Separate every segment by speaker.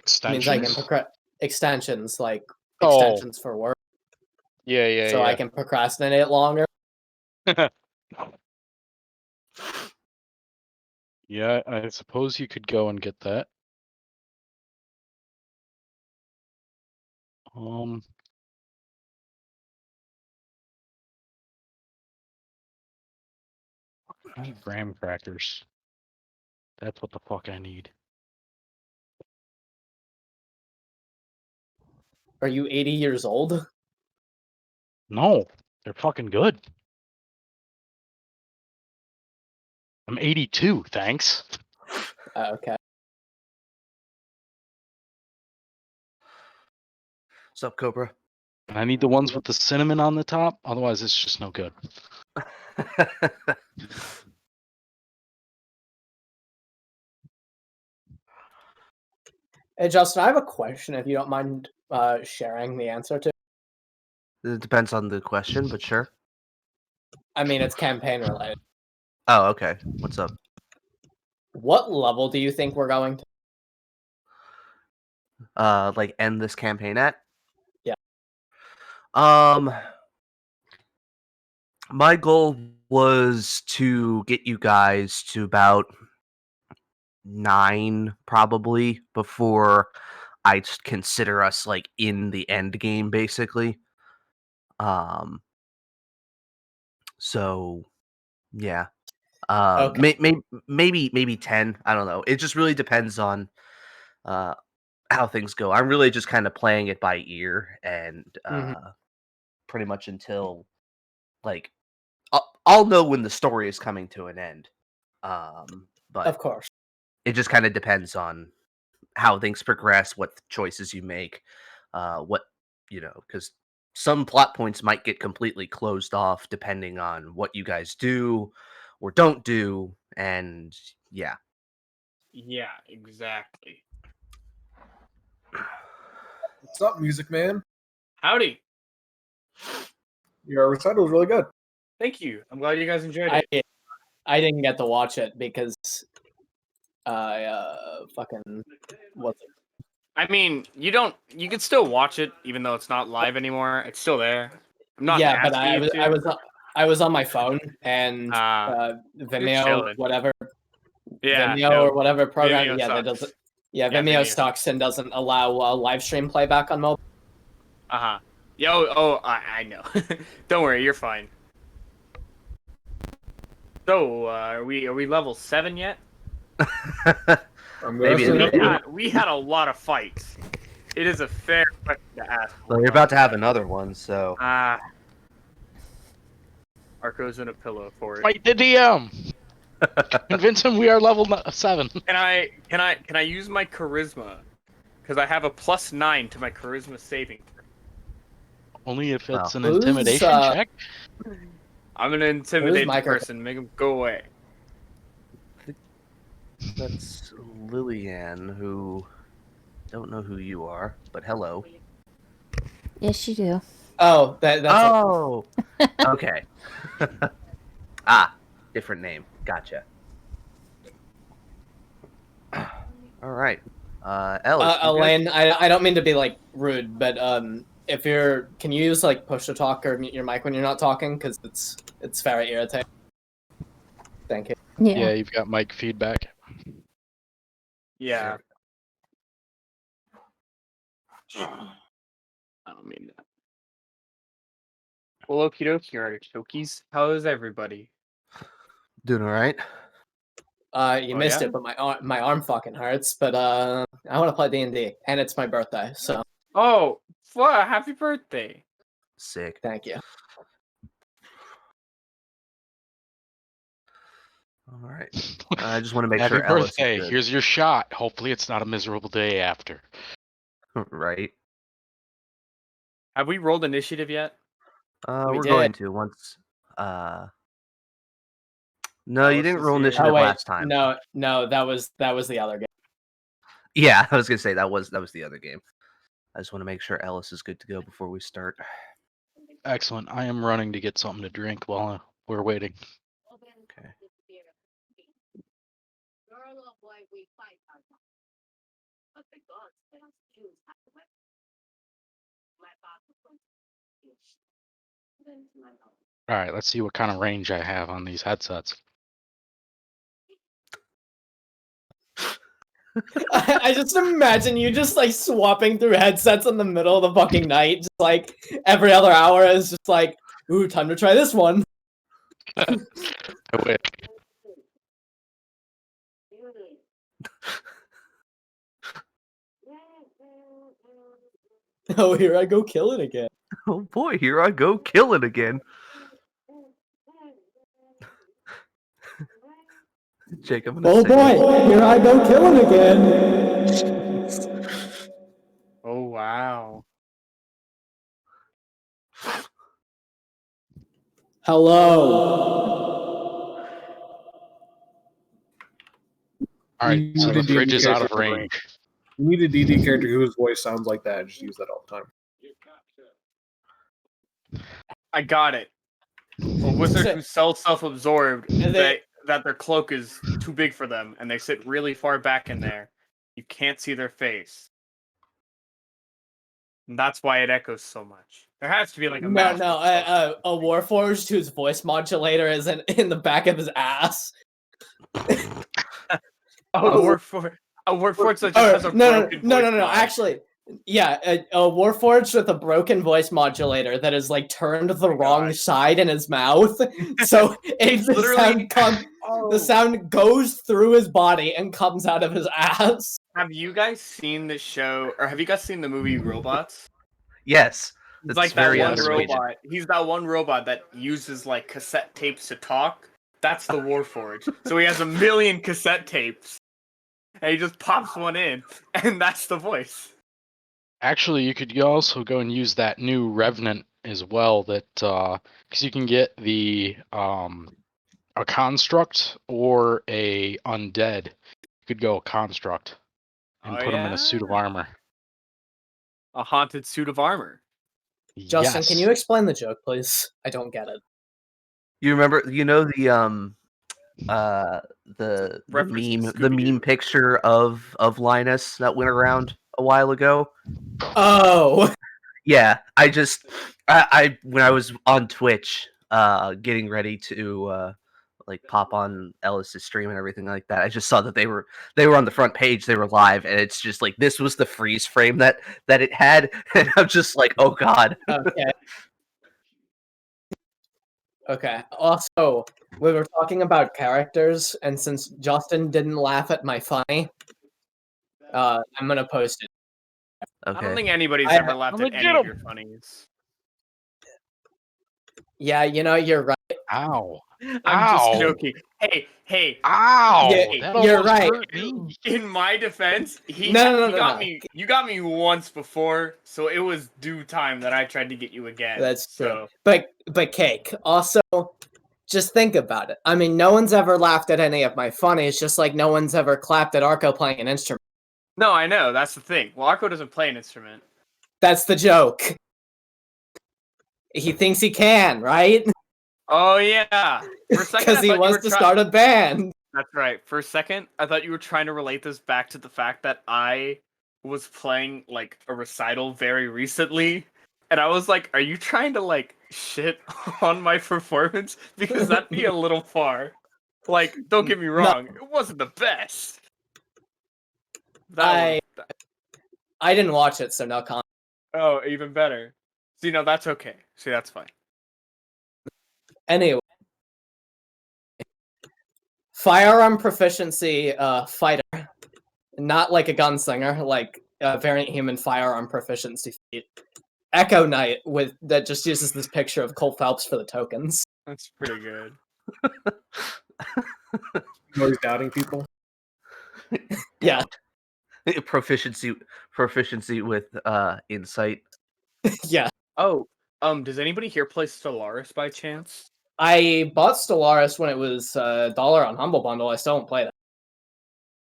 Speaker 1: Extensions?
Speaker 2: Means I can extensions, like
Speaker 1: Oh.
Speaker 2: extensions for work.
Speaker 1: Yeah.
Speaker 2: So I can procrastinate longer.
Speaker 1: Yeah, I suppose you could go and get that. I need graham crackers. That's what the fuck I need.
Speaker 2: Are you 80 years old?
Speaker 1: No, they're fucking good. I'm 82, thanks.
Speaker 2: Okay.
Speaker 3: What's up, Cobra?
Speaker 1: And I need the ones with the cinnamon on the top, otherwise it's just no good.
Speaker 2: Hey, Justin, I have a question, if you don't mind sharing the answer to.
Speaker 3: It depends on the question, but sure.
Speaker 2: I mean, it's campaign related.
Speaker 3: Oh, okay. What's up?
Speaker 2: What level do you think we're going to?
Speaker 3: Like end this campaign at?
Speaker 2: Yeah.
Speaker 3: My goal was to get you guys to about 9, probably, before I consider us like in the end game, basically. So yeah.
Speaker 2: Okay.
Speaker 3: Maybe 10. I don't know. It just really depends on how things go. I'm really just kind of playing it by ear, and pretty much until like I'll know when the story is coming to an end. But
Speaker 2: Of course.
Speaker 3: it just kind of depends on how things progress, what choices you make, what because some plot points might get completely closed off depending on what you guys do or don't do, and yeah.
Speaker 4: Yeah, exactly.
Speaker 5: What's up, Music Man?
Speaker 4: Howdy.
Speaker 5: Your recital was really good.
Speaker 4: Thank you. I'm glad you guys enjoyed it.
Speaker 2: I didn't get to watch it because fucking what's it?
Speaker 4: I mean, you can still watch it even though it's not live anymore. It's still there. I'm not
Speaker 2: Yeah, but
Speaker 4: asking you to.
Speaker 2: I was on my phone and Vimeo,
Speaker 4: chilling.
Speaker 2: whatever.
Speaker 4: Yeah,
Speaker 2: Vimeo
Speaker 4: no,
Speaker 2: or whatever program.
Speaker 4: Vimeo
Speaker 2: Yeah, that
Speaker 4: sucks.
Speaker 2: doesn't. Yeah, Vimeo sucks and doesn't allow live stream playback on mobile.
Speaker 4: I know. Don't worry, you're fine. So, are we level 7 yet?
Speaker 3: Maybe
Speaker 4: we had a lot of fights. It is a fair question to ask.
Speaker 3: Well, you're about to have another one, so.
Speaker 4: Arco's in a pillow for it.
Speaker 1: Fight the DM. Convince him we are level 7.
Speaker 4: Can I use my charisma? Because I have a +9 to my charisma saving.
Speaker 1: Only if it's an intimidation check.
Speaker 4: I'm gonna intimidate the person, make him go away.
Speaker 3: That's Lillian, who don't know who you are, but hello.
Speaker 6: Yes, you do.
Speaker 2: Oh, that's
Speaker 3: okay. Different name. Gotcha. All right. Ellis.
Speaker 2: Elaine, I don't mean to be like rude, but if can you use like push to talk or mute your mic when you're not talking, because it's very irritating. Thank you.
Speaker 1: Yeah, you've got mic feedback.
Speaker 4: Yeah. I don't mean that. Well, okie dokie, artichokes. How is everybody?
Speaker 3: Doing all right.
Speaker 2: You missed it, but my arm fucking hurts. But I want to play D&D, and it's my birthday, so.
Speaker 4: Oh, happy birthday!
Speaker 3: Sick.
Speaker 2: Thank you.
Speaker 3: All right. I just want to make
Speaker 1: Happy
Speaker 3: sure Ellis
Speaker 1: birthday.
Speaker 3: is good.
Speaker 1: Here's your shot. Hopefully it's not a miserable day after.
Speaker 3: Right.
Speaker 4: Have we rolled initiative yet?
Speaker 3: We're going to once. No, you didn't roll initiative last time.
Speaker 2: No, that was the other game.
Speaker 3: Yeah, I was gonna say that was the other game. I just want to make sure Ellis is good to go before we start.
Speaker 1: Excellent. I am running to get something to drink while we're waiting. All right, let's see what kind of range I have on these headsets.
Speaker 2: I just imagine you just like swapping through headsets in the middle of the fucking night, just like every other hour is just like, ooh, time to try this one.
Speaker 1: I wish.
Speaker 2: Oh, here I go killing again.
Speaker 3: Oh boy, here I go killing again. Jake, I'm gonna
Speaker 2: Oh
Speaker 3: say
Speaker 2: boy, here I go killing again.
Speaker 4: Oh wow.
Speaker 2: Hello.
Speaker 1: All right,
Speaker 5: You
Speaker 1: so
Speaker 5: need
Speaker 1: the
Speaker 5: a D&D
Speaker 1: fridge is out of
Speaker 5: character for
Speaker 1: range.
Speaker 5: You need a D&D character whose voice sounds like that. Just use that all the time.
Speaker 4: I got it. A wizard who's so self-absorbed
Speaker 2: And
Speaker 4: that their cloak is too big for them, and they sit really far back in there. You can't see their face. And that's why it echoes so much. There has to be like a
Speaker 2: No,
Speaker 4: mask.
Speaker 2: a Warforged whose voice modulator is in the back of his ass.
Speaker 4: A Warforged that just has a
Speaker 2: no,
Speaker 4: broken voice line.
Speaker 2: actually, yeah, a Warforged with a broken voice modulator that is like turned the wrong side in his mouth, so
Speaker 4: Literally-
Speaker 2: the sound goes through his body and comes out of his ass.
Speaker 4: Have you guys seen the show, or have you guys seen the movie Robots?
Speaker 3: yes.
Speaker 4: It's
Speaker 3: That's
Speaker 4: like that
Speaker 3: very
Speaker 4: one
Speaker 3: underrated.
Speaker 4: robot. He's that one robot that uses like cassette tapes to talk. That's the Warforged. So he has a million cassette tapes, and he just pops one in, and that's the voice.
Speaker 1: Actually, you could also go and use that new Revenant as well. That because you can get the a construct or a undead. You could go a construct and
Speaker 4: Oh,
Speaker 1: put him in a suit of armor.
Speaker 4: A haunted suit of armor.
Speaker 2: Justin,
Speaker 1: Yes.
Speaker 2: can you explain the joke, please? I don't get it.
Speaker 3: You remember? You know the
Speaker 4: Reference to
Speaker 3: meme
Speaker 4: Scooby-Doo.
Speaker 3: picture of Linus that went around a while ago.
Speaker 2: Oh,
Speaker 3: Yeah, I when I was on Twitch, getting ready to like pop on Ellis's stream and everything like that, I just saw that they were on the front page, they were live, and it's just like this was the freeze frame that it had, and I'm just like, oh god.
Speaker 2: okay. Okay. Also, we were talking about characters, and since Justin didn't laugh at my funny, I'm gonna post it.
Speaker 4: I don't
Speaker 3: Okay.
Speaker 4: think anybody's
Speaker 2: I-
Speaker 4: ever laughed
Speaker 1: I'm
Speaker 4: at
Speaker 1: gonna
Speaker 4: any
Speaker 1: get
Speaker 4: of your funnies.
Speaker 2: Yeah, you're right.
Speaker 1: Ow.
Speaker 4: I'm just
Speaker 1: Ow.
Speaker 4: joking. Hey.
Speaker 1: Ow.
Speaker 2: Yeah,
Speaker 1: that
Speaker 2: you're
Speaker 1: almost
Speaker 2: right.
Speaker 1: hurt me.
Speaker 4: In my defense, he
Speaker 2: No.
Speaker 4: got me. You got me once before, so it was due time that I tried to get you again.
Speaker 2: That's true.
Speaker 4: So
Speaker 2: But Cake, also, just think about it. I mean, no one's ever laughed at any of my funnies, just like no one's ever clapped at Arco playing an instrument.
Speaker 4: no, I know that's the thing. Well, Arco doesn't play an instrument.
Speaker 2: That's the joke. He thinks he can, right?
Speaker 4: Oh yeah. For a second,
Speaker 2: Because
Speaker 4: I
Speaker 2: he
Speaker 4: thought you
Speaker 2: wants
Speaker 4: were
Speaker 2: to start a band.
Speaker 4: That's right. For a second, I thought you were trying to relate this back to the fact that I was playing like a recital very recently, and I was like, "Are you trying to like shit on my performance? Because that'd be a little far." Like, don't get me wrong, it wasn't the best.
Speaker 2: I didn't watch it, so no comment.
Speaker 4: Oh, even better. See, no, that's okay. See, that's fine.
Speaker 2: Anyway, firearm proficiency fighter, not like a gunslinger, like a variant human firearm proficiency feat. Echo Knight that just uses this picture of Cole Phelps for the tokens.
Speaker 4: That's pretty good.
Speaker 5: Always doubting people.
Speaker 2: Yeah,
Speaker 3: proficiency with insight.
Speaker 2: yeah.
Speaker 4: Oh, does anybody here play Stellaris by chance?
Speaker 2: I bought Stellaris when it was $1 on Humble Bundle. I still don't play that.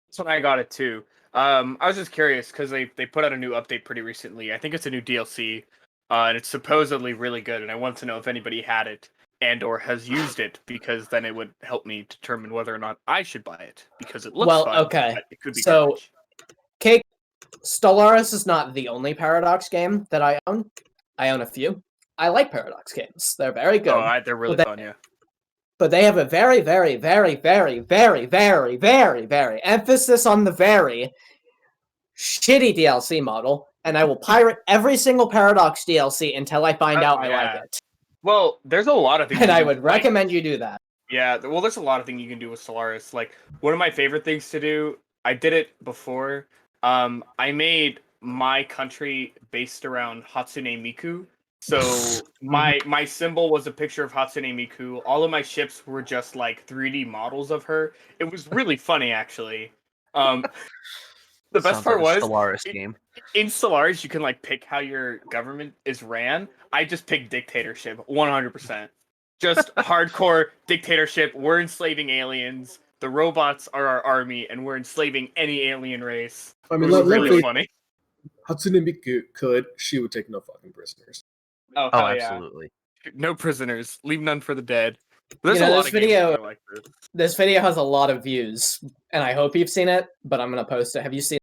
Speaker 4: That's when I got it too. I was just curious because they put out a new update pretty recently. I think it's a new DLC, and it's supposedly really good. And I want to know if anybody had it and or has used it, because then it would help me determine whether or not I should buy it, because it looks
Speaker 2: Well,
Speaker 4: fun.
Speaker 2: okay.
Speaker 4: But it could be
Speaker 2: So,
Speaker 4: garbage.
Speaker 2: Cake, Stellaris is not the only Paradox game that I own. I own a few. I like Paradox games. They're very good.
Speaker 4: They're really
Speaker 2: But
Speaker 4: fun, yeah.
Speaker 2: But they have a very, very, very, very, very, very, very, very emphasis on the very shitty DLC model, and I will pirate every single Paradox DLC until I find out I like it.
Speaker 4: Well, there's a lot of things.
Speaker 2: And I would recommend you do that.
Speaker 4: Yeah, well, there's a lot of things you can do with Stellaris. Like, one of my favorite things to do, I did it before. I made my country based around Hatsune Miku. So my symbol was a picture of Hatsune Miku. All of my ships were just like 3D models of her. It was really funny, actually. The best part was
Speaker 3: Stellaris game.
Speaker 4: in Stellaris, you can like pick how your government is ran. I just picked dictatorship, 100%. Just hardcore dictatorship. We're enslaving aliens. The robots are our army, and we're enslaving any alien race.
Speaker 5: I mean,
Speaker 4: it was
Speaker 5: luckily,
Speaker 4: really funny.
Speaker 5: Hatsune Miku could. She would take no fucking prisoners.
Speaker 4: Oh,
Speaker 3: Oh,
Speaker 4: hell yeah.
Speaker 3: absolutely.
Speaker 4: No prisoners. Leave none for the dead. There's
Speaker 2: You know,
Speaker 4: a lot
Speaker 2: this
Speaker 4: of games
Speaker 2: video-
Speaker 4: that are like this.
Speaker 2: This video has a lot of views, and I hope you've seen it, but I'm going to post it. Have you seen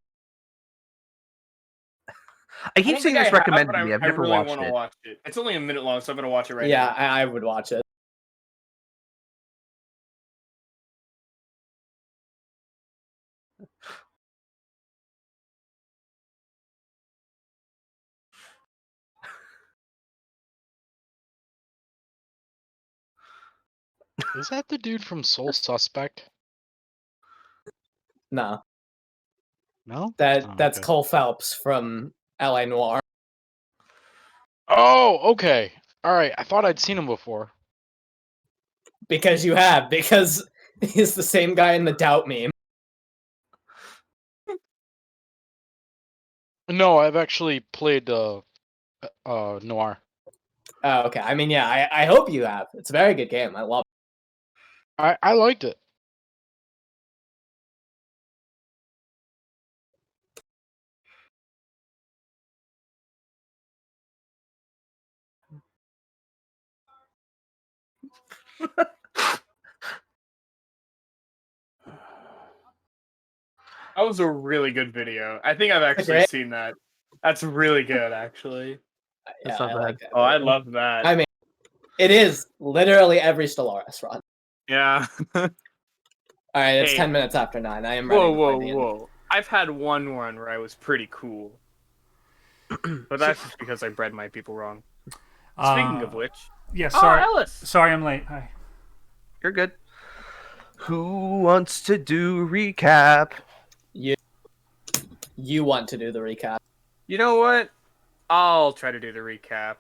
Speaker 3: I keep seeing this recommended to me. I've never
Speaker 4: really
Speaker 3: watched
Speaker 4: want to
Speaker 3: it.
Speaker 4: watch it. It's only a minute long, so I'm gonna watch it right
Speaker 2: Yeah,
Speaker 4: now.
Speaker 2: I would watch it.
Speaker 1: Is that the dude from Soul Suspect?
Speaker 2: No,
Speaker 1: No?
Speaker 2: that's
Speaker 1: okay.
Speaker 2: Cole Phelps from LA Noir.
Speaker 1: Oh, okay. Alright, I thought I'd seen him before.
Speaker 2: Because he's the same guy in the Doubt meme.
Speaker 1: No, I've actually played Noir.
Speaker 2: Oh, okay. I mean, yeah, I hope you have. It's a very good game. I love it.
Speaker 1: I liked it.
Speaker 4: That was a really good video. I think I've actually
Speaker 2: great.
Speaker 4: seen that. That's really good, actually.
Speaker 3: That's
Speaker 2: Yeah,
Speaker 3: not
Speaker 2: I like that.
Speaker 4: Oh, I
Speaker 2: video.
Speaker 4: love that.
Speaker 2: I mean, it is literally every Stellaris run.
Speaker 4: Yeah.
Speaker 2: All right, it's
Speaker 4: Hey.
Speaker 2: 10 minutes after 9. I am ready
Speaker 4: Whoa,
Speaker 2: to
Speaker 4: whoa,
Speaker 2: play the end.
Speaker 4: whoa. I've had one run where I was pretty cool. But that's just because I bred my people wrong. Speaking of which.
Speaker 7: Yeah, sorry.
Speaker 4: Oh, Ellis!
Speaker 7: Sorry, I'm late. Hi.
Speaker 3: You're good. Who wants to do recap?
Speaker 2: You want to do the recap.
Speaker 4: You know what? I'll try to do the recap.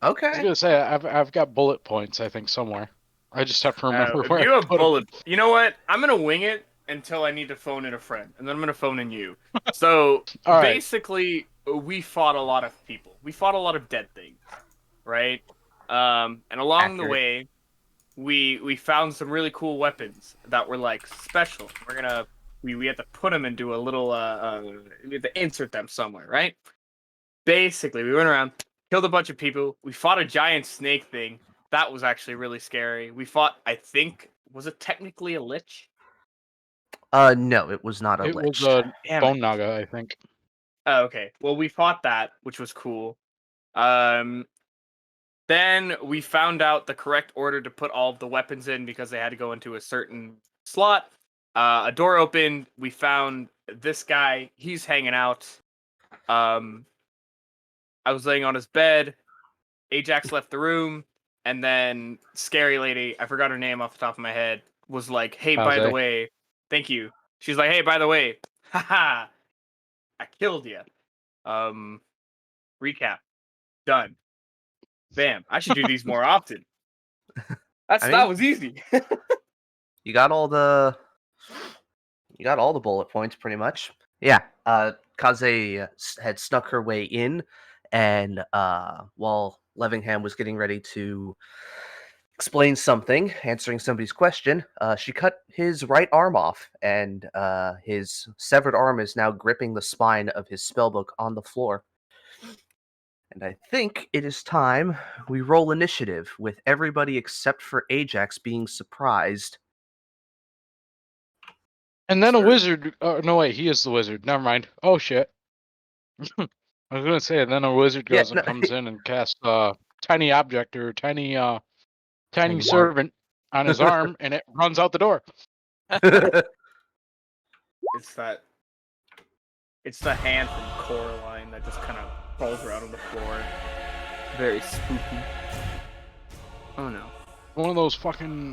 Speaker 1: I was
Speaker 3: Okay.
Speaker 1: gonna say I've got bullet points, I think, somewhere. I just have to remember where
Speaker 4: You
Speaker 1: I
Speaker 4: have
Speaker 1: put 'em.
Speaker 4: bullet. You know what? I'm gonna wing it until I need to phone in a friend, and then I'm gonna phone in you. So
Speaker 1: All right.
Speaker 4: basically, we fought a lot of people. We fought a lot of dead things, right? And along the
Speaker 3: Accurate.
Speaker 4: way, we found some really cool weapons that were like special. We had to put them into a little we had to insert them somewhere, right? Basically, we went around, killed a bunch of people. We fought a giant snake thing. That was actually really scary. We fought, I think, was it technically a lich?
Speaker 3: No, it was not a
Speaker 1: It
Speaker 3: lich.
Speaker 1: was a
Speaker 4: Damn
Speaker 1: bone
Speaker 4: it.
Speaker 1: naga, I think.
Speaker 4: Oh, okay. Well, we fought that, which was cool. Then we found out the correct order to put all of the weapons in because they had to go into a certain slot. A door opened. We found this guy. He's hanging out. I was laying on his bed. Ajax left the room, and then Scary Lady, I forgot her name off the top of my head, was like, "Hey, by the
Speaker 1: Jose.
Speaker 4: way, thank you." She's like, "Hey, by the way, haha, I killed you." Recap. Done. Bam. I should do these more often. That was easy.
Speaker 3: You got all the bullet points pretty much. Yeah. Kaze had snuck her way in, and while Levingham was getting ready to explain something, answering somebody's question, she cut his right arm off, and his severed arm is now gripping the spine of his spellbook on the floor. And I think it is time we roll initiative, with everybody except for Ajax being surprised.
Speaker 1: And then a
Speaker 4: Sure.
Speaker 1: wizard. No, wait, he is the wizard. Never mind. Oh shit. I was gonna say, and then a wizard
Speaker 3: Yeah,
Speaker 1: goes and
Speaker 3: no.
Speaker 1: comes in and casts tiny object or tiny
Speaker 3: Tiny
Speaker 1: servant on his arm, and it runs out the door.
Speaker 4: It's that. It's the hand from Coraline that just kind of falls around on the floor. Very spooky. Oh no.
Speaker 1: One of those fucking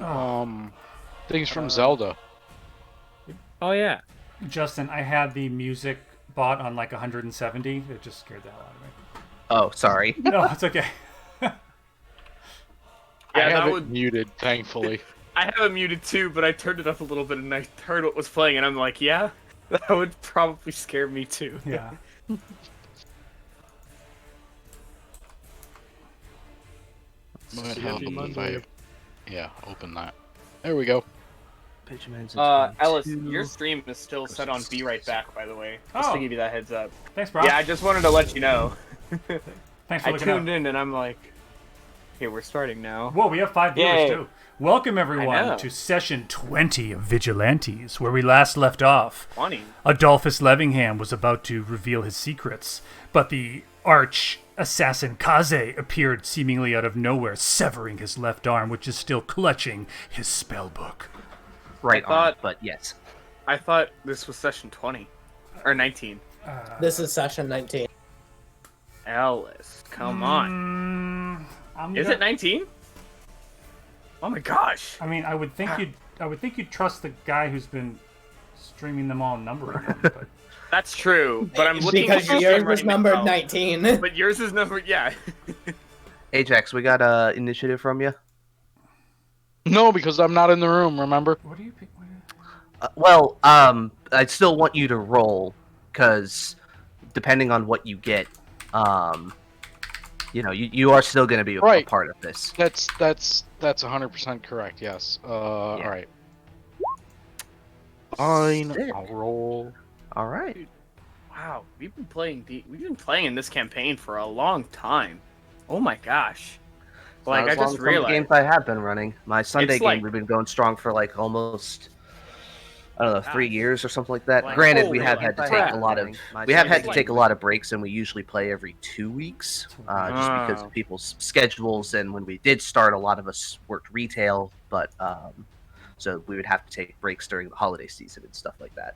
Speaker 1: things from
Speaker 4: Uh,
Speaker 1: Zelda.
Speaker 4: Oh yeah.
Speaker 7: Justin, I had the music bought on like 170. It just scared the hell out of me.
Speaker 3: Oh, sorry.
Speaker 7: No, it's okay.
Speaker 1: I
Speaker 4: Yeah,
Speaker 1: have
Speaker 4: that
Speaker 1: it
Speaker 4: would.
Speaker 1: muted, thankfully.
Speaker 4: I have it muted too, but I turned it up a little bit and I heard what was playing, and I'm like, yeah, that would probably scare me too.
Speaker 7: Yeah.
Speaker 1: Might help if I, open that. There we go.
Speaker 4: Ellis, your stream is still set on Be Right Back, by the way. Just to
Speaker 7: Oh.
Speaker 4: give you that heads up.
Speaker 7: Thanks, bro.
Speaker 4: Yeah, I just wanted to let you know.
Speaker 7: Thanks for
Speaker 4: I
Speaker 7: looking
Speaker 4: tuned
Speaker 7: out.
Speaker 4: in and I'm like, okay, we're starting now.
Speaker 7: Whoa, we have 5 viewers
Speaker 4: Yay.
Speaker 7: too. Welcome
Speaker 4: I
Speaker 7: everyone
Speaker 4: know.
Speaker 7: to session 20 of Vigilantes, where we last left off.
Speaker 4: Funny.
Speaker 7: Adolphus Levingham was about to reveal his secrets, but the arch assassin Kaze appeared seemingly out of nowhere, severing his left arm, which is still clutching his spellbook.
Speaker 3: Right
Speaker 4: I thought-
Speaker 3: arm, but yes.
Speaker 4: I thought this was session 20. Or 19.
Speaker 2: This is session 19.
Speaker 4: Ellis, come on. Is
Speaker 7: Is
Speaker 4: it 19? Oh my gosh.
Speaker 7: I mean, I would think you'd trust the guy who's been streaming them all, numbering them. But
Speaker 4: That's true, but I'm looking
Speaker 2: Because
Speaker 4: at
Speaker 2: yours was numbered 19.
Speaker 4: But yours is numbered, yeah.
Speaker 3: Ajax, we got initiative from you.
Speaker 1: No, because I'm not in the room, remember?
Speaker 7: what do you pick?
Speaker 3: Well, I still want you to roll, because depending on what you get, you are still going to be a
Speaker 1: Right.
Speaker 3: part of this.
Speaker 1: That's 100% correct. Yes. All right. Fine.
Speaker 3: Sick.
Speaker 1: I'll roll.
Speaker 3: All right.
Speaker 4: Wow, we've been playing in this campaign for a long time. Oh my gosh. Like,
Speaker 3: Not
Speaker 4: I
Speaker 3: as long
Speaker 4: just
Speaker 3: as some games
Speaker 4: realized.
Speaker 3: I have been running. My Sunday
Speaker 4: It's
Speaker 3: game,
Speaker 4: like-
Speaker 3: we've been going strong for like almost, I don't know, 3 years or something like that.
Speaker 4: Like,
Speaker 3: Granted, we
Speaker 4: holy
Speaker 3: have had to
Speaker 4: crap.
Speaker 3: take a lot of
Speaker 4: Sunday game-
Speaker 3: breaks, and we usually play every 2 weeks, just because
Speaker 4: Oh.
Speaker 3: of people's schedules. And when we did start, a lot of us worked retail, but so we would have to take breaks during the holiday season and stuff like that.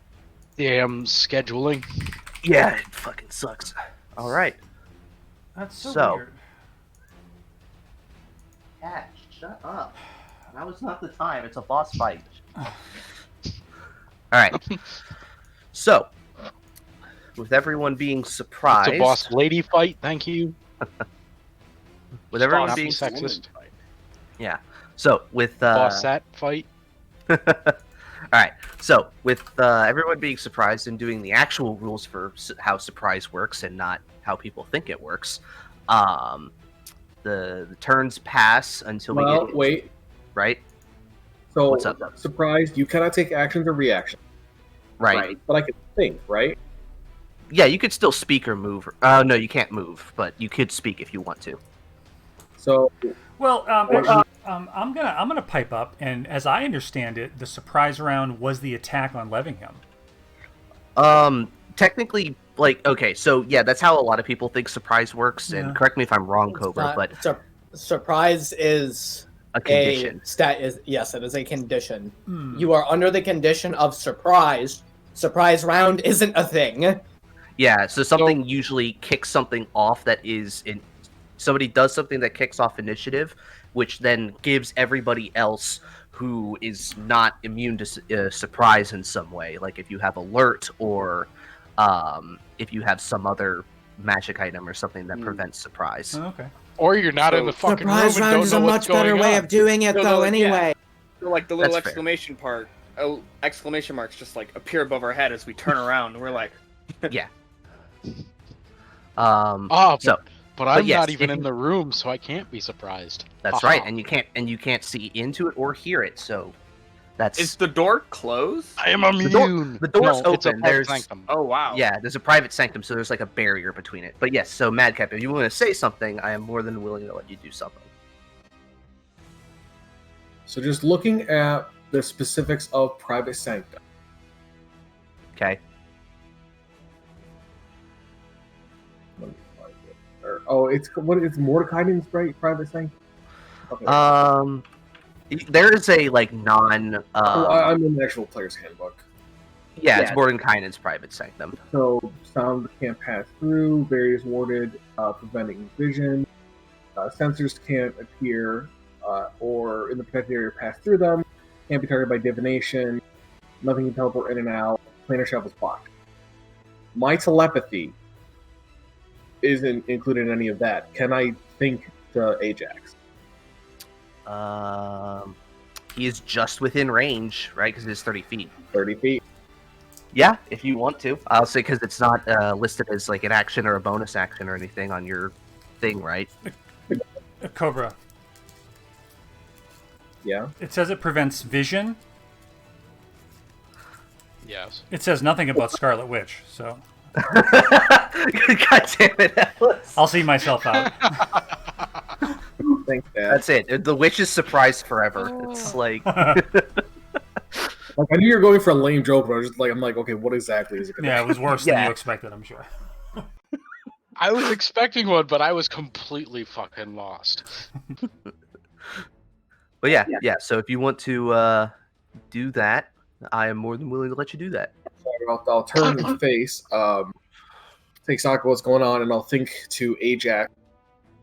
Speaker 1: Damn scheduling.
Speaker 3: Yeah, it fucking sucks. All right.
Speaker 7: That's
Speaker 3: So-
Speaker 7: weird.
Speaker 3: Cat, shut up. Now is not the time. It's a boss fight. All right. So, with everyone being surprised,
Speaker 1: It's a boss lady fight. Thank you.
Speaker 3: with everyone
Speaker 1: Not
Speaker 3: being
Speaker 1: be sexist.
Speaker 3: yeah. So with
Speaker 1: Boss that fight.
Speaker 3: all right. So with everyone being surprised and doing the actual rules for how surprise works and not how people think it works, the turns pass until we
Speaker 5: Well,
Speaker 3: get
Speaker 5: wait.
Speaker 3: right.
Speaker 5: So,
Speaker 3: What's up?
Speaker 5: surprised, you cannot take actions or reactions.
Speaker 3: Right.
Speaker 5: But I can think, right?
Speaker 3: Yeah, you could still speak or move. No, you can't move, but you could speak if you want to.
Speaker 5: So,
Speaker 7: Well, actually, I'm gonna pipe up, and as I understand it, the surprise round was the attack on Levingham.
Speaker 3: Technically, like, okay, so yeah, that's how a lot of people think surprise works.
Speaker 7: Yeah.
Speaker 3: And correct me if I'm wrong,
Speaker 2: It's
Speaker 3: Cobra,
Speaker 2: not-
Speaker 3: but
Speaker 2: surprise is
Speaker 3: a condition.
Speaker 2: yes, it is a condition.
Speaker 7: Hmm.
Speaker 2: You are under the condition of surprise. Surprise round isn't a thing.
Speaker 3: Yeah, so something usually kicks something off that is in. Somebody does something that kicks off initiative, which then gives everybody else who is not immune to surprise in some way. Like if you have alert, or if you have some other magic item or something that prevents surprise.
Speaker 7: Oh, okay.
Speaker 1: Or you're not in
Speaker 4: So-
Speaker 1: the fucking room and don't know what's going on.
Speaker 2: doing it,
Speaker 4: No, no, yeah. So, like the little
Speaker 3: That's fair.
Speaker 4: exclamation marks just like appear above our head as we turn around, and we're like,
Speaker 1: Ah,
Speaker 3: So
Speaker 1: but I'm
Speaker 3: yes,
Speaker 1: not even
Speaker 3: if
Speaker 1: in the room, so I can't be surprised.
Speaker 3: that's right, and you can't see into it or hear it. So that's
Speaker 4: is the door closed?
Speaker 1: I am immune.
Speaker 3: the door's
Speaker 1: no, it's a
Speaker 3: open,
Speaker 1: private
Speaker 3: there's-
Speaker 1: sanctum.
Speaker 4: Oh wow.
Speaker 3: yeah. There's a private sanctum, so there's like a barrier between it. But yes, so Madcap, if you want to say something, I am more than willing to let you do something.
Speaker 5: so just looking at the specifics of private sanctum.
Speaker 3: Okay.
Speaker 5: Let me find it. It's Mordekainen's private thing. Okay.
Speaker 3: There is a like non.
Speaker 5: I'm in the actual player's handbook.
Speaker 3: Yeah, it's Mordenkainen's private sanctum.
Speaker 5: So sound can't pass through. Barriers warded, preventing vision. Sensors can't appear or in the protected area pass through them. Can't be targeted by divination. Nothing can teleport in and out. Planar travel's blocked. My telepathy isn't included in any of that. Can I think to Ajax?
Speaker 3: He is just within range, right? Because it is 30 feet.
Speaker 5: 30 feet.
Speaker 3: Yeah, if you want to. I'll say because it's not listed as like an action or a bonus action or anything on your thing, right?
Speaker 7: Cobra.
Speaker 5: Yeah.
Speaker 7: It says it prevents vision.
Speaker 1: Yes.
Speaker 7: It says nothing about Scarlet Witch, so
Speaker 3: God damn it, Ellis.
Speaker 7: I'll see myself out.
Speaker 5: Thanks, Dad.
Speaker 3: That's it. The witch is surprised forever. It's like
Speaker 5: Like, I knew you were going for a lame joke, but I'm like, okay, what exactly is it?
Speaker 7: Yeah, it was worse than you expected, I'm sure.
Speaker 1: I was expecting one, but I was completely fucking lost.
Speaker 3: But yeah. So if you want to do that, I am more than willing to let you do that.
Speaker 5: I'll turn and face, take stock of what's going on, and I'll think to Ajax.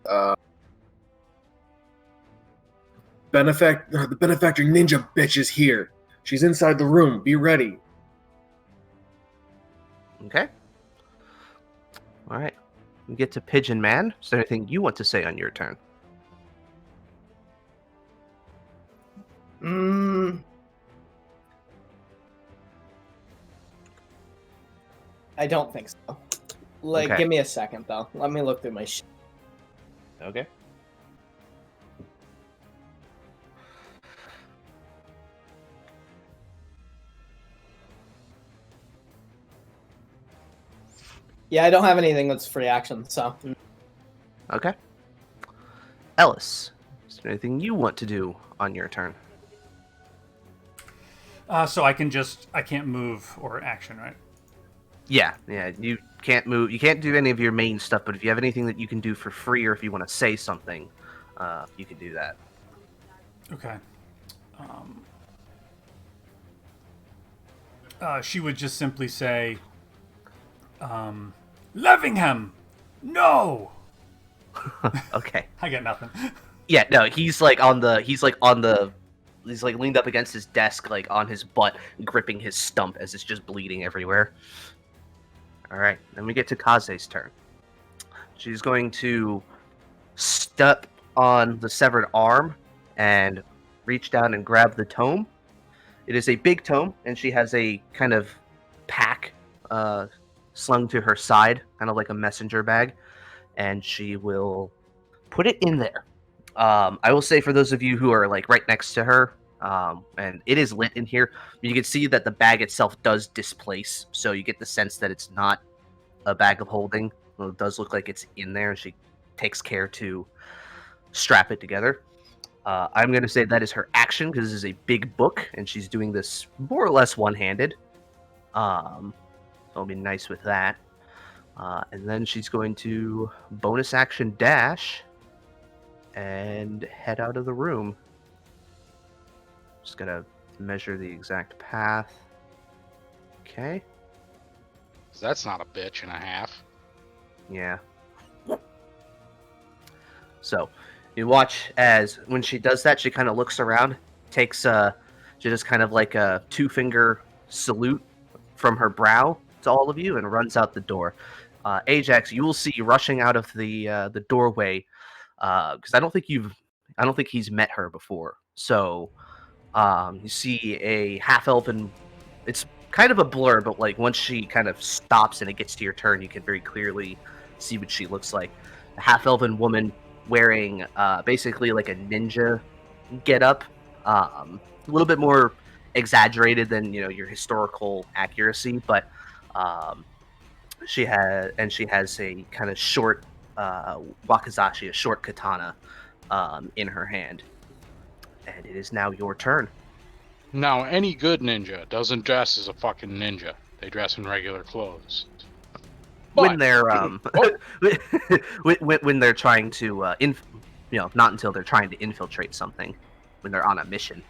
Speaker 5: The benefactor ninja bitch is here. She's inside the room. Be ready.
Speaker 3: Okay. All right. We get to Pigeon Man. Is there anything you want to say on your turn?
Speaker 2: I don't think so. Like,
Speaker 3: Okay.
Speaker 2: give me a second, though. Let me look through my shit.
Speaker 3: Okay.
Speaker 2: Yeah, I don't have anything that's free action, so.
Speaker 3: Okay. Ellis, is there anything you want to do on your turn?
Speaker 7: So I can't move or action, right?
Speaker 3: Yeah. You can't move. You can't do any of your main stuff, but if you have anything that you can do for free, or if you want to say something, you can do that.
Speaker 7: Okay. She would just simply say, Levingham, no.
Speaker 3: Okay.
Speaker 7: I get nothing.
Speaker 3: Yeah. No. He's leaned up against his desk, like on his butt, gripping his stump as it's just bleeding everywhere. All right. Then we get to Kaze's turn. She's going to step on the severed arm and reach down and grab the tome. It is a big tome, and she has a kind of pack slung to her side, kind of like a messenger bag, and she will put it in there. I will say for those of you who are like right next to her, and it is lit in here, you can see that the bag itself does displace, so you get the sense that it's not a bag of holding. Well, it does look like it's in there, and she takes care to strap it together. I'm going to say that is her action, because this is a big book, and she's doing this more or less one-handed. So I'll be nice with that. And then she's going to bonus action dash and head out of the room. Just gotta measure the exact path. Okay.
Speaker 1: That's not a bitch and a half.
Speaker 3: Yeah. So you watch as when she does that, she kind of looks around, takes she does kind of like a 2-finger salute from her brow to all of you, and runs out the door. Ajax, you will see rushing out of the doorway, because I don't think he's met her before. So you see a half-elven. It's kind of a blur, but like once she kind of stops and it gets to your turn, you can very clearly see what she looks like. A half-elven woman wearing basically like a ninja getup, a little bit more exaggerated than your historical accuracy, but she has a kind of short wakizashi, a short katana, in her hand. And it is now your turn.
Speaker 1: Now, any good ninja doesn't dress as a fucking ninja. They dress in regular clothes.
Speaker 3: when they're when they're trying to not until they're trying to infiltrate something, when they're on a mission.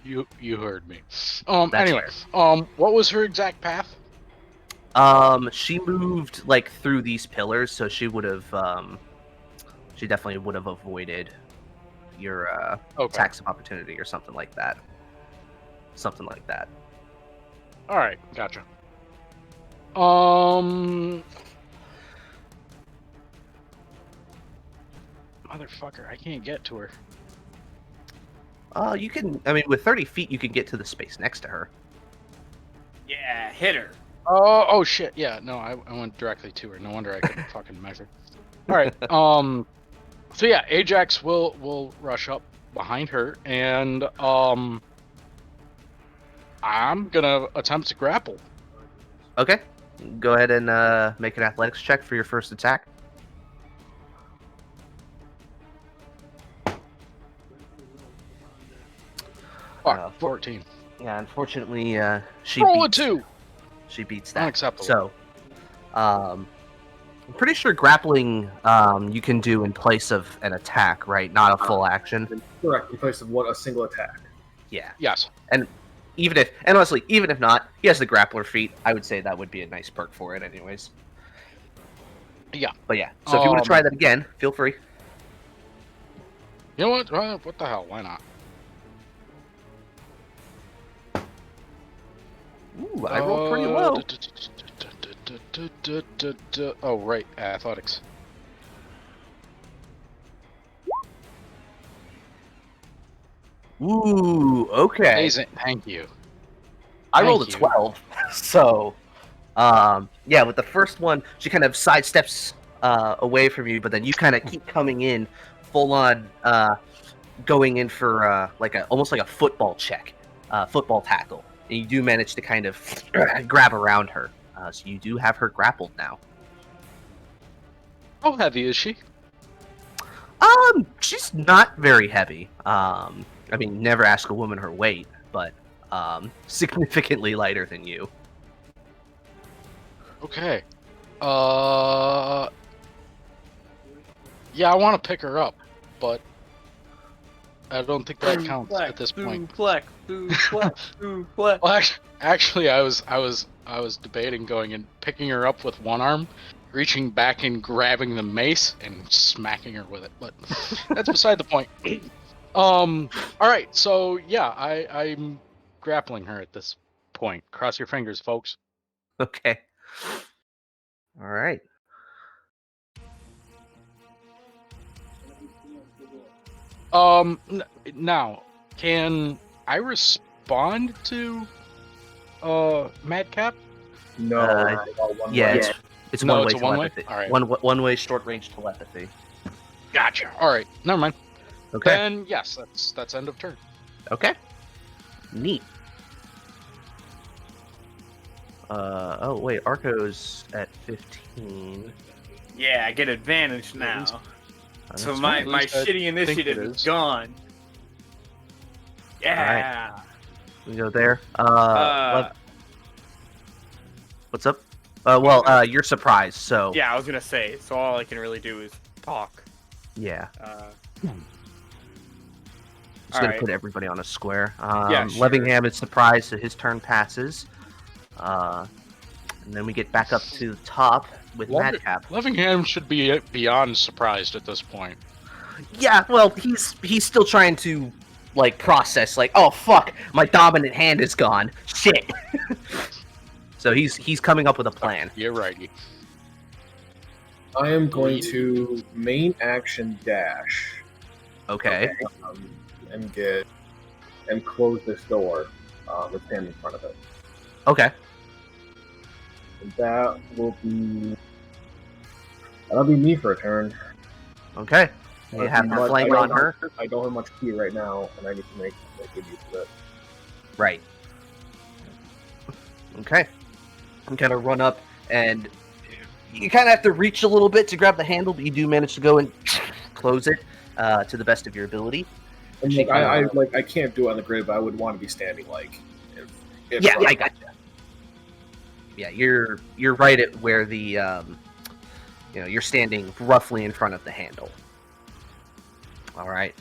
Speaker 1: You heard me.
Speaker 3: That's
Speaker 1: Anyway, what was her exact path?
Speaker 3: She moved like through these pillars, so she definitely would have avoided your attacks of opportunity or something like that.
Speaker 1: All right, gotcha. Motherfucker, I can't get to her.
Speaker 3: You can. I mean, with 30 feet, you can get to the space next to her.
Speaker 4: Yeah, hit her.
Speaker 1: Oh shit, yeah, no, I went directly to her. No wonder I couldn't fucking measure. All right, so yeah, Ajax will rush up behind her, and I'm gonna attempt to grapple.
Speaker 3: Okay. Go ahead and make an athletics check for your first attack.
Speaker 1: Fuck, 14.
Speaker 3: Yeah, unfortunately, she
Speaker 1: Roll a
Speaker 3: beats,
Speaker 1: 2.
Speaker 3: She beats that.
Speaker 1: Unacceptable.
Speaker 3: So, I'm pretty sure grappling you can do in place of an attack, right? Not a full action.
Speaker 5: Correct, in place of a single attack.
Speaker 3: Yeah.
Speaker 1: Yes.
Speaker 3: And honestly, even if not, he has the grappler feat. I would say that would be a nice perk for it, anyways.
Speaker 1: Yeah.
Speaker 3: But yeah. So if you want to try that again, feel free.
Speaker 1: You know what? What the hell? Why not?
Speaker 3: Ooh, I rolled pretty low.
Speaker 1: Oh, right. Athletics.
Speaker 3: Ooh, okay.
Speaker 1: Amazing. Thank you.
Speaker 3: I rolled a
Speaker 1: Thank you.
Speaker 3: 12. So, yeah, with the first one, she kind of sidesteps away from you, but then you kind of keep coming in full on, going in for almost like a football check, football tackle. And you do manage to kind of grab around her. So you do have her grappled now.
Speaker 1: How heavy is she?
Speaker 3: She's not very heavy. I mean, never ask a woman her weight, but significantly lighter than you.
Speaker 1: Okay. Yeah, I want to pick her up, but I don't think that counts at this point.
Speaker 4: Well,
Speaker 1: actually, I was debating going and picking her up with one arm, reaching back and grabbing the mace and smacking her with it, but that's beside the point. All right, so yeah, I'm grappling her at this point. Cross your fingers, folks.
Speaker 3: Okay. All right.
Speaker 1: Now, can I respond to Madcap?
Speaker 5: No,
Speaker 3: Yeah, it's
Speaker 1: No,
Speaker 3: one-way
Speaker 1: it's a one-way?
Speaker 3: telepathy.
Speaker 1: All right.
Speaker 3: One-way short-range telepathy.
Speaker 1: Gotcha. All right, never mind.
Speaker 3: Okay.
Speaker 1: Then yes, that's end of turn.
Speaker 3: Okay. Neat. Oh wait, Arco's at 15.
Speaker 4: yeah, I get advantage now. So
Speaker 3: That's
Speaker 4: my
Speaker 3: right.
Speaker 1: least I
Speaker 4: shitty initiative
Speaker 1: think it
Speaker 4: is
Speaker 1: is.
Speaker 4: gone. Yeah.
Speaker 3: We go there.
Speaker 4: Uh,
Speaker 3: What's up? You're surprised, so
Speaker 4: Yeah, I was gonna say. So all I can really do is talk.
Speaker 3: yeah. Just
Speaker 4: all
Speaker 3: gonna
Speaker 4: right.
Speaker 3: put everybody on a square.
Speaker 4: Yeah, sure.
Speaker 3: Levingham is surprised, so his turn passes. And then we get back up to the top with Madcap.
Speaker 1: Levingham should be beyond surprised at this point.
Speaker 3: Yeah, well, he's still trying to process, oh fuck, my dominant hand is gone. Shit. So he's coming up with a plan.
Speaker 1: You're righty.
Speaker 5: I am going to main action dash.
Speaker 3: Okay.
Speaker 5: And close this door. And stand in front of it.
Speaker 3: Okay.
Speaker 5: And that'll be me for a turn.
Speaker 3: Okay. You have the flame on her.
Speaker 5: I don't have much key right now, and I need to make good use of it.
Speaker 3: Right. Okay. I'm gonna run up, and you kind of have to reach a little bit to grab the handle, but you do manage to go and close it to the best of your ability.
Speaker 5: And I can't do it on the grid, but I would want to be standing if
Speaker 3: Yeah, I gotcha. Yeah, you're right at where the you're standing roughly in front of the handle. All right.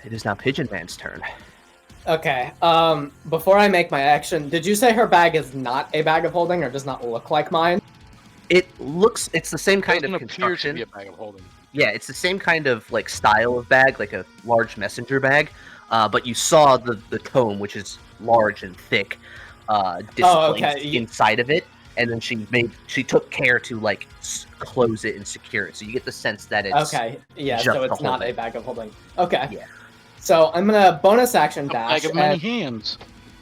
Speaker 3: It is now Pigeon Man's turn.
Speaker 2: Okay. Before I make my action, did you say her bag is not a bag of holding, or does not look like mine?
Speaker 3: It's the same kind
Speaker 1: Doesn't
Speaker 3: of
Speaker 1: appear to
Speaker 3: construction.
Speaker 1: be a bag of holding.
Speaker 3: Yeah, it's the same kind of like style of bag, like a large messenger bag. But you saw the tome, which is large and thick, displaced inside of it, and then she took care to like close it and secure it. So you get the sense that it's
Speaker 2: okay. Yeah,
Speaker 3: just
Speaker 2: so it's not
Speaker 3: holding.
Speaker 2: a bag of holding. Okay.
Speaker 3: Yeah.
Speaker 2: So I'm gonna bonus action
Speaker 1: A
Speaker 2: dash.
Speaker 1: bag of many
Speaker 2: and
Speaker 1: hands.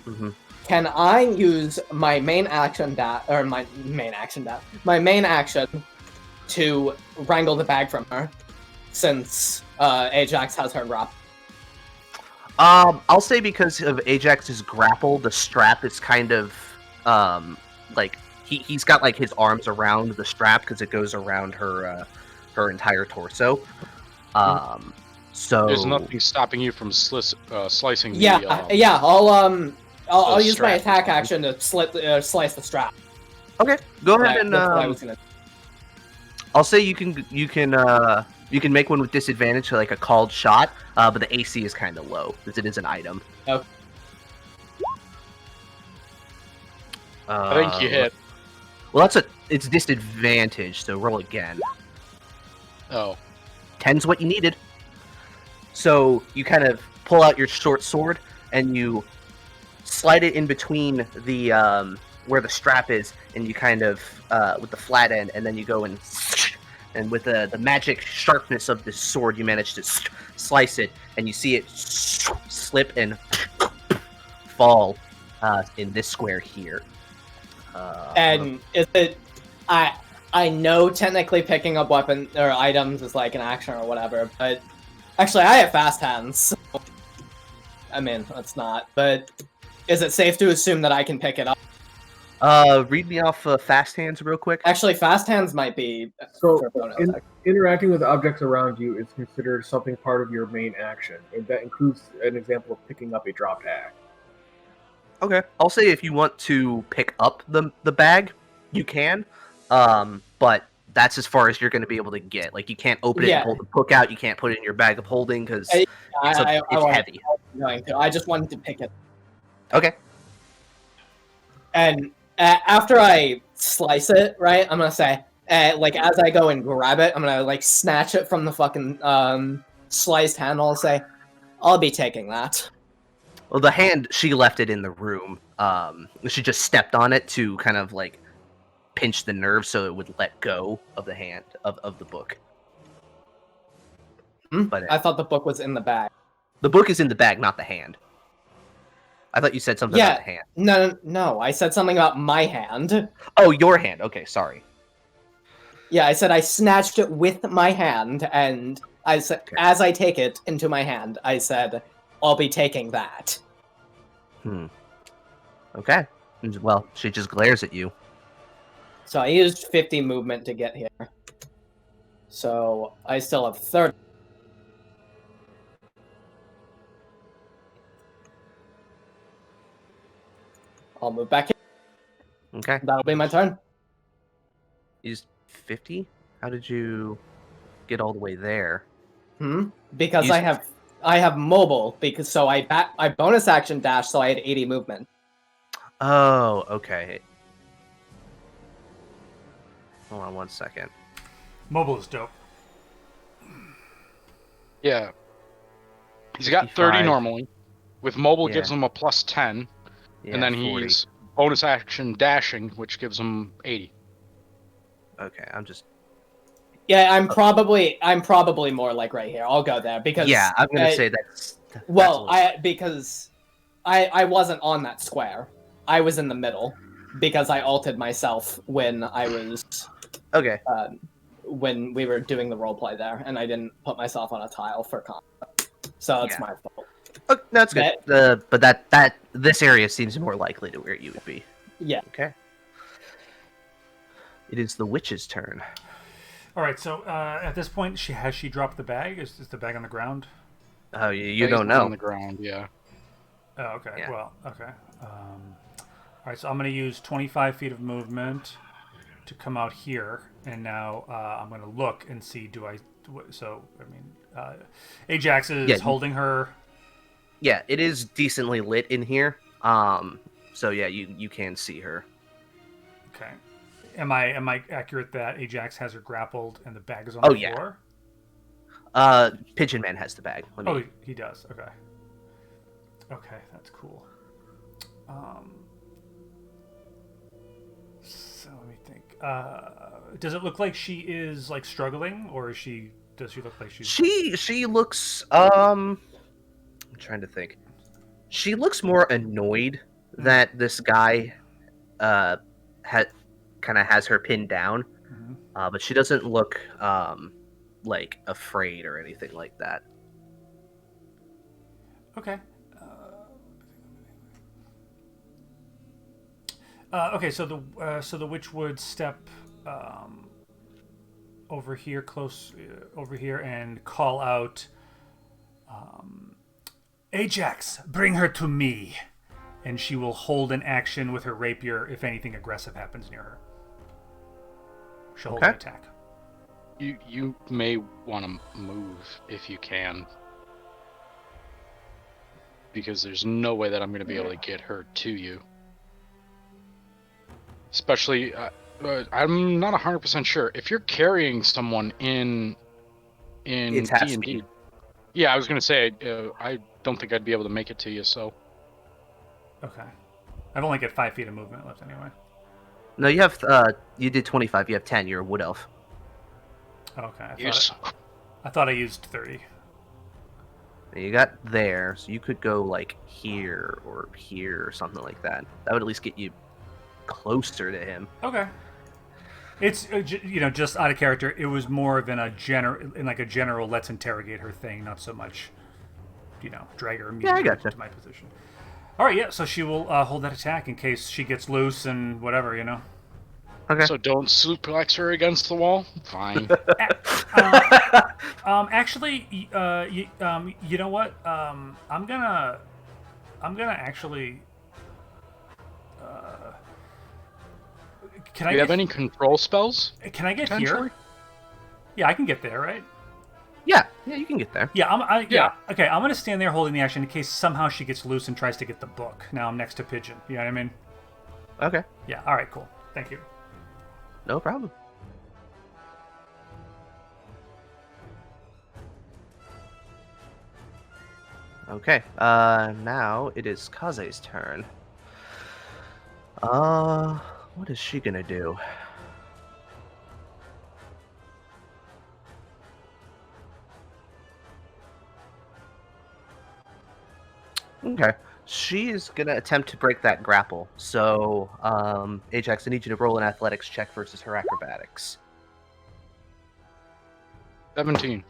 Speaker 3: Mm-hmm.
Speaker 2: can I use my main action my main action to wrangle the bag from her, since Ajax has her grapple?
Speaker 3: I'll say because of Ajax's grapple, the strap is kind of like he's got like his arms around the strap because it goes around her entire torso. So
Speaker 1: There's nothing stopping you from slicing
Speaker 2: Yeah,
Speaker 1: the.
Speaker 2: yeah. I'll use my
Speaker 1: strap or
Speaker 2: attack
Speaker 1: something.
Speaker 2: action to slice the strap.
Speaker 3: okay, go ahead and
Speaker 2: That's what I was gonna.
Speaker 3: I'll say you can make one with disadvantage, so like a called shot, but the AC is kind of low because it is an item.
Speaker 2: Okay.
Speaker 1: I think you hit.
Speaker 3: Well, it's disadvantage, so roll again.
Speaker 1: Oh.
Speaker 3: 10's what you needed. So you kind of pull out your short sword and you slide it in between the where the strap is, and you kind of with the flat end, and then you go and with the magic sharpness of this sword, you manage to slice it, and you see it slip and fall in this square here.
Speaker 2: And is it? I know technically picking up weapon or items is like an action or whatever, but actually I have fast hands. So, I mean, it's not. But is it safe to assume that I can pick it up?
Speaker 3: Read me off fast hands real quick.
Speaker 2: Actually, fast hands might be.
Speaker 5: So,
Speaker 2: for bonus action.
Speaker 5: interacting with objects around you is considered something part of your main action, and that includes an example of picking up a dropped axe.
Speaker 3: Okay, I'll say if you want to pick up the bag, you can, but that's as far as you're going to be able to get. Like, you can't open it and pull the book out. You can't put it in your bag of holding because it's heavy.
Speaker 2: I just wanted to pick it.
Speaker 3: Okay.
Speaker 2: And after I slice it, right, I'm gonna say, like, as I go and grab it, I'm gonna like snatch it from the fucking sliced handle. I'll say, I'll be taking that.
Speaker 3: Well, the hand, she left it in the room. She just stepped on it to kind of like pinch the nerve so it would let go of the hand of the book. But
Speaker 2: I thought the book was in the bag.
Speaker 3: The book is in the bag, not the hand. I thought you said something about the hand.
Speaker 2: No, I said something about my hand.
Speaker 3: Oh, your hand. Okay, sorry.
Speaker 2: Yeah, I said I snatched it with my hand, and I said, as I take it into my hand, I said, I'll be taking that.
Speaker 3: Okay. Well, she just glares at you.
Speaker 2: So I used 50 movement to get here. So I still have 30. I'll move back in.
Speaker 3: Okay.
Speaker 2: That'll be my turn.
Speaker 3: Used 50? How did you get all the way there?
Speaker 2: Because I have mobile, because so I bonus action dash, so I had 80 movement.
Speaker 3: Oh, okay. Hold on one second.
Speaker 7: Mobile is dope.
Speaker 1: Yeah. He's got
Speaker 3: 55.
Speaker 1: 30 normally. With mobile
Speaker 3: Yeah.
Speaker 1: gives him a plus 10.
Speaker 3: Yeah,
Speaker 1: And then
Speaker 3: 40.
Speaker 1: he's bonus action dashing, which gives him 80.
Speaker 3: Okay, I'm just...
Speaker 2: Yeah, I'm probably more like right here. I'll go there because
Speaker 3: Yeah, I'm gonna say that's
Speaker 2: well,
Speaker 3: that's
Speaker 2: because I wasn't on that square. I was in the middle because I ulted myself when I was
Speaker 3: okay.
Speaker 2: When we were doing the roleplay there, and I didn't put myself on a tile for combat. So that's my fault.
Speaker 3: Oh, that's good. But that this area seems more likely to where you would be.
Speaker 2: Yeah.
Speaker 3: Okay. It is the witch's turn.
Speaker 7: All right. So at this point, has she dropped the bag? Is the bag on the ground?
Speaker 3: Oh, you don't know.
Speaker 1: On the ground, yeah.
Speaker 7: Oh, okay.
Speaker 3: Yeah.
Speaker 7: Well, okay. right, so I'm going to use 25 feet of movement to come out here, and now I'm going to look and see. Ajax is
Speaker 3: Yeah,
Speaker 7: holding her.
Speaker 3: Yeah, it is decently lit in here. So yeah, you can see her.
Speaker 7: Okay. Am I accurate that Ajax has her grappled and the bag is on the
Speaker 3: yeah.
Speaker 7: floor?
Speaker 3: Pigeon Man has the bag.
Speaker 7: He does. Okay. Okay, that's cool. So let me think. Does it look like she is like struggling, or does she look like she's?
Speaker 3: She looks. I'm trying to think. She looks more annoyed that this guy, kind of has her pinned down.
Speaker 7: Mm-hmm.
Speaker 3: But she doesn't look like afraid or anything like that.
Speaker 7: Okay. Okay, so the witch would step over here, over here, and call out, Ajax, bring her to me, and she will hold an action with her rapier if anything aggressive happens near her. She'll hold an attack.
Speaker 1: You may want to move if you can, because there's no way that I'm going to be able to get her to you. Especially, I'm not 100% sure if you're carrying someone in D&D. Yeah, I was going to say I don't think I'd be able to make it to you. So. Okay.
Speaker 7: I've only got 5 feet of movement left anyway.
Speaker 3: No, you have. You did 25. You have 10. You're a wood elf.
Speaker 7: Okay. I thought I used 30.
Speaker 3: You got there, so you could go like here or here or something like that. That would at least get you closer to him.
Speaker 7: Okay. It's just out of character. It was more of in a general let's interrogate her thing, not so much drag her immediately to my position. All right, yeah. So she will hold that attack in case she gets loose and whatever,
Speaker 3: Okay.
Speaker 1: So don't suplex her against the wall. Fine.
Speaker 7: Actually, you know what? I'm gonna actually.
Speaker 1: Do you have any control spells?
Speaker 7: Can I get here? Yeah, I can get there, right?
Speaker 3: Yeah, you can get there.
Speaker 7: Yeah, yeah. Okay, I'm gonna stand there holding the action in case somehow she gets loose and tries to get the book. Now I'm next to Pigeon. You know what I mean?
Speaker 3: Okay.
Speaker 7: Yeah. All right. Cool. Thank you.
Speaker 3: No problem. Okay. Now it is Kaze's turn. What is she gonna do? Okay. She's gonna attempt to break that grapple. So, Ajax, I need you to roll an athletics check versus her acrobatics.
Speaker 1: 17.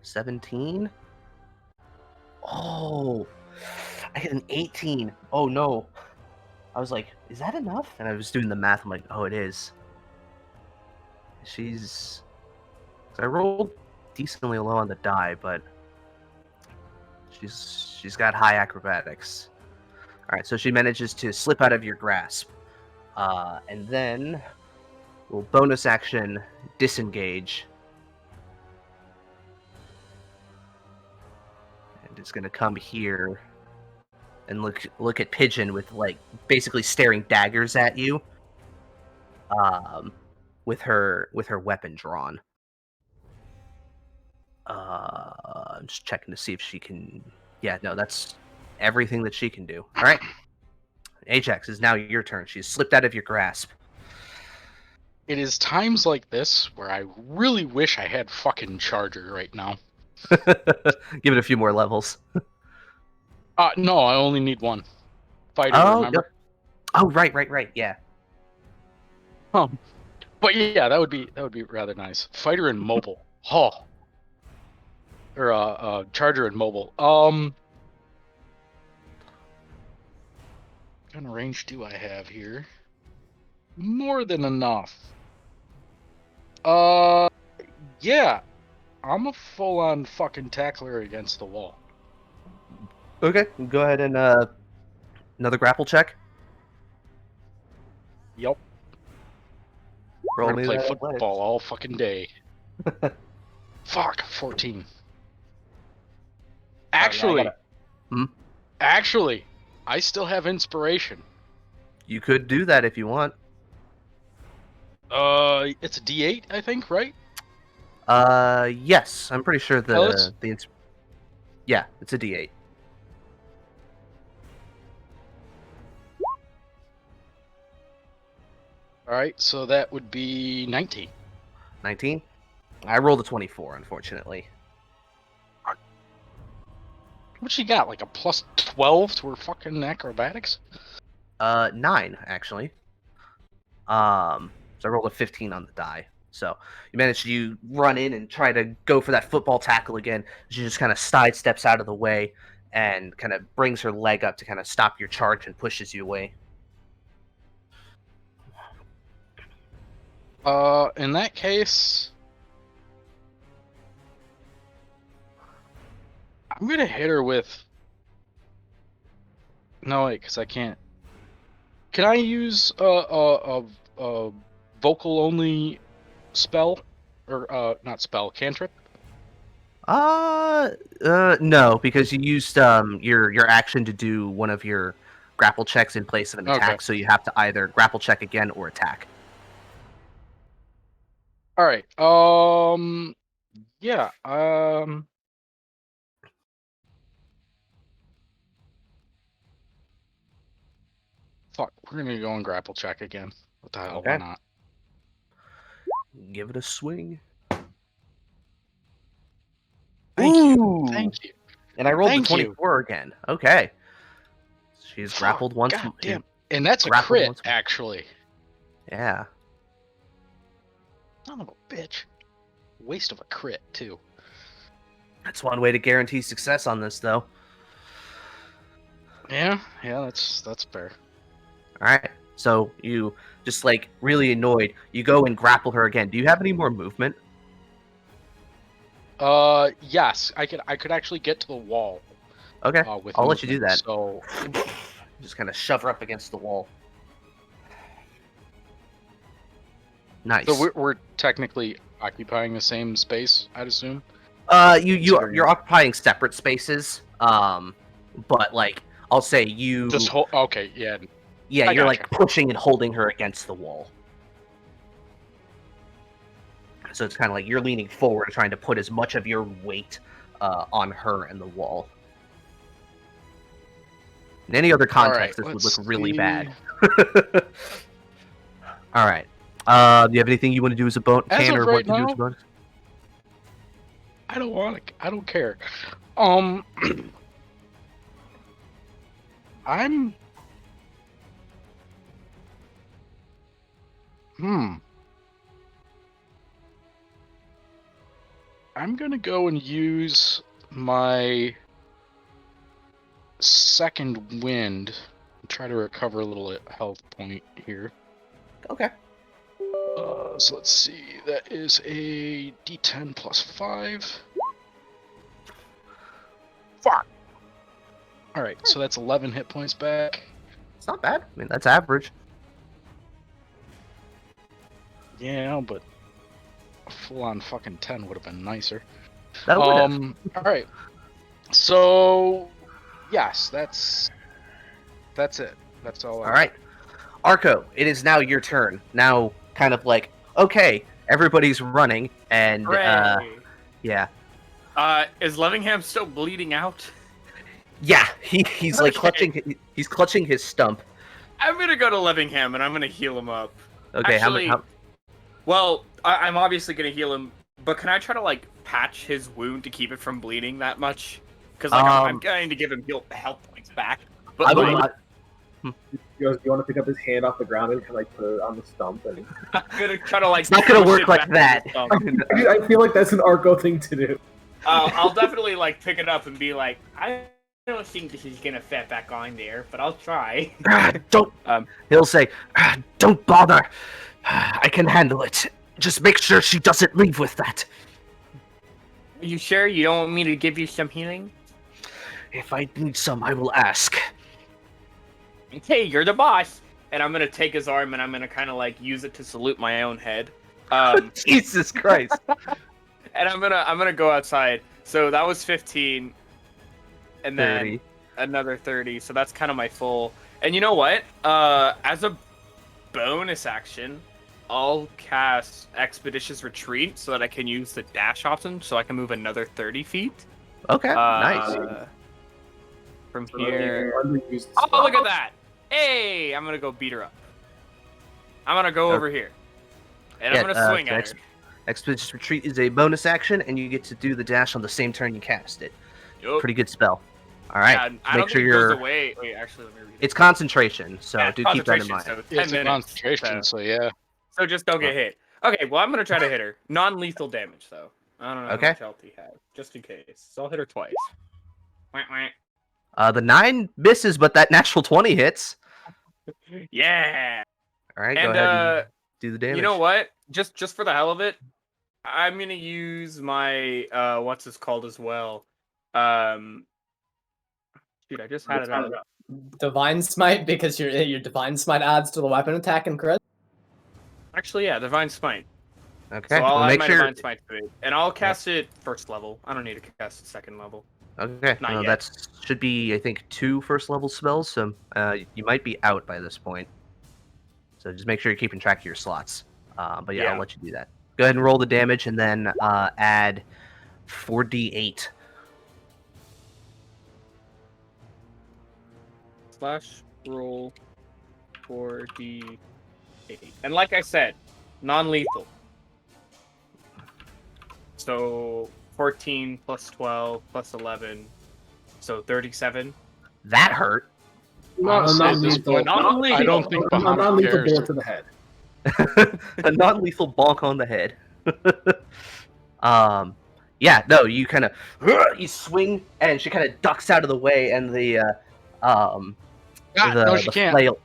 Speaker 3: 17? Oh, I hit an 18. Oh no. I was like, is that enough? And I was doing the math. I'm like, oh, it is. So I rolled decently low on the die, but she's got high acrobatics. All right, so she manages to slip out of your grasp, and then we'll bonus action disengage, and it's gonna come here and look at Pigeon with like basically staring daggers at you, with her weapon drawn. I'm just checking to see if she can. Yeah, no, that's everything that she can do. All right, Ajax, is now your turn. She's slipped out of your grasp.
Speaker 1: It is times like this where I really wish I had fucking Charger right now.
Speaker 3: Give it a few more levels.
Speaker 1: No, I only need one. Fighter, remember?
Speaker 3: Oh, right, yeah.
Speaker 1: But yeah, that would be rather nice. Fighter and mobile. Oh. Or Charger and mobile. What kind of range do I have here? More than enough. Yeah. I'm a full-on fucking tackler against the wall.
Speaker 3: Okay, go ahead and another grapple check.
Speaker 1: Yup.
Speaker 3: Roll
Speaker 1: We're
Speaker 3: me
Speaker 1: gonna play
Speaker 3: that
Speaker 1: football
Speaker 3: athletics.
Speaker 1: all fucking day. Fuck, 14. Actually,
Speaker 3: Hmm?
Speaker 1: actually, I still have inspiration.
Speaker 3: You could do that if you want.
Speaker 1: It's a D8, I think, right?
Speaker 3: Yes, I'm pretty sure
Speaker 1: Ellis?
Speaker 3: yeah, it's a D8.
Speaker 1: All right, so that would be 19.
Speaker 3: 19. I rolled a 24, unfortunately.
Speaker 1: What she got? Like a plus 12 to her fucking acrobatics?
Speaker 3: 9 actually. So I rolled a 15 on the die. So you managed to run in and try to go for that football tackle again. She just kind of sidesteps out of the way and kind of brings her leg up to kind of stop your charge and pushes you away.
Speaker 1: In that case, I'm gonna hit her with. No, wait, because I can't. Can I use a vocal only spell, or not spell, cantrip?
Speaker 3: No, because you used your action to do one of your grapple checks in place of an attack,
Speaker 1: Okay.
Speaker 3: so you have to either grapple check again or attack.
Speaker 1: All right. Yeah. Fuck. We're gonna go and grapple check again. What the hell? Why
Speaker 3: Okay.
Speaker 1: not?
Speaker 3: Give it a swing.
Speaker 1: Thank
Speaker 3: Ooh!
Speaker 1: you. Thank you.
Speaker 3: And I rolled
Speaker 1: Thank
Speaker 3: the
Speaker 1: you.
Speaker 3: 24 again. Okay. She's
Speaker 1: Fuck,
Speaker 3: grappled once.
Speaker 1: God damn. And that's a
Speaker 3: grappled
Speaker 1: crit,
Speaker 3: once.
Speaker 1: actually.
Speaker 3: Yeah.
Speaker 1: Son of a bitch. Waste of a crit, too.
Speaker 3: That's one way to guarantee success on this, though.
Speaker 1: Yeah, that's fair.
Speaker 3: All right. So you just like really annoyed. You go and grapple her again. Do you have any more movement?
Speaker 1: Yes, I could actually get to the wall.
Speaker 3: Okay.
Speaker 1: With
Speaker 3: I'll let you do
Speaker 1: movement,
Speaker 3: that.
Speaker 1: So,
Speaker 3: Just kind of shove her up against the wall. Nice.
Speaker 1: so we're technically occupying the same space, I'd assume.
Speaker 3: You're occupying separate spaces. But like I'll say you.
Speaker 1: Just okay, yeah.
Speaker 3: Yeah,
Speaker 1: I
Speaker 3: you're like
Speaker 1: gotcha.
Speaker 3: pushing and holding her against the wall. So it's kind of like you're leaning forward, trying to put as much of your weight on her and the wall. In any other context,
Speaker 1: All right,
Speaker 3: this would look really
Speaker 1: see.
Speaker 3: bad. All right. Do you have anything you want to do as a bonus?
Speaker 1: As
Speaker 3: Can
Speaker 1: of
Speaker 3: or
Speaker 1: right
Speaker 3: want to do as
Speaker 1: now,
Speaker 3: a bonus?
Speaker 1: I don't want to. I don't care. I'm. I'm gonna go and use my second wind and try to recover a little health point here.
Speaker 3: Okay.
Speaker 1: So let's see. That is a D10 plus 5. Fuck. All right, so that's 11 hit points back.
Speaker 3: It's not bad. I mean, that's average.
Speaker 1: Yeah, but a full-on fucking 10 would have been nicer.
Speaker 3: That would have.
Speaker 1: All right. So, yes, that's it. That's all.
Speaker 3: All right. Arco, it is now your turn. Now, kind of like, okay, everybody's running, and
Speaker 4: Hooray.
Speaker 3: yeah,
Speaker 4: Is Levingham still bleeding out?
Speaker 3: yeah, he's like
Speaker 4: Okay.
Speaker 3: clutching his stump.
Speaker 4: I'm gonna go to Levingham and I'm gonna heal him up.
Speaker 3: Okay,
Speaker 4: Actually,
Speaker 3: how
Speaker 4: Well, I'm obviously gonna heal him, but can I try to like patch his wound to keep it from bleeding that much? Because like I'm going to give him health points back. But
Speaker 3: I
Speaker 4: like,
Speaker 3: would,
Speaker 5: You want to pick up his hand off the ground and kind of like put it on the stump? And
Speaker 4: I'm gonna try to like.
Speaker 3: It's not gonna
Speaker 4: push
Speaker 3: work
Speaker 4: it
Speaker 3: like
Speaker 4: back
Speaker 3: that.
Speaker 4: to the stump.
Speaker 5: I feel like that's an Arco thing to do.
Speaker 4: I'll definitely like pick it up and be like, I don't think this is gonna fit back on there, but I'll try.
Speaker 3: don't.
Speaker 4: Um,
Speaker 3: He'll say, "Don't bother. I can handle it. Just make sure she doesn't leave with that."
Speaker 4: Are you sure you don't want me to give you some healing?
Speaker 3: If I need some, I will ask.
Speaker 4: Okay, you're the boss. and I'm gonna take his arm and I'm gonna kind of like use it to salute my own head.
Speaker 3: Jesus Christ!
Speaker 4: And I'm gonna go outside. So that was 15, and then
Speaker 3: 30.
Speaker 4: another 30. So that's kind of my full. And you know what? As a bonus action, I'll cast Expeditious Retreat so that I can use the dash option, so I can move another 30 feet.
Speaker 3: Okay, nice.
Speaker 4: From here.
Speaker 5: Use the
Speaker 4: Oh,
Speaker 5: spell.
Speaker 4: look at that! Hey, I'm gonna go beat her up. I'm gonna go over here, and I'm gonna swing at her.
Speaker 3: Expeditious Retreat is a bonus action, and you get to do the dash on the same turn you cast it.
Speaker 4: Yup.
Speaker 3: Pretty good spell. All right,
Speaker 4: Yeah, I
Speaker 3: make
Speaker 4: don't
Speaker 3: sure
Speaker 4: think it
Speaker 3: you're.
Speaker 4: goes away. Wait, actually, let me read it.
Speaker 3: It's concentration, so
Speaker 4: Yeah,
Speaker 3: do keep that in mind.
Speaker 4: concentration, So 10
Speaker 1: It's a
Speaker 4: minutes.
Speaker 1: concentration, so yeah.
Speaker 4: So just don't get hit. Okay, well, I'm gonna try to hit her. Non-lethal damage, though. I don't know
Speaker 3: Okay.
Speaker 4: how much health he has, just in case. So I'll hit her twice. Wah, wah.
Speaker 3: The 9 misses, but that natural 20 hits.
Speaker 4: Yeah.
Speaker 3: All right,
Speaker 4: And
Speaker 3: go ahead and do the damage.
Speaker 4: you know what? Just for the hell of it, I'm gonna use my what's this called as well. Dude, I just had it out.
Speaker 2: Divine Smite, because your Divine Smite adds to the weapon attack and crit.
Speaker 4: Actually, yeah, Divine Smite.
Speaker 3: Okay,
Speaker 4: So I'll
Speaker 3: well,
Speaker 4: add
Speaker 3: make
Speaker 4: my
Speaker 3: sure.
Speaker 4: Divine Smite to it, and I'll cast it first level. I don't need to cast it second level.
Speaker 3: Okay,
Speaker 4: Not
Speaker 3: well,
Speaker 4: yet.
Speaker 3: that should be, I think, 2 first level spells, so you might be out by this point. So just make sure you're keeping track of your slots. But yeah,
Speaker 4: Yeah.
Speaker 3: I'll let you do that. Go ahead and roll the damage, and then add 4d8.
Speaker 4: Slash roll 4d8. And like I said, non-lethal. So 14 plus 12 plus 11. So 37.
Speaker 3: That hurt.
Speaker 5: Not a
Speaker 1: Honestly, at this
Speaker 5: non-lethal.
Speaker 1: point,
Speaker 4: Non-lethal.
Speaker 1: I don't think
Speaker 5: A
Speaker 1: Bahamut
Speaker 5: non-lethal
Speaker 1: cares.
Speaker 5: bullet to the head.
Speaker 3: A non-lethal bonk on the head. Yeah, no, you kind of you swing, and she kind of ducks out of the way, and the
Speaker 1: No, she
Speaker 3: the
Speaker 1: can't.
Speaker 3: flail.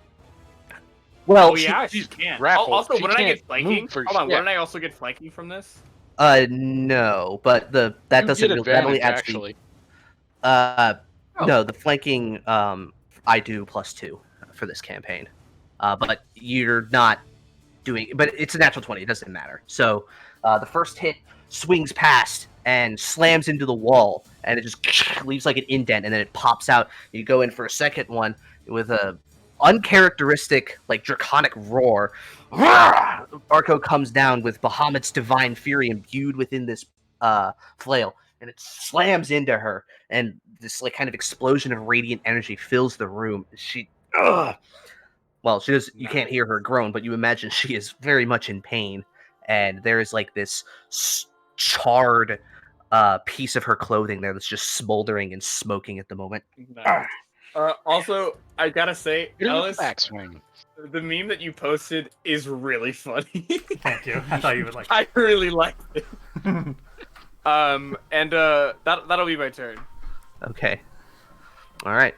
Speaker 3: Well,
Speaker 4: Oh yeah, she
Speaker 1: she's
Speaker 4: can.
Speaker 1: grappled.
Speaker 4: Also,
Speaker 1: She
Speaker 4: wouldn't I get
Speaker 1: can't
Speaker 4: flanking?
Speaker 1: move for
Speaker 4: Hold on,
Speaker 1: shit.
Speaker 4: wouldn't I also get flanking from this?
Speaker 3: No, but that
Speaker 1: You
Speaker 3: doesn't
Speaker 1: get
Speaker 3: really, that only
Speaker 1: advantage,
Speaker 3: adds the
Speaker 1: actually.
Speaker 3: no, the flanking I do +2 for this campaign. But you're not doing, but it's a natural 20, it doesn't matter. So the first hit swings past and slams into the wall, and it just leaves like an indent, and then it pops out. You go in for a second one with a uncharacteristic, like, draconic roar. Arco comes down with Bahamut's divine fury imbued within this flail, and it slams into her, and this like kind of explosion of radiant energy fills the room. She well, she does. You can't hear her groan, but you imagine she is very much in pain, and there is like this charred piece of her clothing there that's just smoldering and smoking at the moment.
Speaker 4: Nice. Also, I gotta say,
Speaker 1: Hit her with
Speaker 4: Ellis,
Speaker 1: the backswing.
Speaker 4: the meme that you posted is really funny.
Speaker 7: Thank you. I thought you would like.
Speaker 4: I really liked it. And that'll be my turn.
Speaker 3: Okay. All right.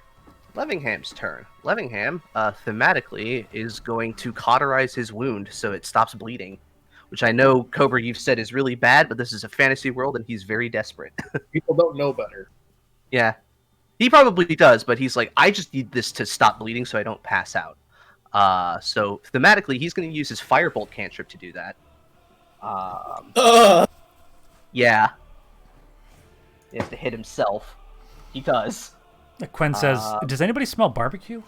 Speaker 3: Levingham's turn. Levingham, thematically, is going to cauterize his wound so it stops bleeding, which I know, Cobra, you've said is really bad, but this is a fantasy world and he's very desperate.
Speaker 5: People don't know better.
Speaker 3: Yeah. He probably does, but he's like, I just need this to stop bleeding so I don't pass out. So, thematically, he's going to use his Firebolt cantrip to do that. Yeah. He has to hit himself. He does.
Speaker 7: Quinn says, "Does anybody smell barbecue?"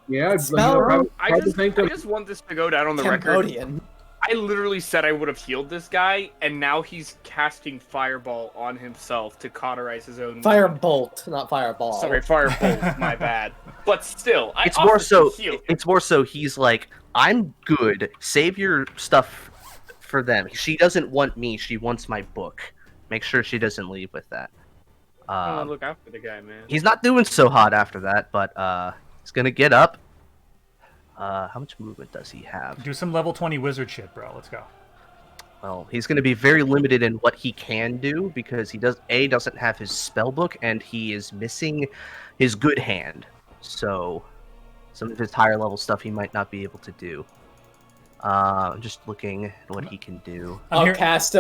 Speaker 5: Yeah,
Speaker 2: Smell-
Speaker 4: I just want this to go down on the record.
Speaker 2: Cambodian.
Speaker 4: I literally said I would have healed this guy, and now he's casting Fireball on himself to cauterize his own.
Speaker 2: Firebolt, not fireball.
Speaker 4: Sorry, Firebolt. My bad. But still, I
Speaker 3: It's more
Speaker 4: offered
Speaker 3: so.
Speaker 4: to heal.
Speaker 3: It's more so. He's like, I'm good. Save your stuff for them. She doesn't want me. She wants my book. Make sure she doesn't leave with that.
Speaker 4: I wanna look out for the guy, man.
Speaker 3: He's not doing so hot after that, but he's gonna get up. How much movement does he have?
Speaker 7: Do some level 20 wizard shit, bro. Let's go.
Speaker 3: Well, he's going to be very limited in what he can do because he doesn't have his spell book, and he is missing his good hand. So some of his higher level stuff he might not be able to do. I'm just looking at what he can do.
Speaker 2: I'll cast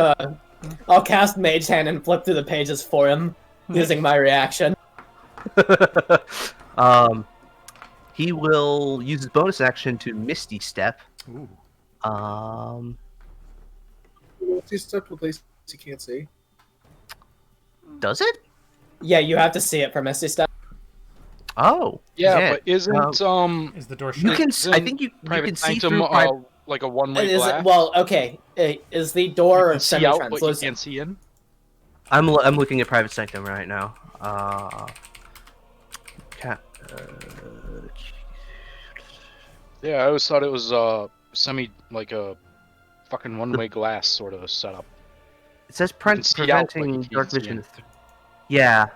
Speaker 2: Mage Hand and flip through the pages for him using my reaction.
Speaker 3: He will use his bonus action to Misty Step.
Speaker 7: Ooh.
Speaker 5: These steps with place you can't see.
Speaker 3: Does it?
Speaker 2: Yeah, you have to see it for Misty Step.
Speaker 3: Oh,
Speaker 1: Yeah,
Speaker 3: shit.
Speaker 1: but isn't
Speaker 7: Is the door
Speaker 3: You
Speaker 7: shut?
Speaker 3: can. I
Speaker 1: Isn't
Speaker 3: think you
Speaker 1: Private
Speaker 3: can see
Speaker 1: Sanctum
Speaker 3: through.
Speaker 1: like a one-way
Speaker 2: Is
Speaker 1: glass?
Speaker 2: it, well, okay. Is the
Speaker 1: you
Speaker 2: door
Speaker 1: can see out, but you
Speaker 2: semi-translucent?
Speaker 1: can't see in.
Speaker 3: I'm looking at Private Sanctum right now.
Speaker 1: Yeah, I always thought it was like a fucking one-way glass sort of setup.
Speaker 3: It says
Speaker 1: can see out, but you
Speaker 3: preventing
Speaker 1: can't
Speaker 3: dark
Speaker 1: see
Speaker 3: vision.
Speaker 1: in.
Speaker 3: Yeah.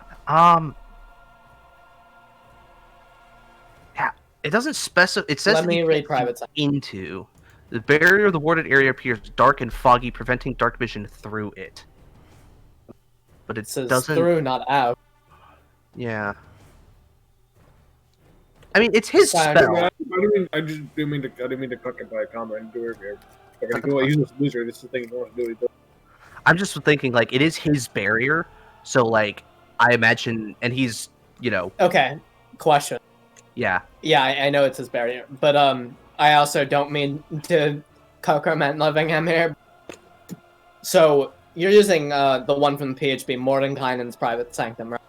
Speaker 3: Yeah. It doesn't specify. It says
Speaker 2: Let
Speaker 3: that
Speaker 2: me
Speaker 3: you
Speaker 2: read
Speaker 3: can't
Speaker 2: Private
Speaker 3: see
Speaker 2: Sanctum.
Speaker 3: into. The barrier of the warded area appears dark and foggy, preventing dark vision through it. But
Speaker 2: It
Speaker 3: it
Speaker 2: says
Speaker 3: doesn't.
Speaker 2: through, not out.
Speaker 3: Yeah. I mean, it's his
Speaker 2: Fine.
Speaker 3: spell.
Speaker 5: I just didn't mean to cut it by a comment and do it here. He's a loser. This is the thing he wants to do.
Speaker 3: I'm just thinking, like, it is his barrier, so, like, I imagine, and he's,
Speaker 2: Okay, question.
Speaker 3: yeah.
Speaker 2: Yeah, I know it's his barrier, but I also don't mean to comment Levingham here. So you're using the one from the PHB, Mordenkainen's Private Sanctum, right?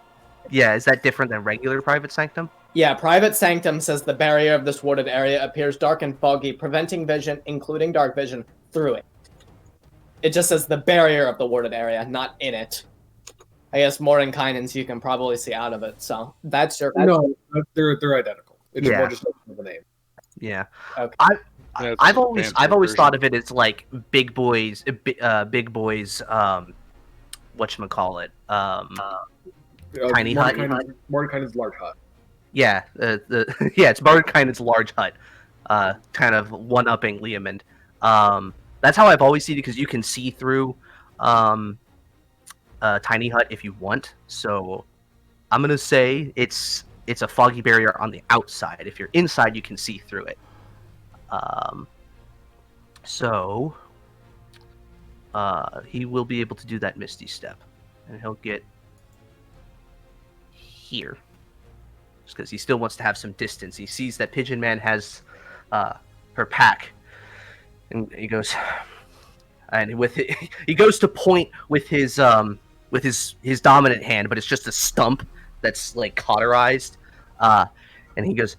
Speaker 3: Yeah, is that different than regular Private Sanctum?
Speaker 2: Yeah, Private Sanctum says the barrier of this warded area appears dark and foggy, preventing vision, including dark vision, through it. It just says the barrier of the warded area, not in it. I guess Mordenkainen's you can probably see out of it, so that's your...
Speaker 5: No, they're identical. It's
Speaker 3: Yeah.
Speaker 5: more just the name.
Speaker 3: Yeah.
Speaker 2: Okay.
Speaker 1: Yeah,
Speaker 3: I've always
Speaker 1: version.
Speaker 3: thought of it as like big boys, whatchamacallit, tiny hut.
Speaker 5: Mordenkainen's large hut.
Speaker 3: Yeah, it's Mordenkainen's large hut, kind of one-upping Leomund. That's how I've always seen it because you can see through tiny hut if you want. So I'm gonna say it's a foggy barrier on the outside. If you're inside, you can see through it. So he will be able to do that Misty Step, and he'll get here, just because he still wants to have some distance. He sees that Pigeon Man has her pack, and he goes, and with it, he goes to point with his dominant hand, but it's just a stump that's like cauterized, and he goes,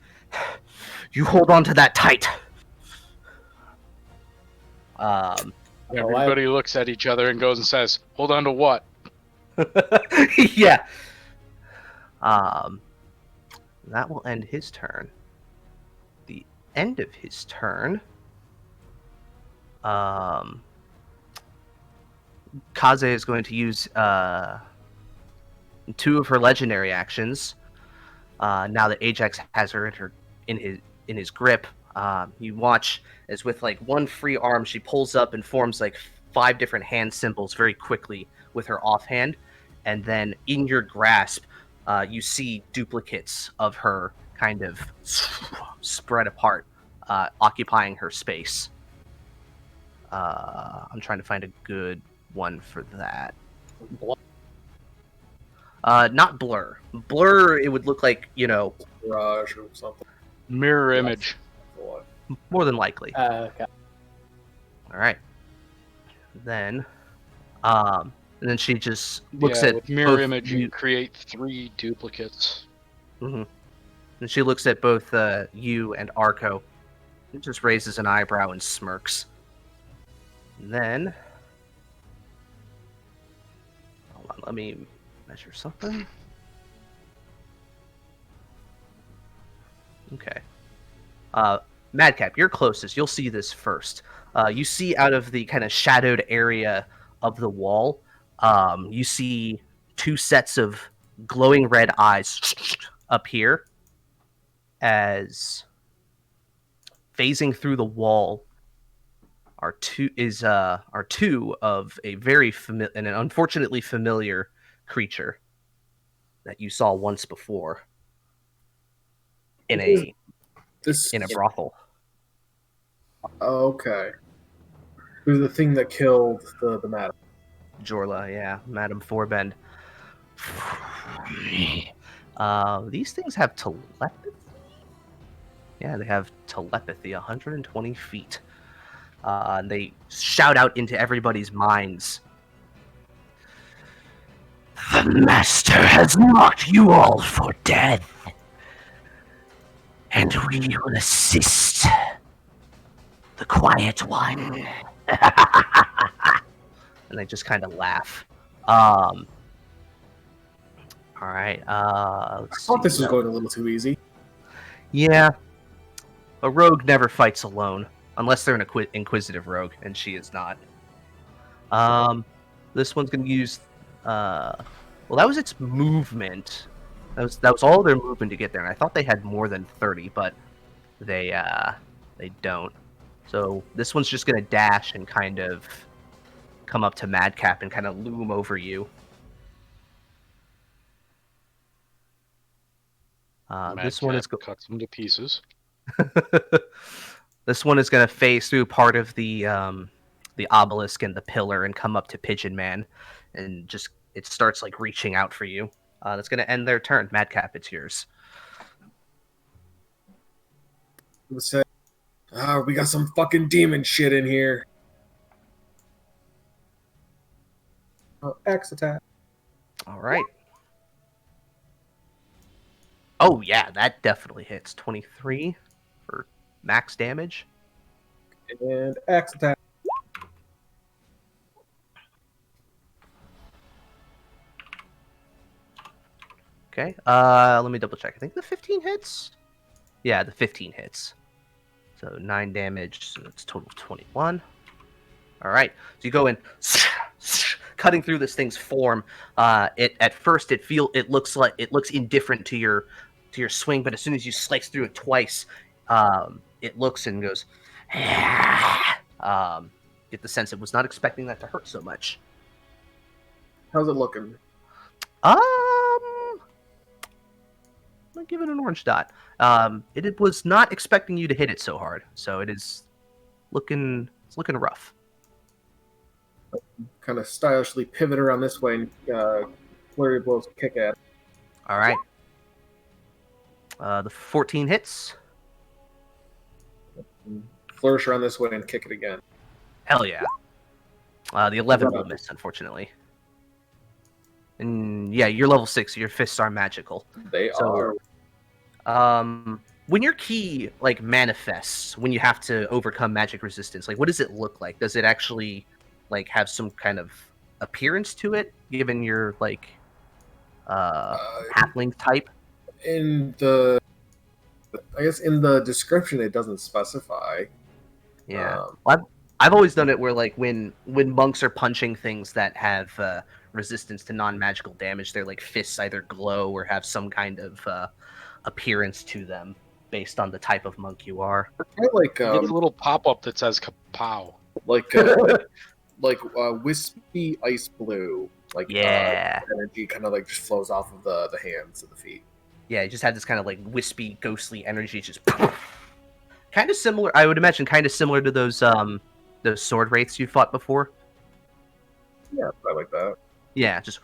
Speaker 3: "You hold on to that tight."
Speaker 1: Everybody looks at each other and goes and says, "Hold on to what?"
Speaker 3: Yeah. That will end his turn. The end of his turn. Kaze is going to use 2 of her legendary actions. Now that Ajax has her in his grip, you watch as with like one free arm, she pulls up and forms like 5 different hand symbols very quickly with her offhand, and then in your grasp, you see duplicates of her kind of spread apart, occupying her space. I'm trying to find a good one for that. Not blur. Blur, it would look like,
Speaker 5: Mirage or something.
Speaker 1: Mirror image.
Speaker 3: more than likely.
Speaker 2: Okay.
Speaker 3: All right. And then she just looks at
Speaker 1: with mirror
Speaker 3: both
Speaker 1: image. You create 3 duplicates.
Speaker 3: Mm-hmm. And she looks at both you and Arco. And just raises an eyebrow and smirks. And then, hold on, let me measure something. Okay. Madcap, you're closest. You'll see this first. You see out of the kind of shadowed area of the wall, you see 2 sets of glowing red eyes appear as phasing through the wall are two of a very familiar and an unfortunately familiar creature that you saw once before in a brothel.
Speaker 5: Okay. It was the thing that killed the madam.
Speaker 3: Jorla, yeah, Madame Forbend. These things have telepathy. Yeah, they have telepathy, 120 feet. And they shout out into everybody's minds. The Master has marked you all for death, and we will assist the Quiet One. And they just kind of laugh. All right.
Speaker 5: I thought this was going a little too easy.
Speaker 3: Yeah. A rogue never fights alone, unless they're an inquisitive rogue, and she is not. This one's gonna use. Well, that was its movement. That was all their movement to get there, and I thought they had more than 30, but they don't. So this one's just gonna dash and kind of come up to Madcap and kind of loom over you. This one is
Speaker 1: cuts them to pieces.
Speaker 3: This one is going to phase through part of the obelisk and the pillar and come up to Pigeon Man, and just it starts like reaching out for you. That's going to end their turn. Madcap, it's yours.
Speaker 5: Let's say, we got some fucking demon shit in here. X attack.
Speaker 3: All right. Oh yeah, that definitely hits. 23 for max damage.
Speaker 5: And X attack.
Speaker 3: Okay. Let me double check. I think the 15 hits. Yeah, the 15 hits. So 9 damage. So that's a total of 21. All right. So you go in, cutting through this thing's form. It at first it looks indifferent to your swing, but as soon as you slice through it twice, it looks and goes. Get the sense it was not expecting that to hurt so much.
Speaker 5: How's it looking?
Speaker 3: I'm gonna give it an orange dot. It was not expecting you to hit it so hard, so it's looking rough.
Speaker 5: Kind of stylishly pivot around this way and flurry of blows kick at.
Speaker 3: All right. The 14 hits.
Speaker 5: Flourish around this way and kick it again.
Speaker 3: Hell yeah. The 11 will miss, unfortunately. And yeah, you're level 6, so your fists are magical.
Speaker 5: They are.
Speaker 3: When your key like manifests, when you have to overcome magic resistance, like what does it look like? Does it actually like have some kind of appearance to it, given your like halfling type?
Speaker 5: I guess in the description it doesn't specify.
Speaker 3: Yeah. Well, I've always done it where like when monks are punching things that have resistance to non-magical damage, their like fists either glow or have some kind of appearance to them based on the type of monk you are.
Speaker 5: I like
Speaker 1: You get a little pop-up that says "kapow."
Speaker 5: like wispy ice blue. Like
Speaker 3: Yeah.
Speaker 5: energy kind of like just flows off of the hands and the feet.
Speaker 3: Yeah, it just had this kind of like wispy, ghostly energy, just kind of similar. I would imagine, kind of similar to those sword wraiths you fought before.
Speaker 5: Yeah, I like that.
Speaker 3: Yeah, just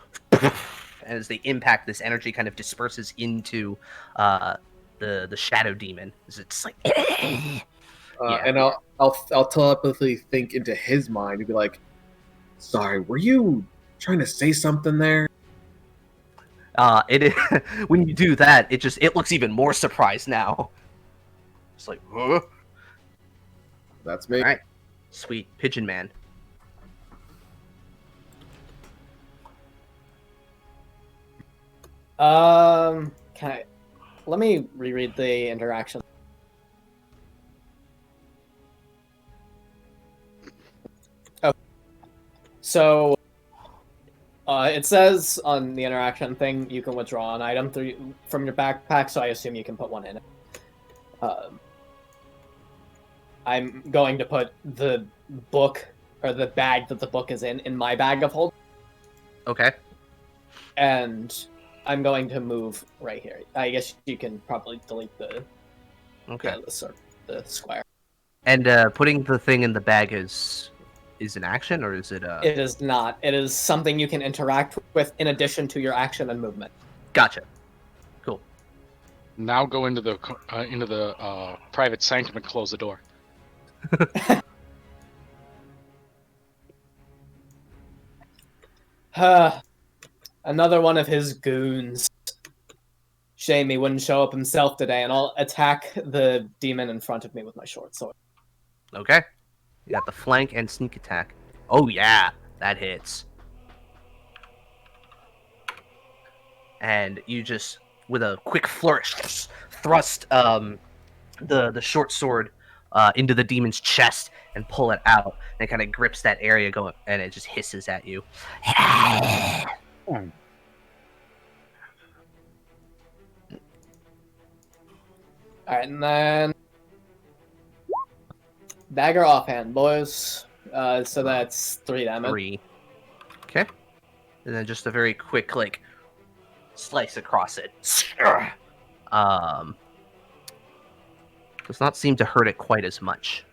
Speaker 3: as they impact, this energy kind of disperses into the shadow demon. It's like, yeah.
Speaker 5: And I'll telepathically think into his mind and be like, "Sorry, were you trying to say something there?"
Speaker 3: When you do that, it looks even more surprised now. It's like, huh?
Speaker 5: That's me.
Speaker 3: All right, sweet Pigeon Man.
Speaker 2: Let me reread the interaction. Oh, so it says on the interaction thing you can withdraw an item from your backpack, so I assume you can put one in it. I'm going to put the book, or the bag that the book is in my bag of holding.
Speaker 3: Okay.
Speaker 2: And I'm going to move right here. I guess you can probably delete the the square.
Speaker 3: And putting the thing in the bag is an action, or is it a...
Speaker 2: It is not. It is something you can interact with in addition to your action and movement.
Speaker 3: Gotcha. Cool.
Speaker 1: Now go into the private sanctum and close the door.
Speaker 2: Another one of his goons. Shame he wouldn't show up himself today, and I'll attack the demon in front of me with my short sword.
Speaker 3: Okay. You got the flank and sneak attack. Oh yeah, that hits. And you just, with a quick flourish, thrust the short sword into the demon's chest and pull it out. And it kind of grips that area going, and it just hisses at you.
Speaker 2: Alright, and then... Dagger offhand, boys. So that's 3 damage.
Speaker 3: 3. Okay. And then just a very quick, like, slice across it. Does not seem to hurt it quite as much.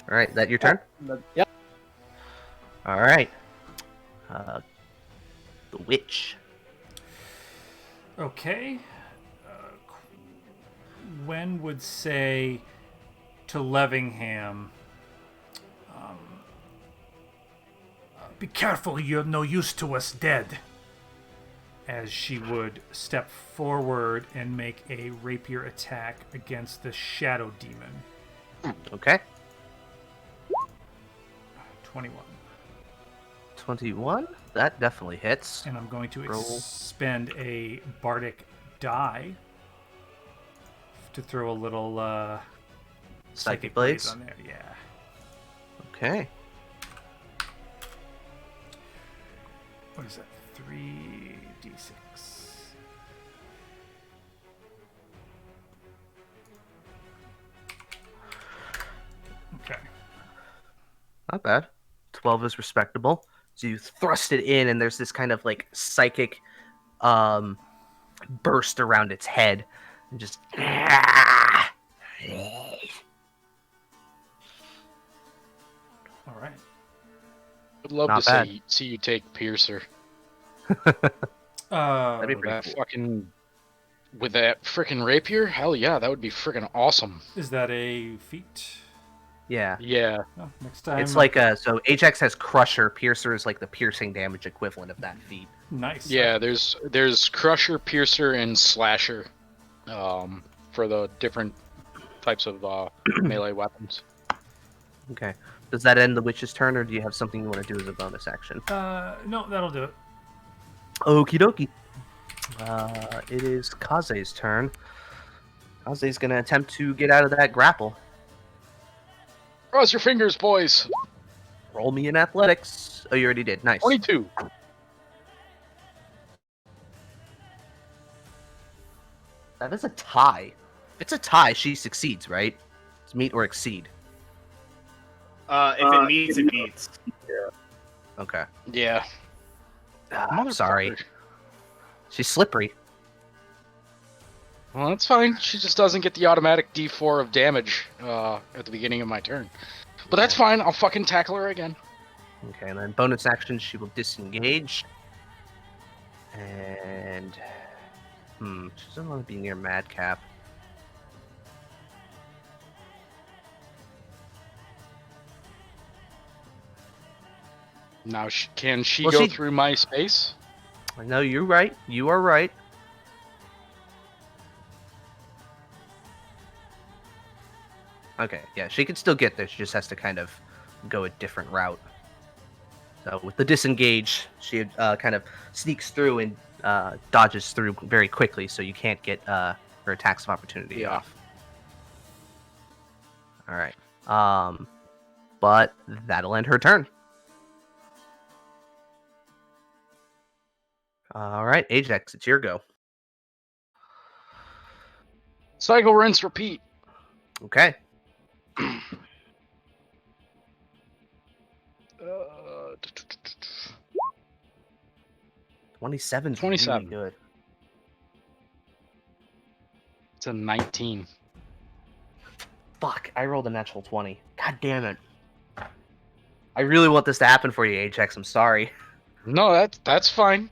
Speaker 3: All right, that your turn?
Speaker 2: Yep.
Speaker 3: All right. The witch.
Speaker 7: Okay. Wen would say to Levingham, be careful, you're no use to us dead. As she would step forward and make a rapier attack against the shadow demon.
Speaker 3: Okay.
Speaker 7: 21.
Speaker 3: 21? That definitely hits.
Speaker 7: And I'm going to
Speaker 3: Roll.
Speaker 7: spend a bardic die to throw a little
Speaker 3: Psychic Blades?
Speaker 7: on there. Yeah.
Speaker 3: Okay.
Speaker 7: What is that? 3d6. Okay.
Speaker 3: Not bad. 12 is respectable. So you thrust it in, and there's this kind of like psychic burst around its head. And just.
Speaker 7: All right.
Speaker 1: I'd love
Speaker 3: Not
Speaker 1: to
Speaker 3: bad.
Speaker 1: see you take Piercer.
Speaker 3: That'd be
Speaker 1: With
Speaker 3: pretty
Speaker 1: that
Speaker 3: cool.
Speaker 1: fucking, with that freaking rapier? Hell yeah, that would be freaking awesome.
Speaker 7: Is that a feat?
Speaker 3: Yeah.
Speaker 1: Yeah.
Speaker 7: Oh, next time.
Speaker 3: It's like so Ajax has Crusher, Piercer is like the piercing damage equivalent of that feat.
Speaker 7: Nice.
Speaker 1: Yeah, there's Crusher, Piercer, and Slasher, for the different types of melee weapons.
Speaker 3: Okay. Does that end the witch's turn, or do you have something you want to do as a bonus action?
Speaker 7: No, that'll do it.
Speaker 3: Okie dokie. It is Kaze's turn. Kaze's gonna attempt to get out of that grapple.
Speaker 1: Cross your fingers, boys.
Speaker 3: Roll me in athletics. Oh, you already did. Nice.
Speaker 1: 22.
Speaker 3: That is a tie. If it's a tie, she succeeds, right? It's meet or exceed.
Speaker 4: If it meets, it meets.
Speaker 3: Okay.
Speaker 1: Yeah.
Speaker 3: I'm sorry.
Speaker 1: Motherfucker.
Speaker 3: She's slippery.
Speaker 1: Well, that's fine. She just doesn't get the automatic D4 of damage at the beginning of my turn. But that's fine. I'll fucking tackle her again.
Speaker 3: Okay, and then bonus action, she will disengage. And... she doesn't want to be near Madcap.
Speaker 1: Now, can she
Speaker 3: Well,
Speaker 1: go
Speaker 3: she-
Speaker 1: through my space?
Speaker 3: No, you're right. You are right. Okay, yeah, she can still get there. She just has to kind of go a different route. So with the disengage, she kind of sneaks through and dodges through very quickly, so you can't get her attacks of opportunity
Speaker 1: Yeah.
Speaker 3: off. All right. But that'll end her turn. All right, Ajax, it's your go.
Speaker 1: Cycle, rinse, repeat.
Speaker 3: Okay. 27's
Speaker 1: 27.
Speaker 3: really good.
Speaker 1: It's a 19.
Speaker 3: Fuck, I rolled a natural 20. God damn it. I really want this to happen for you, Ajax. I'm sorry.
Speaker 1: No, that's fine.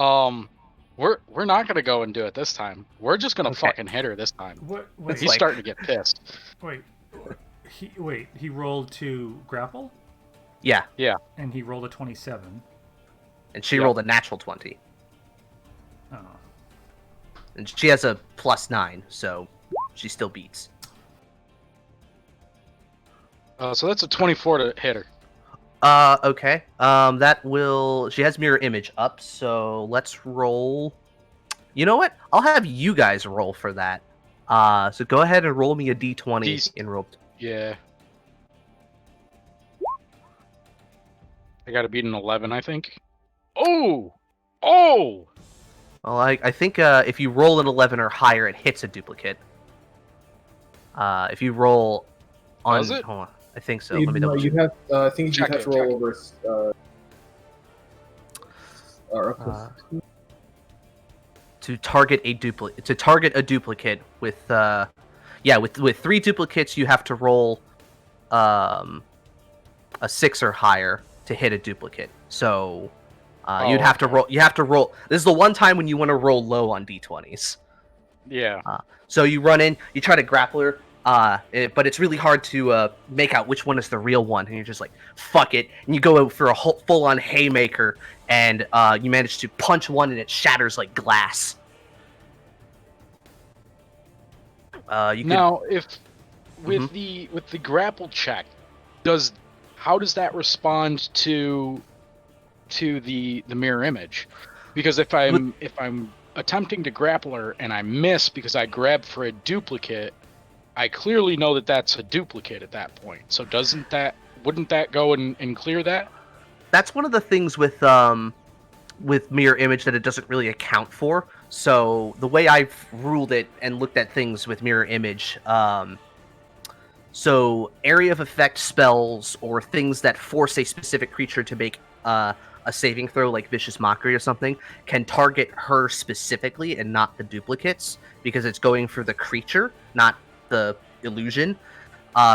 Speaker 1: We're not gonna go and do it this time. We're just gonna
Speaker 3: Okay.
Speaker 1: fucking hit her this time.
Speaker 7: What?
Speaker 3: It's
Speaker 7: Wait,
Speaker 1: He's
Speaker 3: like-
Speaker 1: starting to get pissed.
Speaker 7: wait. He rolled to grapple,
Speaker 3: Yeah,
Speaker 7: and he rolled a 27.
Speaker 3: and she
Speaker 1: Yep.
Speaker 3: rolled a natural 20.
Speaker 7: Oh.
Speaker 3: And she has a +9, so she still beats.
Speaker 1: So that's a 24 to hit her.
Speaker 3: Okay. That will. She has mirror image up, so let's roll. You know what? I'll have you guys roll for that. So go ahead and roll me a d20
Speaker 1: These-
Speaker 3: in roll.
Speaker 1: Yeah. I gotta beat an 11, I think. Oh! Oh!
Speaker 3: Well, I think if you roll an 11 or higher, it hits a duplicate. If you roll on,
Speaker 1: Does it?
Speaker 3: hold on, I think so.
Speaker 5: You,
Speaker 3: Let me double check.
Speaker 5: you have, I think you
Speaker 1: Check
Speaker 5: have
Speaker 1: it,
Speaker 5: to
Speaker 1: check
Speaker 5: roll
Speaker 1: it.
Speaker 5: over.
Speaker 3: To target a duplicate with with 3 duplicates, you have to roll a 6 or higher to hit a duplicate. So you'd have to
Speaker 1: okay.
Speaker 3: roll. You have to roll. This is the one time when you want to roll low on d20s.
Speaker 1: Yeah.
Speaker 3: So you run in, you try to grapple her, but it's really hard to make out which one is the real one, and you're just like, fuck it, and you go for a full-on haymaker, and you manage to punch one, and it shatters like glass. You could,
Speaker 1: Now, if with
Speaker 3: Mm-hmm.
Speaker 1: the grapple check, how does that respond to the mirror image? Because if I'm attempting to grapple her and I miss because I grab for a duplicate, I clearly know that that's a duplicate at that point. So wouldn't that go and clear that?
Speaker 3: that's one of the things with mirror image that it doesn't really account for. So the way I've ruled it and looked at things with mirror image, so area of effect spells or things that force a specific creature to make a saving throw, like Vicious Mockery or something, can target her specifically and not the duplicates, because it's going for the creature, not the illusion.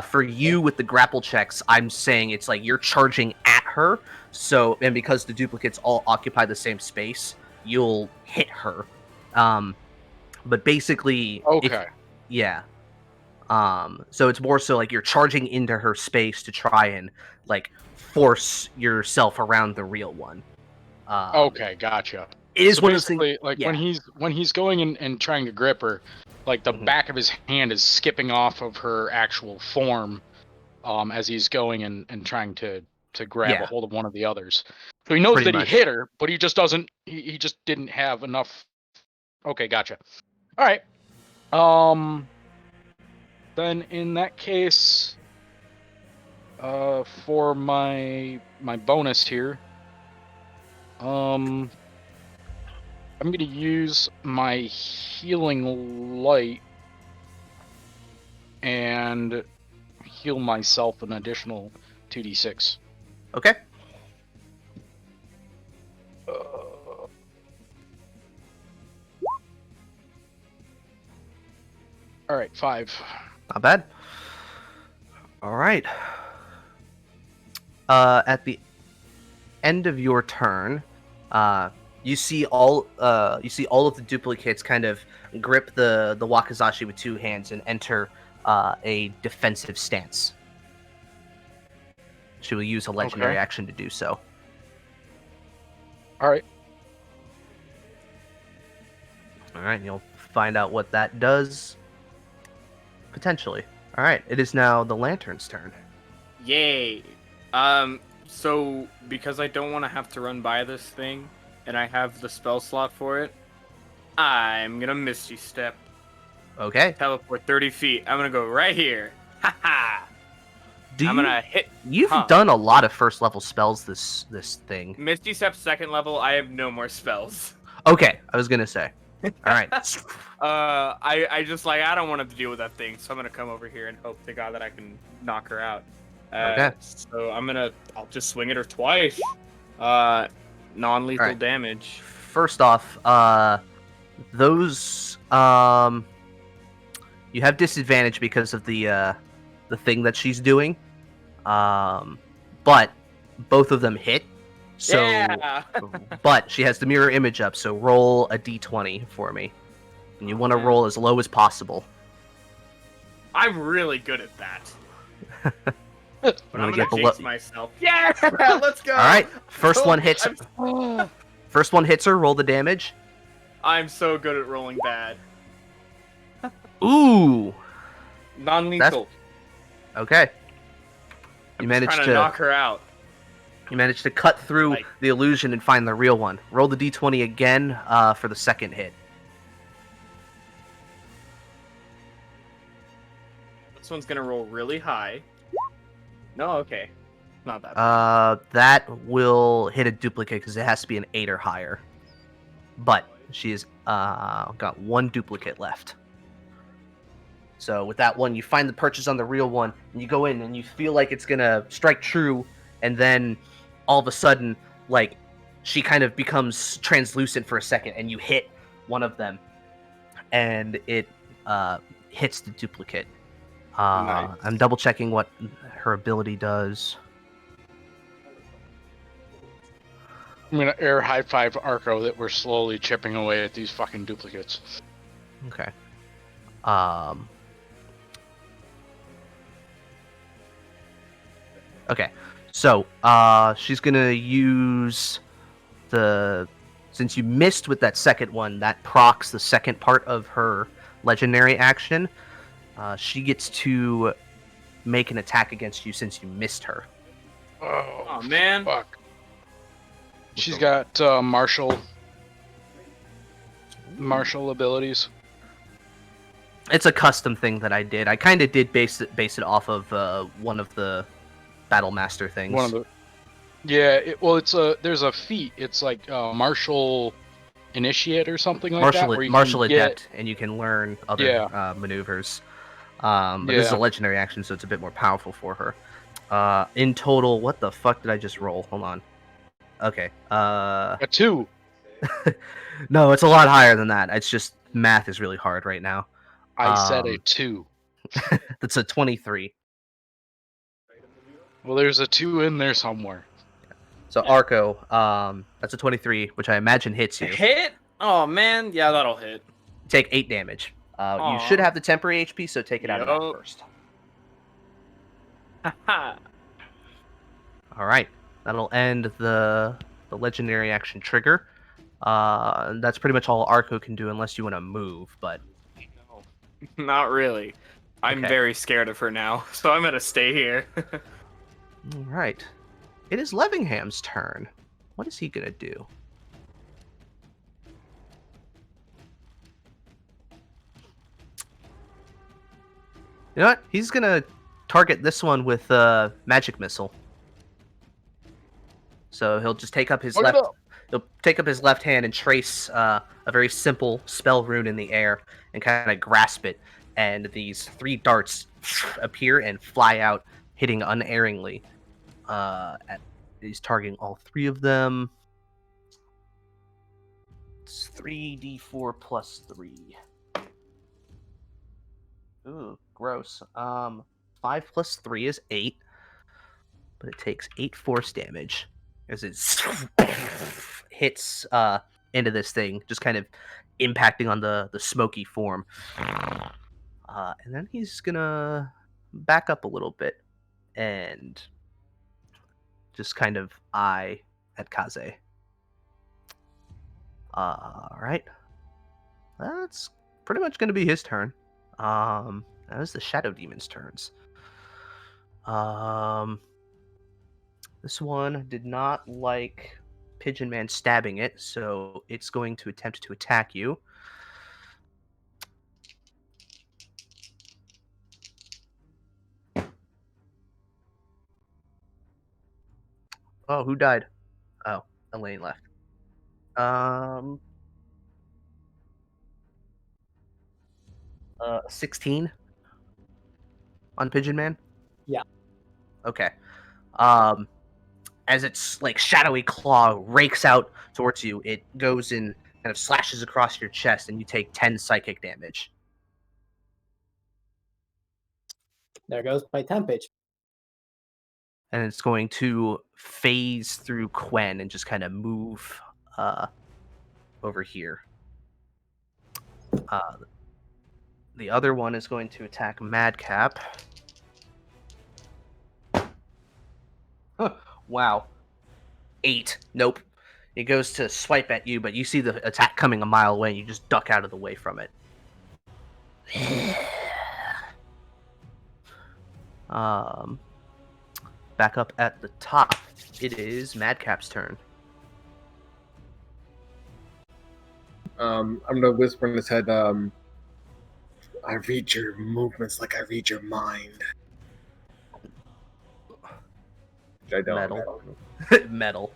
Speaker 3: For you with the grapple checks, I'm saying it's like you're charging at her, so, and because the duplicates all occupy the same space, you'll hit her. But basically,
Speaker 1: Okay.
Speaker 3: so it's more so like you're charging into her space to try and like force yourself around the real one.
Speaker 1: Okay, gotcha.
Speaker 3: It is
Speaker 1: So
Speaker 3: one of those things.
Speaker 1: basically, like when he's going and trying to grip her, like the
Speaker 3: Mhm.
Speaker 1: back of his hand is skipping off of her actual form, as he's going and trying to grab a
Speaker 3: Yeah.
Speaker 1: hold of one of the others. So he knows
Speaker 3: Pretty
Speaker 1: that
Speaker 3: much.
Speaker 1: he hit her, but he just doesn't. He just didn't have enough. Okay, gotcha. All right. Then in that case, for my bonus here, I'm gonna use my healing light and heal myself an additional 2d6.
Speaker 3: Okay.
Speaker 1: All right, 5.
Speaker 3: Not bad. All right. At the end of your turn, you see all of the duplicates kind of grip the wakizashi with 2 hands and enter a defensive stance. She will use a legendary
Speaker 1: Okay.
Speaker 3: action to do so.
Speaker 1: All right.
Speaker 3: All right, and you'll find out what that does potentially. All right, it is now the Lantern's turn.
Speaker 4: Yay. So because I don't want to have to run by this thing, and I have the spell slot for it, I'm gonna Misty Step,
Speaker 3: Okay.
Speaker 4: teleport 30 feet. I'm gonna go right here. Ha ha.
Speaker 3: Do
Speaker 4: I'm
Speaker 3: you?
Speaker 4: gonna hit
Speaker 3: You've
Speaker 4: huh.
Speaker 3: done a lot of first level spells this thing.
Speaker 4: Misty Step 2nd level. I have no more spells.
Speaker 3: Okay, I was gonna say. All right.
Speaker 4: I just like I don't want to deal with that thing, so I'm gonna come over here and hope to God that I can knock her out.
Speaker 3: Okay.
Speaker 4: So I'll just swing at her twice. Non-lethal
Speaker 3: Alright.
Speaker 4: damage.
Speaker 3: First off, those you have disadvantage because of the thing that she's doing. But both of them hit. So,
Speaker 4: Yeah.
Speaker 3: but she has the mirror image up, so roll a d20 for me. And you want to
Speaker 4: man.
Speaker 3: roll as low as possible.
Speaker 4: I'm really good at that. But I'm
Speaker 3: gonna
Speaker 4: gonna
Speaker 3: get
Speaker 4: jinx
Speaker 3: below-
Speaker 4: myself. Yeah, let's go.
Speaker 3: All right, first
Speaker 4: Oh,
Speaker 3: one hits. First one hits her. Roll the damage.
Speaker 4: I'm so good at rolling bad.
Speaker 3: Ooh.
Speaker 4: Non-lethal.
Speaker 3: Okay.
Speaker 4: I'm
Speaker 3: You
Speaker 4: just
Speaker 3: managed
Speaker 4: trying
Speaker 3: to
Speaker 4: to knock her out.
Speaker 3: You managed to cut through
Speaker 4: Like-
Speaker 3: the illusion and find the real one. Roll the d20 again for the second hit.
Speaker 4: This one's gonna roll really high. No, okay. Not that bad.
Speaker 3: That will hit a duplicate because it has to be an 8 or higher. But she's got one duplicate left. So with that one, you find the purchase on the real one, and you go in and you feel like it's gonna strike true, and then all of a sudden, like, she kind of becomes translucent for a second, and you hit one of them, and it hits the duplicate.
Speaker 4: Nice.
Speaker 3: I'm double checking what her ability does.
Speaker 1: I'm gonna air high five Arco that we're slowly chipping away at these fucking duplicates.
Speaker 3: Okay. Okay. So, she's gonna use since you missed with that second one, that procs the second part of her legendary action. She gets to make an attack against you since you missed her.
Speaker 4: Oh man.
Speaker 1: Fuck. She's got martial abilities.
Speaker 3: It's a custom thing that I did. I kind of did base it off of one of the Battle Master things.
Speaker 1: One of the there's a feat. It's like martial initiate or something like that. Where you
Speaker 3: martial
Speaker 1: can get-
Speaker 3: adept, and you can learn other maneuvers. But this is a
Speaker 1: Yeah.
Speaker 3: legendary action, so it's a bit more powerful for her. In total, what the fuck did I just roll? Hold on. Okay.
Speaker 1: A 2.
Speaker 3: No, it's a lot higher than that. It's just math is really hard right now.
Speaker 1: I said a 2.
Speaker 3: That's a 23.
Speaker 1: Well, there's a 2 in there somewhere.
Speaker 3: So Arco, that's a 23, which I imagine hits you.
Speaker 4: Hit? Oh man, yeah, that'll hit.
Speaker 3: Take 8 damage. You
Speaker 4: Aw.
Speaker 3: should have the temporary HP, so take it out of that
Speaker 4: Yup.
Speaker 3: first.
Speaker 4: Haha.
Speaker 3: All right, that'll end the legendary action trigger. That's pretty much all Arco can do unless you want to move. But
Speaker 4: No, not really. I'm
Speaker 3: Okay.
Speaker 4: very scared of her now, so I'm gonna stay here.
Speaker 3: all right, it is Levingham's turn. What is he gonna do? You know what? He's gonna target this one with magic missile. So he'll just take up his
Speaker 1: Look it
Speaker 3: left.
Speaker 1: up.
Speaker 3: He'll take up his left hand and trace a very simple spell rune in the air and kind of grasp it. And these 3 darts appear and fly out, hitting unerringly. He's targeting all 3 of them. It's 3d4 plus 3. Ooh, gross. 5 plus 3 is 8. But it takes 8 force damage as it hits into this thing, just kind of impacting on the smoky form. And then he's gonna back up a little bit and just kind of eye at Kaze. Alright. That's pretty much gonna be his turn. That was the Shadow Demon's turns. This one did not like Pigeon Man stabbing it, so it's going to attempt to attack you. Oh, who died? Oh, Elaine left. 16 on Pigeon Man?
Speaker 2: Yeah.
Speaker 3: Okay. As its like shadowy claw rakes out towards you, it goes and kind of slashes across your chest, and you take 10 psychic damage.
Speaker 2: There goes my temp page.
Speaker 3: and it's going to phase through Quen and just kind of move over here. The other one is going to attack Madcap. Wow. 8. Nope. It goes to swipe at you, but you see the attack coming a mile away, and you just duck out of the way from it. Back up at the top, it is Madcap's turn.
Speaker 5: I'm gonna whisper in his head, I read your movements like I read your mind. Which I don't.
Speaker 3: Metal.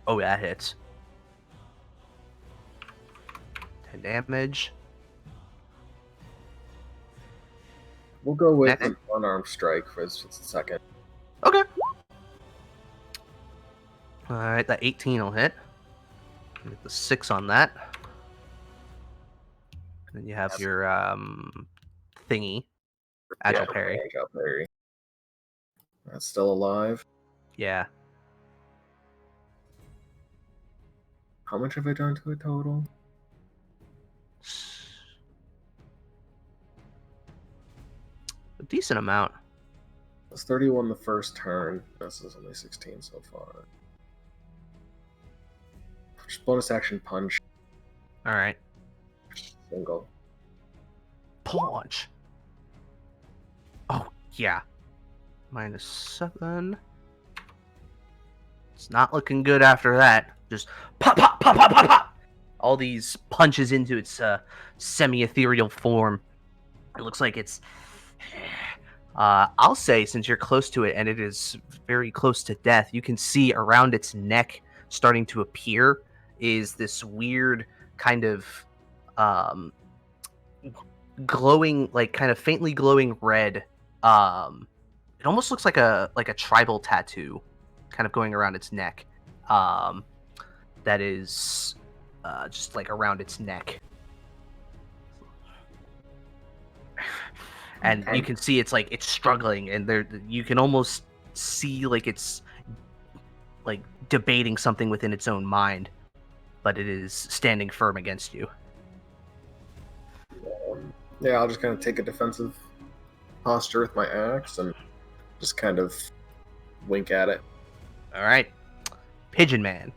Speaker 3: Oh, that hits. 10 damage.
Speaker 5: We'll go with
Speaker 3: Next.
Speaker 5: an unarmed strike for just a second.
Speaker 3: Okay. Alright, that 18 will hit. Get the 6 on that. Then you have your thingy. Agile parry.
Speaker 5: Agile parry. That's still alive.
Speaker 3: Yeah.
Speaker 5: How much have I done to it total?
Speaker 3: A decent amount.
Speaker 5: It's 31 the first turn. This is only 16 so far. Just bonus action punch.
Speaker 3: Alright.
Speaker 5: Single.
Speaker 3: Punch. Oh, yeah. -7. It's not looking good after that. Just pop, pop, pop, pop, pop, pop. All these punches into its semi-ethereal form. It looks like it's... I'll say, since you're close to it and it is very close to death, you can see around its neck starting to appear is this weird kind of glowing, like kind of faintly glowing red. It almost looks like a tribal tattoo kind of going around its neck. That is just like around its neck. And you can see it's like it's struggling, and there you can almost see like it's like debating something within its own mind, but it is standing firm against you.
Speaker 5: Yeah, I'll just kind of take a defensive posture with my axe and just kind of wink at it.
Speaker 3: All right, Pigeon Man.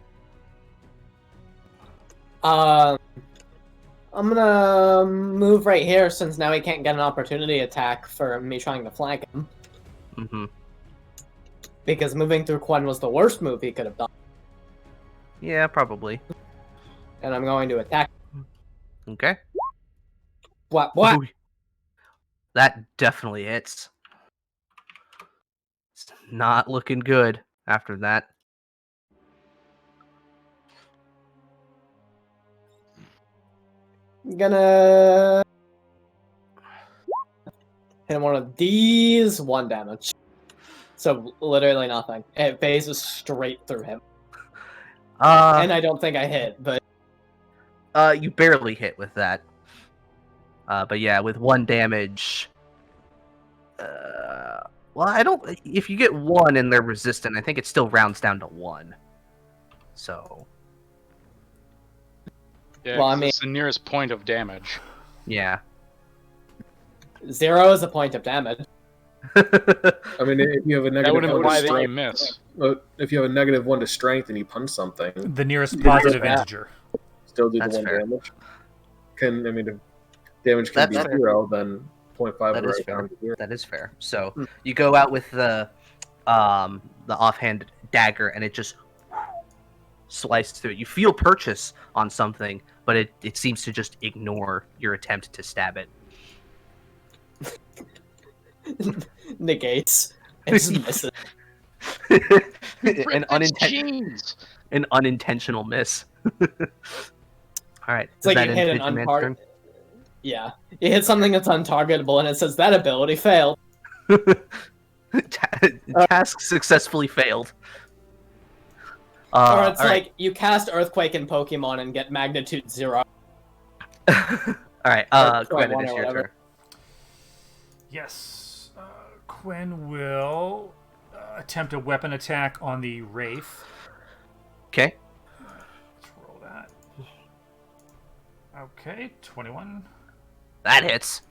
Speaker 2: I'm gonna move right here since now he can't get an opportunity attack for me trying to flank him.
Speaker 3: Mm-hmm.
Speaker 2: Because moving through Quen was the worst move he could have done.
Speaker 3: Yeah, probably.
Speaker 2: And I'm going to attack.
Speaker 3: Okay.
Speaker 2: What?
Speaker 3: Ooh, that definitely hits. It's not looking good after that.
Speaker 2: Gonna hit one of these, 1 damage. So literally nothing. It phases straight through him. And I don't think I hit, but
Speaker 3: you barely hit with that. But yeah, with 1 damage. Well, I don't. If you get 1 and they're resistant, I think it still rounds down to 1. So.
Speaker 1: Yeah,
Speaker 2: Well, I
Speaker 1: 'cause
Speaker 2: mean-
Speaker 1: it's the nearest point of damage.
Speaker 3: Yeah.
Speaker 2: 0 is a point of damage.
Speaker 5: I mean, if you have a
Speaker 1: That
Speaker 5: negative
Speaker 1: would
Speaker 5: 1
Speaker 1: imply
Speaker 5: to
Speaker 1: that you
Speaker 5: strength,
Speaker 1: miss.
Speaker 5: if you have a negative 1 to strength and you punch something,
Speaker 7: The nearest positive
Speaker 2: Yeah.
Speaker 7: integer.
Speaker 5: still do
Speaker 3: That's
Speaker 5: the 1
Speaker 3: fair.
Speaker 5: damage. If damage can
Speaker 3: That's
Speaker 5: be
Speaker 3: fair.
Speaker 5: 0, then 0.5
Speaker 3: That
Speaker 5: would
Speaker 3: is
Speaker 5: write
Speaker 3: fair.
Speaker 5: down to 0.
Speaker 3: That is fair. So you go out with the offhand dagger, and it just sliced through it. You feel purchase on something, but it seems to just ignore your attempt to stab it.
Speaker 2: Negates. And just misses.
Speaker 3: An unintentional miss. All right.
Speaker 2: It's like
Speaker 3: that
Speaker 2: you hit an
Speaker 3: end Pigeon Man's turn?
Speaker 2: Yeah. You hit something that's untargetable and it says that ability failed.
Speaker 3: Task successfully failed.
Speaker 2: Or it's
Speaker 3: all right.
Speaker 2: like you cast Earthquake in Pokemon and get magnitude 0.
Speaker 3: All right,
Speaker 2: Or
Speaker 3: Gwen, it
Speaker 2: 1
Speaker 3: is
Speaker 2: or
Speaker 3: your
Speaker 2: whatever.
Speaker 3: turn.
Speaker 7: Yes. Quinn will attempt a weapon attack on the Wraith.
Speaker 3: Okay.
Speaker 7: Let's roll that. Okay, 21.
Speaker 3: That hits.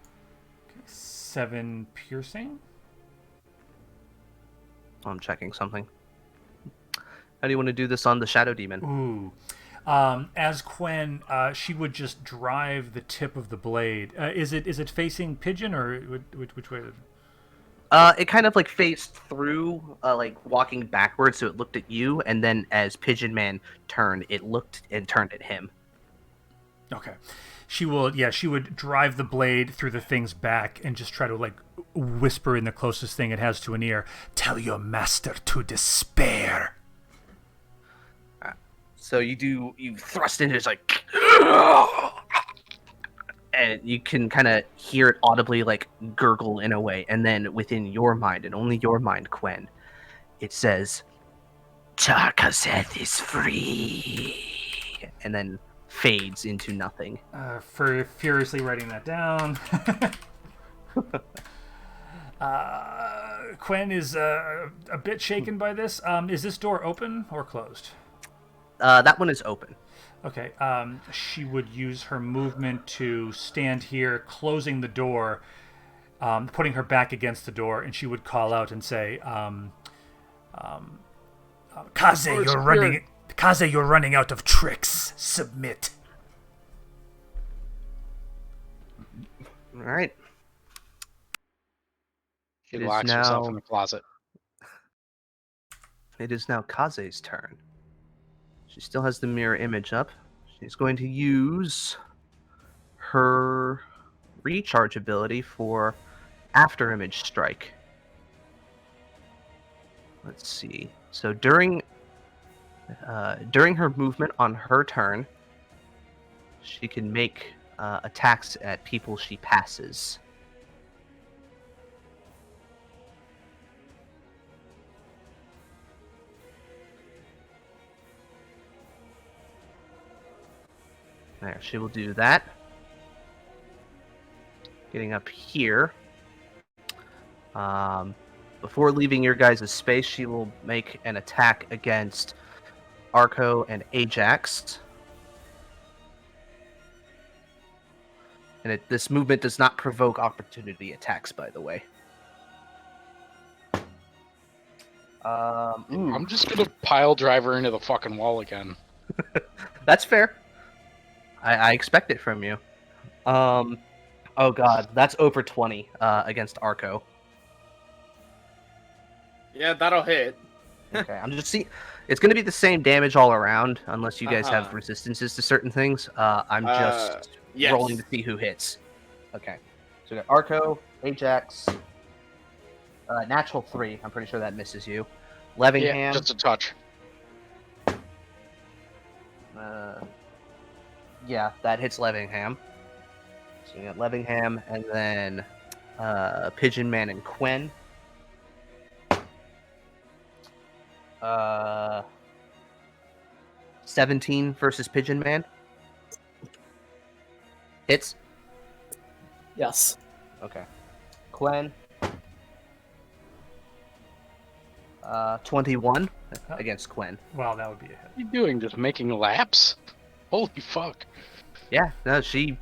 Speaker 7: Okay, 7 piercing.
Speaker 3: I'm checking something. How do you want to do this on the Shadow Demon?
Speaker 7: Ooh. As Quen, she would just drive the tip of the blade. Is it facing Pigeon, or which way?
Speaker 3: It kind of like faced through, like walking backwards, so it looked at you, and then as Pigeon Man turned, it looked and turned at him.
Speaker 7: Okay. She would drive the blade through the thing's back and just try to like whisper in the closest thing it has to an ear, "Tell your master to despair."
Speaker 3: So you thrust into it, it's like, and you can kind of hear it audibly like gurgle in a way, and then within your mind, and only your mind, Quen, it says, "Tarkazeth is free," and then fades into nothing.
Speaker 7: For furiously writing that down. Quen is a bit shaken by this. Is this door open or closed?
Speaker 3: That one is open.
Speaker 7: Okay. She would use her movement to stand here, closing the door, putting her back against the door, and she would call out and say, "Kaze, you're running out of tricks. Submit."
Speaker 3: All right.
Speaker 1: She
Speaker 3: It is
Speaker 1: locks herself
Speaker 3: now-
Speaker 1: in the closet.
Speaker 3: It is now Kaze's turn. She still has the mirror image up. She's going to use her recharge ability for After Image Strike. Let's see. So during her movement on her turn, she can make attacks at people she passes. There, she will do that. Getting up here. Before leaving your guys' space, she will make an attack against Arco and Ajax. And this movement does not provoke opportunity attacks, by the way.
Speaker 1: I'm just gonna pile driver into the fucking wall again.
Speaker 3: That's fair. I expect it from you. Oh god, that's over 20 against Arco.
Speaker 4: Yeah, that'll hit.
Speaker 3: Okay, I'm just seeing. It's going to be the same damage all around, unless you guys have resistances to certain things. I'm just
Speaker 4: Yes.
Speaker 3: rolling to see who hits. Okay, so we got Arco, Ajax, natural 3. I'm pretty sure that misses you. Levingham.
Speaker 1: Yeah, just a touch.
Speaker 3: Yeah, that hits Levingham. So you got Levingham, and then Pigeon Man and Quen. 17 versus Pigeon Man. Hits.
Speaker 2: Yes.
Speaker 3: Okay. Quen. 21 against Quen.
Speaker 7: Wow, that would be a hit.
Speaker 1: What are you doing? Just making laps? Holy fuck.
Speaker 3: Yeah, no, she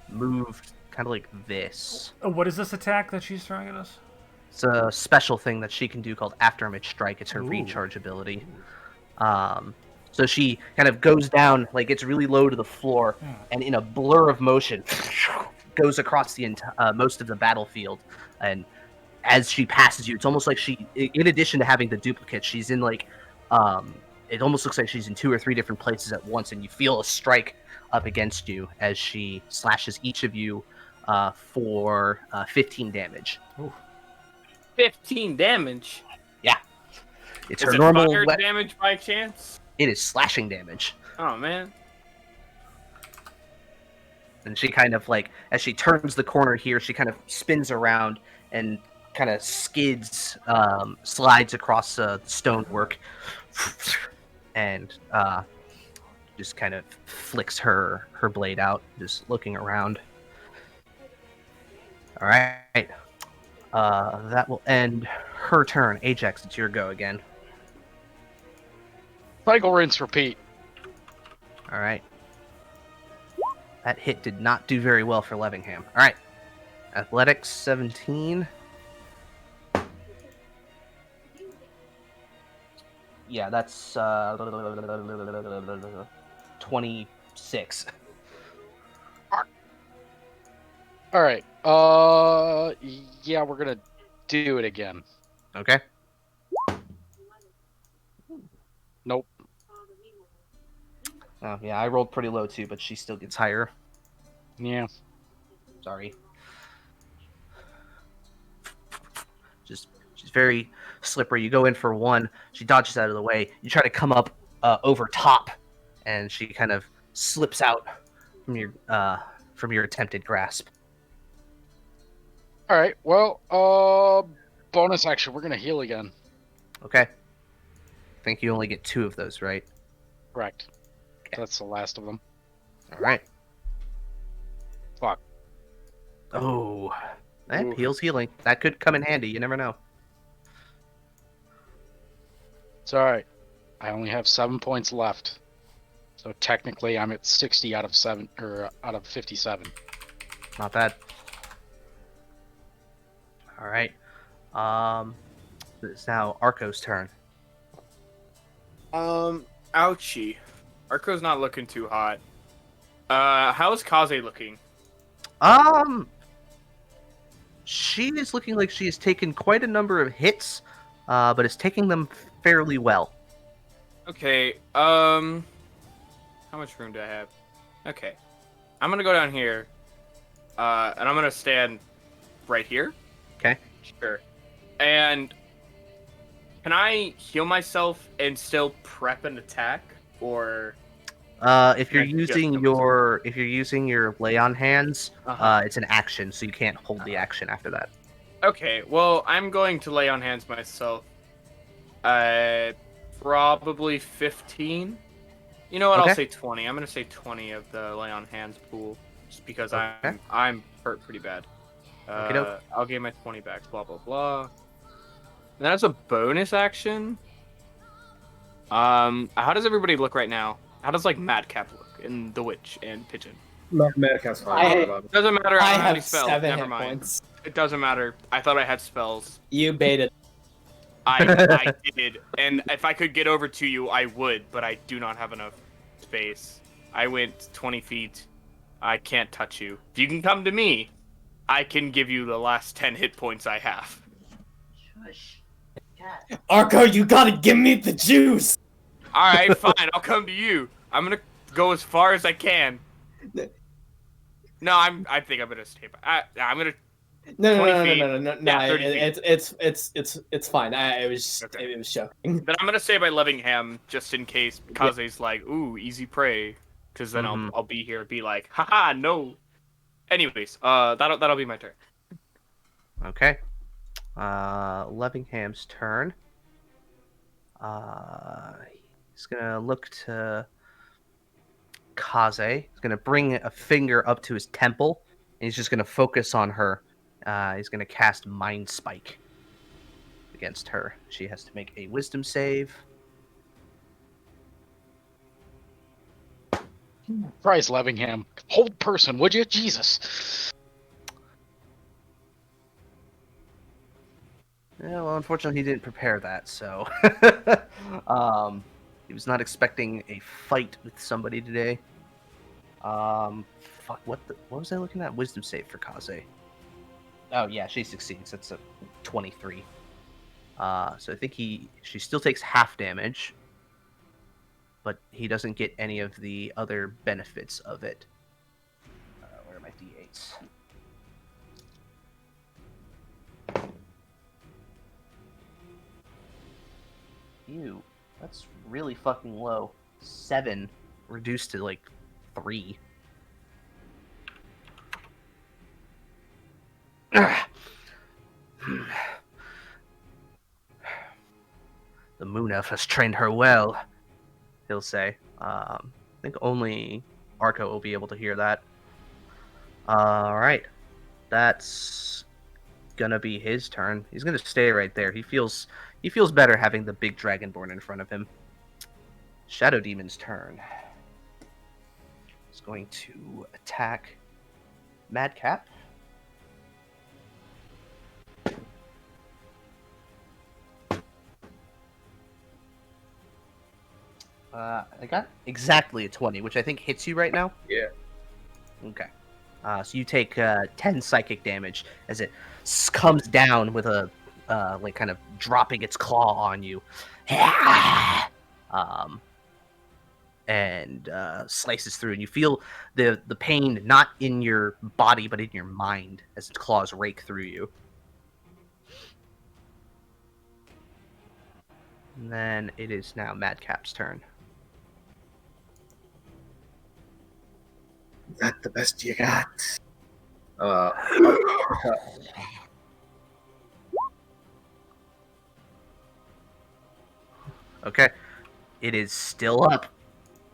Speaker 3: moved kind of like this.
Speaker 7: What is this attack that she's throwing at us?
Speaker 3: It's a special thing that she can do called After Image Strike. It's her
Speaker 7: Ooh.
Speaker 3: recharge ability. So she kind of goes down, like gets really low to the floor, and in a blur of motion, goes across the most of the battlefield. And as she passes you, it's almost like she, in addition to having the duplicate, she's in like, it almost looks like she's in 2 or 3 different places at once, and you feel a strike up against you as she slashes each of you for 15 damage.
Speaker 7: Ooh.
Speaker 4: 15 damage.
Speaker 3: Yeah. It's
Speaker 4: Is
Speaker 3: her
Speaker 4: it
Speaker 3: normal
Speaker 4: fire damage by chance?
Speaker 3: It is slashing damage.
Speaker 4: Oh man.
Speaker 3: And she kind of like, as she turns the corner here, she kind of spins around and kind of skids, slides across stonework, and just kind of flicks her blade out, just looking around. All right. That will end her turn. Ajax, it's your go again.
Speaker 1: Cycle, rinse, repeat.
Speaker 3: All right. That hit did not do very well for Levingham. All right. Athletics 17. Yeah, that's 26.
Speaker 1: All right. Yeah, we're gonna do it again.
Speaker 3: Okay.
Speaker 1: Nope.
Speaker 3: Oh, yeah, I rolled pretty low too, but she still gets higher.
Speaker 1: Yeah.
Speaker 3: Sorry. She's very slippery. You go in for one, she dodges out of the way. You try to come up over top, and she kind of slips out from your attempted grasp.
Speaker 1: All right. Well, bonus action. We're gonna heal again.
Speaker 3: Okay. I think you only get 2 of those, right?
Speaker 1: Correct.
Speaker 3: Okay.
Speaker 1: That's the last of them.
Speaker 3: All right.
Speaker 1: Fuck.
Speaker 3: Oh, that
Speaker 1: Ooh.
Speaker 3: heals healing. That could come in handy. You never know.
Speaker 1: It's all right. I only have 7 points left, so technically I'm at 60 out of 57.
Speaker 3: Not bad. All right. It's now Arco's turn.
Speaker 4: Ouchie. Arco's not looking too hot. How's Kaze looking?
Speaker 3: She is looking like she has taken quite a number of hits, but is taking them fairly well.
Speaker 4: Okay, how much room do I have? Okay. I'm gonna go down here, and I'm gonna stand right here.
Speaker 3: Okay.
Speaker 4: Sure. And can I heal myself and still prep an attack, or?
Speaker 3: If you're using your lay on hands, it's an action, so you can't hold the action after that.
Speaker 4: Okay, well, I'm going to lay on hands myself. Probably 15. You know what?
Speaker 3: Okay.
Speaker 4: I'll say 20. I'm gonna say 20 of the lay on hands pool, just because
Speaker 3: Okay.
Speaker 4: I'm hurt pretty bad.
Speaker 3: Okey-doke.
Speaker 4: I'll get my 20 back. Blah blah blah. And that's a bonus action. How does everybody look right now? How does like Madcap look and the Witch and Pigeon?
Speaker 5: Madcap's fine.
Speaker 4: Doesn't matter.
Speaker 2: I
Speaker 4: I don't have any
Speaker 2: have
Speaker 4: spells.
Speaker 2: 7
Speaker 4: Never
Speaker 2: hit
Speaker 4: mind.
Speaker 2: points.
Speaker 4: It doesn't matter. I thought I had spells.
Speaker 2: You baited.
Speaker 4: I did, and if I could get over to you, I would, but I do not have enough space. I went 20 feet. I can't touch you. If you can come to me, I can give you the last 10 hit points I have.
Speaker 2: Arco, you gotta give me the juice!
Speaker 4: Alright, fine, I'll come to you. I'm gonna go as far as I can. No, I think I'm gonna stay by. I'm gonna...
Speaker 2: No,
Speaker 4: 20 feet.
Speaker 2: no.
Speaker 4: Yeah, 30 feet.
Speaker 2: It's fine. It was joking.
Speaker 4: Then I'm gonna stay by Levingham, just in case Kaze's like, ooh, easy prey. Because then I'll be here and be like, haha, no. Anyways, that'll be my turn.
Speaker 3: Okay. Levingham's turn. He's gonna look to Kaze. He's gonna bring a finger up to his temple, and he's just gonna focus on her. He's gonna cast Mind Spike against her. She has to make a Wisdom save.
Speaker 1: Christ, Levingham. Hold person, would you? Jesus.
Speaker 3: Yeah, well, unfortunately, he didn't prepare that, so he was not expecting a fight with somebody today. Fuck, what was I looking at? Wisdom save for Kaze. Oh yeah, she succeeds. That's a 23. So I think she still takes half damage, but he doesn't get any of the other benefits of it. Where are my d8s? Ew, that's really fucking low. 7 reduced to like 3. The moon elf has trained her well, he'll say. I think only Arco will be able to hear that. Alright. That's gonna be his turn. He's gonna stay right there. He feels better having the big dragonborn in front of him. Shadow Demon's turn. He's going to attack Madcap. I got exactly a 20, which I think hits you right now.
Speaker 5: Yeah.
Speaker 3: Okay. So you take 10 psychic damage as it comes down with a like kind of dropping its claw on you, and slices through, and you feel the pain not in your body but in your mind as its claws rake through you. And then it is now Madcap's turn.
Speaker 5: Is that the best you got?
Speaker 3: Okay. It is still up,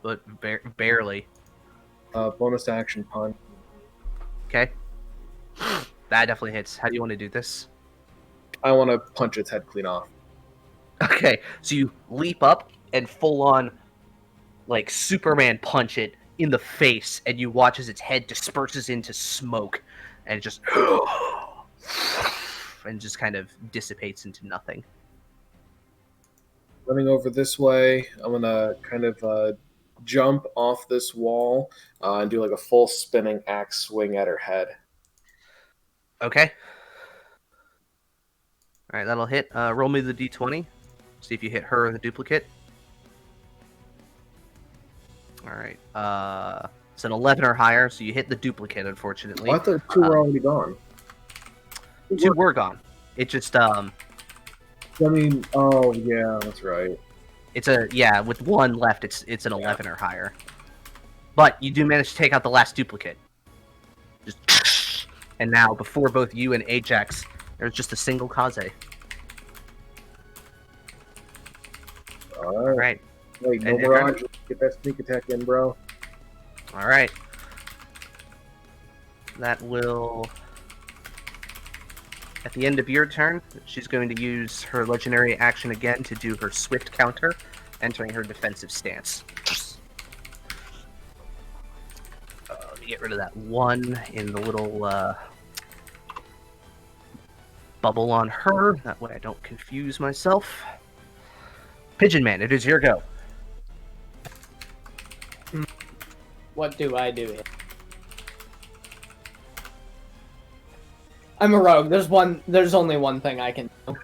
Speaker 3: but barely.
Speaker 5: Bonus action punch.
Speaker 3: Okay. That definitely hits. How do you want to do this?
Speaker 5: I want to punch its head clean off.
Speaker 3: Okay, so you leap up and full on, like, Superman punch it in the face, and you watch as its head disperses into smoke, and it just and just kind of dissipates into nothing.
Speaker 5: Running over this way, I'm gonna kind of jump off this wall and do like a full spinning axe swing at her head.
Speaker 3: Okay. All right, that'll hit. Roll me the d20. See if you hit her or the duplicate. All right. It's an 11 or higher, so you hit the duplicate, unfortunately.
Speaker 5: Oh, I thought two were already gone.
Speaker 3: Two were gone. It just
Speaker 5: I mean, oh yeah, that's right.
Speaker 3: it's with one left, it's an 11 or higher. But you do manage to take out the last duplicate. Just and now before both you and Ajax, there's just a single Kaze.
Speaker 5: All right. Wait, no
Speaker 3: And
Speaker 5: mirage. Get that sneak attack in, bro.
Speaker 3: All right. That will. At the end of your turn, she's going to use her legendary action again to do her swift counter, entering her defensive stance. Let me get rid of that one in the little bubble on her. That way I don't confuse myself. Pigeon Man, it is your go.
Speaker 2: What do I do here? I'm a rogue. There's only one thing I can do.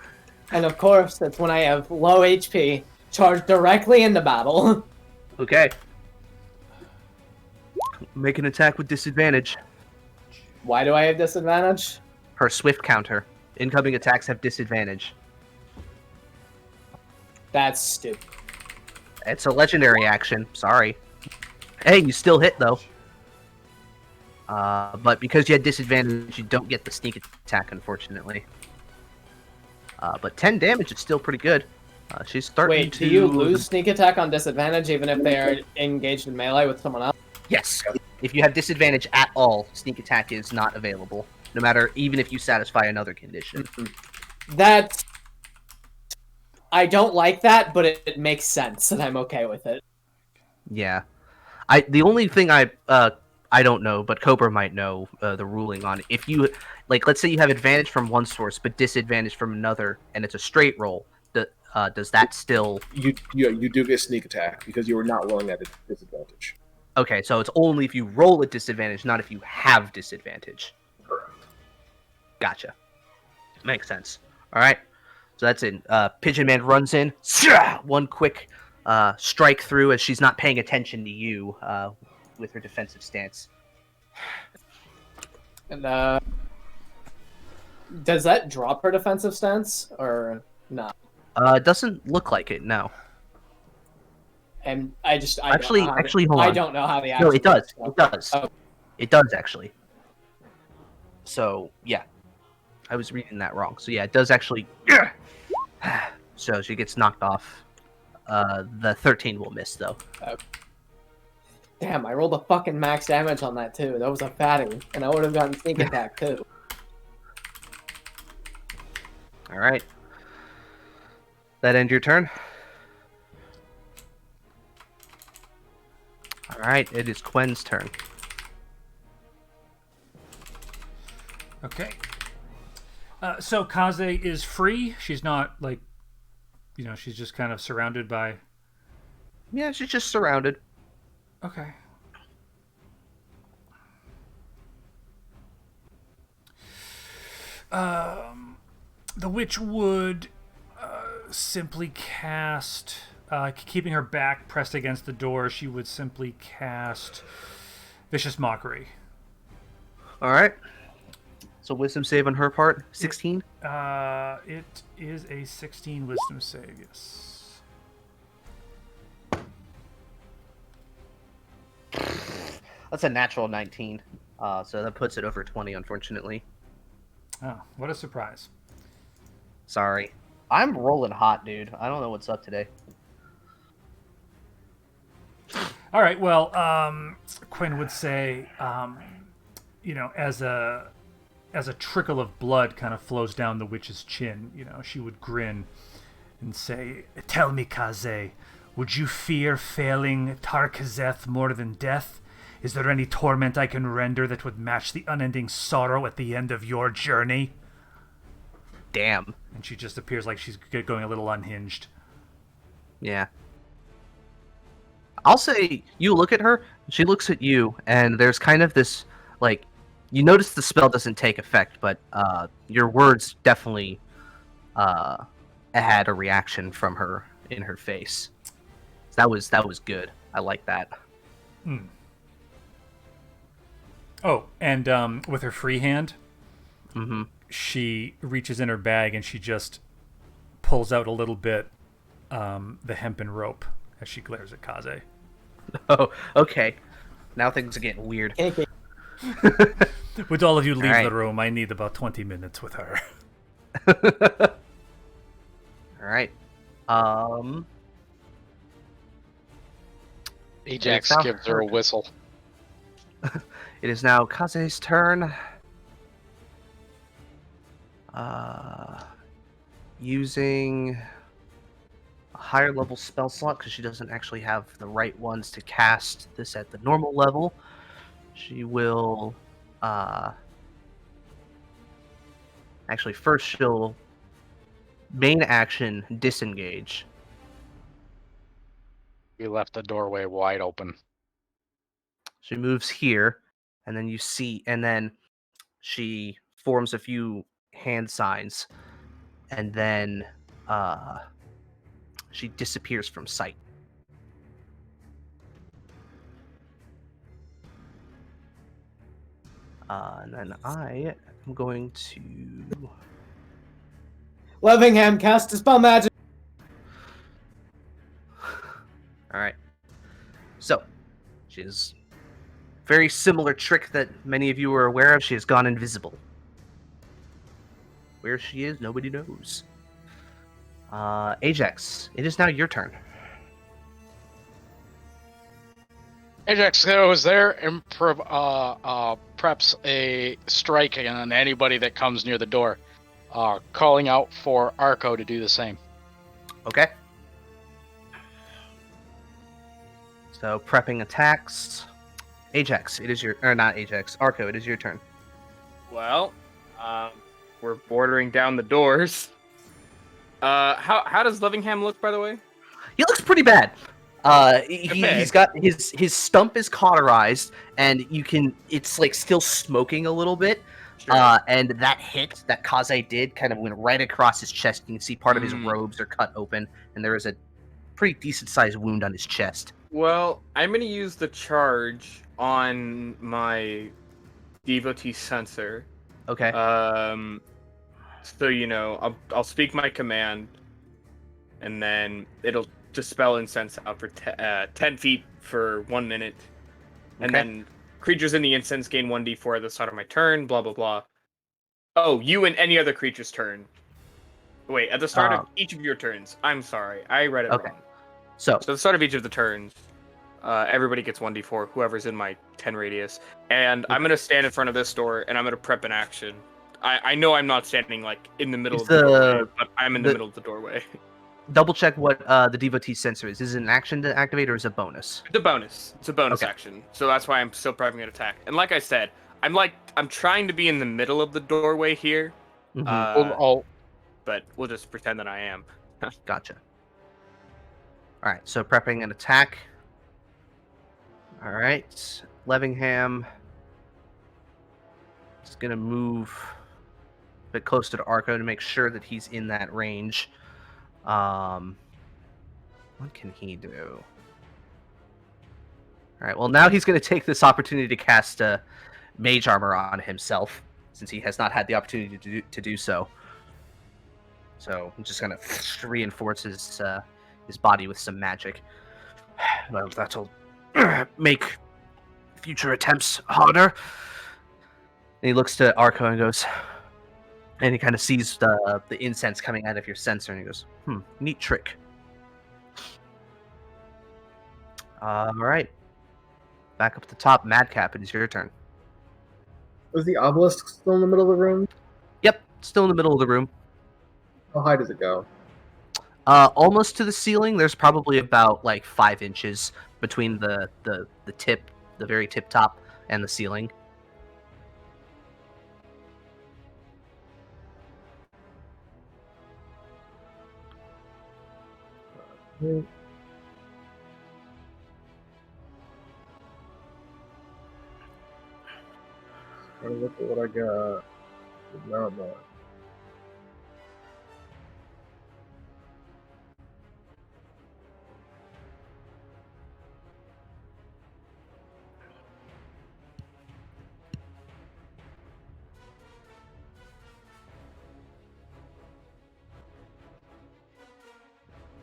Speaker 2: And of course, that's when I have low HP, charge directly into battle.
Speaker 3: Okay. Make an attack with disadvantage.
Speaker 2: Why do I have disadvantage?
Speaker 3: Her swift counter. Incoming attacks have disadvantage.
Speaker 2: That's stupid.
Speaker 3: It's a legendary action. Sorry. Hey, you still hit, though. But because you had disadvantage, you don't get the sneak attack, unfortunately. But 10 damage is still pretty good. She's starting
Speaker 2: Wait,
Speaker 3: to...
Speaker 2: do you lose sneak attack on disadvantage even if they are engaged in melee with someone else?
Speaker 3: Yes. If you have disadvantage at all, sneak attack is not available. No matter, even if you satisfy another condition.
Speaker 2: That's... I don't like that, but it makes sense, and I'm okay with it.
Speaker 3: Yeah. The only thing I don't know, but Cobra might know the ruling on it. If you, like, let's say you have advantage from one source, but disadvantage from another, and it's a straight roll, does that still...
Speaker 5: You do get sneak attack because you were not rolling at a disadvantage.
Speaker 3: Okay, so it's only if you roll at disadvantage, not if you have disadvantage.
Speaker 5: Correct.
Speaker 3: Gotcha. Makes sense. All right. So that's it. Pigeon Man runs in. One quick strike through as she's not paying attention to you with her defensive stance.
Speaker 2: And, does that drop her defensive stance, or not?
Speaker 3: It doesn't look like it, no.
Speaker 2: And I
Speaker 3: Actually, hold on.
Speaker 2: I don't know how the action
Speaker 3: No, it does.
Speaker 2: works,
Speaker 3: It does.
Speaker 2: Oh.
Speaker 3: It does, actually. So, yeah. I was reading that wrong. So, yeah, it does actually... So, she gets knocked off. The 13 will miss, though.
Speaker 2: Damn, I rolled a fucking max damage on that, too. That was a fatty, and I would have gotten sneak attack, too.
Speaker 3: All right. That end your turn? All right, it is Quen's turn.
Speaker 7: Okay. So Kaze is free. She's not like, she's just kind of surrounded by.
Speaker 3: Yeah, she's just surrounded.
Speaker 7: Okay. The witch would simply cast, keeping her back pressed against the door, she would simply cast Vicious Mockery.
Speaker 3: All right. So wisdom save on her part, 16?
Speaker 7: It is a 16 wisdom save, yes.
Speaker 3: That's a natural 19. So that puts it over 20, unfortunately.
Speaker 7: Oh, what a surprise.
Speaker 3: Sorry. I'm rolling hot, dude. I don't know what's up today.
Speaker 7: All right, well, Quinn would say, as a trickle of blood kind of flows down the witch's chin, she would grin and say, "Tell me, Kaze, would you fear failing Tarkazeth more than death? Is there any torment I can render that would match the unending sorrow at the end of your journey?"
Speaker 3: Damn.
Speaker 7: And she just appears like she's going a little unhinged.
Speaker 3: Yeah. I'll say, you look at her, she looks at you, and there's kind of this, like, you notice the spell doesn't take effect, but your words definitely had a reaction from her in her face. That was good. I like that.
Speaker 7: Hmm. Oh, and with her free hand, she reaches in her bag and she just pulls out a little bit the hempen rope as she glares at Kaze.
Speaker 3: Oh, okay. Now things are getting weird.
Speaker 7: Would all of you leave
Speaker 3: right.
Speaker 7: the room? I need about 20 minutes with her.
Speaker 3: All right.
Speaker 1: Ajax
Speaker 3: It's now
Speaker 1: gives her a whistle.
Speaker 3: It is now Kaze's turn. Using a higher level spell slot because she doesn't actually have the right ones to cast this at the normal level. She will actually first she'll main action disengage.
Speaker 1: We left the doorway wide open.
Speaker 3: She moves here, and then and then she forms a few hand signs, and then she disappears from sight. And then I am going to...
Speaker 2: Levingham cast Dispel Magic.
Speaker 3: Alright. So, she has a very similar trick that many of you are aware of. She has gone invisible. Where she is, nobody knows. Ajax, it is now your turn.
Speaker 1: Ajax goes there and preps a strike on anybody that comes near the door, calling out for Arco to do the same.
Speaker 3: Okay. So, prepping attacks. Ajax, it is your... Or not Ajax. Arco, it is your turn.
Speaker 4: Well, we're bordering down the doors. How does Levingham look, by the way?
Speaker 3: He looks pretty bad. He's got his stump is cauterized, and it's like still smoking a little bit. Sure. And that hit that Kaze did kind of went right across his chest. You can see part of his robes are cut open, and there is a pretty decent sized wound on his chest.
Speaker 4: Well, I'm gonna use the charge on my devotee sensor.
Speaker 3: Okay.
Speaker 4: So I'll speak my command, and then it'll dispel incense out for 10 feet for 1 minute, and then creatures in the incense gain 1d4 at the start of my turn. Blah blah blah. Oh, you and any other creature's turn. Wait, at the start of each of your turns. I'm sorry, I read it wrong. So at the start of each of the turns, everybody gets 1d4. Whoever's in my 10 radius, and I'm gonna stand in front of this door, and I'm gonna prep an action. I know I'm not standing like in the middle
Speaker 3: It's
Speaker 4: of the doorway, but I'm in the
Speaker 3: the-
Speaker 4: middle of the doorway.
Speaker 3: Double check what the devotee sensor is. Is it an action to activate or is it a bonus?
Speaker 4: It's a bonus. It's a bonus
Speaker 3: Okay.
Speaker 4: action. So that's why I'm still prepping an attack. And like I said, I'm trying to be in the middle of the doorway here.
Speaker 3: Mhm.
Speaker 4: But we'll just pretend that I am.
Speaker 3: Gotcha. All right, so prepping an attack. All right, Levingham is gonna move a bit closer to Arco to make sure that he's in that range. What can he do? All right, well now he's gonna take this opportunity to cast mage armor on himself, since he has not had the opportunity to do so. So I'm just gonna reinforce his body with some magic. Well, that'll make future attempts harder. And he looks to Arco and goes, and he kind of sees the incense coming out of your sensor, and he goes, neat trick. All right. Back up at the top, Madcap, it is your turn.
Speaker 5: Was the obelisk still in the middle of the room?
Speaker 3: Yep, still in the middle of the room.
Speaker 5: How high does it go?
Speaker 3: Almost to the ceiling. There's probably about like 5 inches between the tip, the very tip top, and the ceiling.
Speaker 5: Trying to look at what I got. No.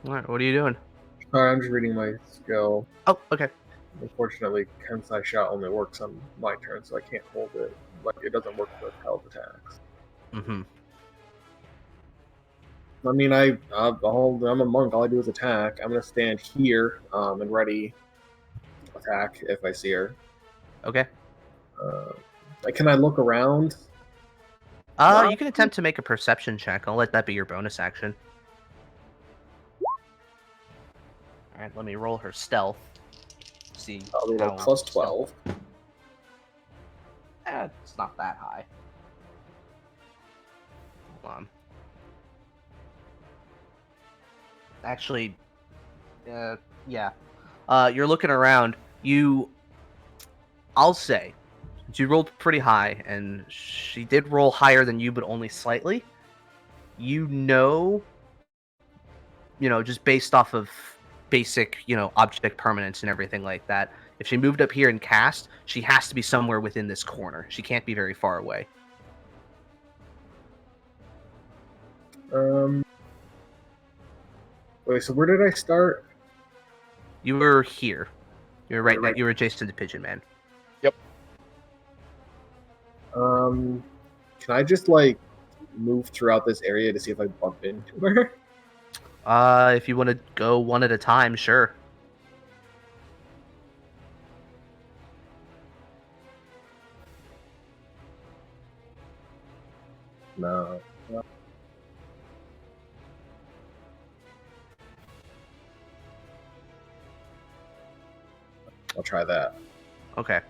Speaker 3: All right, what are you doing?
Speaker 5: Sorry, I'm just reading my skill.
Speaker 3: Oh, okay.
Speaker 5: Unfortunately, Kensai Shot only works on my turn, so I can't hold it. Like, it doesn't work with held attacks.
Speaker 3: Mm-hmm.
Speaker 5: I mean, I'm a monk. All I do is attack. I'm gonna stand here and ready attack if I see her.
Speaker 3: Okay.
Speaker 5: Can I look around?
Speaker 3: You can attempt to make a perception check. I'll let that be your bonus action. All right, let me roll her stealth. See.
Speaker 5: I'll do like plus 12.
Speaker 3: It's not that high. Hold on. Actually, yeah. You're looking around. I'll say, you rolled pretty high, and she did roll higher than you, but only slightly. Just based off of basic, object permanence and everything like that. If she moved up here and cast, she has to be somewhere within this corner. She can't be very far away.
Speaker 5: Wait, so where did I start?
Speaker 3: You were here. You were right. You were adjacent to Pigeon Man.
Speaker 1: Yep.
Speaker 5: Can I just like move throughout this area to see if I bump into her?
Speaker 3: If you want to go one at a time, sure.
Speaker 5: No. I'll try that.
Speaker 3: Okay.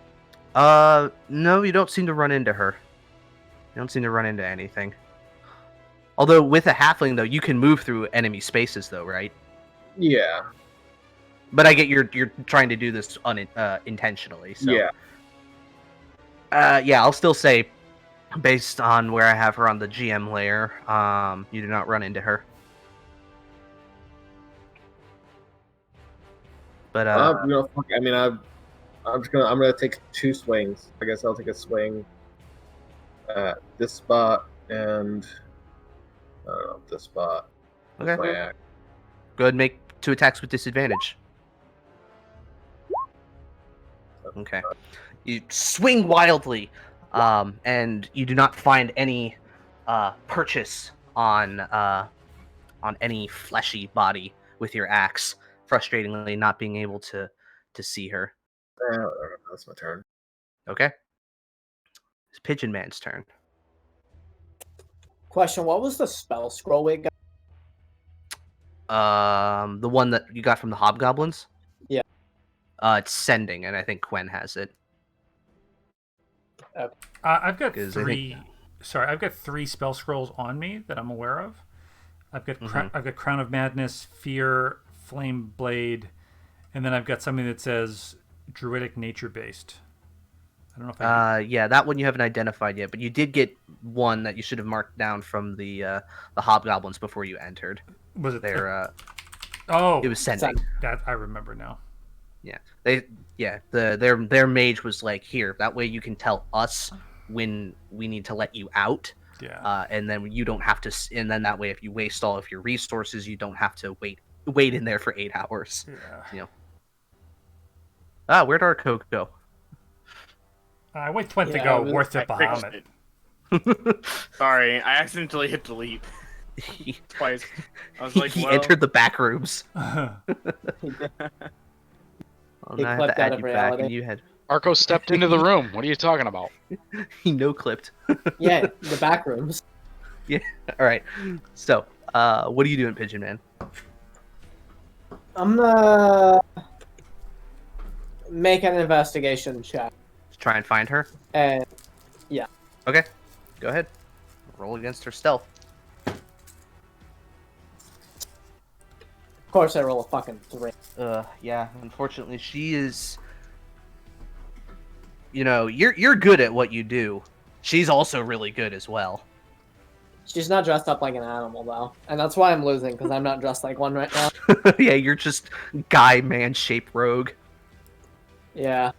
Speaker 3: No, you don't seem to run into her. You don't seem to run into anything. Although with a halfling, though, you can move through enemy spaces, though, right?
Speaker 5: Yeah.
Speaker 3: But I get you're trying to do this intentionally. So.
Speaker 5: Yeah.
Speaker 3: Yeah, I'll still say, based on where I have her on the GM layer, you do not run into her. But
Speaker 5: fuck, I mean, I'm gonna take 2 swings. I guess I'll take a swing at this spot and I don't know, this spot.
Speaker 3: Okay.
Speaker 5: My axe.
Speaker 3: Go ahead and make 2 attacks with disadvantage. Okay. You swing wildly, and you do not find any purchase on any fleshy body with your axe. Frustratingly, not being able to see her.
Speaker 5: That's my turn.
Speaker 3: Okay. It's Pigeon Man's turn.
Speaker 2: Question: what was the spell scroll we got?
Speaker 3: The one that you got from the hobgoblins.
Speaker 2: Yeah.
Speaker 3: It's sending, and I think Quen has it.
Speaker 7: I've got
Speaker 3: 'Cause
Speaker 7: three. Sorry, I've got 3 spell scrolls on me that I'm aware of. I've got I've got Crown of Madness, Fear, Flame Blade, and then I've got something that says Druidic Nature based. I don't know if I.
Speaker 3: Yeah, that one you haven't identified yet, but you did get one that you should have marked down from the hobgoblins before you entered.
Speaker 7: Was it
Speaker 3: Their
Speaker 7: Oh,
Speaker 3: it was sending.
Speaker 7: that I remember now.
Speaker 3: Yeah, their mage was like, here, that way you can tell us when we need to let you out.
Speaker 7: Yeah.
Speaker 3: And then you don't have to, and then that way, if you waste all of your resources, you don't have to wait in there for 8 hours.
Speaker 7: Yeah.
Speaker 3: You know. Where'd our coke go?
Speaker 7: I went to
Speaker 2: Yeah,
Speaker 7: go
Speaker 2: it was-
Speaker 7: worth it
Speaker 4: I fixed
Speaker 7: behind
Speaker 4: it. Sorry, I accidentally hit delete twice. I was like,
Speaker 3: he
Speaker 4: well,
Speaker 3: entered the back rooms. Well,
Speaker 2: He
Speaker 3: now I have
Speaker 2: clipped
Speaker 3: to
Speaker 2: out
Speaker 3: add
Speaker 2: of
Speaker 3: you back,
Speaker 2: reality.
Speaker 3: and you had
Speaker 1: Arco stepped into the room. What are you talking about?
Speaker 3: he no clipped.
Speaker 2: Yeah, the back rooms.
Speaker 3: All right. So, what are you doing, Pigeon Man?
Speaker 2: I'm gonna make an investigation check.
Speaker 3: Try and find her.
Speaker 2: And
Speaker 3: Okay, go ahead. Roll against her stealth.
Speaker 2: of course, I roll a fucking 3.
Speaker 3: Yeah. Unfortunately, she is. You know, you're good at what you do. She's also really good as well.
Speaker 2: She's not dressed up like an animal though, and that's why I'm losing because I'm not dressed like one right now.
Speaker 3: Yeah, you're just guy man shaped rogue.
Speaker 2: Yeah,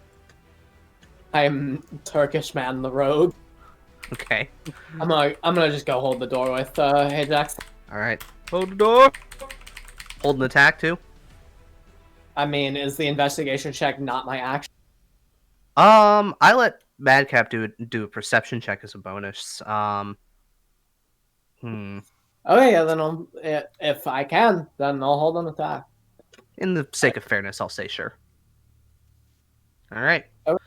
Speaker 2: I'm Turkish man the rogue.
Speaker 3: Okay.
Speaker 2: I'm gonna just go hold the door with Ajax.
Speaker 3: All right. Hold the door. Hold an attack too.
Speaker 2: I mean, is the investigation check not my action?
Speaker 3: I let Madcap do a perception check as a bonus.
Speaker 2: Okay, yeah, then if I can, then I'll hold an attack.
Speaker 3: In the sake of fairness, I'll say sure. All right.
Speaker 2: Okay.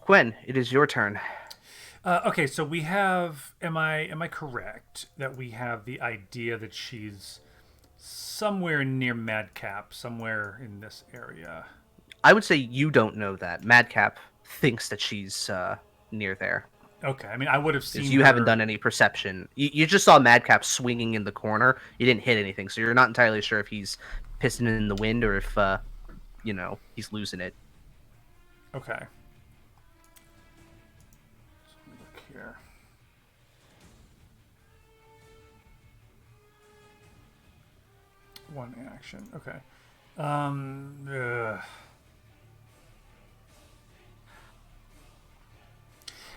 Speaker 3: Quen, it is your turn.
Speaker 7: Okay, so we have. Am I correct that we have the idea that she's somewhere near Madcap, somewhere in this area?
Speaker 3: I would say you don't know that. Madcap thinks that she's near there.
Speaker 7: Okay, I mean, I would have seen.
Speaker 3: Because you haven't done any perception. You just saw Madcap swinging in the corner. You didn't hit anything, so you're not entirely sure if he's pissing in the wind or if, he's losing it.
Speaker 7: Okay. So let me look here. One action. Okay.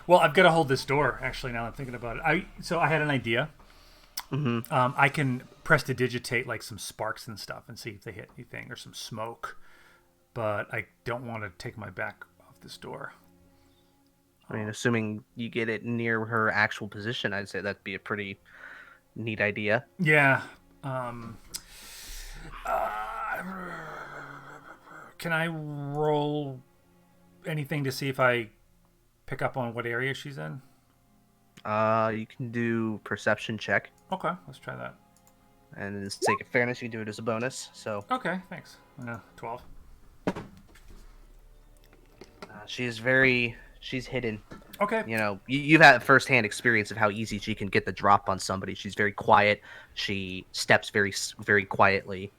Speaker 7: Well, I've got to hold this door. Actually, now that I'm thinking about it, I had an idea.
Speaker 3: Mm-hmm.
Speaker 7: I can prestidigitate like some sparks and stuff and see if they hit anything or some smoke, but I don't want to take my back off this door.
Speaker 3: I mean, assuming you get it near her actual position, I'd say that'd be a pretty neat idea.
Speaker 7: Yeah. Can I roll anything to see if I pick up on what area she's in?
Speaker 3: You can do perception check,
Speaker 7: Okay, let's try that.
Speaker 3: and in the sake of fairness, you can do it as a bonus. So
Speaker 7: Okay, thanks. 12.
Speaker 3: she's hidden.
Speaker 7: Okay.
Speaker 3: You know, you've had firsthand experience of how easy she can get the drop on somebody. She's very quiet. She steps very, very quietly.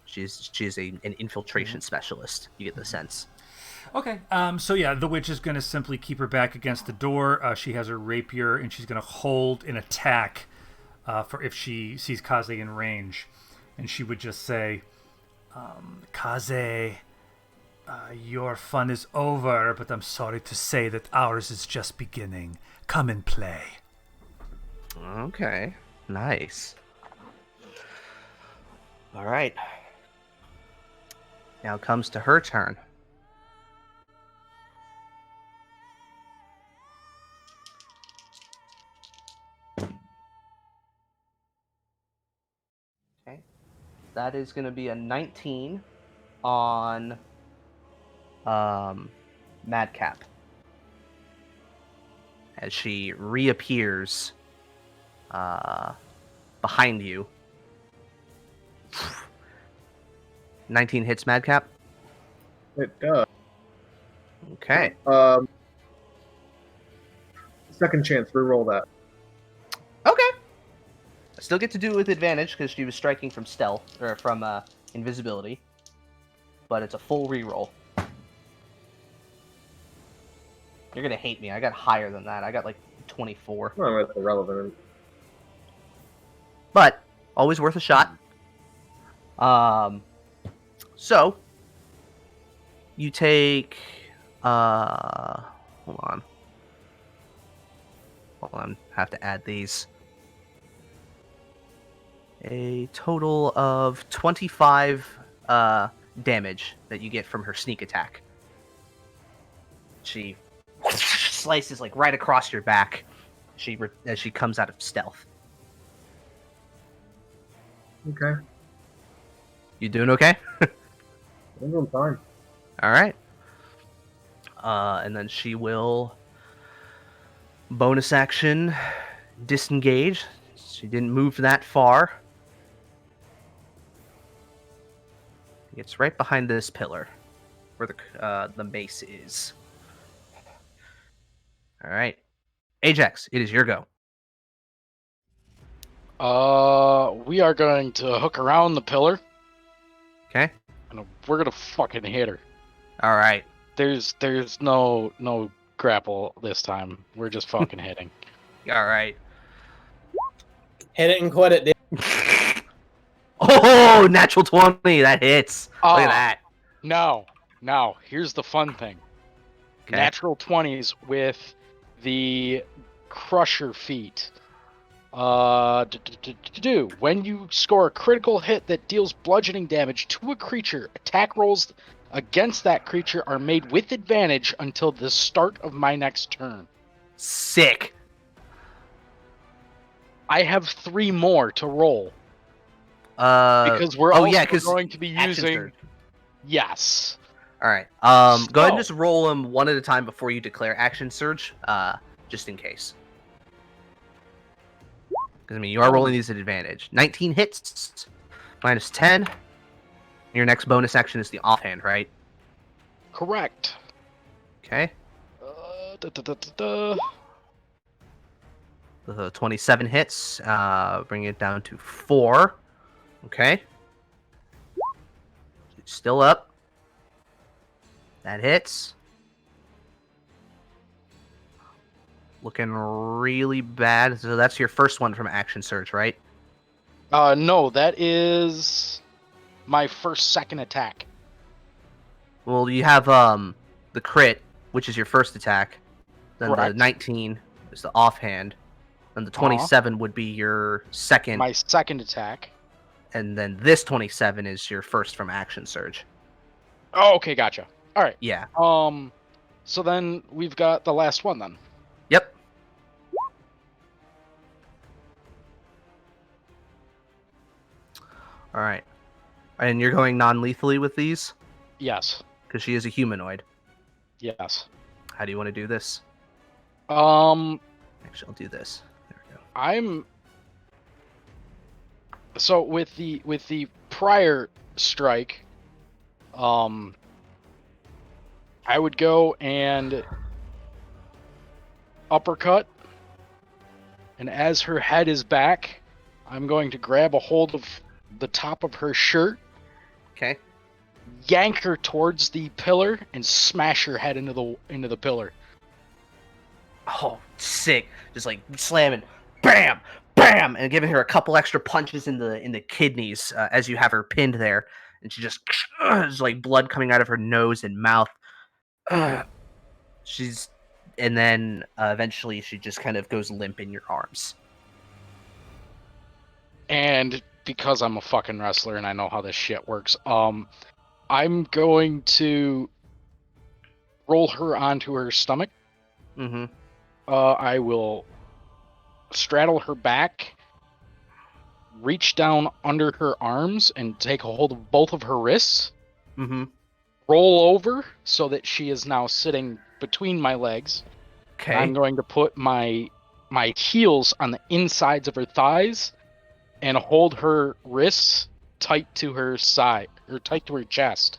Speaker 3: She's an infiltration specialist. You get the sense.
Speaker 7: Okay. So yeah, the witch is going to simply keep her back against the door. She has her rapier, and she's going to hold an attack for if she sees Kaze in range, and she would just say, "Kaze, your fun is over, but I'm sorry to say that ours is just beginning. Come and play."
Speaker 3: Okay, nice. All right. Now it comes to her turn. Okay. That is going to be a 19 on Madcap. as she reappears behind you. 19 hits Madcap.
Speaker 5: It does.
Speaker 3: Okay.
Speaker 5: Second chance, reroll that.
Speaker 3: Okay. I still get to do it with advantage because she was striking from stealth or from invisibility, but it's a full reroll. You're gonna hate me. I got higher than that. I got like 24.
Speaker 5: No, that's irrelevant.
Speaker 3: But always worth a shot. So you take hold on. Have to add these. A total of 25 damage that you get from her sneak attack. She slices like right across your back. As she comes out of stealth.
Speaker 5: Okay.
Speaker 3: You doing okay?
Speaker 5: I'm doing fine.
Speaker 3: All right. And then she will bonus action disengage. She didn't move that far. It's right behind this pillar where the mace is. All right. Ajax, it is your go.
Speaker 1: We are going to hook around the pillar.
Speaker 3: Okay.
Speaker 1: And we're gonna fucking hit her.
Speaker 3: All right.
Speaker 1: There's no grapple this time. We're just fucking hitting.
Speaker 3: All right.
Speaker 2: Hit it and quit it, dude.
Speaker 3: Oh, natural 20. That hits. Look at that.
Speaker 1: No. Here's the fun thing.
Speaker 3: Okay.
Speaker 1: Natural 20s with the Crusher feat. When you score a critical hit that deals bludgeoning damage to a creature, attack rolls against that creature are made with advantage until the start of my next turn.
Speaker 3: Sick.
Speaker 1: I have 3 more to roll. Because we're going to be using...
Speaker 3: surge.
Speaker 1: Yes.
Speaker 3: All right. Go ahead and just roll them one at a time before you declare action surge, just in case. Because, I mean, you are rolling these at advantage. 19 hits, minus 10. Your next bonus action is the offhand, right?
Speaker 1: Correct.
Speaker 3: Okay. The 27 hits, bring it down to 4. Okay. Still up. That hits. Looking really bad. So that's your first one from action surge, right?
Speaker 1: No, that is my second attack.
Speaker 3: Well, you have the crit, which is your first attack. Then
Speaker 1: Correct.
Speaker 3: the 19 is the offhand. Then the 27 would be your second.
Speaker 1: My second attack.
Speaker 3: And then this 27 is your first from action surge.
Speaker 1: Oh, okay, gotcha. All right.
Speaker 3: Yeah.
Speaker 1: So then we've got the last one then.
Speaker 3: Yep. All right. And you're going non-lethally with these?
Speaker 1: Yes.
Speaker 3: Because she is a humanoid.
Speaker 1: Yes.
Speaker 3: How do you want to do this?
Speaker 1: Actually,
Speaker 3: I'll do this. There we go.
Speaker 1: So with the prior strike, I would go and uppercut, and as her head is back, I'm going to grab a hold of the top of her shirt,
Speaker 3: Okay.
Speaker 1: yank her towards the pillar, and smash her head into the pillar.
Speaker 3: Oh, sick! Just like slamming, bam, bam, and giving her a couple extra punches in the kidneys as you have her pinned there, and she just there's like blood coming out of her nose and mouth. And then eventually she just kind of goes limp in your arms.
Speaker 1: And because I'm a fucking wrestler and I know how this shit works, I'm going to roll her onto her stomach.
Speaker 3: Mm-hmm.
Speaker 1: I will straddle her back, reach down under her arms, and take a hold of both of her wrists.
Speaker 3: Mm-hmm.
Speaker 1: Roll over so that she is now sitting between my legs.
Speaker 3: Okay.
Speaker 1: I'm going to put my heels on the insides of her thighs and hold her wrists tight to her side or tight to her chest,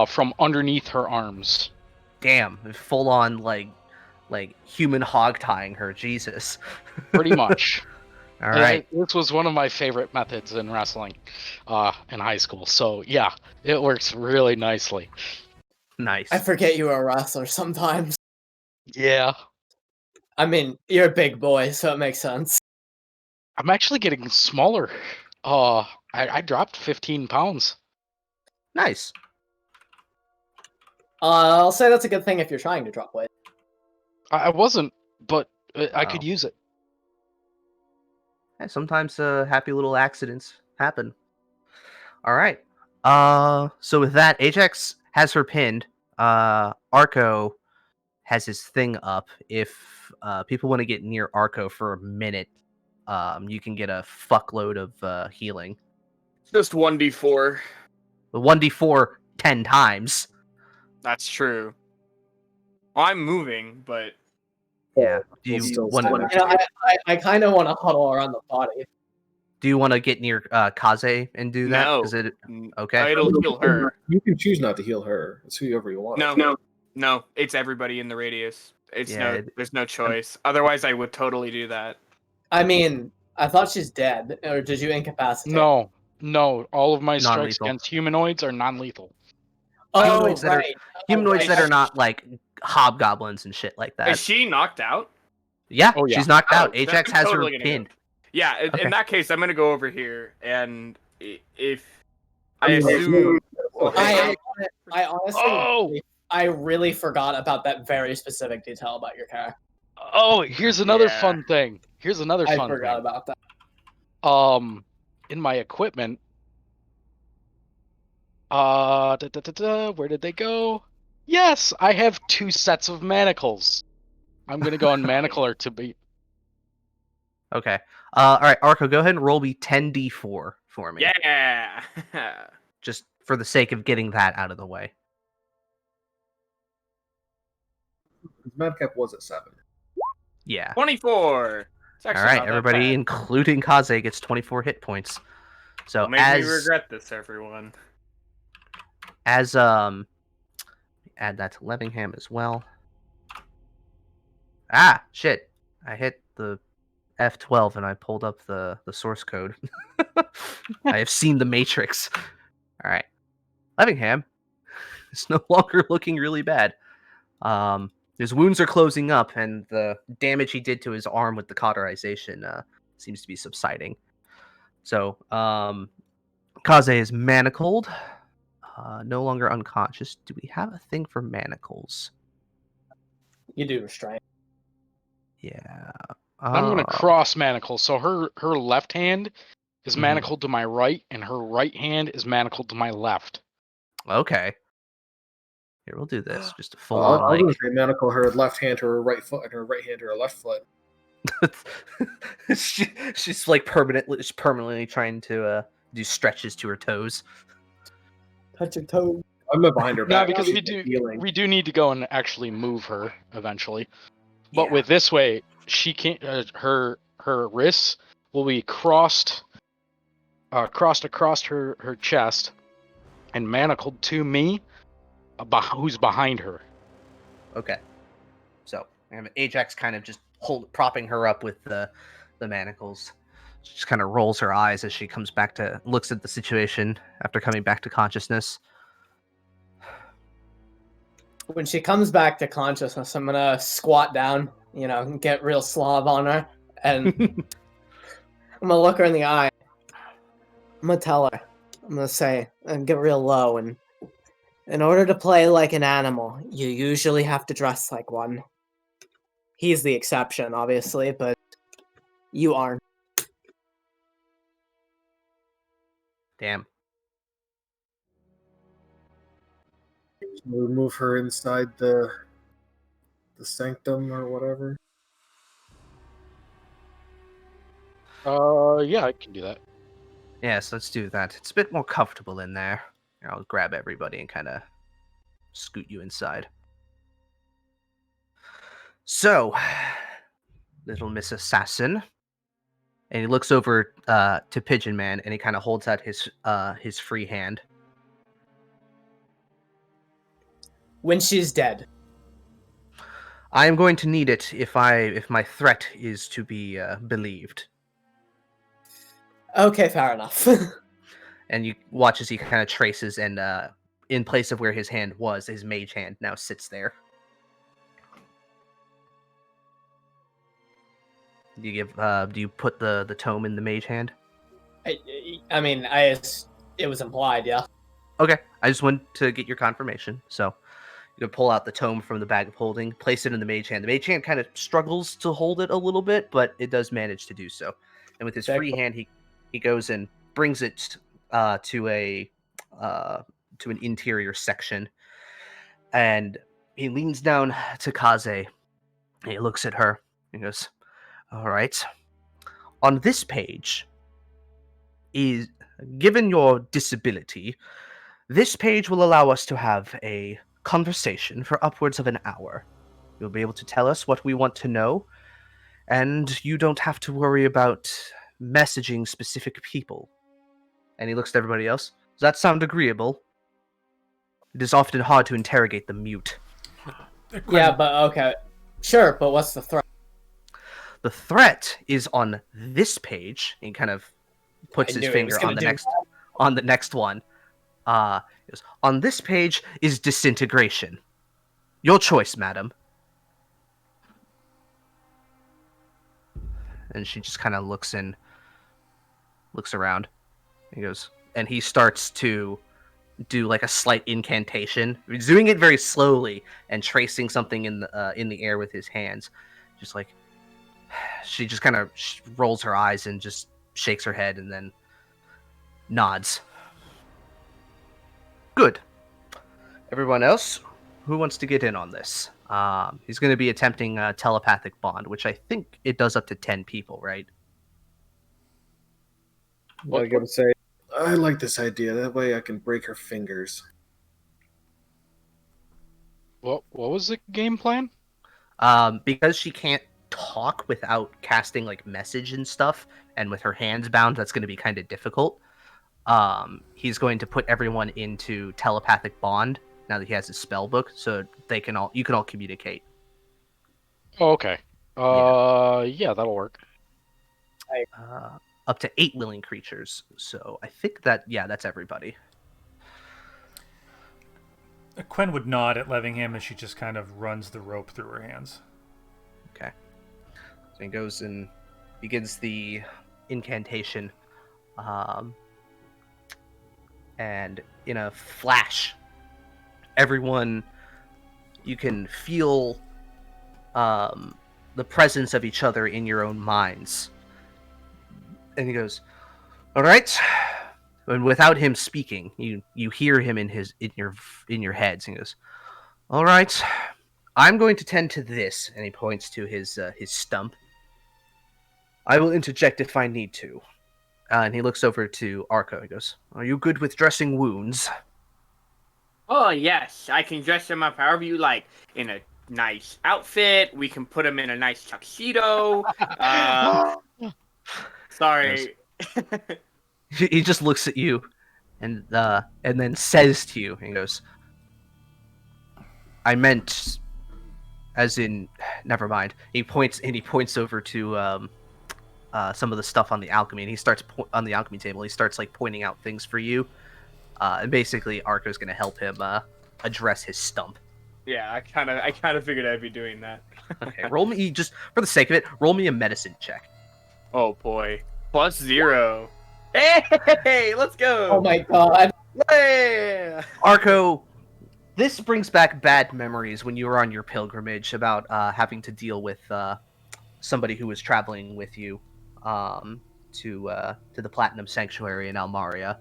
Speaker 1: from underneath her arms.
Speaker 3: Damn, full on like human hog tying her. Jesus.
Speaker 1: Pretty much.
Speaker 3: All right.
Speaker 1: This was one of my favorite methods in wrestling, in high school. So yeah, it works really nicely.
Speaker 3: Nice.
Speaker 2: I forget you are a wrestler sometimes.
Speaker 1: Yeah.
Speaker 2: I mean, you're a big boy, so it makes sense.
Speaker 1: I'm actually getting smaller. I dropped 15 pounds.
Speaker 3: Nice.
Speaker 2: I'll say that's a good thing if you're trying to drop weight.
Speaker 1: I wasn't, but I could
Speaker 3: Oh.
Speaker 1: use it.
Speaker 3: Yeah, sometimes happy little accidents happen. All right. So with that, Ajax has her pinned. Arco has his thing up. If people want to get near Arco for a minute, you can get a fuckload of healing.
Speaker 4: Just 1d4.
Speaker 3: The 1d4 10 times.
Speaker 4: That's true. Well, I'm moving, but
Speaker 3: Yeah. Do
Speaker 5: We'll
Speaker 3: you
Speaker 5: still
Speaker 3: want
Speaker 5: stand.
Speaker 2: You know, I kind of want to huddle around the body.
Speaker 3: to get near Kaze and do that?
Speaker 4: no.
Speaker 3: 'Cause it okay.
Speaker 4: It'll heal her.
Speaker 5: You can choose not to heal her. It's whoever you want.
Speaker 4: No. It's everybody in the radius.
Speaker 3: Yeah,
Speaker 4: There's no choice. Otherwise, I would totally do that.
Speaker 2: I mean, I thought she's dead, or did you incapacitate?
Speaker 1: No. All of my strikes
Speaker 3: Non-lethal.
Speaker 1: against humanoids are non-lethal.
Speaker 2: Oh,
Speaker 3: Humanoids that are-
Speaker 2: right.
Speaker 3: Humanoids
Speaker 2: right.
Speaker 3: that are not like hobgoblins and shit like that.
Speaker 4: Is she knocked out?
Speaker 3: Yeah,
Speaker 1: Oh, yeah.
Speaker 3: she's knocked out.
Speaker 4: Oh, then
Speaker 3: Ajax
Speaker 4: I'm
Speaker 3: has
Speaker 4: totally
Speaker 3: her
Speaker 4: gonna
Speaker 3: pinned.
Speaker 4: go. Yeah,
Speaker 3: Okay.
Speaker 4: in that case, I'm gonna go over here, and if
Speaker 5: I
Speaker 4: I
Speaker 5: mean, like,
Speaker 4: assume,
Speaker 2: I honestly,
Speaker 1: Oh!
Speaker 2: I really forgot about that very specific detail about your character.
Speaker 1: Oh, here's another
Speaker 4: Yeah.
Speaker 1: fun thing. Here's another
Speaker 2: I
Speaker 1: fun
Speaker 2: forgot
Speaker 1: thing.
Speaker 2: about that.
Speaker 1: In my equipment, where did they go? Yes, I have 2 sets of manacles. I'm gonna go on manacle her to be.
Speaker 3: Okay. All right, Arco, go ahead and roll me 10d4 for me.
Speaker 4: yeah,
Speaker 3: Just for the sake of getting that out of the way.
Speaker 5: His madcap was at 7.
Speaker 3: Yeah.
Speaker 4: 24. It's
Speaker 3: All
Speaker 4: actually
Speaker 3: right,
Speaker 4: not that
Speaker 3: everybody,
Speaker 4: bad.
Speaker 3: including Kaze, gets 24 hit points. So
Speaker 4: Don't make me regret this, everyone.
Speaker 3: as add that to Levingham as well. Ah, shit! I hit the F12 and I pulled up the source code. I have seen the Matrix. All right, Levingham is no longer looking really bad. His wounds are closing up, and the damage he did to his arm with the cauterization seems to be subsiding. So, Kaze is manacled, no longer unconscious. Do we have a thing for manacles?
Speaker 2: You do restrain.
Speaker 3: Yeah.
Speaker 1: I'm gonna cross manacle. So her left hand is
Speaker 3: Mhm.
Speaker 1: manacled to my right, and her right hand is manacled to my left.
Speaker 3: Okay. Here, we'll do this. Just a full
Speaker 5: I'll
Speaker 3: on
Speaker 5: just manacle her left hand to her right foot and her right hand to her left foot.
Speaker 3: she's like permanently trying to do stretches to her toes.
Speaker 2: Touch your toe.
Speaker 5: I'm behind her
Speaker 1: No,
Speaker 5: back.
Speaker 1: because
Speaker 5: she's
Speaker 1: we do need to go and actually move her eventually. But
Speaker 3: Yeah.
Speaker 1: with this way, she can't. Her wrists will be crossed across her chest, and manacled to me, who's behind her.
Speaker 3: Okay. So I have Ajax kind of just propping her up with the manacles. She just kind of rolls her eyes as she looks at the situation after coming back to consciousness.
Speaker 2: When she comes back to consciousness, I'm gonna squat down, and get real slob on her, and I'm gonna look her in the eye. I'm gonna tell her. I'm gonna say, and get real low, and in order to play like an animal, you usually have to dress like one. He's the exception, obviously, but you aren't.
Speaker 3: Damn.
Speaker 5: We'll move her inside the sanctum or whatever.
Speaker 1: Yeah, I can do that.
Speaker 3: Yes, let's do that. It's a bit more comfortable in there. Here, I'll grab everybody and kind of scoot you inside. So, little Miss Assassin. And he looks over to Pigeon Man, and he kind of holds out his free hand.
Speaker 2: When she's dead.
Speaker 3: I am going to need it if my threat is to be believed.
Speaker 2: Okay, fair enough.
Speaker 3: And you watch as he kind of traces, and in place of where his hand was, his mage hand now sits there. Do you put the tome in the mage hand?
Speaker 2: I mean, it was implied, yeah.
Speaker 3: Okay, I just want to get your confirmation. So you can pull out the tome from the bag of holding, place it in the mage hand. The mage hand kind of struggles to hold it a little bit, but it does manage to do so. And with his free hand, he goes and brings it to an interior section, and he leans down to Kaze. And he looks at her and goes, "All right. On this page is, given your disability, this page will allow us to have a conversation for upwards of an hour. You'll be able to tell us what we want to know, and you don't have to worry about messaging specific people." And he looks at everybody else. Does that sound agreeable? It is often hard to interrogate the mute.
Speaker 2: Yeah, but okay. Sure, but what's the threat?
Speaker 3: The threat is on this page. He kind of puts his finger on the next one. On this page is disintegration. Your choice, madam. And she just kind of looks around. He goes, and he starts to do like a slight incantation. He's doing it very slowly and tracing something in the air with his hands. Just like, she just kind of rolls her eyes and just shakes her head and then nods. Good. Everyone else, who wants to get in on this? He's going to be attempting a telepathic bond, which I think it does up to 10 people, right?
Speaker 5: I gotta say, I like this idea. That way I can break her fingers.
Speaker 1: What was the game plan?
Speaker 3: Because she can't talk without casting like message and stuff, and with her hands bound, that's going to be kind of difficult. He's going to put everyone into telepathic bond now that he has his spell book, so you can all communicate.
Speaker 1: Oh, okay. Yeah, that'll work.
Speaker 3: Up to 8 willing creatures. So I think that's everybody.
Speaker 7: Quen would nod at Levingham as she just kind of runs the rope through her hands.
Speaker 3: Okay. So he goes and begins the incantation. And in a flash, everyone, you can feel the presence of each other in your own minds. And he goes, "All right." And without him speaking, you hear him in your heads. And he goes, "All right, I'm going to tend to this." And he points to his stump. "I will interject if I need to." And he looks over to Arco. He goes, "Are you good with dressing wounds?"
Speaker 4: Oh, yes. I can dress him up however you like. In a nice outfit. We can put him in a nice tuxedo. Sorry.
Speaker 3: He just looks at you and then says to you, he goes, "I meant as in, never mind." He points over to some of the stuff on the alchemy, and he starts on the alchemy table. He starts like pointing out things for you, and basically Arco's going to help him address his stump.
Speaker 4: Yeah, I kind of figured I'd be doing that.
Speaker 3: Okay, roll me, just for the sake of it, roll me a medicine check.
Speaker 4: Oh boy, +0. Hey, let's go.
Speaker 2: Oh my god.
Speaker 4: Hey!
Speaker 3: Arco, this brings back bad memories when you were on your pilgrimage about having to deal with somebody who was traveling with you to the Platinum Sanctuary in Almaria.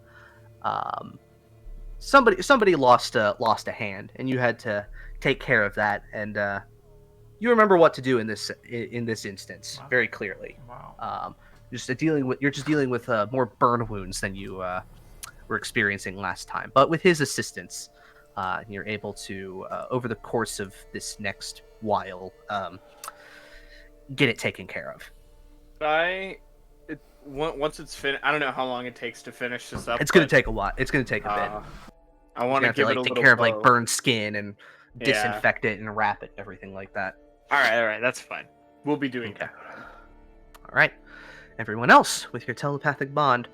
Speaker 3: Somebody lost a hand, and you had to take care of that, and you remember what to do in this instance very clearly.
Speaker 7: Wow.
Speaker 3: You're just dealing with more burn wounds than you were experiencing last time. But with his assistance, you're able to over the course of this next while get it taken care of.
Speaker 4: Once it's finished, I don't know how long it takes to finish this up.
Speaker 3: It's going to take a while. It's going to take a bit.
Speaker 4: I want to give it a
Speaker 3: take
Speaker 4: little
Speaker 3: care of
Speaker 4: blow.
Speaker 3: burn skin and
Speaker 4: Yeah.
Speaker 3: disinfect it and wrap it and everything like that.
Speaker 4: All right, that's fine. We'll be doing
Speaker 3: Okay.
Speaker 4: that.
Speaker 3: All right, everyone else with your telepathic bond.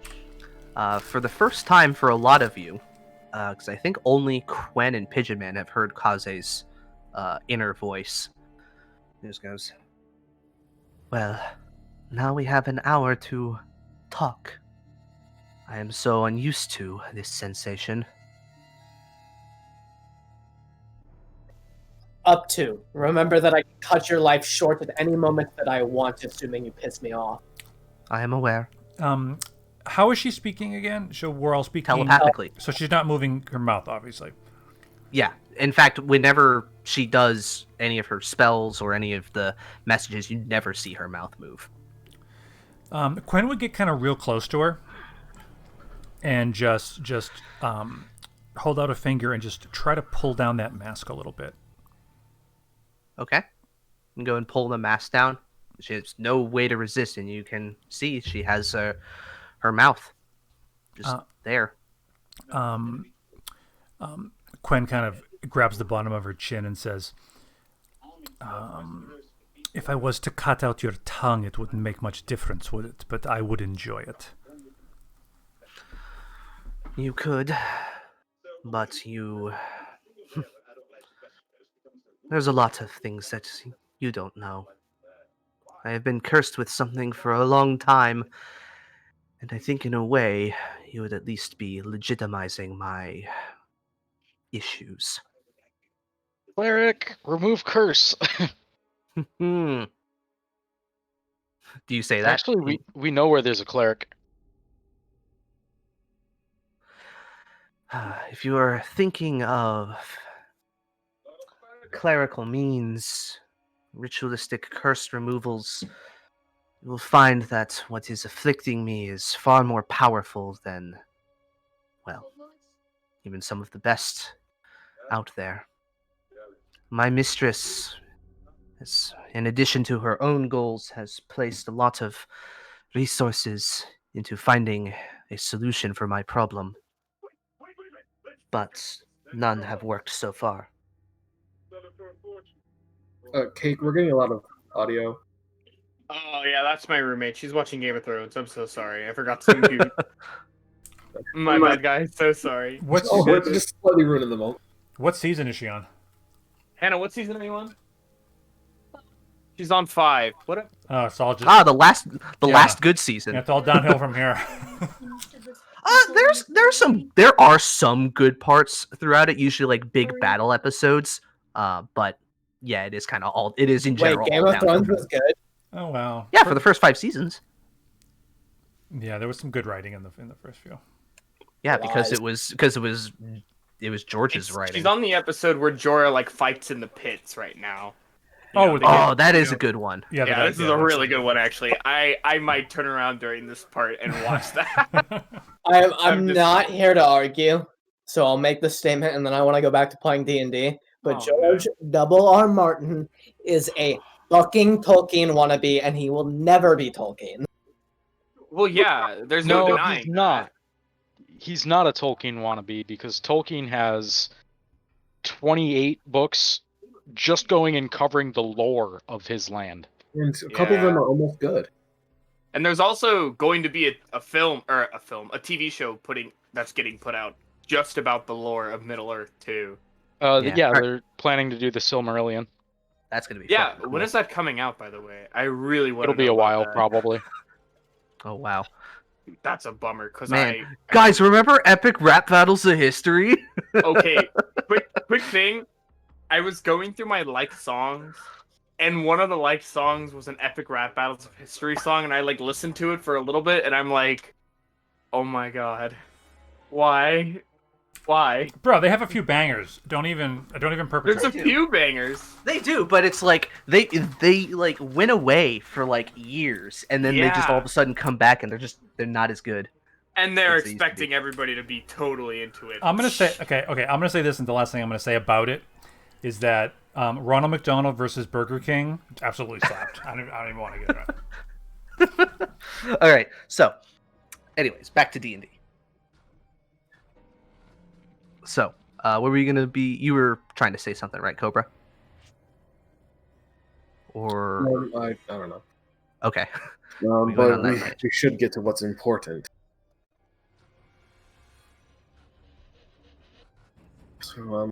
Speaker 3: For the first time for a lot of you, because I think only Quen and Pigeon Man have heard Kaze's inner voice. He just goes, "Well, now we have an hour to talk. I am so unused to this sensation."
Speaker 2: Up to. Remember that I can cut your life short at any moment that I want, assuming you piss me off.
Speaker 3: I am aware.
Speaker 7: How is she speaking again? So we're all speaking
Speaker 3: Telepathically.
Speaker 7: So she's not moving her mouth, obviously.
Speaker 3: Yeah. In fact, whenever she does any of her spells or any of the messages, you never see her mouth move.
Speaker 7: Quen would get kind of real close to her and just hold out a finger and just try to pull down that mask a little bit.
Speaker 3: Okay. You can go and pull the mask down. She has no way to resist, and you can see she has her mouth just there.
Speaker 7: Quen kind of grabs the bottom of her chin and says, if I was to cut out your tongue, it wouldn't make much difference, would it? But I would enjoy it.
Speaker 3: You could, but you... There's a lot of things that you don't know. I have been cursed with something for a long time, and I think in a way you would at least be legitimizing my issues.
Speaker 1: Cleric, remove curse.
Speaker 3: Do you say that?
Speaker 1: Actually, we know where there's a cleric.
Speaker 3: If you are thinking of clerical means, ritualistic curse removals, you will find that what is afflicting me is far more powerful than, well, even some of the best out there. My mistress, in addition to her own goals, has placed a lot of resources into finding a solution for my problem, but none have worked so far.
Speaker 5: Cake, we're getting a lot of audio.
Speaker 4: Oh yeah, that's my roommate. She's watching Game of Thrones. I'm so sorry. I forgot to mute. My bad, guys. So sorry.
Speaker 5: It's just slightly ruining the moment.
Speaker 7: What season is she on?
Speaker 4: Hannah, what season are you on? She's on 5. What?
Speaker 7: Oh, it's all just
Speaker 3: the last good season.
Speaker 7: it's all downhill from here.
Speaker 3: There are some good parts throughout it, usually like big battle episodes. But yeah, it is kind of all. It is in general.
Speaker 2: Wait, Game
Speaker 3: all
Speaker 2: of Thrones was good?
Speaker 7: Oh wow.
Speaker 3: Yeah, for the first 5 seasons.
Speaker 7: Yeah, there was some good writing in the first few.
Speaker 3: Yeah, because it was George's writing.
Speaker 4: She's on the episode where Jorah like fights in the pits right now.
Speaker 3: That is a good one.
Speaker 4: Yeah, this is a really good one actually. I might turn around during this part and watch that.
Speaker 2: I'm not here to argue, so I'll make the statement, and then I want to go back to playing D&D. But George Double R. Martin is a fucking Tolkien wannabe, and he will never be Tolkien.
Speaker 4: Well, yeah, there's no denying.
Speaker 1: He's not. He's not a Tolkien wannabe because Tolkien has 28 books just going and covering the lore of his land.
Speaker 5: And a couple of them are almost good.
Speaker 4: And there's also going to be a TV show that's getting put out just about the lore of Middle Earth too.
Speaker 1: They're planning to do the Silmarillion.
Speaker 3: That's gonna be
Speaker 4: fun.
Speaker 3: Cool.
Speaker 4: When is that coming out, by the way? I really want.
Speaker 1: It'll be a while, probably.
Speaker 3: Oh wow,
Speaker 4: that's a bummer. Because
Speaker 3: guys, remember epic rap battles of history?
Speaker 4: Okay, quick thing. I was going through my liked songs, and one of the liked songs was an epic rap battles of history song, and I listened to it for a little bit, and I'm like, oh my god, why?
Speaker 7: Bro, they have a few bangers. Don't even perpetrate.
Speaker 4: There's a few bangers.
Speaker 3: They do, but it's like they went away for years, and then they just all of a sudden come back, and they're not as good.
Speaker 4: And they're expecting everybody to be totally into it.
Speaker 7: I'm gonna say I'm gonna say this, and the last thing I'm gonna say about it is that Ronald McDonald versus Burger King. Absolutely slapped. I don't even want to get it.
Speaker 3: All right. So, anyways, back to D&D. So, what were you gonna be? You were trying to say something, right, Cobra? Or
Speaker 5: I don't know.
Speaker 3: okay, We went
Speaker 5: But
Speaker 3: on that rant.
Speaker 5: we should get to what's important. So,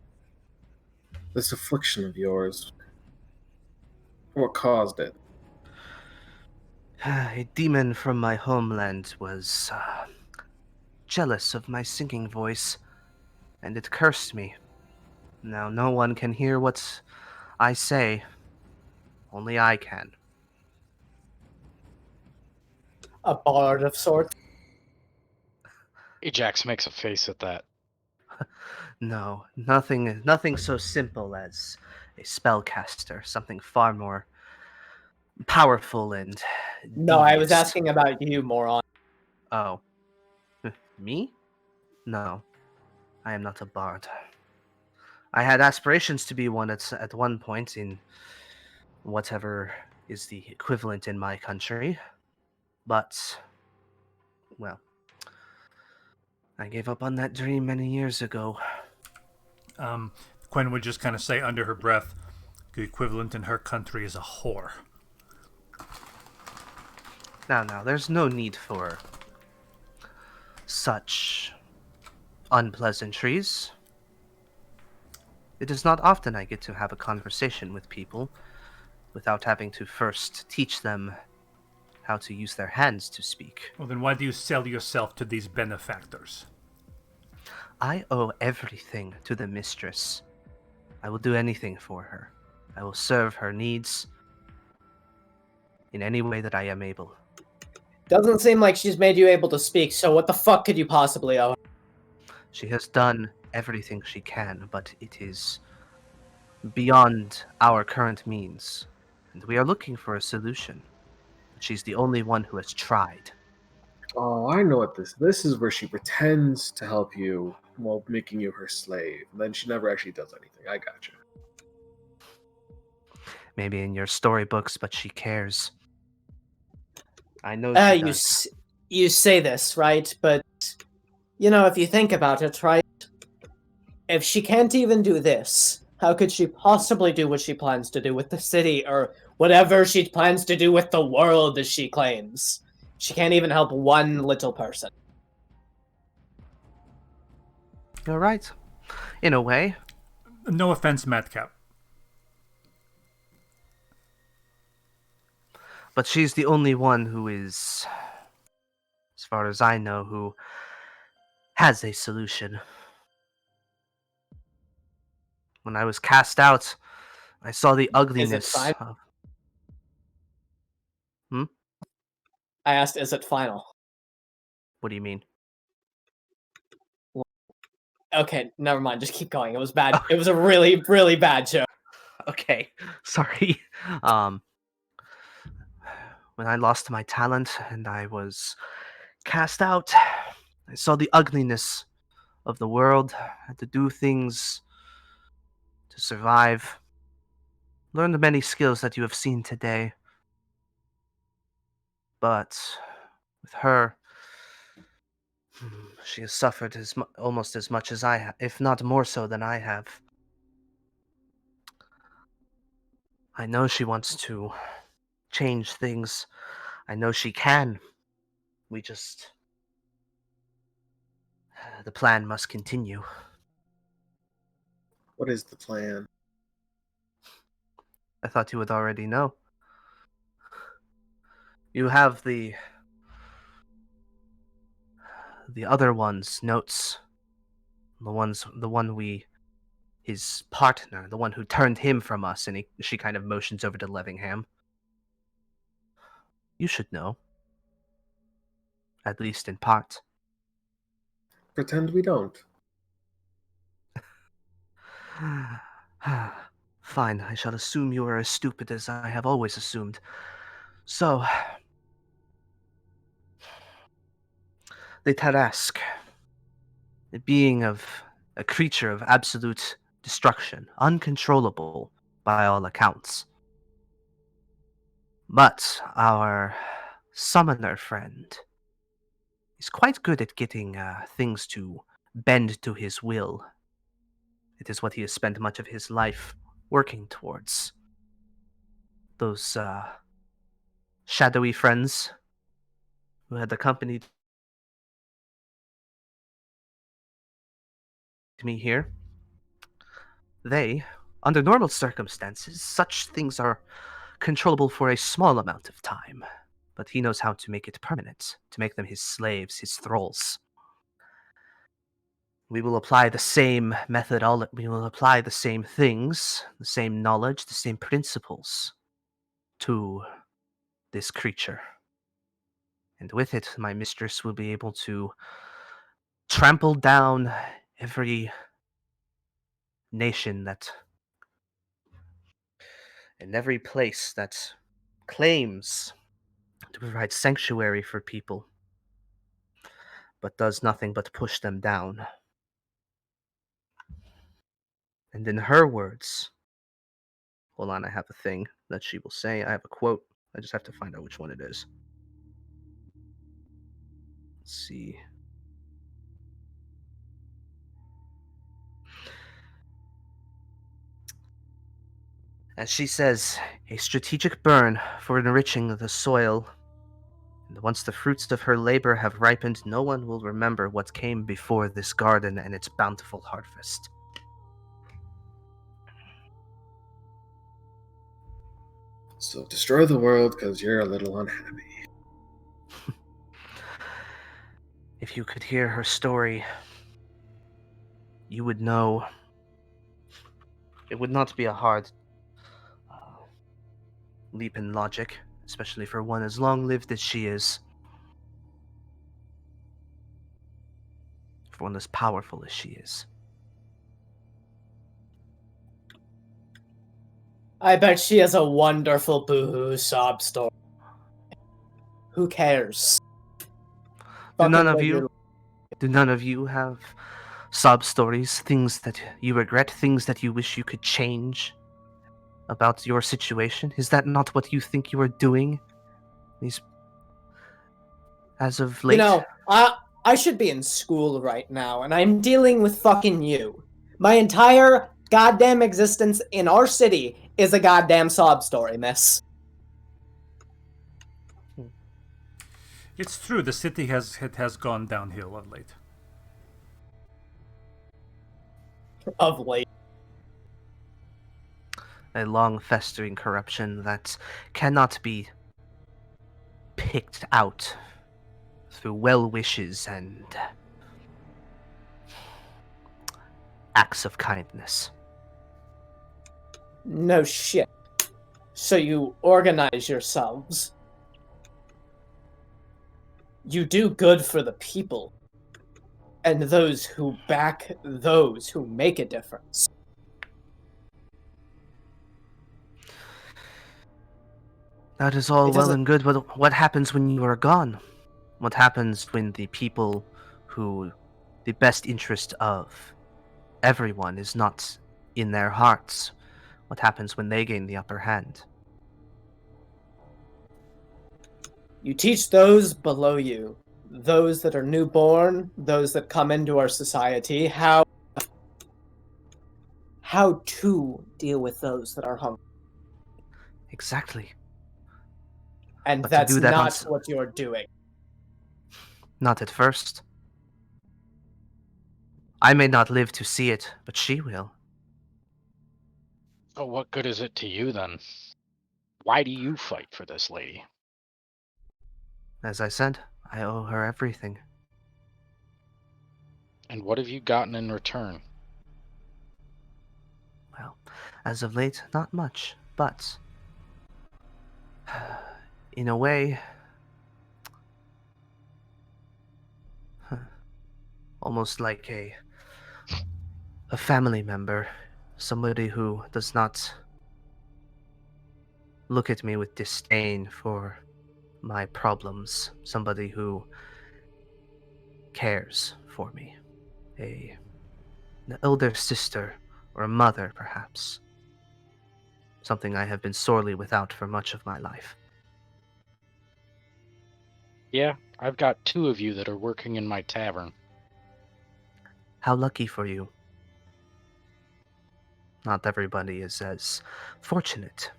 Speaker 5: this affliction of yours, what caused it?
Speaker 3: a demon from my homeland was jealous of my singing voice, and it cursed me. Now no one can hear what I say. Only I can.
Speaker 2: A bard of sorts.
Speaker 1: Ajax makes a face at that.
Speaker 3: No, nothing so simple as a spellcaster. Something far more powerful and
Speaker 2: No, I was
Speaker 3: devious.
Speaker 2: asking about you, moron.
Speaker 3: Oh. Me? No. I am not a bard. I had aspirations to be one at one point in whatever is the equivalent in my country. But, well, I gave up on that dream many years ago.
Speaker 7: Gwen would just kind of say under her breath, the equivalent in her country is a whore.
Speaker 3: Now, there's no need for such unpleasantries. It is not often I get to have a conversation with people without having to first teach them how to use their hands to speak.
Speaker 7: Well, then why do you sell yourself to these benefactors?
Speaker 3: I owe everything to the mistress. I will do anything for her. I will serve her needs in any way that I am able.
Speaker 2: Doesn't seem like she's made you able to speak, so what the fuck could you possibly owe?
Speaker 3: She has done everything she can, but it is beyond our current means, and we are looking for a solution. She's the only one who has tried.
Speaker 5: Oh, I know what this is where she pretends to help you while making you her slave. And then she never actually does anything. I gotcha.
Speaker 3: Maybe in your storybooks, but she cares. I know she does.
Speaker 2: You say this, right? But, you know, if you think about it, right? If she can't even do this, how could she possibly do what she plans to do with the city, or whatever she plans to do with the world, as she claims? She can't even help one little person.
Speaker 3: You're right. In a way.
Speaker 7: No offense, Madcap.
Speaker 3: But she's the only one who is, as far as I know, who has a solution. When I was cast out, I saw the ugliness
Speaker 2: fine?
Speaker 3: of...
Speaker 2: I asked, is it final?
Speaker 3: What do you mean?
Speaker 2: Okay, never mind. Just keep going. It was bad. It was a really, really bad joke.
Speaker 3: Okay, sorry. When I lost my talent and I was cast out, I saw the ugliness of the world. I had to do things to survive. Learned many skills that you have seen today. But with her, she has suffered almost as much as I have, if not more so than I have. I know she wants to change things. I know she can. We just... The plan must continue.
Speaker 5: What is the plan?
Speaker 3: I thought you would already know. You have the other one's notes. His partner, the one who turned him from us, and she kind of motions over to Levingham. You should know. At least in part.
Speaker 5: Pretend we don't.
Speaker 3: Fine, I shall assume you are as stupid as I have always assumed. So, the Tarask, a creature of absolute destruction, uncontrollable, by all accounts. But our summoner friend is quite good at getting things to bend to his will. It is what he has spent much of his life working towards. Those shadowy friends who had accompanied me here, they, under normal circumstances, such things are controllable for a small amount of time. But he knows how to make it permanent, to make them his slaves, his thralls. We will apply the same methodology, we will apply the same things, the same knowledge, the same principles to this creature. And with it, my mistress will be able to trample down every nation that and every place that claims to provide sanctuary for people, but does nothing but push them down. And in her words, hold on, I have a thing that she will say. I have a quote. I just have to find out which one it is. Let's see. As she says, a strategic burn for enriching the soil. And once the fruits of her labor have ripened, no one will remember what came before this garden and its bountiful harvest.
Speaker 5: So destroy the world because you're a little unhappy.
Speaker 3: If you could hear her story, you would know it would not be a hard leap in logic, especially for one as long-lived as she is, for one as powerful as she is.
Speaker 2: I bet she has a wonderful boohoo sob story. Who cares?
Speaker 3: Do none
Speaker 2: Fucking
Speaker 3: of
Speaker 2: live
Speaker 3: you?
Speaker 2: your-
Speaker 3: Do none of you have sob stories, things that you regret, things that you wish you could change about your situation? Is that not what you think you are doing? These, as of late?
Speaker 2: You know, I should be in school right now, and I'm dealing with fucking you. My entire goddamn existence in our city is a goddamn sob story, miss.
Speaker 7: It's true, the city has gone downhill of late.
Speaker 2: Of late.
Speaker 3: A long festering corruption that cannot be picked out through well wishes and acts of kindness.
Speaker 2: No shit. So you organize yourselves. You do good for the people. And those who back those who make a difference.
Speaker 3: That is all
Speaker 2: It
Speaker 3: well
Speaker 2: doesn't-
Speaker 3: and good, but what happens when you are gone? What happens when the people who the best interest of everyone is not in their hearts? What happens when they gain the upper hand?
Speaker 2: You teach those below you, those that are newborn, those that come into our society, how to deal with those that are hungry.
Speaker 3: Exactly.
Speaker 2: And
Speaker 3: But to
Speaker 2: that's
Speaker 3: do that
Speaker 2: not what you're doing.
Speaker 3: not at first. I may not live to see it, but she will.
Speaker 1: Oh, what good is it to you then? Why do you fight for this lady?
Speaker 3: As I said, I owe her everything.
Speaker 1: And what have you gotten in return?
Speaker 3: Well, as of late, not much, but in a way, almost like a family member, somebody who does not look at me with disdain for my problems, somebody who cares for me, an elder sister or a mother, perhaps. something I have been sorely without for much of my life.
Speaker 1: Yeah, I've got 2 of you that are working in my tavern.
Speaker 3: How lucky for you. Not everybody is as fortunate.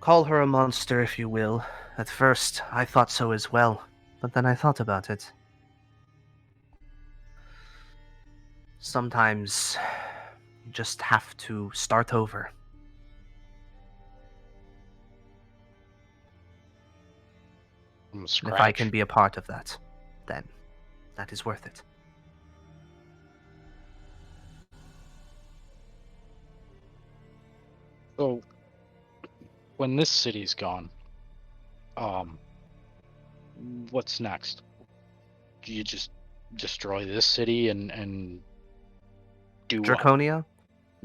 Speaker 3: Call her a monster if you will. At first, I thought so as well, but then I thought about it. Sometimes, you just have to start over.
Speaker 1: From
Speaker 3: And
Speaker 1: scratch.
Speaker 3: if I can be a part of that, then that is worth it.
Speaker 1: So, when this city's gone, what's next? Do you just destroy this city and do what?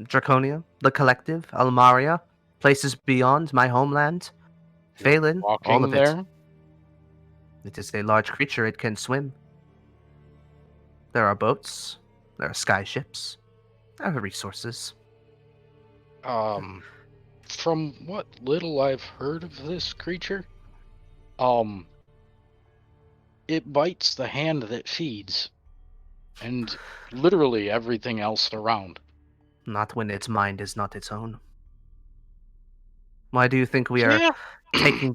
Speaker 3: Draconia, the Collective, Almaria, places beyond my homeland,
Speaker 1: You're
Speaker 3: Phelan, all
Speaker 1: walking
Speaker 3: of it.
Speaker 1: there?
Speaker 3: It is a large creature, it can swim. There are boats, there are skyships, there are resources.
Speaker 1: From what little I've heard of this creature, it bites the hand that feeds, and literally everything else around.
Speaker 3: Not when its mind is not its own. Why do you think we are
Speaker 1: Yeah,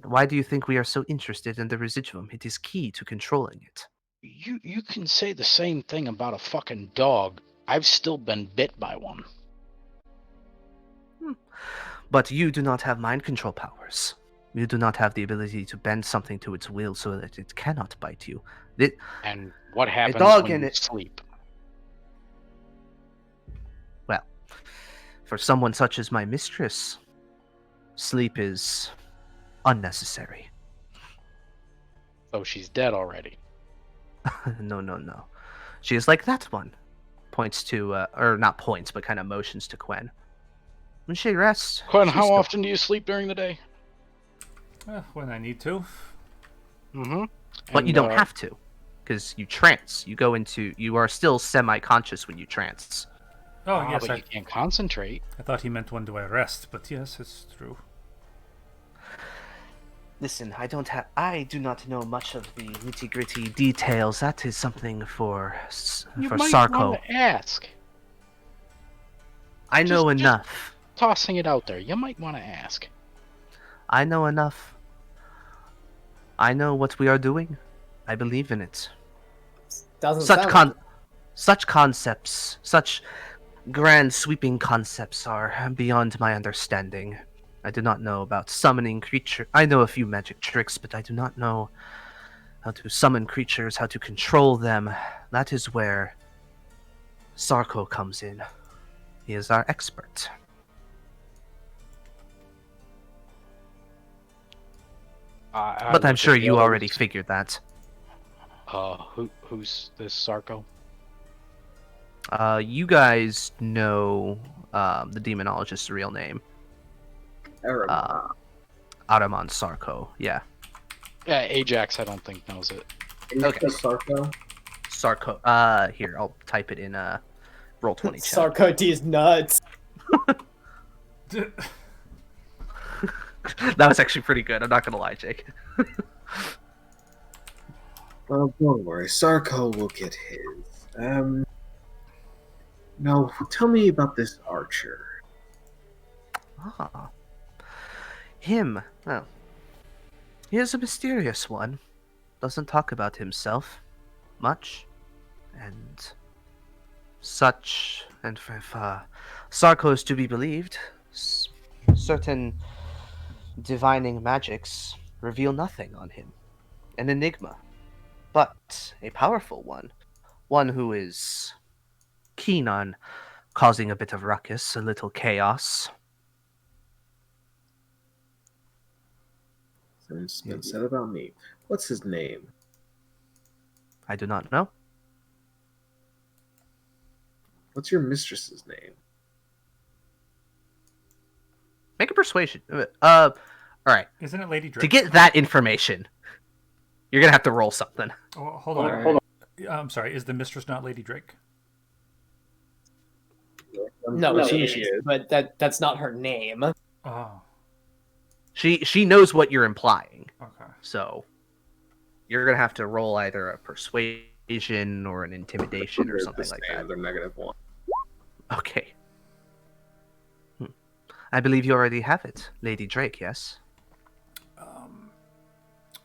Speaker 3: why do you think we are so interested in the residuum? It is key to controlling it.
Speaker 1: you can say the same thing about a fucking dog. I've still been bit by one.
Speaker 3: But you do not have mind control powers. You do not have the ability to bend something to its will so that it cannot bite you.
Speaker 1: And what happens
Speaker 3: dog
Speaker 1: when
Speaker 3: in
Speaker 1: you
Speaker 3: it-
Speaker 1: sleep?
Speaker 3: Well, for someone such as my mistress, sleep is unnecessary.
Speaker 1: So she's dead already.
Speaker 3: No. She is like that one. Points to, or not points, but kind of motions to Quen. When she rests,
Speaker 1: Quen,
Speaker 3: she's
Speaker 1: how
Speaker 3: still-
Speaker 1: often do you sleep during the day?
Speaker 7: When I need to.
Speaker 1: Mm-hmm.
Speaker 3: But you don't have to, because you trance. You are still semi-conscious when you trance.
Speaker 7: Oh, yes,
Speaker 1: but you can't concentrate.
Speaker 7: I thought he meant when do I rest, but yes, it's true.
Speaker 3: Listen, I do not know much of the nitty-gritty details. That is something for
Speaker 1: You
Speaker 3: for
Speaker 1: might
Speaker 3: Sarko.
Speaker 1: want to ask.
Speaker 3: I know
Speaker 1: just-
Speaker 3: enough.
Speaker 1: Tossing it out there. You might want to ask.
Speaker 3: I know enough. I know what we are doing. I believe in it.
Speaker 2: Doesn't sound like
Speaker 3: Such concepts, such grand sweeping concepts are beyond my understanding. I do not know about summoning creatures. I know a few magic tricks, but I do not know how to summon creatures, how to control them. That is where Sarko comes in. He is our expert. But I'm sure you already figured that.
Speaker 1: Who's this Sarko?
Speaker 3: You guys know the demonologist's real name.
Speaker 5: Aramon.
Speaker 3: Aramon Sarko, yeah.
Speaker 1: Yeah, Ajax, I don't think knows it.
Speaker 3: Okay.
Speaker 5: Sarko.
Speaker 3: Sarko. Here, I'll type it in roll 20 chat.
Speaker 2: Sarko D's nuts.
Speaker 3: That was actually pretty good. I'm not gonna lie, Jake.
Speaker 5: Well, don't worry. Sarko will get his. Now, tell me about this archer.
Speaker 3: Ah. Him. Oh. He is a mysterious one. Doesn't talk about himself much. And such. And if Sarko is to be believed, certain divining magics reveal nothing on him. An enigma. But a powerful one. One who is keen on causing a bit of ruckus, a little chaos.
Speaker 5: It's been said about me. What's his name?
Speaker 3: I do not know.
Speaker 5: What's your mistress's name?
Speaker 3: Make a persuasion. All right.
Speaker 7: Isn't it Lady Drake?
Speaker 3: To get that information, you're gonna have to roll something.
Speaker 7: Oh, hold on. I'm sorry. Is the mistress not Lady Drake?
Speaker 2: No,
Speaker 5: No,
Speaker 2: she
Speaker 5: she
Speaker 2: is,
Speaker 5: is.
Speaker 2: but that's not her name.
Speaker 7: Oh,
Speaker 3: She knows what you're implying,
Speaker 7: okay.
Speaker 3: so you're gonna have to roll either a persuasion or an intimidation or
Speaker 5: They're
Speaker 3: something
Speaker 5: the
Speaker 3: like
Speaker 5: same,
Speaker 3: that.
Speaker 5: They're -1.
Speaker 3: Okay. I believe you already have it, Lady Drake. Yes.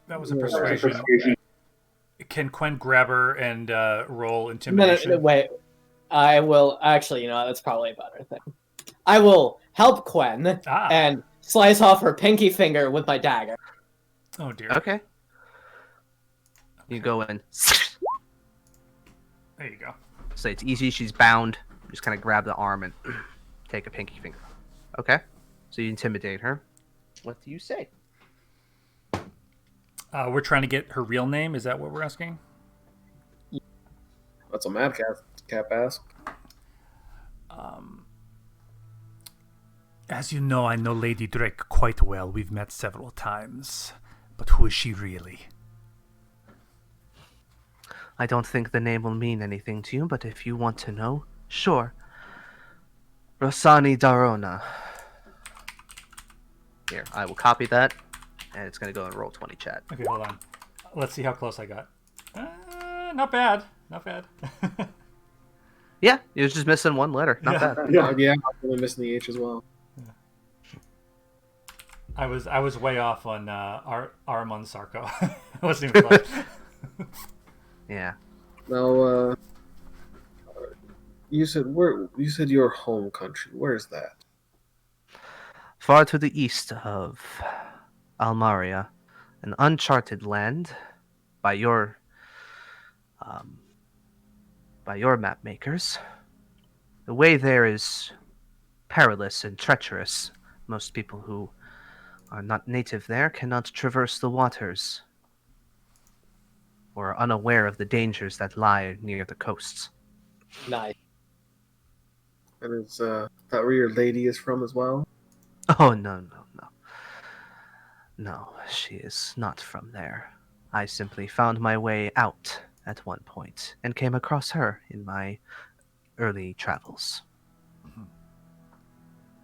Speaker 7: That was a
Speaker 5: Yeah,
Speaker 7: persuasion. Can Quen grab her and roll
Speaker 2: No,
Speaker 7: intimidation?
Speaker 2: wait. I will actually. That's probably a better thing. I will help Quen
Speaker 7: Ah.
Speaker 2: and slice off her pinky finger with my dagger.
Speaker 7: Oh dear.
Speaker 3: Okay. You go in.
Speaker 7: There you go.
Speaker 3: So it's easy. She's bound. You just kind of grab the arm and take a pinky finger. Okay. So you intimidate her. What do you say?
Speaker 7: We're trying to get her real name. Is that what we're asking?
Speaker 5: That's a madcap asked.
Speaker 7: As you know, I know Lady Drake quite well. We've met several times. But who is she really?
Speaker 3: I don't think the name will mean anything to you, but if you want to know, sure. Rosani Darona. Here, I will copy that, and it's going to go in Roll20 chat.
Speaker 7: Okay, hold on. Let's see how close I got. Not bad. Not bad.
Speaker 3: Yeah, you're just missing one letter. Not bad.
Speaker 5: Yeah, I'm really missing the H as well.
Speaker 7: I was way off on Aramon Sarko. I wasn't even close.
Speaker 3: Yeah.
Speaker 5: Now, you said your home country. Where is that?
Speaker 3: Far to the east of Almaria, an uncharted land by your map makers. The way there is perilous and treacherous. Most people who are not native there cannot traverse the waters or are unaware of the dangers that lie near the coasts.
Speaker 2: Nice.
Speaker 5: And is that where your lady is from as well?
Speaker 3: Oh, no. No, she is not from there. I simply found my way out at one point and came across her in my early travels.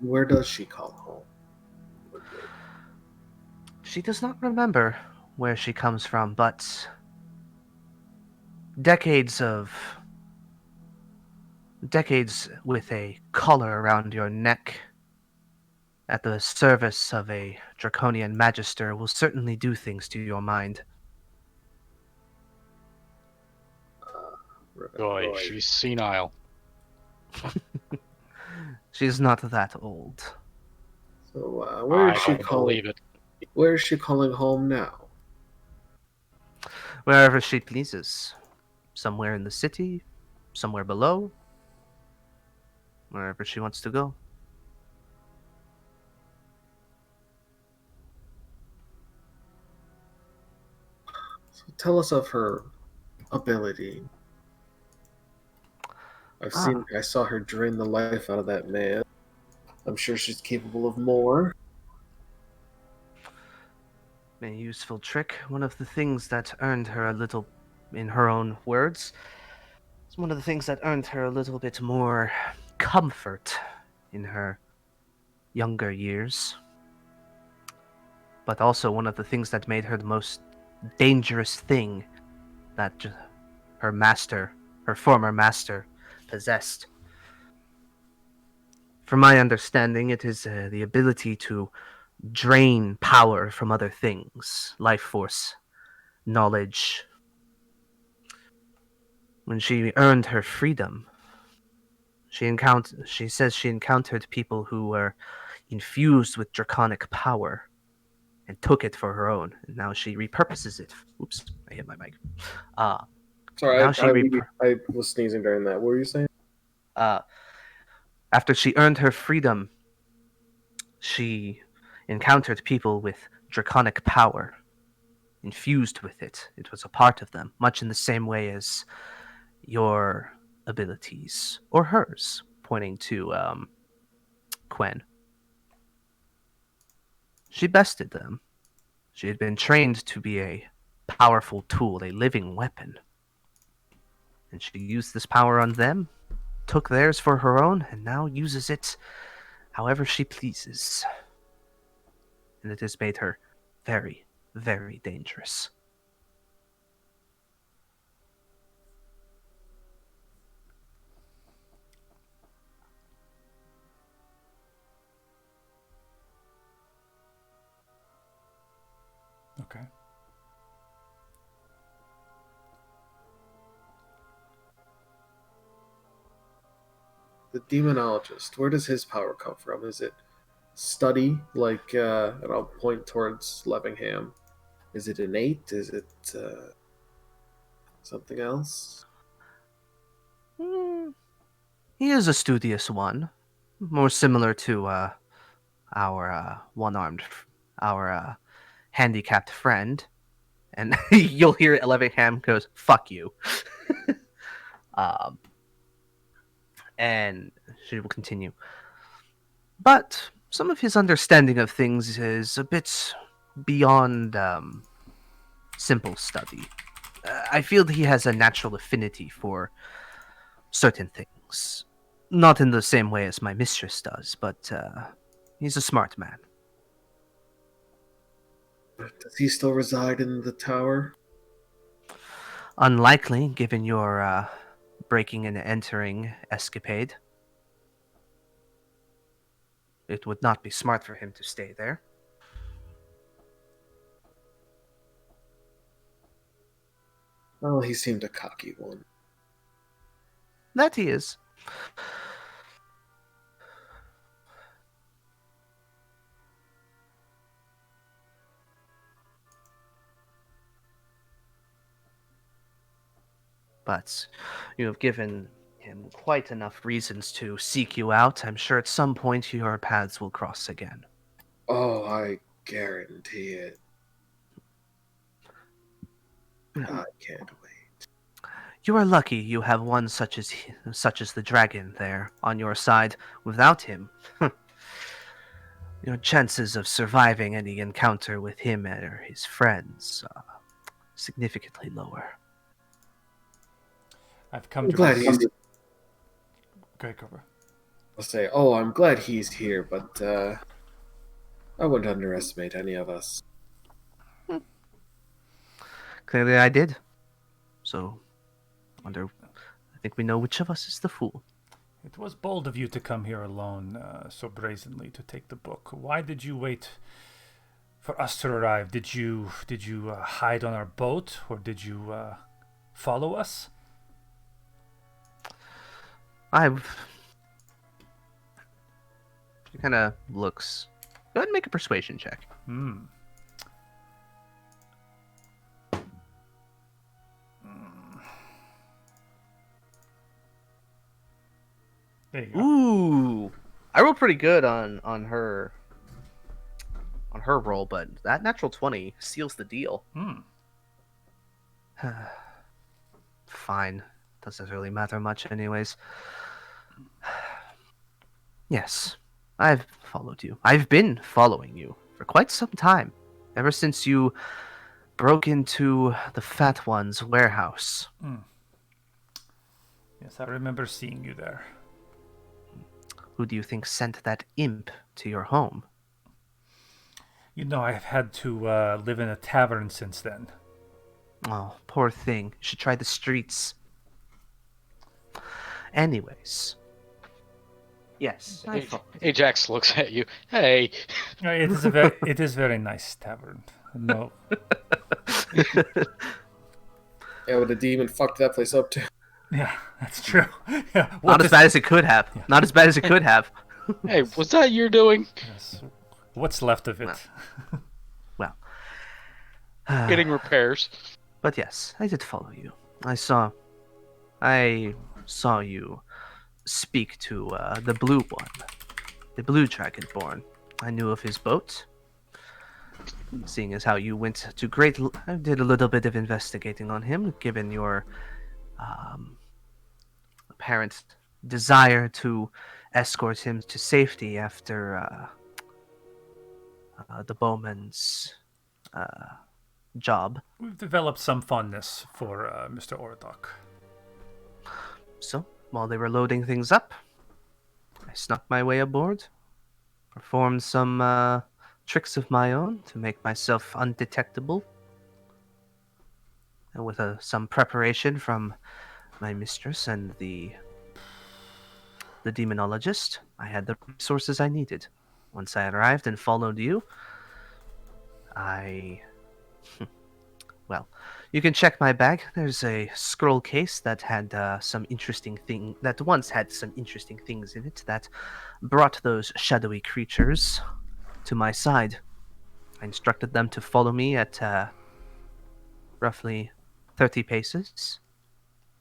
Speaker 5: Where does she call home?
Speaker 3: She does not remember where she comes from, but decades with a collar around your neck at the service of a draconian magister will certainly do things to your mind.
Speaker 1: Boy, she's senile.
Speaker 3: She's not that old.
Speaker 5: So, where is
Speaker 1: I
Speaker 5: she
Speaker 1: don't
Speaker 5: calling?
Speaker 1: believe it.
Speaker 5: Where is she calling home now?
Speaker 3: Wherever she pleases. Somewhere in the city, somewhere below, wherever she wants to go.
Speaker 5: So tell us of her ability. I saw her drain the life out of that man. I'm sure she's capable of more.
Speaker 3: A useful trick. One of the things that earned her a little, in her own words, it's one of the things that earned her a little bit more comfort in her younger years. But also one of the things that made her the most dangerous thing that her former master, possessed. From my understanding, it is the ability to drain power from other things, life force, knowledge. When she earned her freedom, she says she encountered people who were infused with draconic power and took it for her own. And now she repurposes it. Oops, I hit my mic.
Speaker 5: Sorry,
Speaker 3: Now
Speaker 5: I was sneezing during that. What were you saying?
Speaker 3: After she earned her freedom, she encountered people with draconic power, infused with it. It was a part of them, much in the same way as your abilities, or hers, pointing to Quen. She bested them. She had been trained to be a powerful tool, a living weapon. And she used this power on them, took theirs for her own and now uses it however she pleases. And it has made her very, very dangerous.
Speaker 7: Okay.
Speaker 5: The demonologist, where does his power come from? Is it study, like, and I'll point towards Levingham. Is it innate? Is it something else?
Speaker 3: He is a studious one, more similar to our our handicapped friend. And you'll hear Levingham goes, "Fuck you." um, and she will continue. But some of his understanding of things is a bit beyond simple study. I feel that he has a natural affinity for certain things. Not in the same way as my mistress does, but he's a smart man.
Speaker 5: Does he still reside in the tower?
Speaker 3: Unlikely, given your breaking and entering escapade. It would not be smart for him to stay there.
Speaker 5: Well, he seemed a cocky one.
Speaker 3: That he is. But you have given him quite enough reasons to seek you out. I'm sure at some point your paths will cross again.
Speaker 5: Oh, I guarantee it. I can't wait.
Speaker 3: You are lucky you have one such as the dragon there on your side. Without him, your chances of surviving any encounter with him or his friends are significantly lower.
Speaker 7: I've come
Speaker 5: I'm
Speaker 7: to
Speaker 5: glad he's.
Speaker 7: Go ahead, Cobra.
Speaker 5: I'll say, oh, I'm glad he's here, but I wouldn't underestimate any of us.
Speaker 3: Clearly I did. So, I think we know which of us is the fool.
Speaker 7: It was bold of you to come here alone, so brazenly to take the book. Why did you wait for us to arrive? Did you hide on our boat, or did you follow us?
Speaker 3: She kind of looks. Go ahead and make a persuasion check.
Speaker 7: There you go.
Speaker 3: Ooh, I rolled pretty good on her roll, but that natural 20 seals the deal. Fine, doesn't really matter much, anyways. Yes, I've followed you. I've been following you for quite some time, ever since you broke into the Fat One's warehouse.
Speaker 7: Yes, I remember seeing you there.
Speaker 3: Who do you think sent that imp to your home?
Speaker 7: You know, I've had to live in a tavern since then.
Speaker 3: Oh, poor thing. You should try the streets. Anyways. Yes.
Speaker 1: Ajax looks at you. Hey.
Speaker 7: It is very nice tavern. No.
Speaker 5: Yeah, would the demon fucked that place up too?
Speaker 7: Yeah, that's true. Yeah,
Speaker 3: Not as bad as it could have. Yeah. Not as bad as it could have.
Speaker 1: Hey, was that your doing?
Speaker 7: Yes. What's left of it?
Speaker 3: Well.
Speaker 1: Getting repairs.
Speaker 3: But yes, I did follow you. I saw you speak to the blue one, the blue dragonborn. I knew of his boat. Seeing as how you went to I did a little bit of investigating on him, given your apparent desire to escort him to safety after the bowman's job.
Speaker 7: We've developed some fondness for Mr. Ordok.
Speaker 3: So, while they were loading things up, I snuck my way aboard, performed some tricks of my own to make myself undetectable, and with some preparation from my mistress and the demonologist, I had the resources I needed. Once I arrived and followed you, I... well, you can check my bag. There's a scroll case that had that once had some interesting things in it that brought those shadowy creatures to my side. I instructed them to follow me at roughly 30 paces,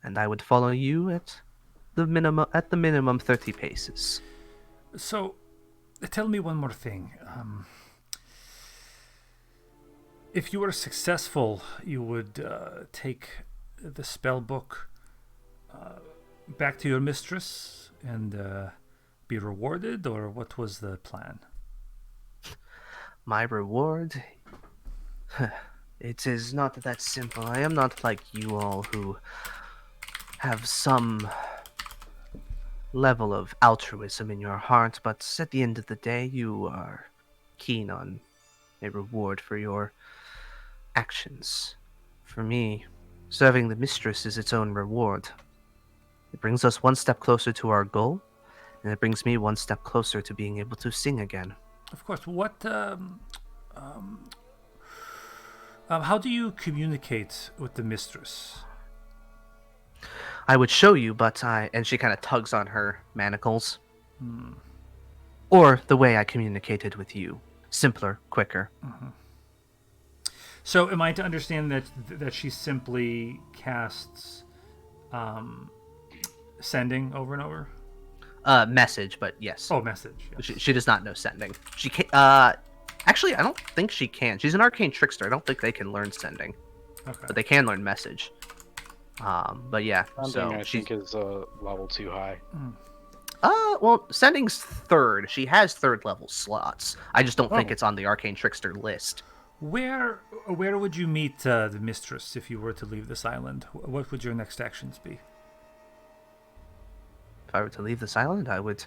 Speaker 3: and I would follow you at the minimum 30 paces.
Speaker 7: So, tell me one more thing. If you were successful, you would take the spell book back to your mistress and be rewarded, or what was the plan?
Speaker 3: My reward? It is not that simple. I am not like you all who have some level of altruism in your heart, but at the end of the day, you are keen on a reward for your actions. For me, serving the mistress is its own reward. It brings us one step closer to our goal, and it brings me one step closer to being able to sing again.
Speaker 7: Of course. How do you communicate with the mistress?
Speaker 3: I would show you, but and she kind of tugs on her manacles. Or the way I communicated with you. Simpler, quicker.
Speaker 7: So, am I to understand that she simply casts sending over and over?
Speaker 3: Message, but yes.
Speaker 7: Oh, message. Yes.
Speaker 3: She does not know sending. She can actually, I don't think she can. She's an arcane trickster. I don't think they can learn sending.
Speaker 7: Okay.
Speaker 3: But they can learn message. But yeah,
Speaker 1: Something
Speaker 3: so
Speaker 1: I think is level too high.
Speaker 3: well, sending's third. She has third level slots. I just don't think it's on the arcane trickster list.
Speaker 7: Where would you meet the mistress if you were to leave this island? What would your next actions be?
Speaker 3: If I were to leave this island, I would.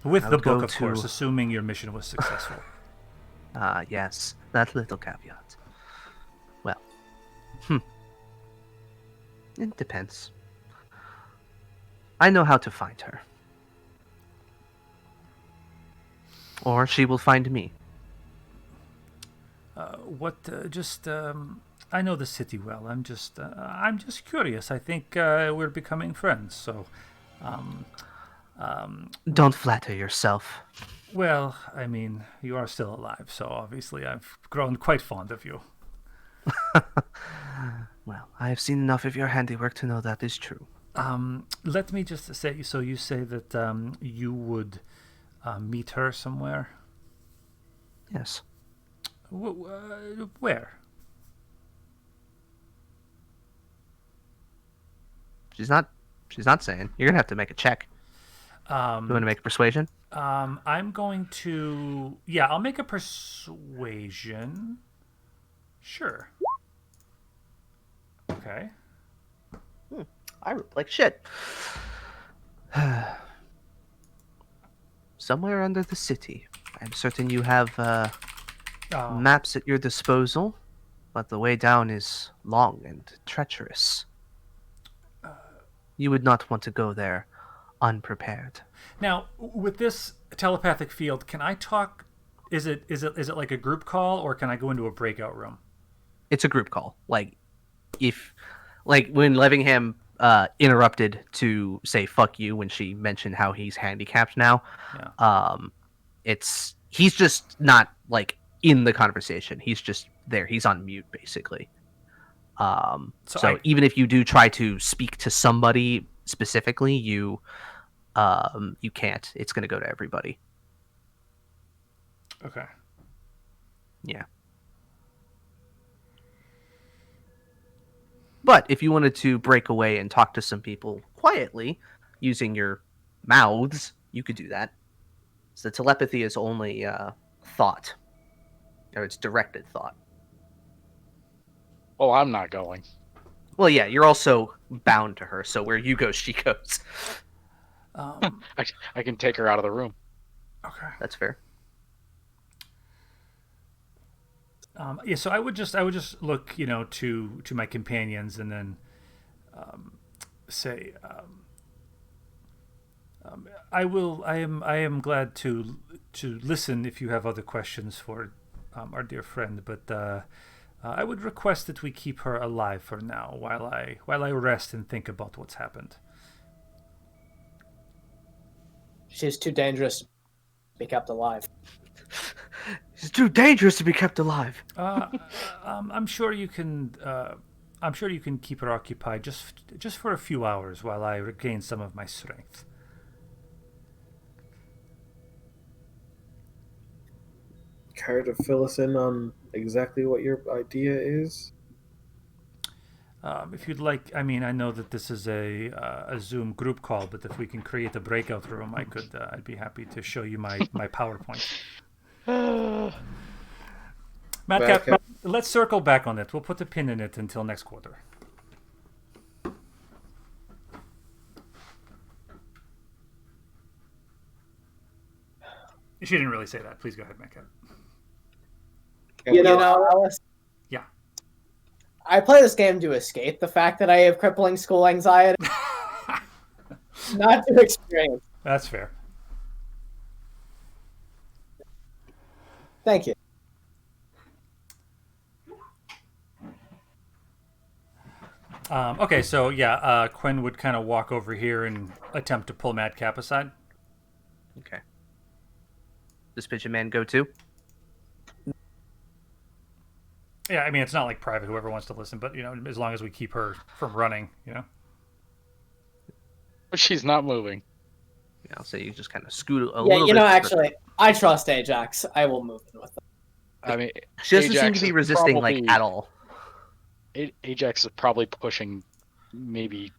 Speaker 7: With
Speaker 3: I
Speaker 7: the
Speaker 3: would go
Speaker 7: book, of course,
Speaker 3: to-
Speaker 7: assuming your mission was successful.
Speaker 3: Yes, that little caveat. Well, it depends. I know how to find her. Or she will find me.
Speaker 7: I know the city well. I'm just curious. I think we're becoming friends. So,
Speaker 3: Don't flatter yourself.
Speaker 7: well, I mean, you are still alive, so obviously I've grown quite fond of you.
Speaker 3: Well, I have seen enough of your handiwork to know that is true.
Speaker 7: Let me just say. So you say that you would meet her somewhere.
Speaker 3: Yes.
Speaker 7: Where?
Speaker 3: She's not saying. You're gonna have to make a check. You want to make a persuasion?
Speaker 7: I'm going to. Yeah, I'll make a persuasion. Sure. Okay.
Speaker 3: I rolled like shit. Somewhere under the city. I'm certain you have maps at your disposal, but the way down is long and treacherous. You would not want to go there unprepared.
Speaker 7: Now, with this telepathic field, can I talk? Is it like a group call, or can I go into a breakout room?
Speaker 3: It's a group call. Like when Levingham interrupted to say "fuck you" when she mentioned how he's handicapped now.
Speaker 7: Yeah.
Speaker 3: He's just not like in the conversation. He's just there. He's on mute basically. So even if you do try to speak to somebody specifically, you can't. It's going to go to everybody.
Speaker 7: Okay.
Speaker 3: Yeah. But if you wanted to break away and talk to some people quietly using your mouths, you could do that. So telepathy is only thought, or it's directed thought.
Speaker 1: Well, I'm not going.
Speaker 3: Well, yeah, you're also bound to her, so where you go, she goes.
Speaker 1: I can take her out of the room.
Speaker 7: Okay.
Speaker 3: That's fair.
Speaker 7: Yeah, so I would just look, to my companions and then say, I am glad to listen if you have other questions for our dear friend, but I would request that we keep her alive for now while I rest and think about what's happened.
Speaker 2: She's too dangerous to be kept alive.
Speaker 3: It's too dangerous to be kept alive.
Speaker 7: I'm sure you can. I'm sure you can keep her occupied just for a few hours while I regain some of my strength.
Speaker 5: Care to fill us in on exactly what your idea is?
Speaker 7: If you'd like, I mean, I know that this is a Zoom group call, but if we can create a breakout room, I'd be happy to show you my PowerPoint. Madcap, let's circle back on it. We'll put a pin in it until next quarter. She didn't really say that. Please go ahead, Madcap.
Speaker 2: Alice.
Speaker 7: Yeah.
Speaker 2: I play this game to escape the fact that I have crippling school anxiety, not to experience.
Speaker 7: That's fair.
Speaker 2: Thank you.
Speaker 7: Okay, so yeah, Quinn would kind of walk over here and attempt to pull Madcap aside.
Speaker 3: Okay. Does Pigeon Man go too?
Speaker 7: Yeah, I mean, it's not like private, whoever wants to listen, but, as long as we keep her from running,
Speaker 1: But she's not moving.
Speaker 3: Yeah, I'll say you just kind of scoot a
Speaker 2: Yeah,
Speaker 3: little bit.
Speaker 2: actually, I trust Ajax. I will move in with them.
Speaker 1: I mean,
Speaker 3: She doesn't seem
Speaker 1: Ajax
Speaker 3: to be
Speaker 1: is
Speaker 3: resisting,
Speaker 1: probably-
Speaker 3: at all.
Speaker 1: Ajax is probably pushing maybe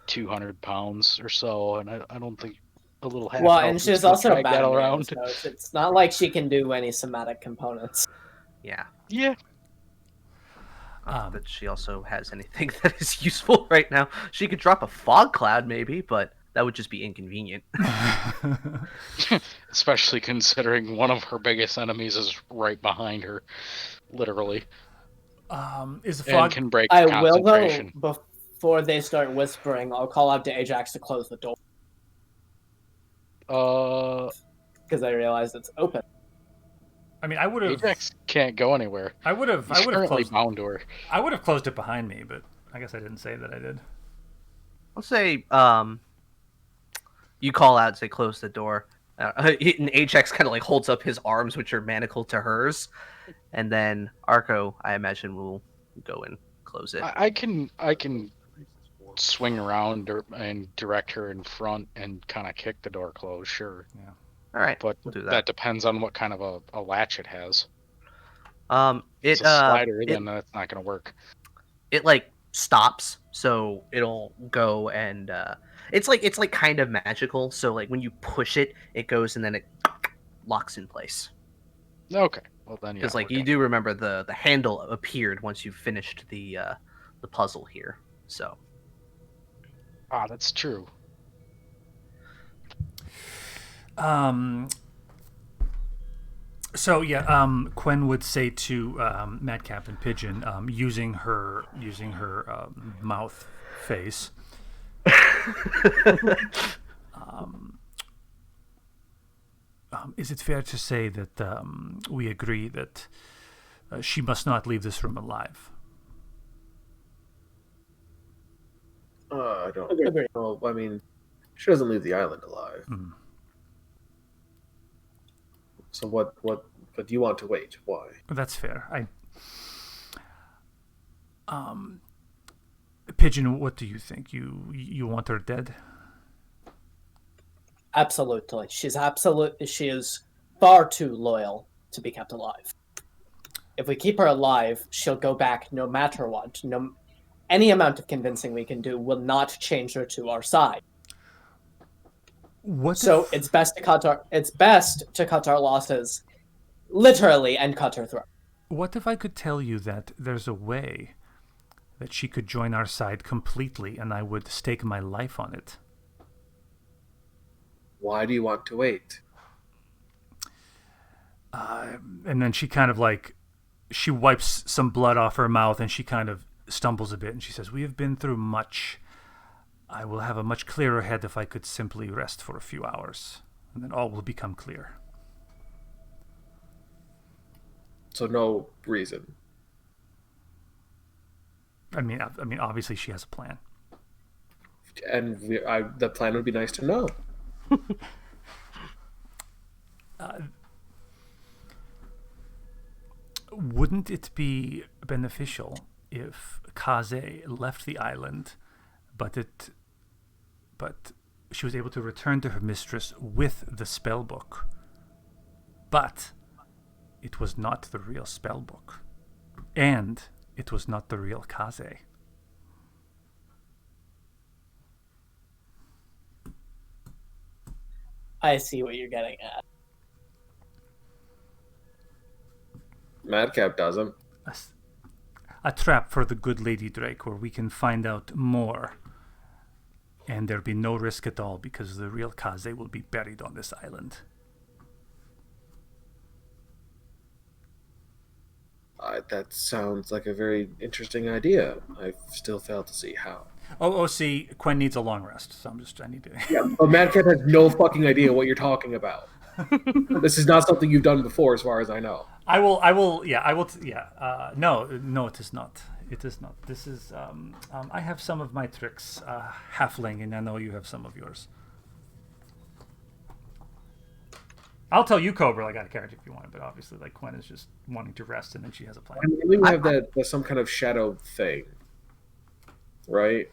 Speaker 1: 200 pounds or so, and I don't think a little half.
Speaker 2: Well, and she's also
Speaker 1: drag
Speaker 2: bad
Speaker 1: that
Speaker 2: at
Speaker 1: around.
Speaker 2: so it's not like she can do any somatic components.
Speaker 3: Yeah.
Speaker 1: Yeah.
Speaker 3: Not that she also has anything that is useful right now. She could drop a fog cloud, maybe, but that would just be inconvenient.
Speaker 1: Especially considering one of her biggest enemies is right behind her, literally.
Speaker 7: Is the
Speaker 1: And
Speaker 7: fog?
Speaker 1: can break
Speaker 2: I will,
Speaker 1: concentration.
Speaker 2: though, before they start whispering, I'll call out to Ajax to close the door, because I realize it's open.
Speaker 7: I mean, I would have.
Speaker 1: Ajax can't go anywhere.
Speaker 7: I would have.
Speaker 1: He's currently
Speaker 7: closed.
Speaker 1: bound to her.
Speaker 7: I would have closed it behind me, but I guess I didn't say that I did.
Speaker 3: I'll say, you call out, say, close the door. And Ajax kind of holds up his arms, which are manacled to hers, and then Arco, I imagine, will go and close it.
Speaker 1: I can swing around and direct her in front and kind of kick the door closed, sure.
Speaker 7: Yeah.
Speaker 3: All right,
Speaker 1: But
Speaker 3: we'll do
Speaker 1: that
Speaker 3: that.
Speaker 1: depends on what kind of a latch it has.
Speaker 3: It's
Speaker 1: It's a slider, then that's not going to work.
Speaker 3: it stops, so it'll go and it's kind of magical. So when you push it, it goes and then it locks in place.
Speaker 1: Okay, well then, yeah.
Speaker 3: Because
Speaker 1: we're
Speaker 3: you
Speaker 1: good.
Speaker 3: do remember the handle appeared once you finished the puzzle here. So
Speaker 1: That's true.
Speaker 7: So yeah, Quen would say to Madcap and Pigeon, using her mouth face. Is it fair to say that we agree that she must not leave this room alive?
Speaker 5: I don't
Speaker 2: Agree.
Speaker 5: know. I mean, she doesn't leave the island alive.
Speaker 7: Mm.
Speaker 5: So what? But you want to wait? Why?
Speaker 7: That's fair. Pigeon, what do you think? You want her dead?
Speaker 2: Absolutely. She is far too loyal to be kept alive. If we keep her alive, she'll go back no matter what. Any amount of convincing we can do will not change her to our side. It's best to cut our losses literally and cut her throat.
Speaker 7: What if I could tell you that there's a way that she could join our side completely, and I would stake my life on it.
Speaker 5: Why do you want to wait?
Speaker 7: And then she kind of like, she wipes some blood off her mouth, and she kind of stumbles a bit, and she says, "We have been through much. I will have a much clearer head if I could simply rest for a few hours, and then all will become clear."
Speaker 5: So no reason.
Speaker 7: I mean, obviously she has a plan.
Speaker 5: And the plan would be nice to know.
Speaker 7: Wouldn't it be beneficial if Kaze left the island, but she was able to return to her mistress with the spell book, but it was not the real spell book, and it was not the real Kaze?
Speaker 2: I see what you're getting at.
Speaker 5: Madcap doesn't.
Speaker 7: A trap for the good Lady Drake, where we can find out more, and there'll be no risk at all because the real Kaze will be buried on this island.
Speaker 5: That sounds like a very interesting idea. I still fail to see how.
Speaker 7: See, Quen needs a long rest, so I need to...
Speaker 5: Yeah, but Madcap has no fucking idea what you're talking about. This is not something you've done before, as far as I know.
Speaker 7: No, it is not. It is not. This is, I have some of my tricks, halfling, and I know you have some of yours. I'll tell you, Cobra, I got a character if you want, but obviously, like, Quen is just wanting to rest, and then she has a plan.
Speaker 5: I mean, we have that some kind of shadow thing, right?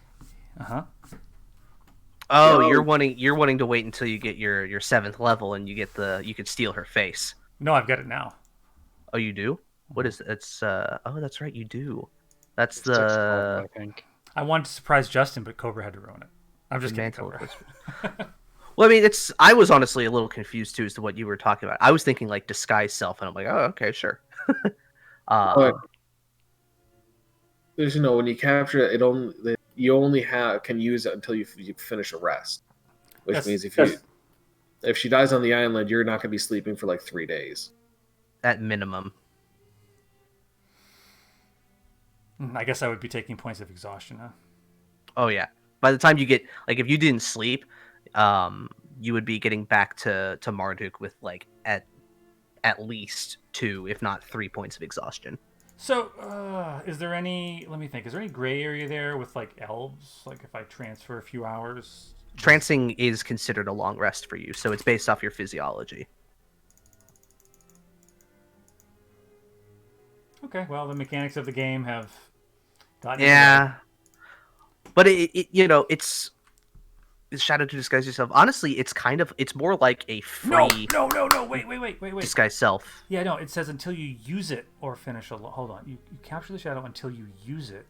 Speaker 3: Oh,
Speaker 5: No.
Speaker 3: you're wanting to wait until you get your 7th level, and you could steal her face.
Speaker 7: No, I've got it now.
Speaker 3: Oh, you do? What is it's oh, that's right, you do. That's
Speaker 1: It's 6-12,
Speaker 3: the
Speaker 1: I think.
Speaker 7: I wanted to surprise Justin, but Cobra had to ruin it. I'm just kidding,
Speaker 3: mantle of
Speaker 7: Cobra.
Speaker 3: whisper. Well, I mean, I was honestly a little confused too as to what you were talking about. I was thinking like disguise self, and I'm like, oh, okay, sure.
Speaker 5: But there's when you capture it, you only can use it until you finish a rest, which means if she dies on the island, you're not going to be sleeping for like 3 days
Speaker 3: at minimum.
Speaker 7: I guess I would be taking points of exhaustion, huh?
Speaker 3: Oh yeah. By the time you get if you didn't sleep, you would be getting back to Marduk with like at least 2, if not 3 points of exhaustion.
Speaker 7: So, is there any? Let me think. Is there any gray area there with like elves? Like if I transfer a few hours.
Speaker 3: Trancing is considered a long rest for you, so it's based off your physiology.
Speaker 7: Okay, well, the mechanics of the game have gotten...
Speaker 3: Yeah. But it's Shadow to disguise yourself. Honestly, it's more like a free...
Speaker 7: No, wait.
Speaker 3: Disguise self.
Speaker 7: Yeah, no, it says until you use it or finish a... Hold on. You capture the shadow until you use it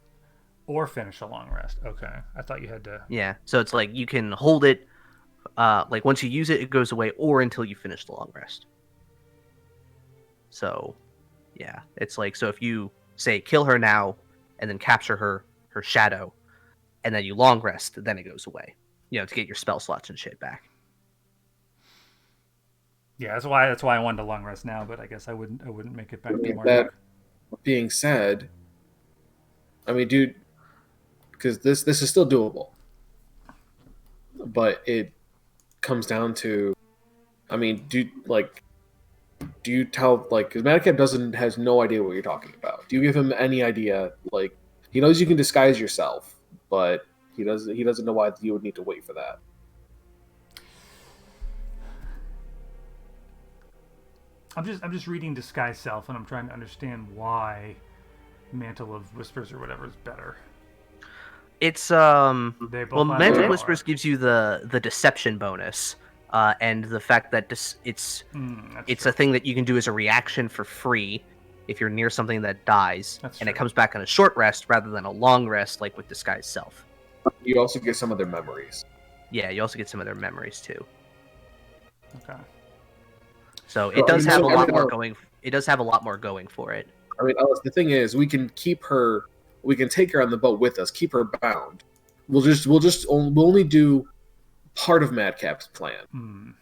Speaker 7: or finish a long rest. Okay. I thought you had to...
Speaker 3: Yeah, so it's like you can hold it, like once you use it, it goes away, or until you finish the long rest. So... yeah, it's like, so if you say kill her now and then capture her shadow and then you long rest, then it goes away, to get your spell slots and shit back.
Speaker 7: Yeah, that's why I wanted to long rest now, but I guess I wouldn't make it back to Marduk.
Speaker 5: That being said, I mean, dude, because this is still doable, but it comes down to, I mean, do you tell, like, because Madcap has no idea what you're talking about. Do you give him any idea? Like, he knows you can disguise yourself, but he doesn't know why you would need to wait for that.
Speaker 7: I'm just reading Disguise Self, and I'm trying to understand why Mantle of Whispers or whatever is better.
Speaker 3: It's
Speaker 7: They both
Speaker 3: well,
Speaker 7: have
Speaker 3: Mantle
Speaker 7: their
Speaker 3: of Whispers
Speaker 7: power.
Speaker 3: gives you the deception bonus, and the fact that it's
Speaker 7: true.
Speaker 3: a thing that you can do as a reaction for free if you're near something that dies,
Speaker 7: That's
Speaker 3: and it
Speaker 7: true.
Speaker 3: comes back on a short rest rather than a long rest, like with Disguise Self.
Speaker 5: You also get some of their memories.
Speaker 3: Yeah, you also get some of their memories too.
Speaker 7: Okay.
Speaker 3: So it does
Speaker 5: I mean,
Speaker 3: have a lot
Speaker 5: I
Speaker 3: more
Speaker 5: know-
Speaker 3: going. It does have a lot more going for it.
Speaker 5: I mean, Alice, the thing is, we can keep her We can take her on the boat with us, keep her bound. We'll only do part of Madcap's plan,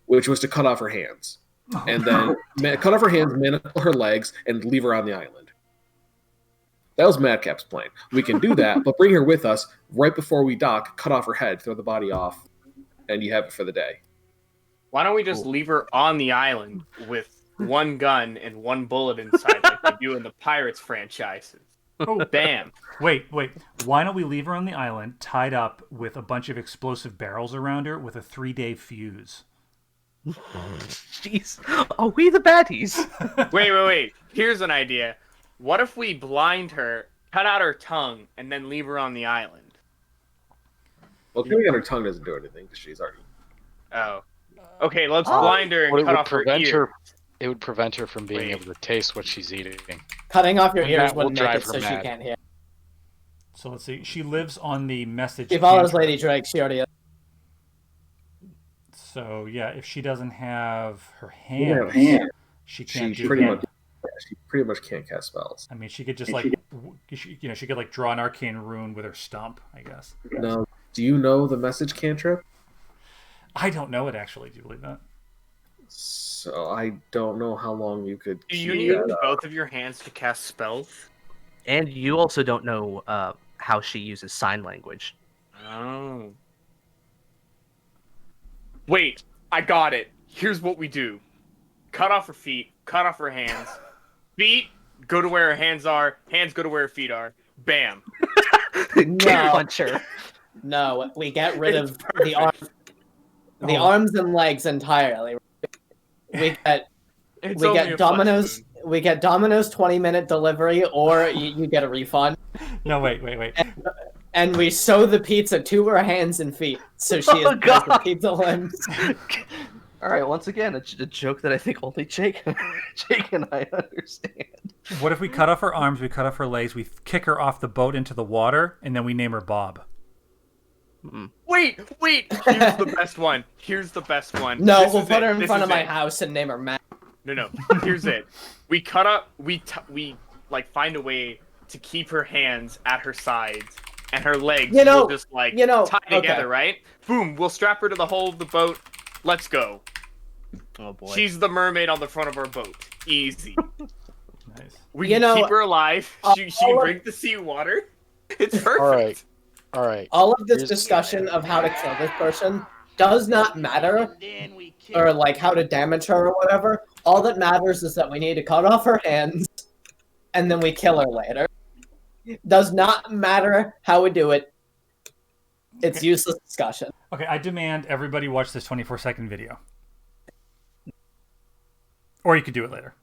Speaker 5: which was to cut off her hands, and then cut off her hands, manacle her legs, and leave her on the island. That was Madcap's plan. We can do that, but bring her with us right before we dock, cut off her head, throw the body off, and you have it for the day.
Speaker 4: Why don't we just leave her on the island with one gun and one bullet inside, like they do in the Pirates franchises?
Speaker 7: Oh,
Speaker 4: Bam!
Speaker 7: Wait. Why don't we leave her on the island, tied up with a bunch of explosive barrels around her, with a 3-day fuse?
Speaker 3: Jeez. Are we the baddies?
Speaker 4: Wait. Here's an idea. What if we blind her, cut out her tongue, and then leave her on the island?
Speaker 5: Well, cutting out her tongue doesn't do anything because she's already.
Speaker 4: Oh. Okay, let's blind her and cut off her ear.
Speaker 1: It would prevent her from being able to taste what she's eating.
Speaker 2: Cutting off your
Speaker 1: And
Speaker 2: ears
Speaker 1: that will
Speaker 2: wouldn't make
Speaker 1: drive
Speaker 2: it
Speaker 1: her
Speaker 2: so she
Speaker 1: mad.
Speaker 2: can't hear.
Speaker 7: So let's see. She lives on the message.
Speaker 2: She follows
Speaker 7: cantrip.
Speaker 2: Lady Drake. She already is.
Speaker 7: So yeah, if she doesn't have her
Speaker 5: She doesn't have
Speaker 7: hands,
Speaker 5: hands.
Speaker 7: she can't
Speaker 5: She
Speaker 7: do
Speaker 5: pretty
Speaker 7: that.
Speaker 5: much. She pretty much can't cast spells.
Speaker 7: I mean, she could just she could like draw an arcane rune with her stump, I guess.
Speaker 5: Now, do you know the message cantrip?
Speaker 7: I don't know it actually. Do you believe that?
Speaker 5: So I don't know how long you could.
Speaker 4: Do you
Speaker 5: keep
Speaker 4: need
Speaker 5: that up.
Speaker 4: both of your hands to cast spells?
Speaker 3: And you also don't know how she uses sign language.
Speaker 4: Oh. Wait, I got it. Here's what we do. Cut off her feet, cut off her hands. Feet go to where her hands are, hands go to where her feet are. Bam.
Speaker 2: No.
Speaker 3: Puncher.
Speaker 2: No, we get rid of the arms and legs entirely. We get
Speaker 4: It's
Speaker 2: we
Speaker 4: only
Speaker 2: get
Speaker 4: a
Speaker 2: Domino's.
Speaker 4: flex
Speaker 2: We get Domino's 20-minute delivery, or you get a refund.
Speaker 7: No, wait.
Speaker 2: And we sew the pizza to her hands and feet, so she
Speaker 3: Oh,
Speaker 2: has
Speaker 3: God.
Speaker 2: the pizza limbs.
Speaker 3: All right, once again, a joke that I think only Jake and I understand.
Speaker 7: What if we cut off her arms, we cut off her legs, we kick her off the boat into the water, and then we name her Bob?
Speaker 4: Wait. Here's the best one.
Speaker 2: No,
Speaker 4: This
Speaker 2: we'll
Speaker 4: is
Speaker 2: put
Speaker 4: it.
Speaker 2: her in
Speaker 4: This
Speaker 2: front
Speaker 4: is
Speaker 2: of my
Speaker 4: it.
Speaker 2: house and name her Matt.
Speaker 4: No. Here's it. We cut up. We like find a way to keep her hands at her sides and her legs. Will just tie together, right? Boom. We'll strap her to the hull of the boat. Let's go.
Speaker 3: Oh boy.
Speaker 4: She's the mermaid on the front of our boat. Easy.
Speaker 7: Nice.
Speaker 4: We can keep her alive. She can drink the seawater. It's perfect.
Speaker 1: All right.
Speaker 2: All of this discussion of how to kill this person does not matter, or like how to damage her or whatever. All that matters is that we need to cut off her hands, and then we kill her later. Does not matter how we do it. It's useless discussion.
Speaker 7: Okay, I demand everybody watch this 24-second video. Or you could do it later.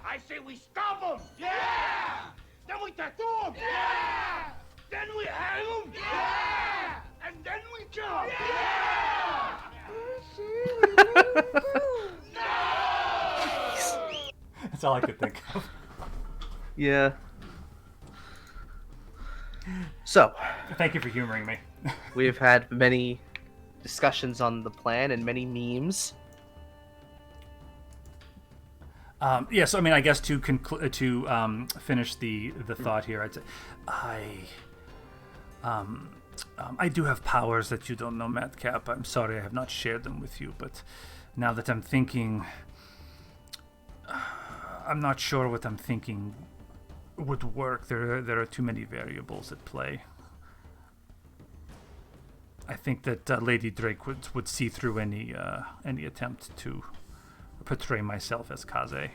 Speaker 8: I say we stop them! Yeah! Then we tattoo them! Yeah! Then we hang them! Yeah! And then we kill them! Yeah!
Speaker 7: That's all I could think of.
Speaker 3: Yeah. So,
Speaker 7: Thank you for humoring me.
Speaker 3: we've had many discussions on the plan and many memes.
Speaker 7: Yeah, so I mean, I guess to finish the thought here, I'd say I do have powers that you don't know, Madcap. I'm sorry I have not shared them with you, but now that I'm thinking, I'm not sure what I'm thinking would work. There are too many variables at play. I think that Lady Drake would see through any attempt to portray myself as Kaze.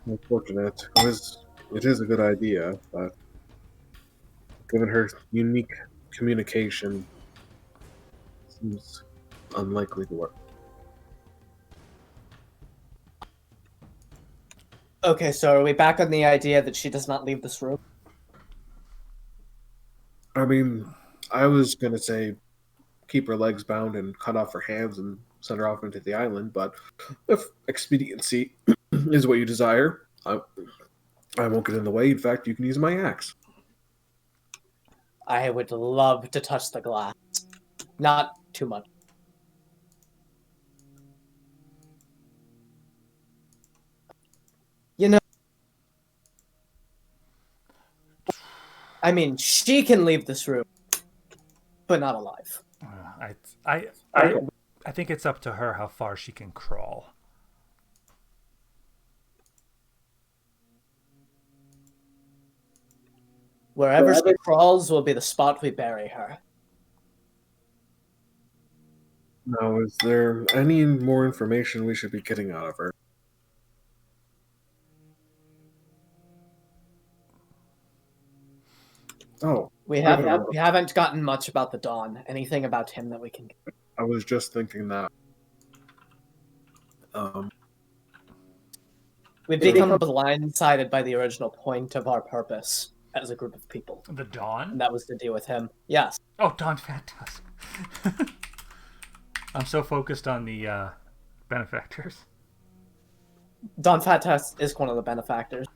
Speaker 5: Unfortunate. It is a good idea, but given her unique communication, seems unlikely to work.
Speaker 2: Okay, so are we back on the idea that she does not leave this room?
Speaker 5: I mean, I was gonna say keep her legs bound and cut off her hands and send her off into the island, but if expediency is what you desire, I won't get in the way. In fact, you can use my axe.
Speaker 2: I would love to touch the glass. Not too much. You know, I mean, she can leave this room, but not alive.
Speaker 7: I think it's up to her how far she can crawl.
Speaker 2: Wherever she crawls will be the spot we bury her.
Speaker 5: Now, is there any more information we should be getting out of her? Oh,
Speaker 2: We haven't gotten much about the Dawn. Anything about him that we can get?
Speaker 5: I was just thinking that.
Speaker 2: We've become blindsided by the original point of our purpose as a group of people.
Speaker 7: The Dawn?
Speaker 2: And that was to deal with him. Yes.
Speaker 7: Oh, Dawn Phantasm. I'm so focused on the benefactors.
Speaker 2: Don Fatas is one of the benefactors.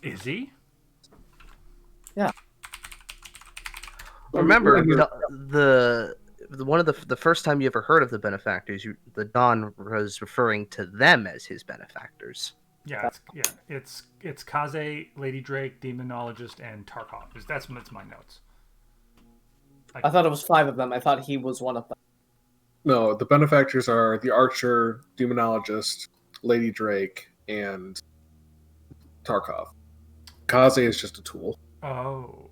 Speaker 7: Is he?
Speaker 2: Yeah.
Speaker 3: Remember, the one of the first time you ever heard of the benefactors, the Don was referring to them as his benefactors.
Speaker 7: Yeah, it's Kaze, Lady Drake, Demonologist, and Tarkov. That's my notes.
Speaker 2: I thought it was 5 of them. I thought he was one of them.
Speaker 5: No, the benefactors are the Archer, Demonologist, Lady Drake, and Tarkov. Kaze is just a tool.
Speaker 7: Oh.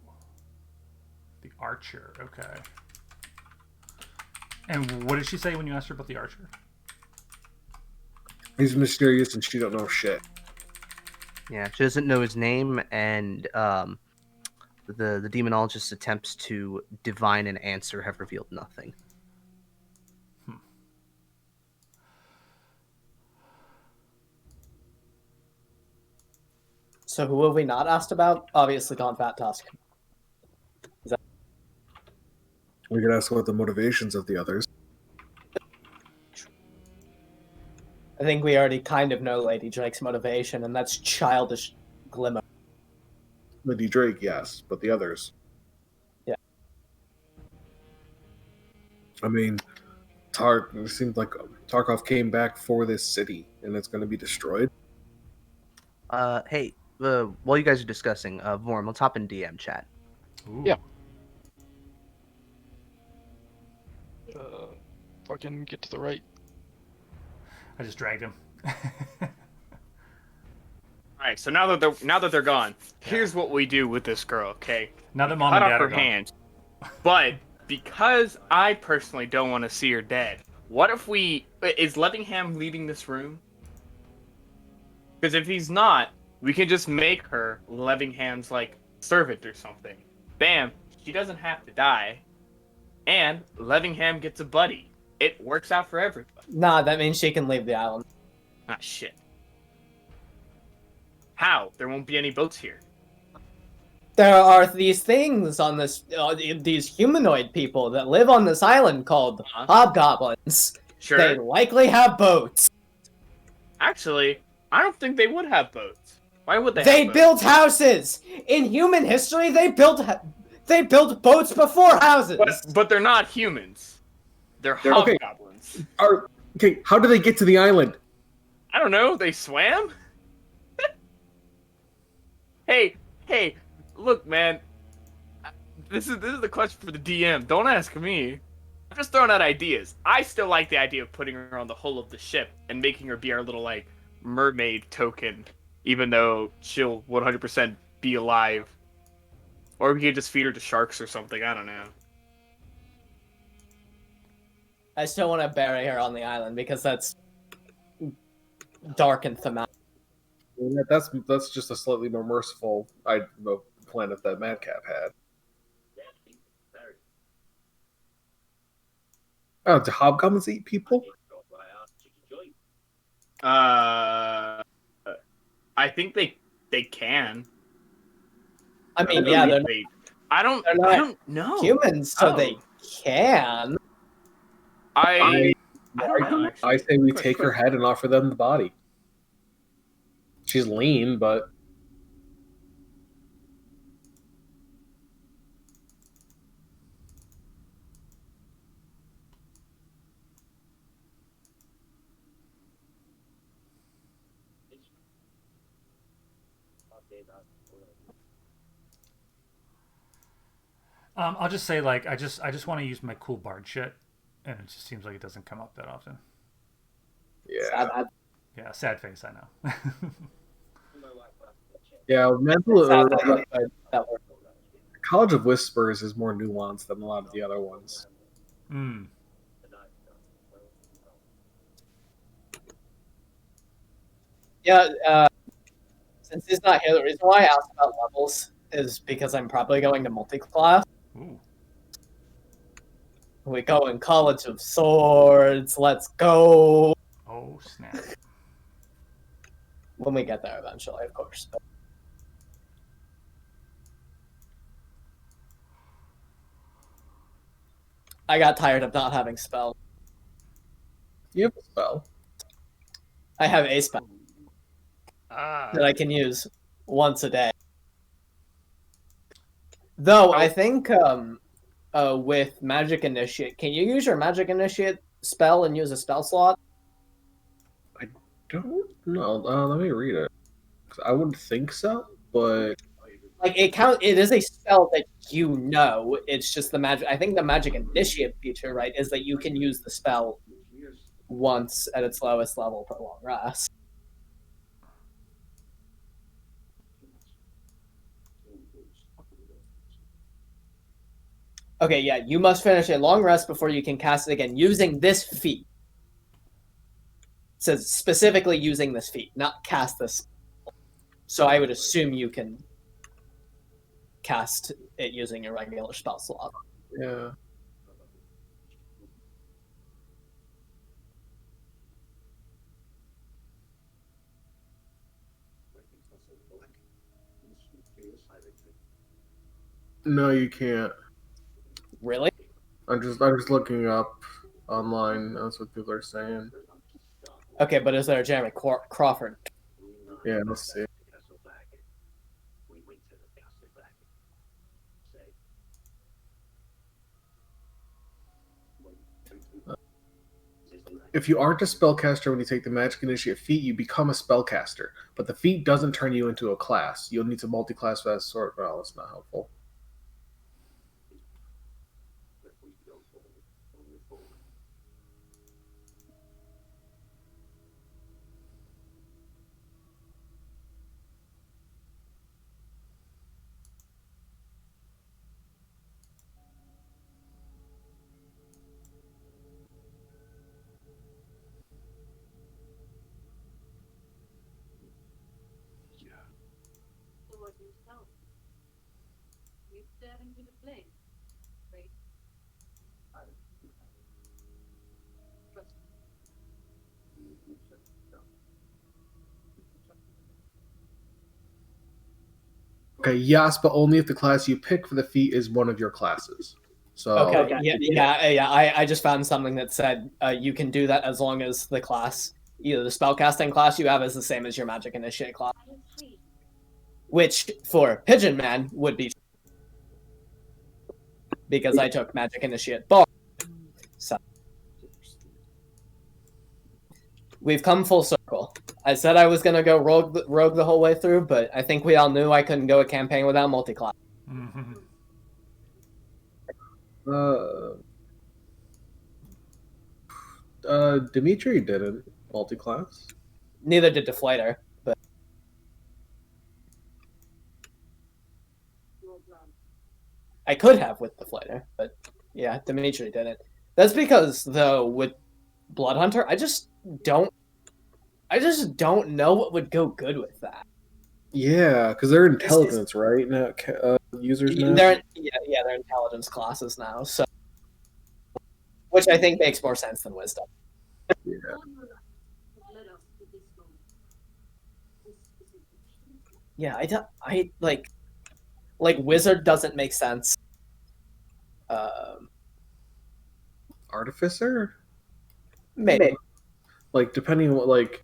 Speaker 7: The Archer, okay. And what did she say when you asked her about the Archer?
Speaker 5: He's mysterious and she don't know shit.
Speaker 3: Yeah, she doesn't know his name, and the demonologist's attempts to divine an answer have revealed nothing.
Speaker 2: So who have we not asked about? Obviously Don Fat Tusk.
Speaker 5: We could ask about the motivations of the others.
Speaker 2: I think we already kind of know Lady Drake's motivation, and that's childish glimmer.
Speaker 5: Lady Drake, yes, but the others.
Speaker 2: Yeah.
Speaker 5: I mean, it seems like Tarkov came back for this city, and it's going to be destroyed.
Speaker 3: Hey, while you guys are discussing, Vorm, let's hop in DM chat.
Speaker 7: Ooh.
Speaker 1: Yeah. Fucking get to the right.
Speaker 7: I just dragged him.
Speaker 4: All right, so now that they're gone, here's what we do with this girl. Okay,
Speaker 7: Now that mom
Speaker 4: cut
Speaker 7: and
Speaker 4: off
Speaker 7: dad
Speaker 4: her
Speaker 7: are gone.
Speaker 4: hand. But because I personally don't want to see her dead, what if is Levingham leaving this room? Because if he's not, we can just make her Levingham's like servant or something. Bam, she doesn't have to die, and Levingham gets a buddy. It works out for everybody.
Speaker 2: Nah, that means she can leave the island.
Speaker 4: Ah, shit. How? There won't be any boats here.
Speaker 2: There are these things on this, these humanoid people that live on this island called hobgoblins.
Speaker 4: Sure.
Speaker 2: They likely have boats.
Speaker 4: Actually, I don't think they would have boats. Why would they?
Speaker 2: They
Speaker 4: have
Speaker 2: built houses. In human history, they built boats before houses.
Speaker 4: But they're not humans. They're
Speaker 5: Okay.
Speaker 4: hobgoblins.
Speaker 5: Okay, how do they get to the island?
Speaker 4: I don't know. They swam. Hey, look, man. This is the question for the DM. Don't ask me. I'm just throwing out ideas. I still like the idea of putting her on the hull of the ship and making her be our little like mermaid token, even though she'll 100% be alive. Or we could just feed her to sharks or something. I don't know.
Speaker 2: I still want to bury her on the island because that's dark and thematic.
Speaker 5: Yeah, that's just a slightly more merciful planet that Madcap had. Oh, do hobgoblins eat people?
Speaker 4: I think they can.
Speaker 2: I mean, yeah, they're
Speaker 4: I don't know.
Speaker 2: humans, so
Speaker 4: Oh.
Speaker 2: they can.
Speaker 4: I don't know.
Speaker 5: I say we take her head and offer them the body. She's lean, but
Speaker 7: I'll just say like I just want to use my cool bard shit, and it just seems like it doesn't come up that often.
Speaker 5: Yeah.
Speaker 7: Yeah, sad face, I know.
Speaker 5: Yeah, mental
Speaker 2: That works.
Speaker 5: College of Whispers is more nuanced than a lot of the other ones.
Speaker 7: Mm.
Speaker 2: Yeah, since he's not here, the reason why I asked about levels is because I'm probably going to multi-class.
Speaker 7: Ooh.
Speaker 2: We go in College of Swords. Let's go.
Speaker 7: Oh snap!
Speaker 2: When we get there eventually, of course. But I got tired of not having spell.
Speaker 5: You have a spell.
Speaker 2: I have a spell that I can use once a day. Though I think with Magic Initiate, can you use your Magic Initiate spell and use a spell slot?
Speaker 5: Don't know. Let me read it. I wouldn't think so, but
Speaker 2: Like it is a spell that you know. It's just the magic. I think the Magic Initiate feature, right, is that you can use the spell once at its lowest level for a long rest. Okay, yeah, you must finish a long rest before you can cast it again using this feat. It says specifically using this feat, not cast this. So I would assume you can cast it using your regular spell slot.
Speaker 5: yeah. No, you can't.
Speaker 2: Really?
Speaker 5: I'm just looking up online. That's what people are saying.
Speaker 2: Okay, but is there a Jeremy Crawford?
Speaker 5: Yeah, let's see. If you aren't a spellcaster when you take the Magic Initiate feat, you become a spellcaster. But the feat doesn't turn you into a class. You'll need to multi-class that sort. Well, that's not helpful. Okay, yes, but only if the class you pick for the feat is one of your classes. So
Speaker 2: Okay, yeah. I just found something that said you can do that as long as the class, either the spellcasting class you have is the same as your Magic Initiate class. Which, for Pigeon Man, would be because I took Magic Initiate Bard. So we've come full circle. I said I was going to go rogue the whole way through, but I think we all knew I couldn't go a campaign without multi-class.
Speaker 7: Mm-hmm.
Speaker 5: Dimitri didn't multi-class.
Speaker 2: Neither did Deflator, but I could have with Deflator, but yeah, Dimitri didn't. That's because, though, with Bloodhunter, I just don't know what would go good with that.
Speaker 5: Yeah, because they're intelligence, right? Now, users now.
Speaker 2: They're intelligence classes now, so which I think makes more sense than wisdom.
Speaker 5: Yeah.
Speaker 2: Yeah, I like wizard doesn't make sense.
Speaker 5: Artificer?
Speaker 2: Maybe.
Speaker 5: Like, depending on what, like,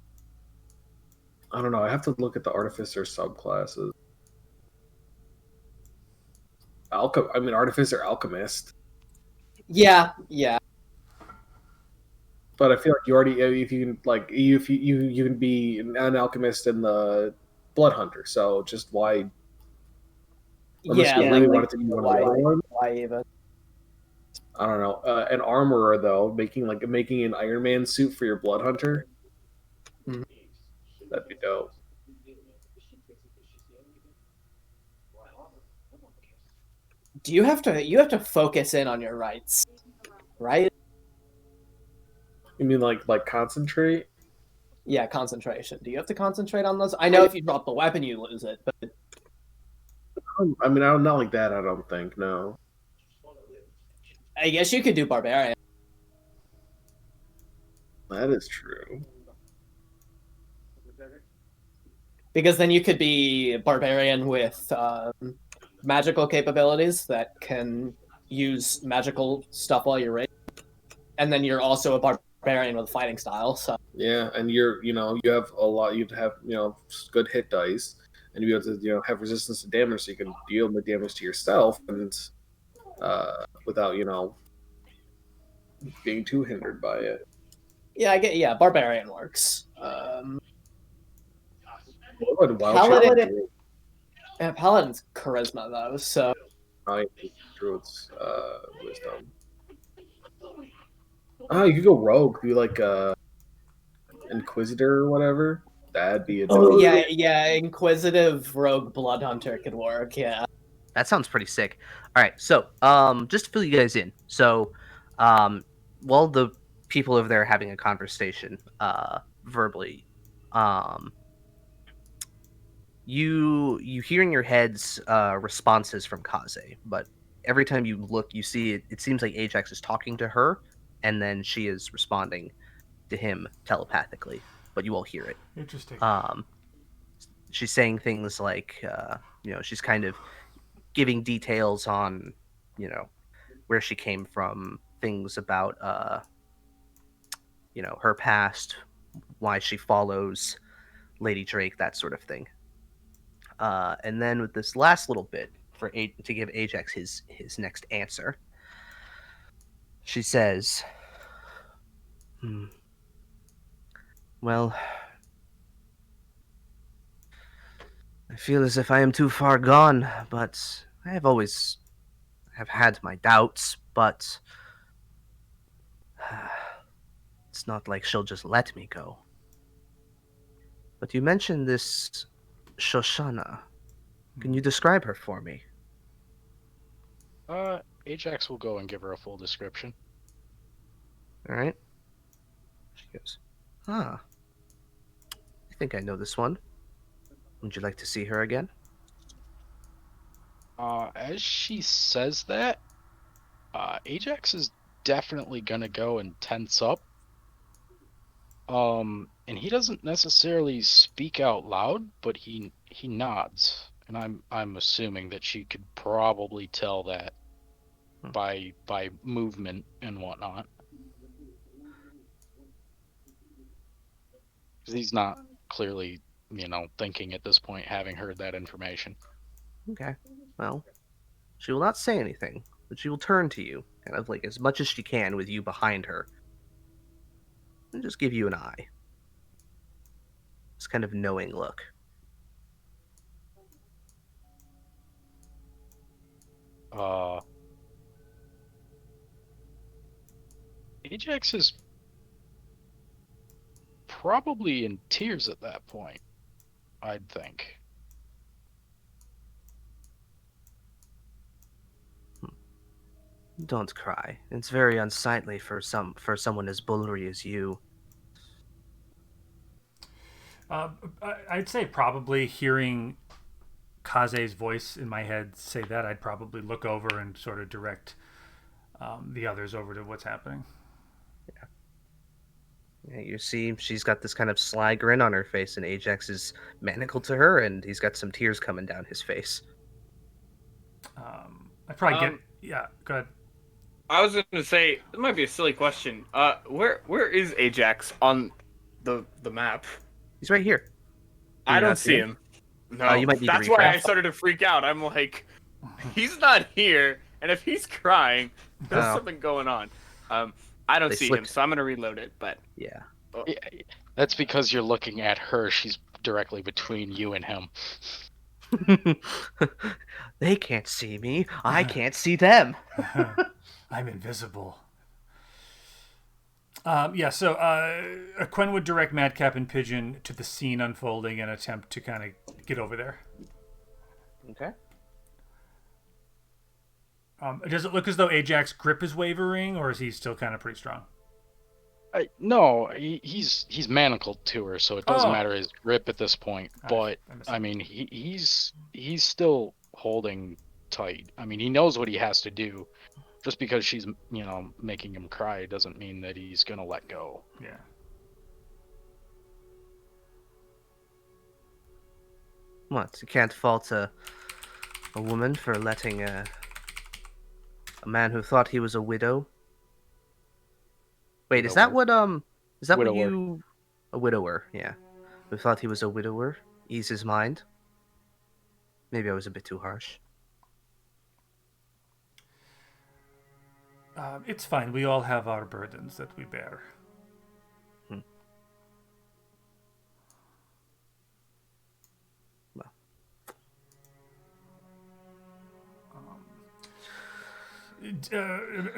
Speaker 5: I don't know. I have to look at the Artificer subclasses. Artificer Alchemist.
Speaker 2: Yeah.
Speaker 5: But I feel like you already, if you can, like, you can be an alchemist in the blood hunter. So just why? Unless
Speaker 2: Yeah,
Speaker 5: you really wanted to be one of the other ones.
Speaker 2: why even?
Speaker 5: I don't know. An armorer though, making an Iron Man suit for your blood hunter.
Speaker 2: Mhm.
Speaker 5: That'd be dope.
Speaker 2: Do you have to focus in on your rights, right?
Speaker 5: You mean like concentrate?
Speaker 2: Yeah, concentration. Do you have to concentrate on those? I know if you drop the weapon, you lose it, but
Speaker 5: I mean, I don't not like that. I don't think. No.
Speaker 2: I guess you could do barbarian.
Speaker 5: That is true.
Speaker 2: Because then you could be barbarian with magical capabilities that can use magical stuff while you're raiding, and then you're also a barbarian with fighting style. So
Speaker 5: Yeah, and you have a lot. You have good hit dice, and you have to have resistance to damage, so you can deal the damage to yourself, and without being too hindered by it.
Speaker 2: yeah, barbarian works.
Speaker 5: What would wild
Speaker 2: Paladin,
Speaker 5: shape do?
Speaker 2: paladin's charisma though, so
Speaker 5: I druid's wisdom. Oh, you could go rogue, be like inquisitor or whatever. That'd be a dope.
Speaker 2: yeah, inquisitive rogue blood hunter could work. Yeah.
Speaker 3: That sounds pretty sick. All right, so just to fill you guys in, so while the people over there are having a conversation verbally, you hear in your heads responses from Kaze, but every time you look, you see it seems like Ajax is talking to her, and then she is responding to him telepathically, but you all hear it.
Speaker 7: Interesting.
Speaker 3: She's saying things like, she's kind of giving details on, where she came from, things about, her past, why she follows Lady Drake, that sort of thing. And then with this last little bit to give Ajax his next answer, she says, "Well, I feel as if I am too far gone, but I have always have had my doubts, but it's not like she'll just let me go. But you mentioned this Shoshana. Can you describe her for me?"
Speaker 1: Ajax will go and give her a full description.
Speaker 3: All right. She goes, I think I know this one. Would you like to see her again?
Speaker 1: As she says that, Ajax is definitely gonna go and tense up. And he doesn't necessarily speak out loud, but he nods, and I'm assuming that she could probably tell that by movement and whatnot, because he's not clearly thinking at this point, having heard that information.
Speaker 3: Okay. Well, she will not say anything, but she will turn to you, kind of like as much as she can with you behind her, and just give you an eye. This kind of knowing look.
Speaker 1: Ajax is probably in tears at that point, I'd think.
Speaker 3: Don't cry. It's very unsightly for someone as bullery as you.
Speaker 7: I'd say probably hearing Kaze's voice in my head say that, I'd probably look over and sort of direct the others over to what's happening.
Speaker 3: Yeah, you see, she's got this kind of sly grin on her face, and Ajax is manacled to her, and he's got some tears coming down his face.
Speaker 7: I'd probably get... Yeah, go ahead.
Speaker 4: I was going to say, it might be a silly question. Where is Ajax on the map?
Speaker 3: He's right here.
Speaker 4: I don't see him. No,
Speaker 3: you might need to
Speaker 4: that's why
Speaker 3: refresh.
Speaker 4: I started to freak out. I'm like, he's not here, and if he's crying, there's something going on. I don't see him, so I'm gonna reload it. But
Speaker 3: yeah,
Speaker 1: That's because you're looking at her. She's directly between you and him.
Speaker 3: They can't see me. I can't see them.
Speaker 7: I'm invisible. So Quen would direct Madcap and Pigeon to the scene unfolding and attempt to kind of get over there.
Speaker 3: Okay.
Speaker 7: Does it look as though Ajax's grip is wavering, or is he still kind of pretty strong?
Speaker 1: No, he's manacled to her, so it doesn't
Speaker 7: Oh.
Speaker 1: matter his grip at this point. But
Speaker 7: I
Speaker 1: I mean, he's still holding tight. I mean, he knows what he has to do. Just because she's making him cry doesn't mean that he's gonna let go.
Speaker 7: Yeah.
Speaker 3: What? You can't fault a woman for letting a man who thought he was a widow. Wait, is that what
Speaker 1: Widower.
Speaker 3: you a widower? Yeah, who thought he was a widower? Ease his mind. Maybe I was a bit too harsh.
Speaker 7: It's fine. We all have our burdens that we bear.
Speaker 3: Well.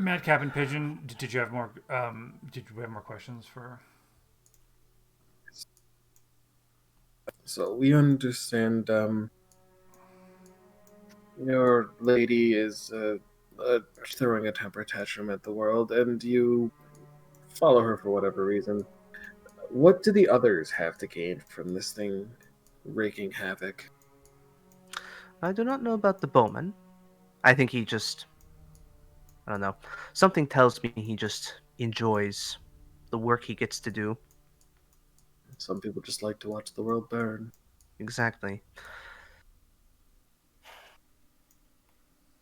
Speaker 7: Madcap and Pigeon, did you have more? Did we have more questions for?
Speaker 5: So we understand your lady is throwing a temper tantrum at the world, and you follow her for whatever reason. What do the others have to gain from this thing wreaking havoc?
Speaker 3: I do not know about the bowman. I think he just... I don't know. Something tells me he just enjoys the work he gets to do.
Speaker 5: Some people just like to watch the world burn.
Speaker 3: Exactly.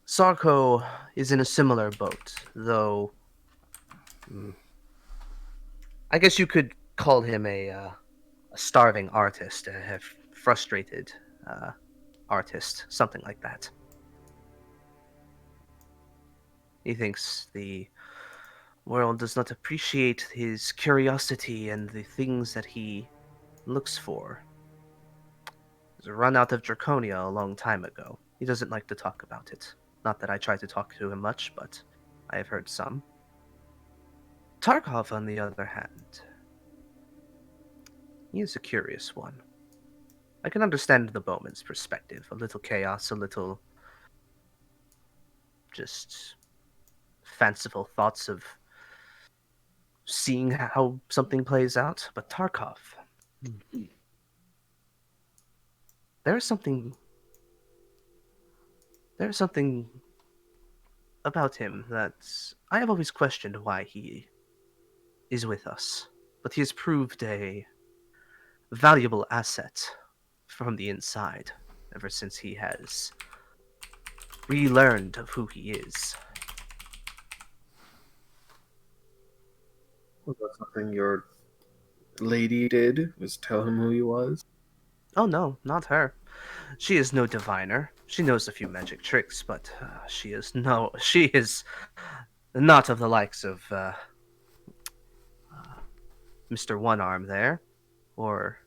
Speaker 3: Sarko is in a similar boat, though... I guess you could call him a starving artist, a frustrated artist, something like that. He thinks the world does not appreciate his curiosity and the things that he looks for. He was run out of Draconia a long time ago. He doesn't like to talk about it. Not that I try to talk to him much, but I have heard some. Tarkov, on the other hand, he is a curious one. I can understand the bowman's perspective. A little chaos, a little just fanciful thoughts of seeing how something plays out. But Tarkov, there's something about him that I have always questioned why he is with us. But he has proved a valuable asset from the inside ever since he has relearned of who he is.
Speaker 5: Was that something your lady did? Was tell him who he was?
Speaker 3: Oh no, not her. She is no diviner. She knows a few magic tricks, but she is not of the likes of Mr. One Arm there, or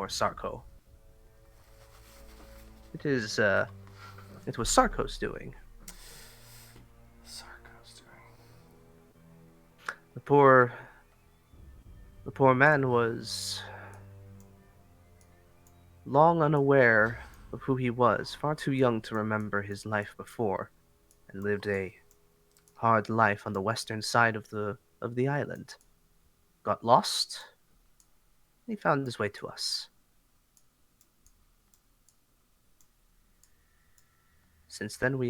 Speaker 3: Sarko. It was Sarko's doing. The poor man was long unaware of who he was, far too young to remember his life before, and lived a hard life on the western side of the island. Got lost. He found his way to us. Since then,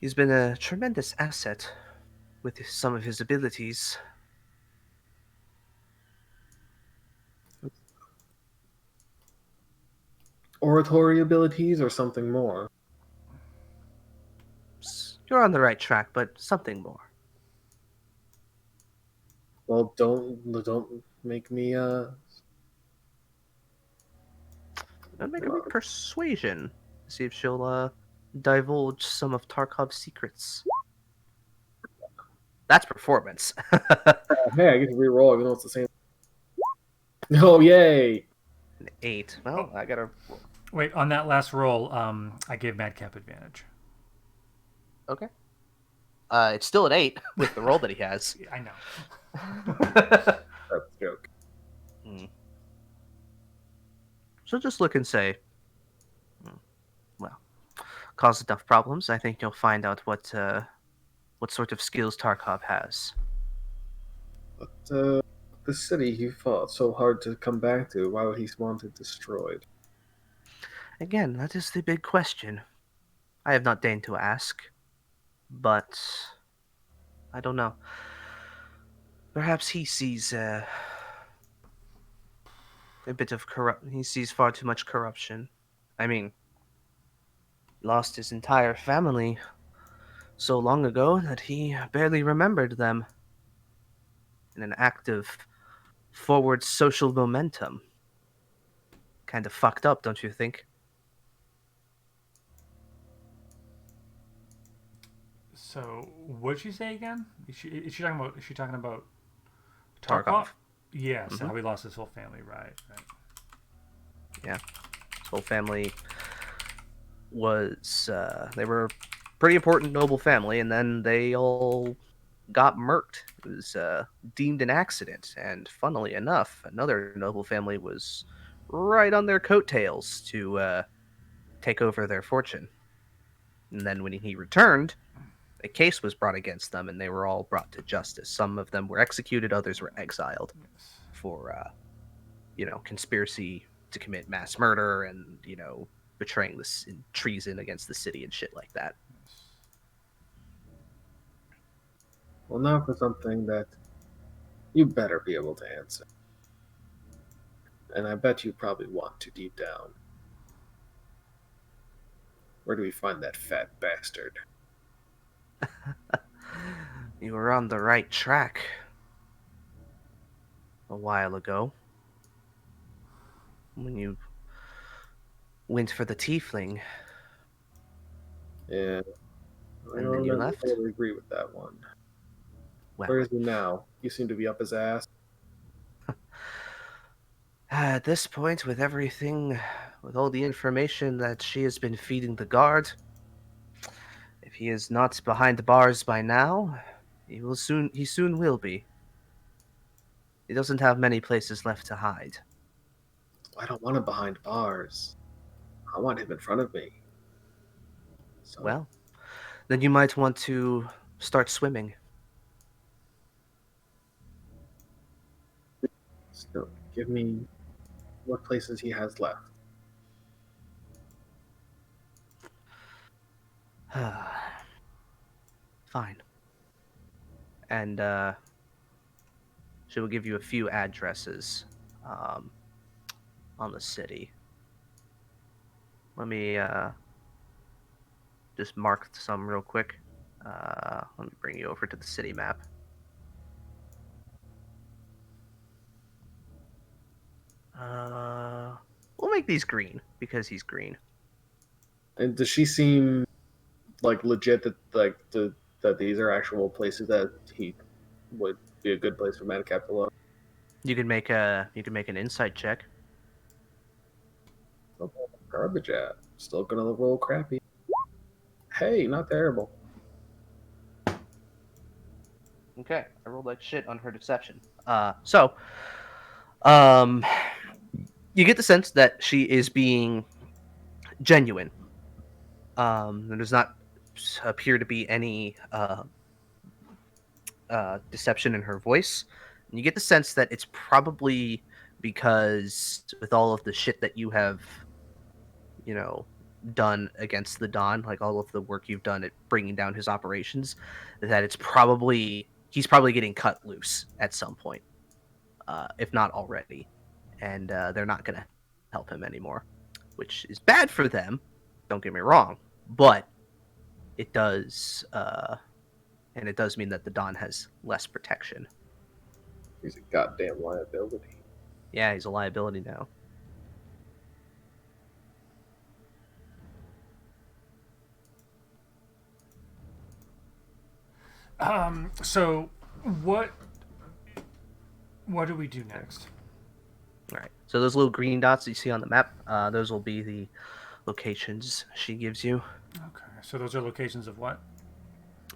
Speaker 3: he's been a tremendous asset with some of his abilities.
Speaker 5: Oratory abilities or something more?
Speaker 3: You're on the right track, but something more.
Speaker 5: Well, don't make me
Speaker 3: Make a persuasion. See if she'll divulge some of Tarkov's secrets. That's performance.
Speaker 5: Hey, I get to re-roll even though it's the same. Oh, yay!
Speaker 3: An 8. Well, I gotta.
Speaker 7: Wait, on that last roll, I gave Madcap advantage.
Speaker 3: Okay. It's still an 8 with the roll that he has.
Speaker 7: I know.
Speaker 5: That's a joke.
Speaker 3: So just look and say, well, caused enough problems. I think you'll find out what sort of skills Tarkov has.
Speaker 5: But the city he fought so hard to come back to, why would he want it destroyed?
Speaker 3: Again, that is the big question. I have not deigned to ask, but I don't know. Perhaps he sees a bit of corrupt. He sees far too much corruption. I mean, lost his entire family so long ago that he barely remembered them. In an act of forward social momentum. Kind of fucked up, don't you think?
Speaker 7: So, what'd you say again? Is she talking about? Is she talking about
Speaker 3: Tarkov.
Speaker 7: Yeah. So how he lost his whole family, right?
Speaker 3: Yeah. His whole family was they were a pretty important noble family, and then they all got murked. It was deemed an accident, and funnily enough, another noble family was right on their coattails to take over their fortune. And then when he returned, a case was brought against them, and they were all brought to justice. Some of them were executed, others were exiled for, conspiracy to commit mass murder and, betraying this treason against the city and shit like that.
Speaker 5: Well, now for something that you better be able to answer. And I bet you probably want to deep down. Where do we find that fat bastard?
Speaker 3: You were on the right track a while ago when you went for the tiefling.
Speaker 5: Yeah, I
Speaker 3: And
Speaker 5: don't
Speaker 3: then you
Speaker 5: remember
Speaker 3: left?
Speaker 5: totally agree with that one.
Speaker 3: Well,
Speaker 5: Where is he now? You seem to be up his ass.
Speaker 3: at this point, with everything, with all the information that she has been feeding the guard, if he is not behind bars by now, he soon will be. He doesn't have many places left to hide.
Speaker 5: I don't want him behind bars. I want him in front of me. So,
Speaker 3: Well, then you might want to start swimming.
Speaker 5: still, give me what places he has left.
Speaker 3: Fine. And she will give you a few addresses on the city. Let me just mark some real quick. Let me bring you over to the city map. We'll make these green because he's green.
Speaker 5: And does she seem like legit that these are actual places that he would be a good place for Madcap to look?
Speaker 3: You can make an insight check.
Speaker 5: Oh, garbage at. Still gonna roll crappy. Hey, not terrible.
Speaker 3: Okay, I rolled like shit on her deception. So, um, you get the sense that she is being genuine. There does not appear to be any deception in her voice. And you get the sense that it's probably because with all of the shit that you have, done against the Don, like all of the work you've done at bringing down his operations, that he's probably getting cut loose at some point, if not already, and they're not going to help him anymore, which is bad for them. Don't get me wrong, but it does, and it does mean that the Don has less protection.
Speaker 5: He's a goddamn liability.
Speaker 3: Yeah, he's a liability now.
Speaker 7: So what do we do next?
Speaker 3: All right. So those little green dots that you see on the map, those will be the locations she gives you.
Speaker 7: Okay. So those are locations of what?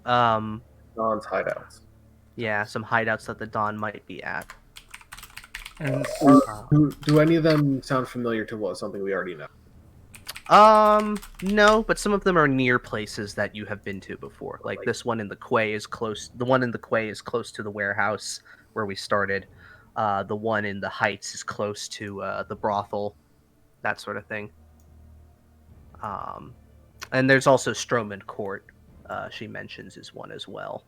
Speaker 3: Um,
Speaker 5: Dawn's hideouts.
Speaker 3: yeah, some hideouts that the Dawn might be at.
Speaker 7: And
Speaker 5: Do any of them sound familiar to something we already know?
Speaker 3: No, but some of them are near places that you have been to before. Like this one in the quay is close. The one in the quay is close to the warehouse where we started. The one in the heights is close to the brothel, that sort of thing. And there's also Stroman Court. She mentions is one as well.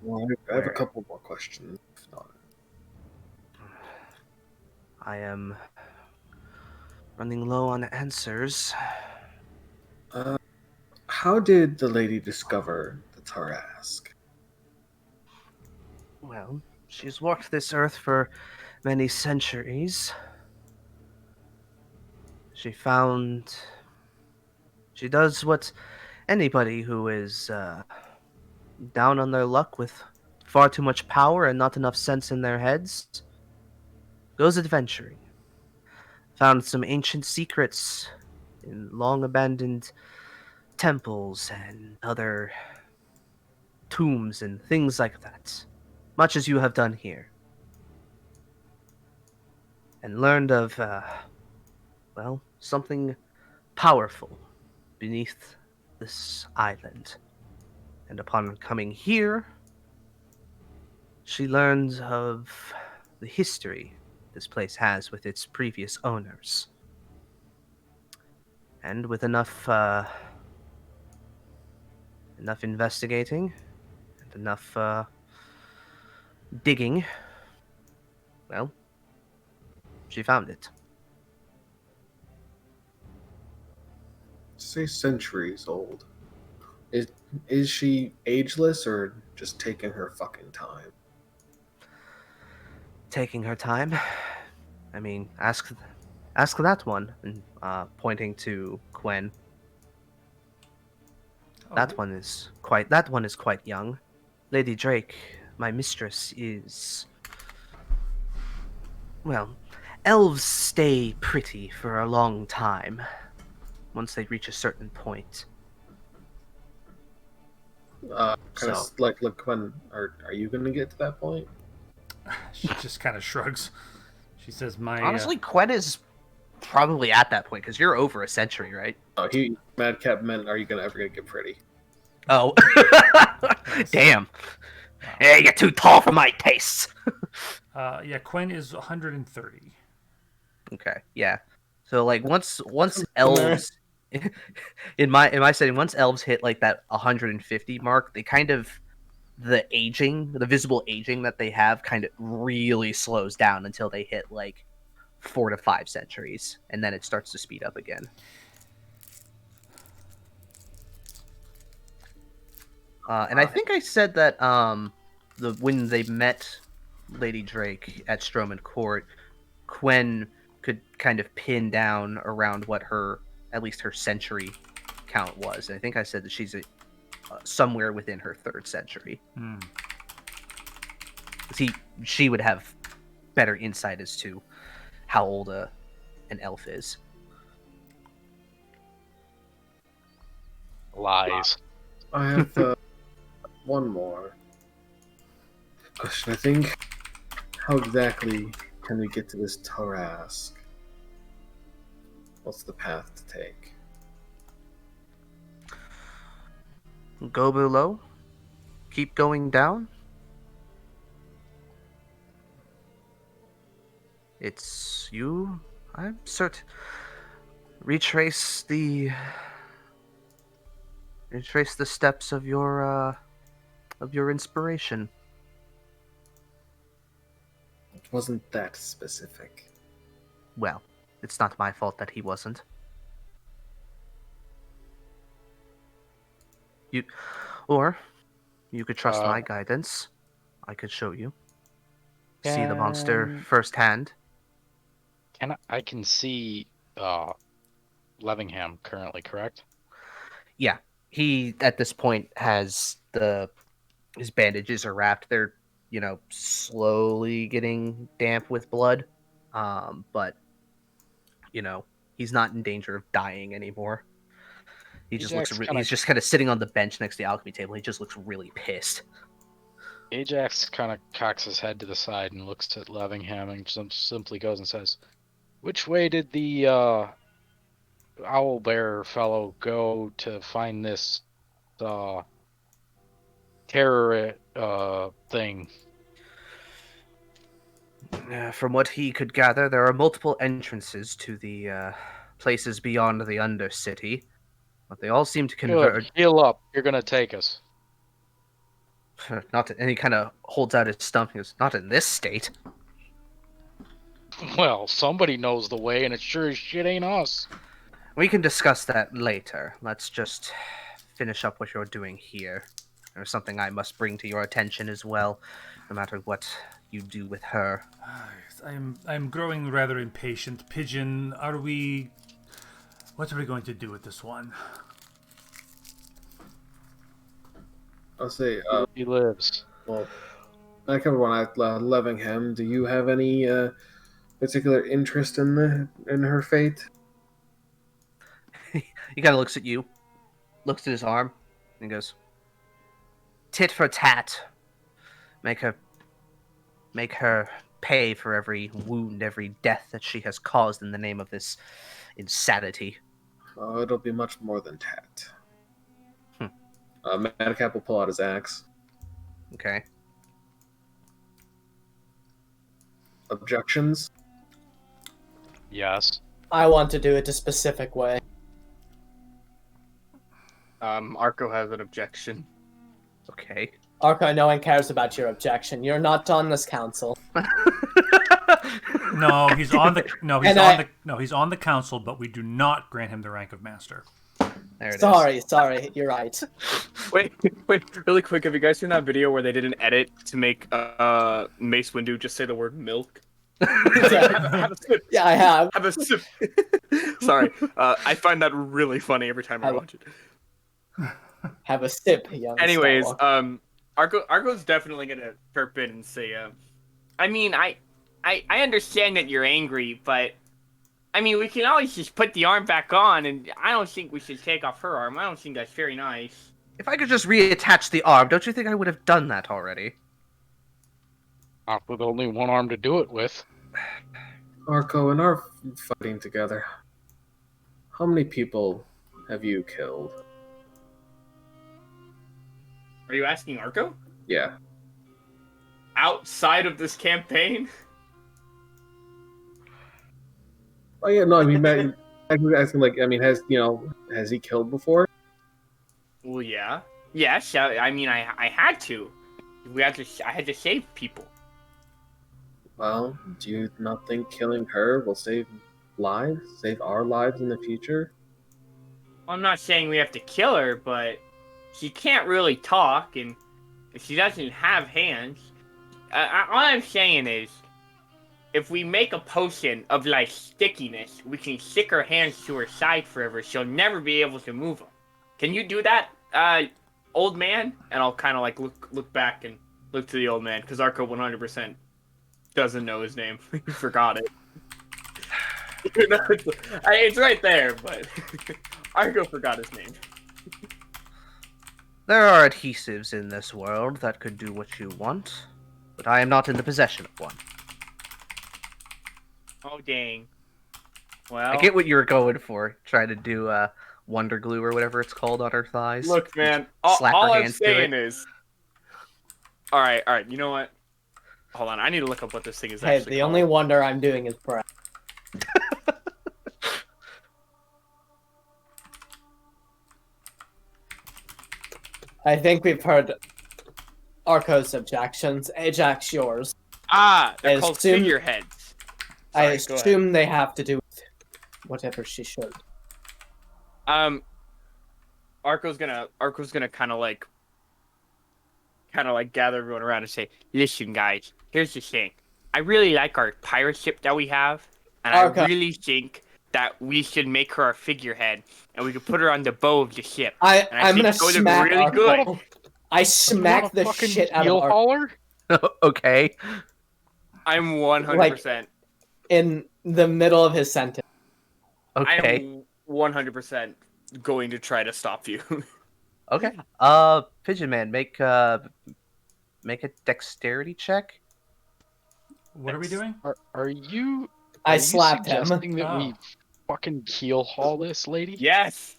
Speaker 5: Well, I have a
Speaker 3: Where?
Speaker 5: couple more questions. If not.
Speaker 3: I am running low on answers.
Speaker 5: How did the lady discover the Tarask?
Speaker 3: Well, she's walked this earth for many centuries. She does what anybody who is down on their luck with far too much power and not enough sense in their heads goes adventuring. Found some ancient secrets in long abandoned temples and other tombs and things like that, much as you have done here. And learned of, something powerful beneath this island. And upon coming here, she learned of the history this place has with its previous owners. And with enough investigating and enough digging, well, she found it.
Speaker 5: Say centuries old. Is she ageless or just taking her fucking time?
Speaker 3: Taking her time. I mean, ask that one, and pointing to Gwen. That one is quite young. Lady Drake, my mistress, is, well, elves stay pretty for a long time once they reach a certain point.
Speaker 5: Kind of
Speaker 3: So-
Speaker 5: like, look, when are you going to get to that point?
Speaker 7: she just kind of shrugs. She says,
Speaker 3: Honestly, Gwen is probably at that point because you're over a century, right?
Speaker 5: Oh, Madcap meant, are you ever gonna get pretty?
Speaker 3: Oh, damn! Hey, you're too tall for my tastes.
Speaker 7: yeah, Quen is 130.
Speaker 3: Okay, yeah. So like once elves in my setting, once elves hit like that 150 mark, they kind of the visible aging that they have kind of really slows down until they hit like 4 to 5 centuries, and then it starts to speed up again. And I think I said that when they met Lady Drake at Stroman Court, Quen could kind of pin down around what at least her century count was. And I think I said that she's somewhere within her 3rd century. She would have better insight as to how old an elf is.
Speaker 1: Lies.
Speaker 5: I have one more question. I think, how exactly can we get to this Tarask? What's the path to take?
Speaker 3: Go below. Keep going down. It's you, I'm certain. Retrace the steps of your inspiration.
Speaker 5: It wasn't that specific.
Speaker 3: Well, it's not my fault that he wasn't. Or you could trust my guidance. I could show you. See the monster firsthand.
Speaker 1: I can see Levingham currently, correct?
Speaker 3: Yeah, he at this point has his bandages are wrapped. They're slowly getting damp with blood. But he's not in danger of dying anymore. He's just kind of sitting on the bench next to the alchemy table. He just looks really pissed.
Speaker 1: Ajax kind of cocks his head to the side and looks at Levingham and simply goes and says, "Which way did the owlbear fellow go to find this terror thing?"
Speaker 3: From what he could gather, there are multiple entrances to the places beyond the Undercity, but they all seem to converge.
Speaker 1: Good. Heal up. You're gonna take us.
Speaker 3: And he kind of holds out his stump and goes, "Not in this state."
Speaker 1: Well, somebody knows the way, and it sure as shit ain't us.
Speaker 3: We can discuss that later. Let's just finish up what you're doing here. There's something I must bring to your attention as well, no matter what you do with her.
Speaker 7: I'm growing rather impatient. Pigeon, what are we going to do with this one?
Speaker 5: I'll say,
Speaker 1: He lives.
Speaker 5: well, I covered one at Levingham. Do you have any particular interest in her fate?
Speaker 3: He kind of looks at you, looks at his arm, and goes, "Tit for tat. Make her pay for every wound, every death that she has caused in the name of this insanity."
Speaker 5: Oh, it'll be much more than tat. Madcap will pull out his axe.
Speaker 3: Okay.
Speaker 5: Objections?
Speaker 1: Yes.
Speaker 2: I want to do it a specific way.
Speaker 4: Arco has an objection.
Speaker 3: Okay.
Speaker 2: Arco, no one cares about your objection. You're not on this council.
Speaker 7: No, he's on the he's on the council, but we do not grant him the rank of master.
Speaker 3: There it is.
Speaker 2: Sorry, you're right.
Speaker 4: Wait, really quick. Have you guys seen that video where they did an edit to make Mace Windu just say the word milk? Have a sip.
Speaker 2: Yeah, I have.
Speaker 4: Have a sip. Sorry, I find that really funny every time I watch it.
Speaker 2: Have a sip, young
Speaker 4: Anyways,
Speaker 2: Skywalker.
Speaker 4: Argo's definitely gonna chirp in and say, I mean, I understand that you're angry, but I mean, we can always just put the arm back on, and I don't think we should take off her arm. I don't think that's very nice.
Speaker 3: If I could just reattach the arm, don't you think I would have done that already?
Speaker 1: Not with only one arm to do it with.
Speaker 5: Arco, in our fighting together, how many people have you killed?
Speaker 4: Are you asking Arco?
Speaker 5: Yeah.
Speaker 4: Outside of this campaign?
Speaker 5: Oh yeah, no, I mean, I was asking, like, I mean, has he killed before?
Speaker 4: Well, yeah. Yes, I mean, I had to. I had to save people.
Speaker 5: Well, do you not think killing her will save our lives in the future?
Speaker 4: Well, I'm not saying we have to kill her, but she can't really talk, and she doesn't have hands. All I'm saying is, if we make a potion of, like, stickiness, we can stick her hands to her side forever. She'll never be able to move them. Can you do that, old man? And I'll kind of, like, look back and look to the old man, because Arco 100% doesn't know his name. He forgot it. It's right there, but Arco forgot his name.
Speaker 3: There are adhesives in this world that could do what you want, but I am not in the possession of one.
Speaker 4: Oh, dang. Well,
Speaker 3: I get what you were going for, trying to do Wonder Glue or whatever it's called on her thighs.
Speaker 4: Look, man,
Speaker 3: Slap
Speaker 4: all
Speaker 3: her
Speaker 4: I'm
Speaker 3: hands to
Speaker 4: saying
Speaker 3: it.
Speaker 4: is... Alright, you know what? Hold on, I need to look up what this thing is
Speaker 2: Hey,
Speaker 4: actually
Speaker 2: the
Speaker 4: called.
Speaker 2: only wonder I'm doing is breath. I think we've heard Arco's objections. Ajax, yours.
Speaker 4: They're
Speaker 2: I
Speaker 4: called
Speaker 2: assume-
Speaker 4: figureheads.
Speaker 2: I
Speaker 4: Sorry, go ahead.
Speaker 2: assume they have to do with whatever she should.
Speaker 4: Arco's gonna kind of like gather everyone around and say, "Listen, guys, here's the thing. I really like our pirate ship that we have, and
Speaker 2: Arco.
Speaker 4: I really think that we should make her our figurehead, and we could put her on the bow of the ship.
Speaker 2: I'm
Speaker 4: think
Speaker 2: gonna
Speaker 4: it would look
Speaker 2: smack
Speaker 4: really
Speaker 2: Arco.
Speaker 4: good.
Speaker 2: I smack the
Speaker 1: Fucking
Speaker 2: shit out
Speaker 1: eel
Speaker 2: of Arco.
Speaker 1: hauler?
Speaker 3: Okay.
Speaker 4: I'm 100%.
Speaker 2: in the middle of his sentence.
Speaker 3: Okay.
Speaker 4: I'm 100% going to try to stop you.
Speaker 3: Okay. Pigeon Man, make a dexterity check.
Speaker 7: What are we doing?
Speaker 1: Are you
Speaker 2: I
Speaker 1: are you
Speaker 2: slapped him.
Speaker 1: suggesting that
Speaker 7: Oh.
Speaker 1: we fucking keel haul this lady?
Speaker 4: Yes!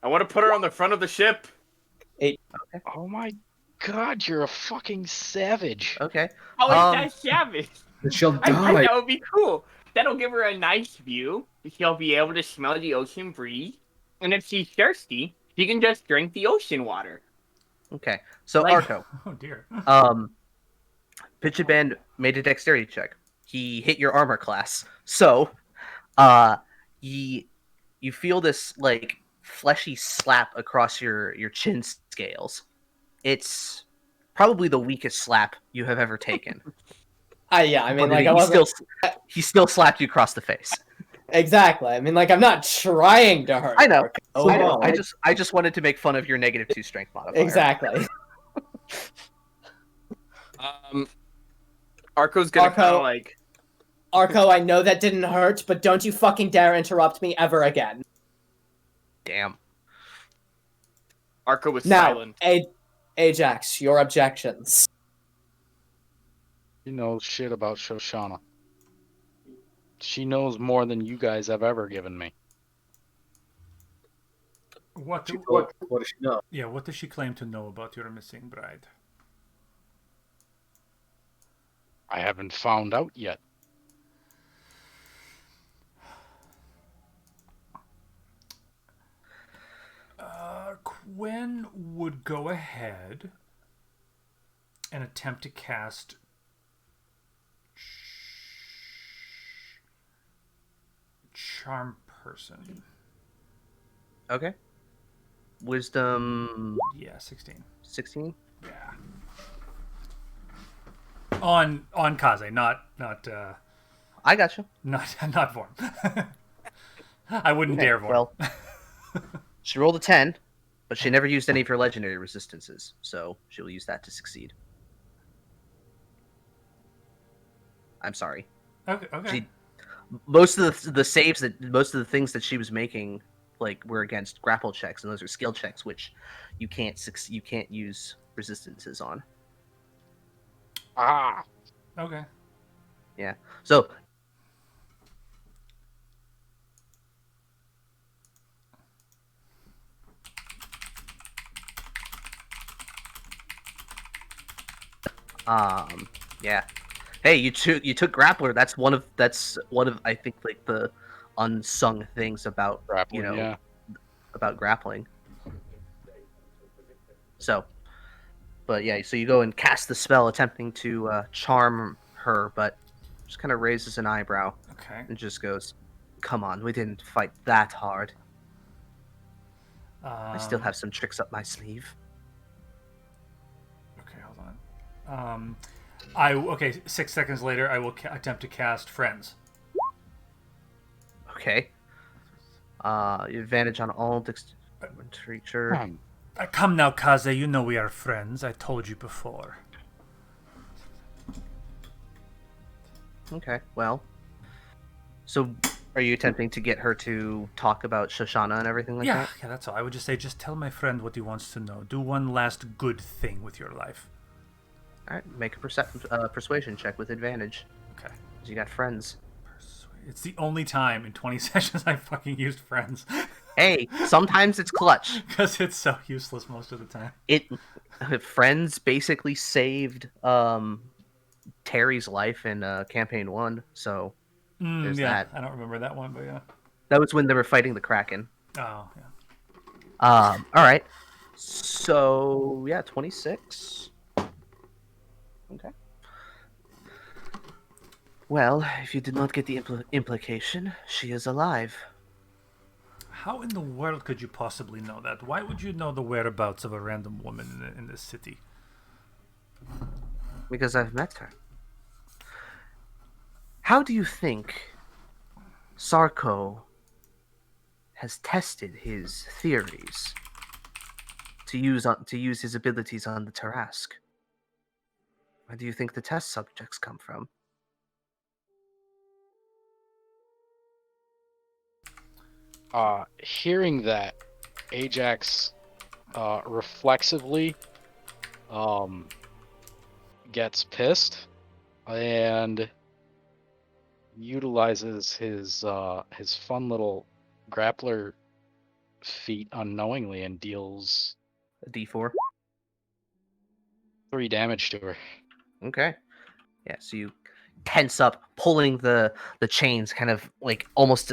Speaker 4: I want to put her on the front of the ship.
Speaker 1: Oh my god, you're a fucking savage.
Speaker 3: Okay.
Speaker 4: How is that savage?
Speaker 5: But she'll
Speaker 4: I think
Speaker 5: die.
Speaker 4: that would be cool. That'll give her a nice view. She'll be able to smell the ocean breeze. And if she's thirsty, she can just drink the ocean water.
Speaker 3: Okay. So
Speaker 4: Like-
Speaker 3: Arco,
Speaker 7: Oh dear.
Speaker 3: Pigeon Man made a dexterity check. He hit your armor class. So, you feel this like fleshy slap across your chin scales. It's probably the weakest slap you have ever taken.
Speaker 2: Yeah, I mean,
Speaker 3: But
Speaker 2: like, I wasn't...
Speaker 3: he still slapped you across the face.
Speaker 2: Exactly. I mean, like, I'm not trying to hurt
Speaker 3: I know.
Speaker 2: her.
Speaker 5: Oh,
Speaker 3: I know.
Speaker 5: no.
Speaker 3: I just wanted to make fun of your -2 strength modifier.
Speaker 2: Exactly.
Speaker 4: Arco's gonna kind
Speaker 2: Arco-
Speaker 4: of like...
Speaker 2: Arco, I know that didn't hurt, but don't you fucking dare interrupt me ever again.
Speaker 3: Damn.
Speaker 4: Arco was
Speaker 2: Now,
Speaker 4: silent.
Speaker 2: Ajax, your objections.
Speaker 1: She knows shit about Shoshana. She knows more than you guys have ever given me.
Speaker 7: What
Speaker 5: What does she know?
Speaker 7: yeah, what does she claim to know about your missing bride?
Speaker 1: I haven't found out yet.
Speaker 7: Quinn would go ahead and attempt to cast Charm Person.
Speaker 3: Okay. Wisdom
Speaker 7: Yeah, 16.
Speaker 3: 16.
Speaker 7: Yeah. On Kaze, not
Speaker 3: I got you.
Speaker 7: not Vorm. I wouldn't
Speaker 3: Okay,
Speaker 7: dare Vorm.
Speaker 3: well, she rolled a 10, but she never used any of her legendary resistances, so she'll use that to succeed. I'm sorry.
Speaker 7: Okay.
Speaker 3: She most of the saves that most of the things that she was making like were against grapple checks, and those are skill checks which you can't use resistances on.
Speaker 1: Ah!
Speaker 7: Okay.
Speaker 3: Yeah. So yeah. Hey, you took grappler. That's one of I think like the unsung things about
Speaker 1: Grappling,
Speaker 3: you know
Speaker 1: yeah.
Speaker 3: about grappling. So, but yeah, so you go and cast the spell, attempting to charm her, but just kind of raises an eyebrow
Speaker 7: Okay.
Speaker 3: and just goes, "Come on, we didn't fight that hard. I still have some tricks up my sleeve."
Speaker 7: Okay, hold on. Okay, 6 seconds later, I will attempt to cast Friends.
Speaker 3: Okay. Advantage on all creature.
Speaker 7: Come now, Kaze. You know we are friends. I told you before.
Speaker 3: Okay, well. So, are you attempting to get her to talk about Shoshana and everything like that?
Speaker 7: Yeah, that's all. I would just say, just tell my friend what he wants to know. Do one last good thing with your life.
Speaker 3: All right, make a persuasion check with advantage.
Speaker 7: Okay.
Speaker 3: 'Cause you got friends.
Speaker 7: It's the only time in 20 sessions I fucking used Friends.
Speaker 3: Hey, sometimes it's clutch.
Speaker 7: Because it's so useless most of the time.
Speaker 3: Friends basically saved Terry's life in campaign 1, so there's
Speaker 7: Yeah,
Speaker 3: that.
Speaker 7: I don't remember that one, but yeah.
Speaker 3: That was when they were fighting the Kraken.
Speaker 7: Oh, yeah.
Speaker 3: All right. So yeah, 26. Okay. Well, if you did not get the implication, she is alive.
Speaker 7: How in the world could you possibly know that? Why would you know the whereabouts of a random woman in this city?
Speaker 3: Because I've met her. How do you think Sarko has tested his theories to use his abilities on the Tarask? Where do you think the test subjects come from?
Speaker 1: Hearing that, Ajax reflexively gets pissed and utilizes his fun little grappler feat unknowingly and deals
Speaker 3: A D4.
Speaker 1: 3 damage to her.
Speaker 3: Okay. Yeah, so you tense up, pulling the chains, kind of like almost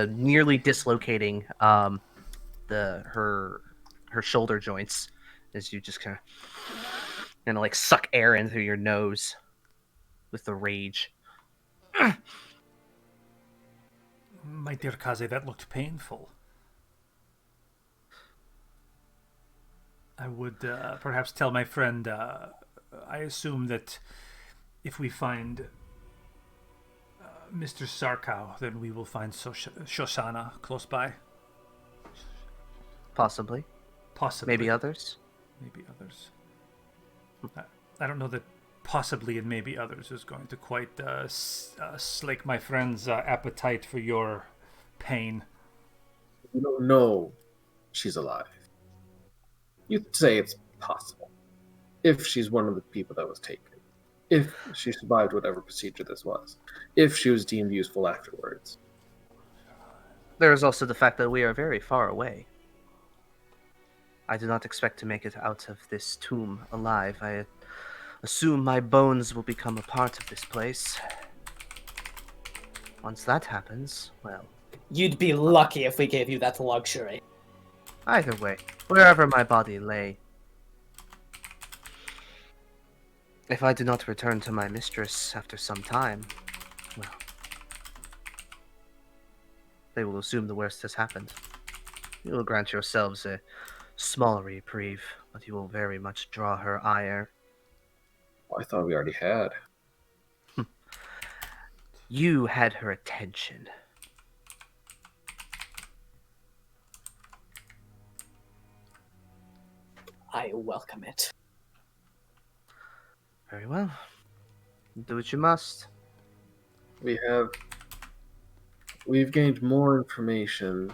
Speaker 3: nearly dislocating her shoulder joints as you just kind of like suck air in through your nose with the rage.
Speaker 7: My dear Kaze, that looked painful. I would perhaps tell my friend, I assume that if we find Mr. Sarkow, then we will find Shoshana close by.
Speaker 3: Possibly.
Speaker 7: Possibly.
Speaker 3: Maybe others.
Speaker 7: Maybe others. I don't know that possibly and maybe others is going to quite slake my friend's appetite for your pain.
Speaker 5: You don't know she's alive. You'd say it's possible. If she's one of the people that was taken. If she survived whatever procedure this was. If she was deemed useful afterwards.
Speaker 3: There is also the fact that we are very far away. I do not expect to make it out of this tomb alive. I assume my bones will become a part of this place. Once that happens, well...
Speaker 2: You'd be lucky if we gave you that luxury.
Speaker 3: Either way, wherever my body lay. If I do not return to my mistress after some time, well... they will assume the worst has happened. You will grant yourselves a small reprieve, but you will very much draw her ire.
Speaker 5: I thought we already had.
Speaker 3: You had her attention.
Speaker 2: I welcome it.
Speaker 3: Very well. Do what you must.
Speaker 5: We've gained more information.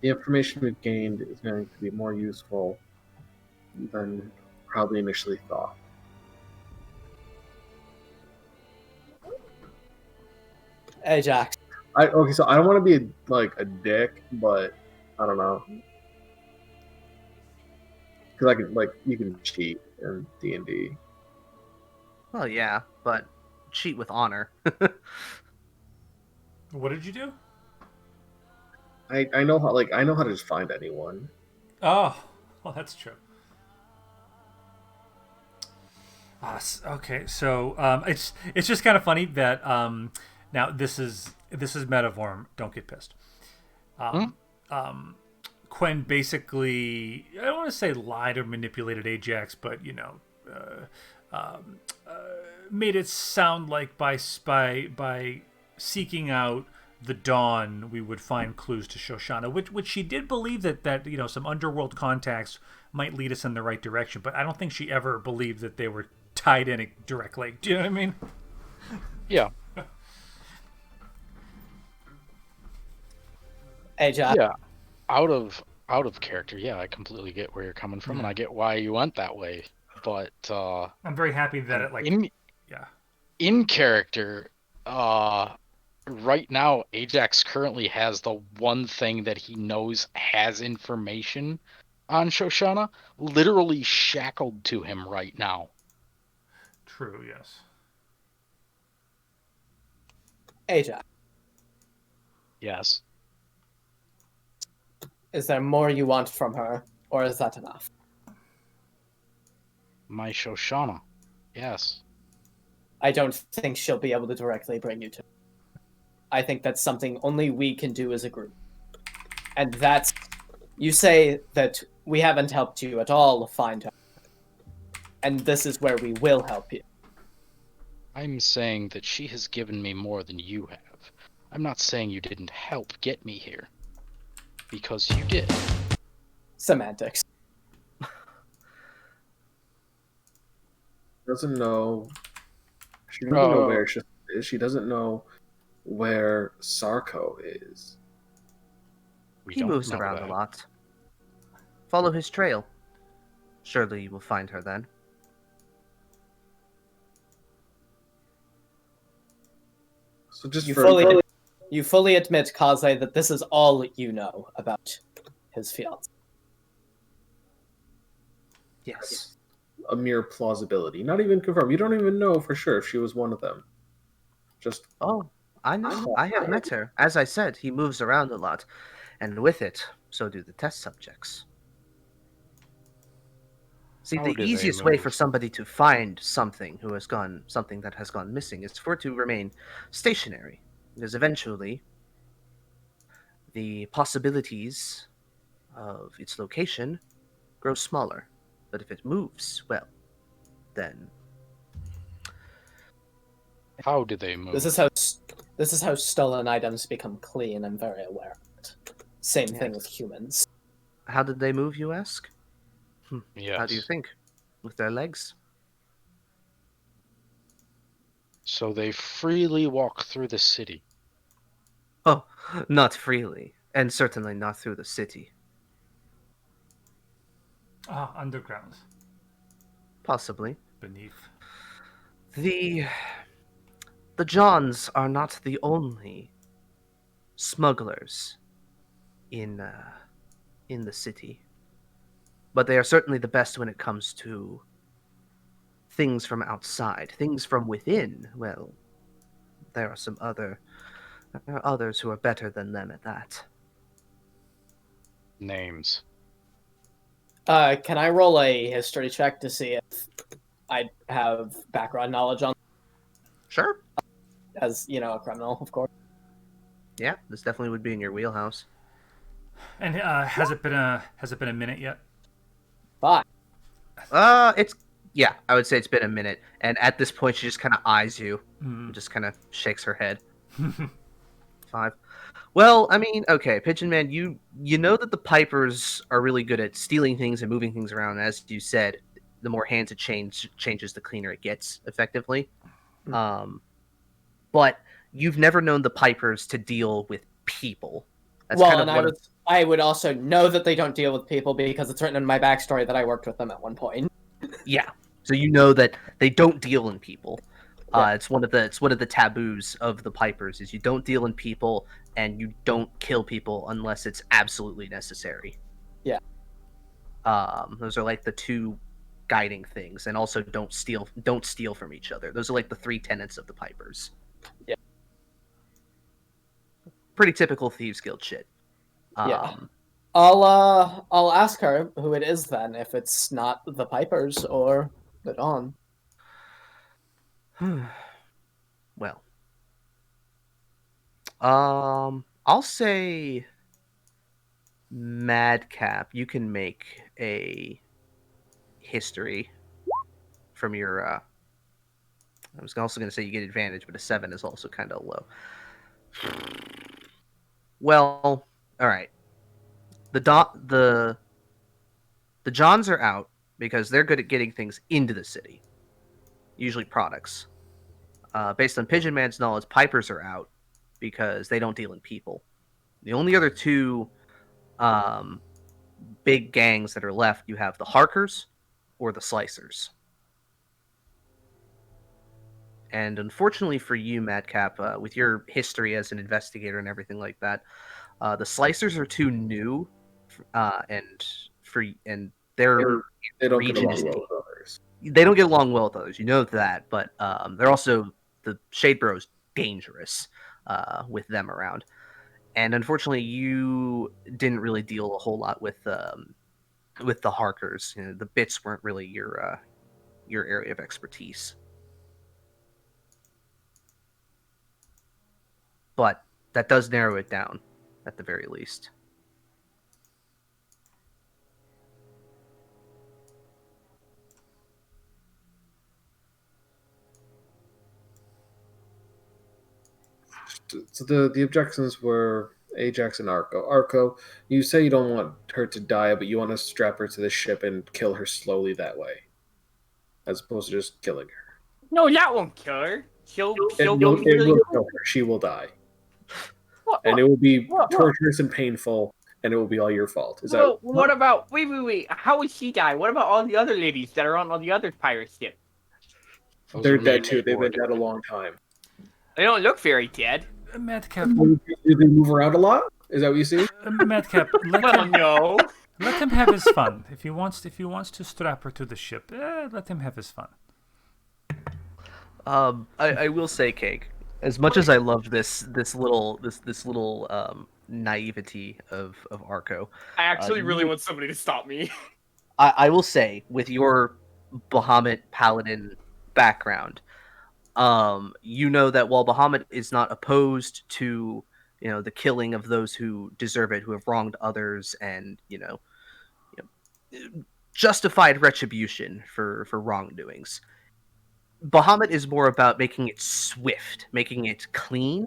Speaker 5: The information we've gained is going to be more useful than probably initially thought.
Speaker 2: Ajax.
Speaker 5: Okay, so I don't want to be a dick, but I don't know. Because you can cheat in D&D.
Speaker 3: Well, yeah, but cheat with honor.
Speaker 7: What did you do?
Speaker 5: I know how to just find anyone.
Speaker 7: Oh, well, that's true. Okay, so it's just kind of funny that now this is Metaform. Don't get pissed. Quen basically, I don't want to say lied or manipulated Ajax, but made it sound like by seeking out the Dawn, we would find clues to Shoshana, which she did believe that some underworld contacts might lead us in the right direction, but I don't think she ever believed that they were tied in directly. Do you know what I mean?
Speaker 1: Yeah.
Speaker 2: Ajax.
Speaker 1: Yeah. Out of character, yeah, I completely get where you're coming from, and I get why you went that way. But
Speaker 7: I'm very happy that it
Speaker 1: in character, right now Ajax currently has the one thing that he knows has information on Shoshana literally shackled to him right now.
Speaker 7: True, yes.
Speaker 2: Ajax.
Speaker 1: Yes.
Speaker 2: Is there more you want from her, or is that enough?
Speaker 1: My Shoshana. Yes.
Speaker 2: I don't think she'll be able to directly bring you to. I think that's something only we can do as a group. And that's... You say that we haven't helped you at all find her. And this is where we will help you.
Speaker 1: I'm saying that she has given me more than you have. I'm not saying you didn't help get me here. Because you did.
Speaker 2: Semantics.
Speaker 5: Doesn't know. She doesn't know where she is. She doesn't know where Sarko is.
Speaker 1: We
Speaker 3: He
Speaker 1: don't
Speaker 3: moves
Speaker 1: know
Speaker 3: around
Speaker 1: that.
Speaker 3: a lot. Follow his trail. Surely you will find her then.
Speaker 5: So just
Speaker 2: You
Speaker 5: for
Speaker 2: fully admit, Kaze, that this is all you know about his fiance.
Speaker 3: Yes.
Speaker 5: a mere plausibility, not even confirmed. You don't even know for sure if she was one of them. Just
Speaker 3: Oh, I know. I have met her. As I said, he moves around a lot. And with it, so do the test subjects. See,
Speaker 1: How
Speaker 3: the
Speaker 1: do they
Speaker 3: easiest way
Speaker 1: move?
Speaker 3: for somebody to find something that has gone missing is for it to remain stationary. Because eventually, the possibilities of its location grow smaller. But if it moves, well, then
Speaker 1: How do they move?
Speaker 2: This is how stolen items become clean. I'm very aware of it. Same thing with humans.
Speaker 3: how did they move, you ask?
Speaker 1: Yes.
Speaker 3: How do you think? With their legs?
Speaker 1: So they freely walk through the city.
Speaker 3: Oh, not freely, and certainly not through the city.
Speaker 7: Underground.
Speaker 3: Possibly.
Speaker 7: Beneath.
Speaker 3: The Johns are not the only smugglers in the city, but they are certainly the best when it comes to things from outside. Things from within, well, there are others who are better than them at that.
Speaker 1: Names.
Speaker 2: Can I roll a history check to see if I have background knowledge on,
Speaker 3: Sure.
Speaker 2: as a criminal, of course?
Speaker 3: Yeah, this definitely would be in your wheelhouse.
Speaker 7: And has it been a minute yet?
Speaker 2: Fine.
Speaker 3: It's yeah, I would say it's been a minute, and at this point she just kind of eyes you, and just kind of shakes her head. 5. Well, I mean, okay, Pigeon Man, you know that the Pipers are really good at stealing things and moving things around. As you said, the more hands it changes, the cleaner it gets, effectively. But you've never known the Pipers to deal with people. That's
Speaker 2: Well,
Speaker 3: kind of
Speaker 2: and I would also know that they don't deal with people because it's written in my backstory that I worked with them at one point.
Speaker 3: Yeah. So you know that they don't deal in people.
Speaker 2: Yeah.
Speaker 3: It's one of the taboos of the Pipers is you don't deal in people and you don't kill people unless it's absolutely necessary.
Speaker 2: Yeah.
Speaker 3: Those are like the two guiding things, and also don't steal from each other. Those are like the 3 tenets of the Pipers.
Speaker 2: Yeah.
Speaker 3: Pretty typical Thieves Guild shit.
Speaker 2: Yeah. I'll ask her who it is then, if it's not the Pipers or the Dawn.
Speaker 3: Well, I'll say Madcap. You can make a history from your. I was also going to say you get advantage, but a 7 is also kind of low. Well, all right. The Johns are out because they're good at getting things into the city, usually products. Based on Pigeon Man's knowledge, Pipers are out because they don't deal in people. The only other two big gangs that are left, you have the Harkers or the Slicers. And unfortunately for you, Madcap, with your history as an investigator and everything like that, the Slicers are too new, and their
Speaker 5: they don't get
Speaker 3: region
Speaker 5: along well with others.
Speaker 3: They don't get along well with others. You know that, but they're also the Shade Bros dangerous with them around. And unfortunately, you didn't really deal a whole lot with the Harkers. You know, the bits weren't really your area of expertise. But that does narrow it down, at the very least.
Speaker 5: So the objections were Ajax and Arco. Arco, you say you don't want her to die, but you want to strap her to the ship and kill her slowly that way, as opposed to just killing her.
Speaker 4: No, that won't kill her. She'll
Speaker 5: It
Speaker 4: go
Speaker 5: will
Speaker 4: immediately.
Speaker 5: kill her. She will die. and it will be
Speaker 4: What?
Speaker 5: torturous and painful, and it will be all your fault. Is that?
Speaker 4: Well, what about wait? How would she die? What about all the other ladies that are on all the other pirate ships?
Speaker 1: Those
Speaker 5: They're
Speaker 1: are
Speaker 5: dead
Speaker 1: made
Speaker 5: too.
Speaker 1: of
Speaker 5: They've been
Speaker 1: wood.
Speaker 5: dead a long time.
Speaker 4: They don't look very dead.
Speaker 7: Madcap,
Speaker 5: Do they move around a lot? Is that what you see?
Speaker 7: Madcap,
Speaker 4: Well, no.
Speaker 7: let him have his fun. If he wants to strap her to the ship, let him have his fun.
Speaker 3: I will say, Cake. As much as I love this little naivety of Arco,
Speaker 4: I actually really
Speaker 3: you-
Speaker 4: want somebody to stop me.
Speaker 3: I will say, with your Bahamut paladin background, you know that while Bahamut is not opposed to the killing of those who deserve it, who have wronged others, and justified retribution for wrongdoings. Bahamut is more about making it swift, making it clean.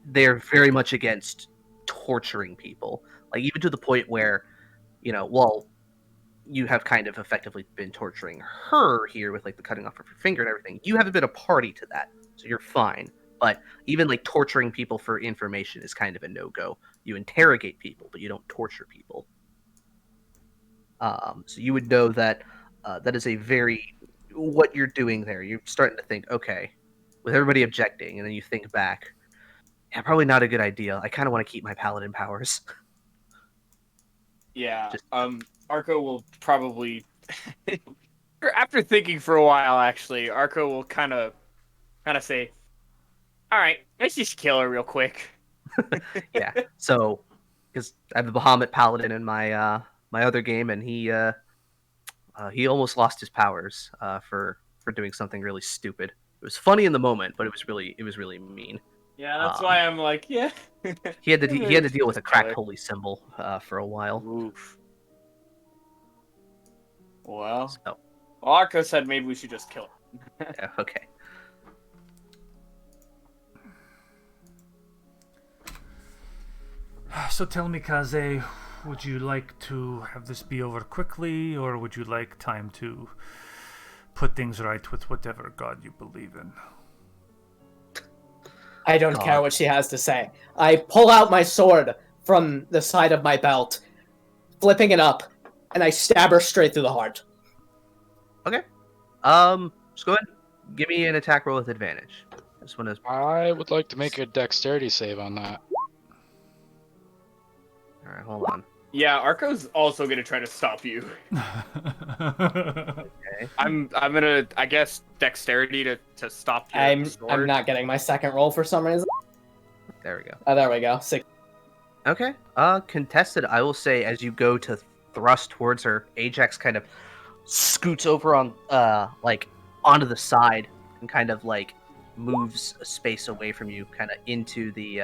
Speaker 3: They're very much against torturing people, like even to the point where, well, you have kind of effectively been torturing her here with like the cutting off of her finger and everything. You haven't been a party to that, so you're fine. But even like torturing people for information is kind of a no-go. You interrogate people, but you don't torture people. So you would know that that is a very what you're doing there. You're starting to think, okay, with everybody objecting, and then you think back, yeah, probably not a good idea. I kind of want to keep my paladin powers.
Speaker 4: Yeah.
Speaker 3: Just-
Speaker 4: Arco will probably, after thinking for a while, actually, Arco will kind of say, "All right, let's just kill her real quick."
Speaker 3: Yeah. So, because I have the Bahamut paladin in my my other game, and he almost lost his powers for doing something really stupid. It was funny in the moment, but it was really mean.
Speaker 4: Yeah, that's why I'm like, yeah.
Speaker 3: He had to deal with a cracked
Speaker 4: Kill her.
Speaker 3: holy symbol for a while.
Speaker 4: Oof. Well,
Speaker 3: So
Speaker 4: Arco said maybe we should just kill her.
Speaker 3: yeah, okay.
Speaker 7: So tell me, Kaze, would you like to have this be over quickly, or would you like time to put things right with whatever god you believe in?
Speaker 2: I don't care what she has to say. I pull out my sword from the side of my belt, flipping it up, and I stab her straight through the heart.
Speaker 3: Okay. Just go ahead. Give me an attack roll with advantage. This one is.
Speaker 1: I would like to make a dexterity save on that.
Speaker 3: All right, hold on.
Speaker 4: Yeah, Arco's also gonna try to stop you.
Speaker 3: Okay.
Speaker 4: I'm gonna, I guess, dexterity to stop your
Speaker 2: I'm
Speaker 4: sword.
Speaker 2: not getting my second roll for some reason.
Speaker 3: There we go.
Speaker 2: Oh, there we go. 6.
Speaker 3: Okay. Contested. I will say, as you go to thrust towards her, Ajax kind of scoots over on like onto the side and kind of like moves a space away from you, kind of into the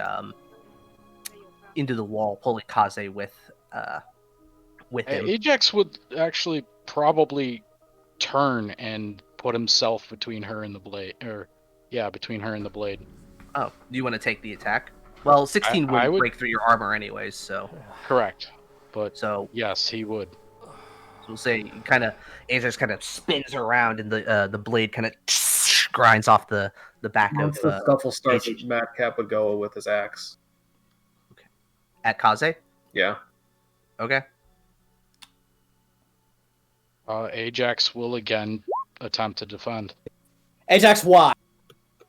Speaker 3: wall, pulling Kaze with him.
Speaker 1: Ajax would actually probably turn and put himself between her and the blade, between her and the blade.
Speaker 3: Oh, do you want to take the attack? Well, 16
Speaker 1: I
Speaker 3: would
Speaker 1: would-
Speaker 3: break through your armor anyways, so
Speaker 1: Correct, but
Speaker 3: so
Speaker 1: yes, he would.
Speaker 3: we'll say Ajax kind of spins around, and the blade kind of grinds off the back
Speaker 5: Once
Speaker 3: of
Speaker 5: the scuffle starts,
Speaker 3: Ajax.
Speaker 5: Madcap would go with his axe.
Speaker 3: at Kaze.
Speaker 5: Yeah.
Speaker 3: Okay.
Speaker 1: Ajax will again attempt to defend.
Speaker 2: Ajax, why?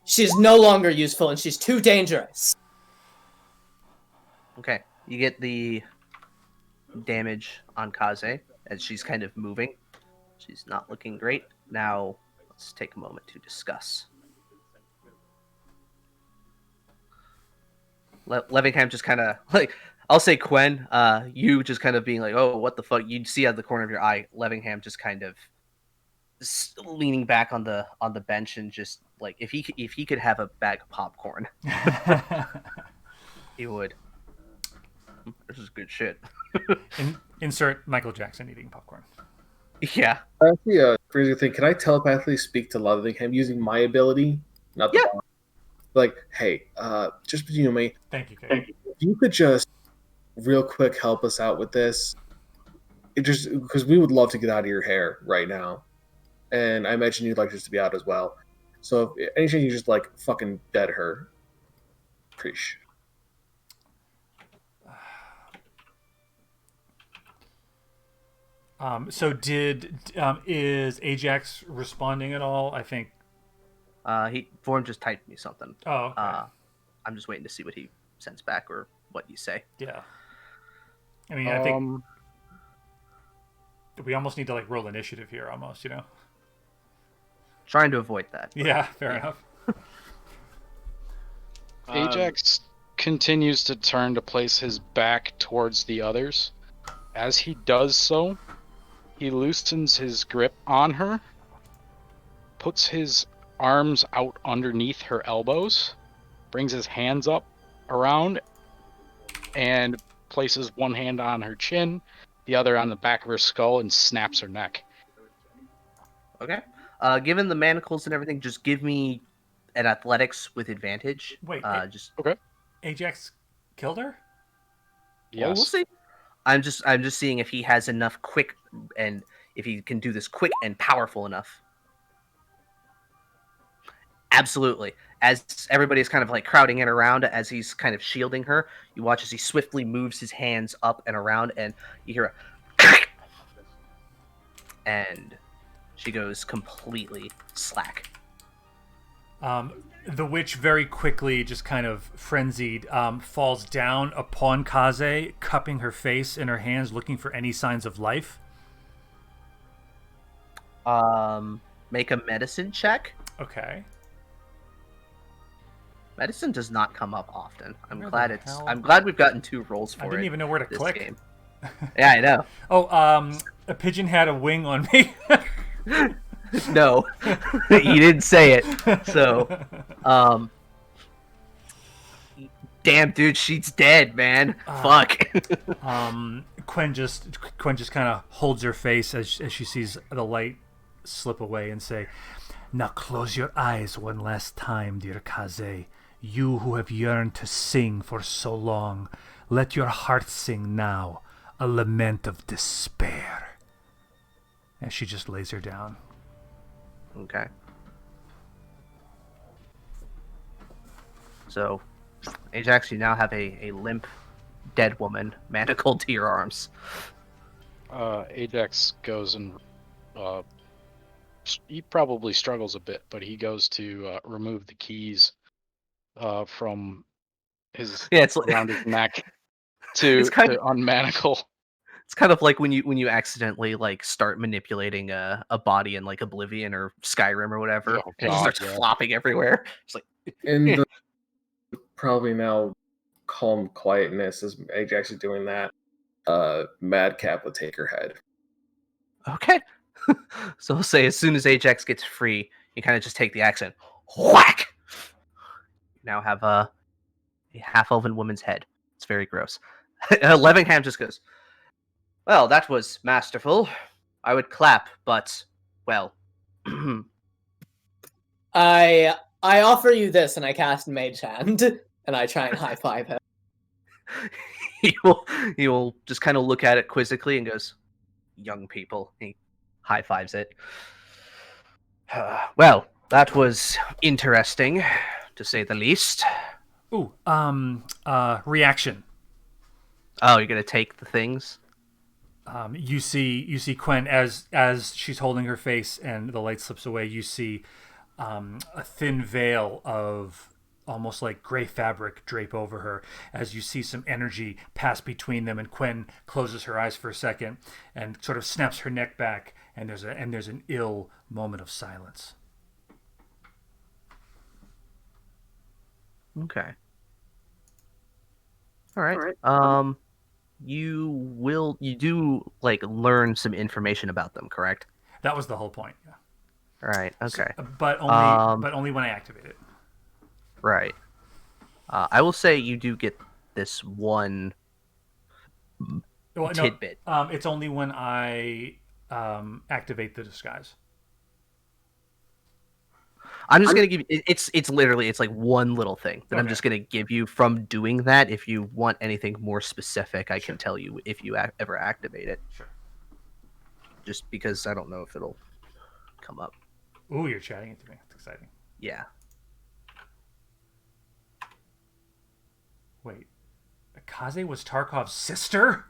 Speaker 2: She's no longer useful and she's too dangerous.
Speaker 3: Okay. You get the damage on Kaze as she's kind of moving. She's not looking great. Now, let's take a moment to discuss. Levingham just kind of like, I'll say Quen, you just kind of being like, oh, what the fuck? You'd see out of the corner of your eye, Levingham just kind of leaning back on the bench and just like, if he could have a bag of popcorn, he would. This is good shit.
Speaker 7: Insert Michael Jackson eating popcorn.
Speaker 3: Yeah.
Speaker 5: Actually, crazy thing. Can I telepathically speak to Leatherham using my ability? Not the boss. Like, hey, just between you and me,
Speaker 7: Thank you, Kate.
Speaker 5: if you could just real quick help us out with this, it just because we would love to get out of your hair right now, and I imagine you'd like this to be out as well. So if anything, you just like fucking dead her. Preach.
Speaker 7: So is Ajax responding at all? I think.
Speaker 3: Vorm just typed me something.
Speaker 7: Oh, okay.
Speaker 3: I'm just waiting to see what he sends back or what you say.
Speaker 7: Yeah. I mean, I think we almost need to like roll initiative here, almost.
Speaker 3: Trying to avoid that.
Speaker 7: Yeah, fair enough.
Speaker 1: Ajax continues to turn to place his back towards the others. As he does so, he loosens his grip on her, puts his arms out underneath her elbows, brings his hands up around, and places one hand on her chin, the other on the back of her skull, and snaps her neck.
Speaker 3: Okay. Given the manacles and everything, just give me an athletics with advantage.
Speaker 7: Wait,
Speaker 1: Okay.
Speaker 7: Ajax killed her?
Speaker 1: Yes.
Speaker 3: Well, we'll see. I'm just seeing if he has enough quick, and if he can do this quick and powerful enough. Absolutely. As everybody's kind of like crowding in around as he's kind of shielding her, you watch as he swiftly moves his hands up and around, and you hear a and she goes completely slack.
Speaker 7: The witch very quickly, just kind of frenzied, falls down upon Kaze, cupping her face in her hands, looking for any signs of life.
Speaker 3: Make a medicine check.
Speaker 7: Okay.
Speaker 3: Medicine does not come up often. I'm
Speaker 7: Where
Speaker 3: glad
Speaker 7: the
Speaker 3: it's.
Speaker 7: hell-
Speaker 3: I'm glad we've gotten 2 rolls for it.
Speaker 7: I didn't even know where to
Speaker 3: this
Speaker 7: click.
Speaker 3: game. Yeah, I know.
Speaker 7: Oh, a pigeon had a wing on me.
Speaker 3: No, you didn't say it. So, damn, dude, she's dead, man. Fuck.
Speaker 7: Quen just kind of holds her face as she sees the light slip away and say, "Now close your eyes one last time, dear Kaze. You who have yearned to sing for so long, let your heart sing now, a lament of despair." And she just lays her down.
Speaker 3: Okay. So, Ajax, you now have a limp, dead woman manacled to your arms.
Speaker 1: Ajax goes and he probably struggles a bit, but he goes to remove the keys from his around his neck to unmanacle.
Speaker 3: It's kind of like when you accidentally like start manipulating a body in like Oblivion or Skyrim or whatever.
Speaker 1: Oh,
Speaker 3: and it starts flopping everywhere. It's like
Speaker 5: In the probably now calm quietness as Ajax is doing that, Madcap would take her head.
Speaker 3: Okay. So we'll say as soon as Ajax gets free, you kind of just take the axe and whack. You now have a half-elven woman's head. It's very gross. Levingham just goes, "Well, that was masterful. I would clap, but, well..."
Speaker 2: I offer you this, and I cast Mage Hand, and I try and high five him.
Speaker 3: He will just kind of look at it quizzically and goes, "Young people." He high fives it. Well, that was interesting, to say the least.
Speaker 7: Ooh, reaction.
Speaker 3: Oh, you're gonna take the things?
Speaker 7: You see Quen as she's holding her face and the light slips away. You see a thin veil of almost like gray fabric drape over her as you see some energy pass between them, and Quen closes her eyes for a second and sort of snaps her neck back, and there's an ill moment of silence.
Speaker 3: Okay. All right. You do like learn some information about them, correct?
Speaker 7: That was the whole point. Yeah.
Speaker 3: Right. Okay.
Speaker 7: But only when I activate it.
Speaker 3: Right. I will say you do get this one tidbit.
Speaker 7: No, it's only when I activate the disguise.
Speaker 3: I'm just gonna give you. It's literally like one little thing that I'm just gonna give you from doing that. If you want anything more specific, I can tell you if you ever activate it.
Speaker 7: Sure.
Speaker 3: Just because I don't know if it'll come up.
Speaker 7: Ooh, you're chatting it to me. That's exciting.
Speaker 3: Yeah.
Speaker 7: Wait, Kaze was Tarkov's sister?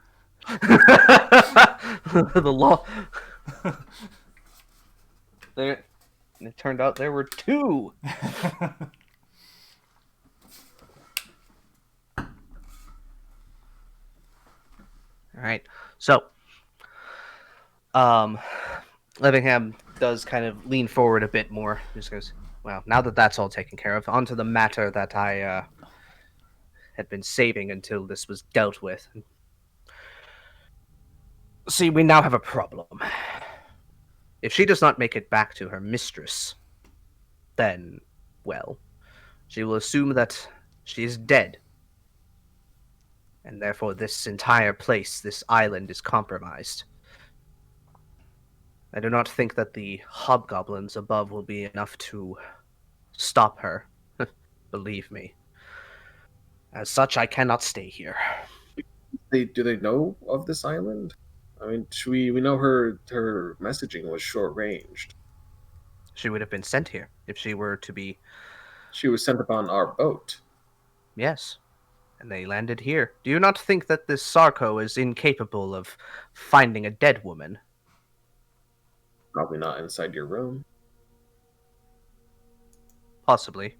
Speaker 3: The law. There. It turned out there were two. All right. So, Levingham does kind of lean forward a bit more. He just goes, "Well, now that that's all taken care of, onto the matter that I had been saving until this was dealt with. See, we now have a problem. If she does not make it back to her mistress, then, well, she will assume that she is dead. And therefore this entire place, this island, is compromised. I do not think that the hobgoblins above will be enough to stop her. Believe me. As such, I cannot stay here.
Speaker 5: Do they know of this island? I mean, we know her messaging was short ranged.
Speaker 3: She would have been sent here if she were to be.
Speaker 5: She was sent upon our boat.
Speaker 3: Yes. And they landed here. Do you not think that this Sarko is incapable of finding a dead woman?
Speaker 5: Probably not inside your room.
Speaker 3: Possibly.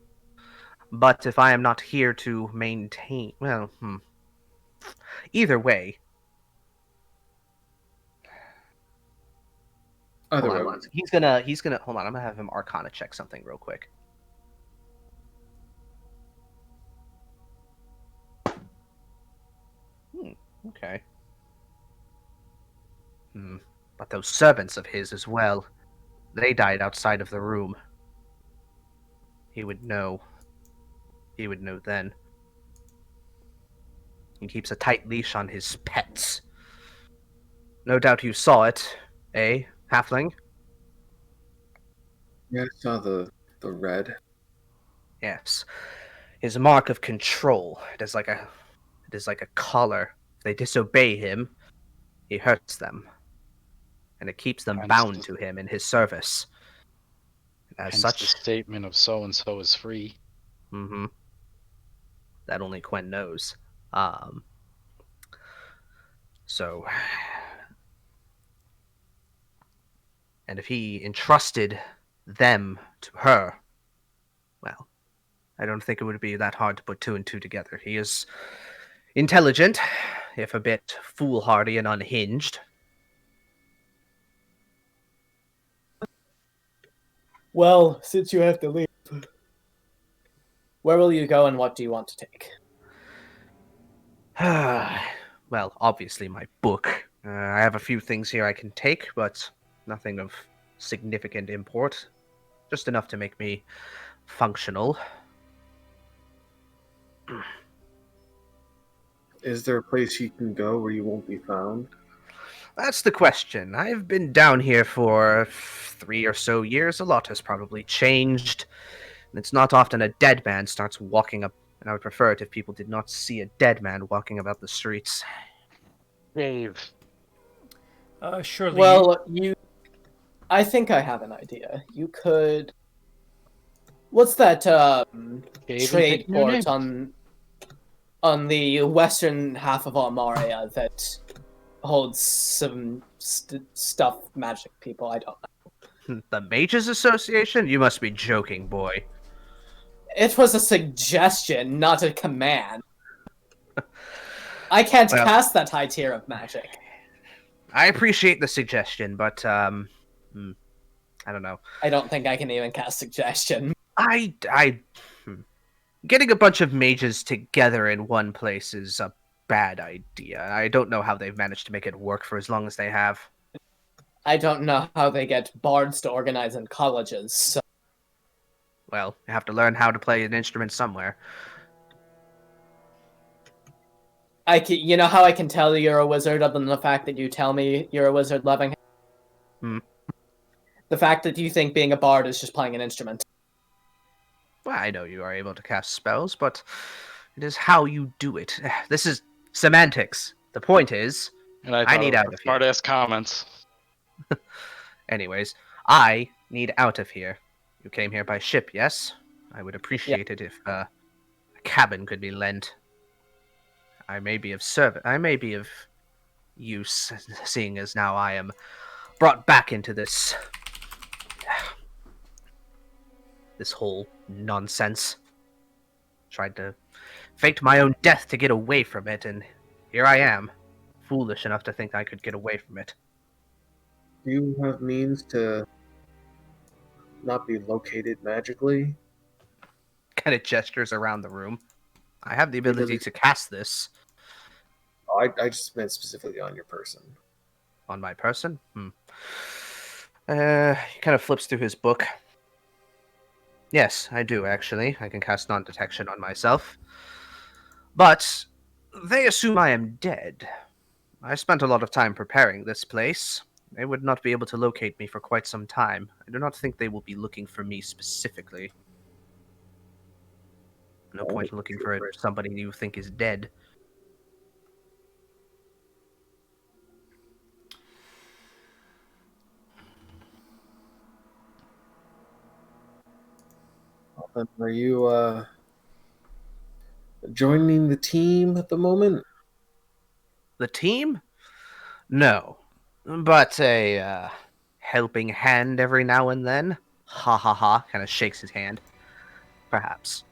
Speaker 3: But if I am not here to maintain... Well, Either way...
Speaker 5: Either
Speaker 3: Hold on
Speaker 5: way,
Speaker 3: once. He's gonna... Hold on, I'm gonna have him Arcana check something real quick. Okay. But those servants of his as well. They died outside of the room. He would know. He would know then. He keeps a tight leash on his pets. No doubt you saw it, eh, halfling?
Speaker 5: yeah, I saw the red.
Speaker 3: Yes. His mark of control. It is like a collar. If they disobey him, he hurts them. And it keeps them
Speaker 1: Hence
Speaker 3: bound
Speaker 1: the-
Speaker 3: to him in his service. As
Speaker 1: Hence
Speaker 3: such,
Speaker 1: the statement of so and so is free.
Speaker 3: that only Quen knows. So, and if he entrusted them to her, well, I don't think it would be that hard to put two and two together. He is intelligent, if a bit foolhardy and unhinged.
Speaker 2: Well, since you have to leave, where will you go and what do you want to take?
Speaker 3: Well, obviously my book. I have a few things here I can take, but nothing of significant import. Just enough to make me functional.
Speaker 5: Is there a place you can go where you won't be found?
Speaker 3: That's the question. I've been down here for 3 or so years. A lot has probably changed. And it's not often a dead man starts walking up, and I would prefer it if people did not see a dead man walking about the streets.
Speaker 1: Dave.
Speaker 7: Surely.
Speaker 2: Well, I think I have an idea. You could. What's that
Speaker 1: Dave
Speaker 2: trade
Speaker 1: and your
Speaker 2: port on the western half of Almaria that holds some stuff magic people? I don't know.
Speaker 3: The Mages Association? You must be joking, boy.
Speaker 2: It was a suggestion, not a command. I can't
Speaker 3: Well-
Speaker 2: cast that high tier of magic.
Speaker 3: I appreciate the suggestion, but I don't know.
Speaker 2: I don't think I can even cast suggestion.
Speaker 3: Getting a bunch of mages together in one place is a bad idea. I don't know how they've managed to make it work for as long as they have.
Speaker 2: I don't know how they get bards to organize in colleges. So
Speaker 3: Well, you have to learn how to play an instrument somewhere.
Speaker 2: you know how I can tell you're a wizard other than the fact that you tell me you're a wizard, Loving? The fact that you think being a bard is just playing an instrument.
Speaker 3: Well, I know you are able to cast spells, but it is how you do it. This is semantics. The point is,
Speaker 1: And I
Speaker 3: I need out of here.
Speaker 1: smart-ass comments.
Speaker 3: Anyways, I need out of here. You came here by ship, yes? I would appreciate it if a cabin could be lent. I may be of service. I may be of use, seeing as now I am brought back into this whole nonsense. Tried to faked my own death to get away from it, and here I am, foolish enough to think I could get away from it.
Speaker 5: Do you have means to not be located magically?
Speaker 3: Kind of gestures around the room. I have the ability to cast this.
Speaker 5: I just meant specifically on your person.
Speaker 3: On my person? He kind of flips through his book. Yes, I do, actually. I can cast non-detection on myself. But they assume I am dead. I spent a lot of time preparing this place. They would not be able to locate me for quite some time. I do not think they will be looking for me specifically. No point in looking for somebody you think is dead.
Speaker 5: Are you joining the team at the moment?
Speaker 3: The team? No. But a helping hand every now and then. Ha ha ha. Kind of shakes his hand. Perhaps.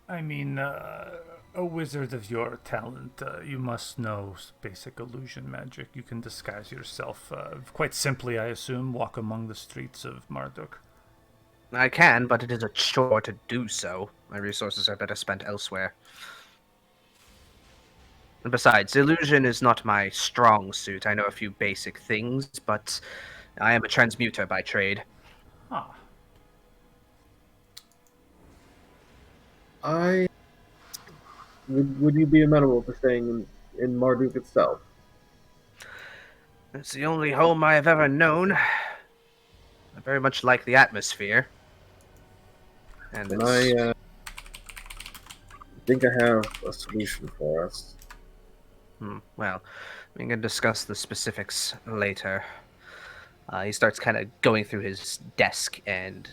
Speaker 7: I mean, a wizard of your talent, you must know basic illusion magic. You can disguise yourself quite simply, I assume, walk among the streets of Marduk.
Speaker 3: I can, but it is a chore to do so. My resources are better spent elsewhere. And besides, illusion is not my strong suit. I know a few basic things, but I am a transmuter by trade.
Speaker 7: Huh.
Speaker 5: Would you be amenable to staying in Marduk itself?
Speaker 3: It's the only home I have ever known. I very much like the atmosphere. And
Speaker 5: I think I have a solution for us.
Speaker 3: Well, we can discuss the specifics later. He starts kind of going through his desk and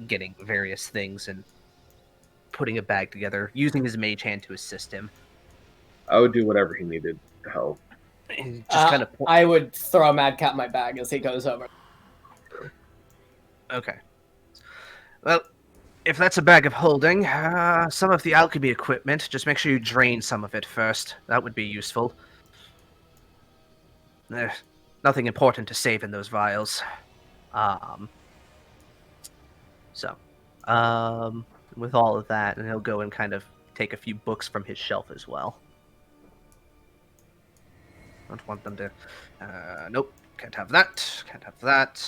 Speaker 3: getting various things and putting a bag together, using his mage hand to assist him.
Speaker 5: I would do whatever he needed to help.
Speaker 2: I would throw a Madcap in my bag as he goes over.
Speaker 3: Okay. Well, if that's a bag of holding, some of the alchemy equipment, just make sure you drain some of it first. That would be useful. There's nothing important to save in those vials. With all of that, and he'll go and kind of take a few books from his shelf as well. Don't want them to... nope, can't have that, can't have that.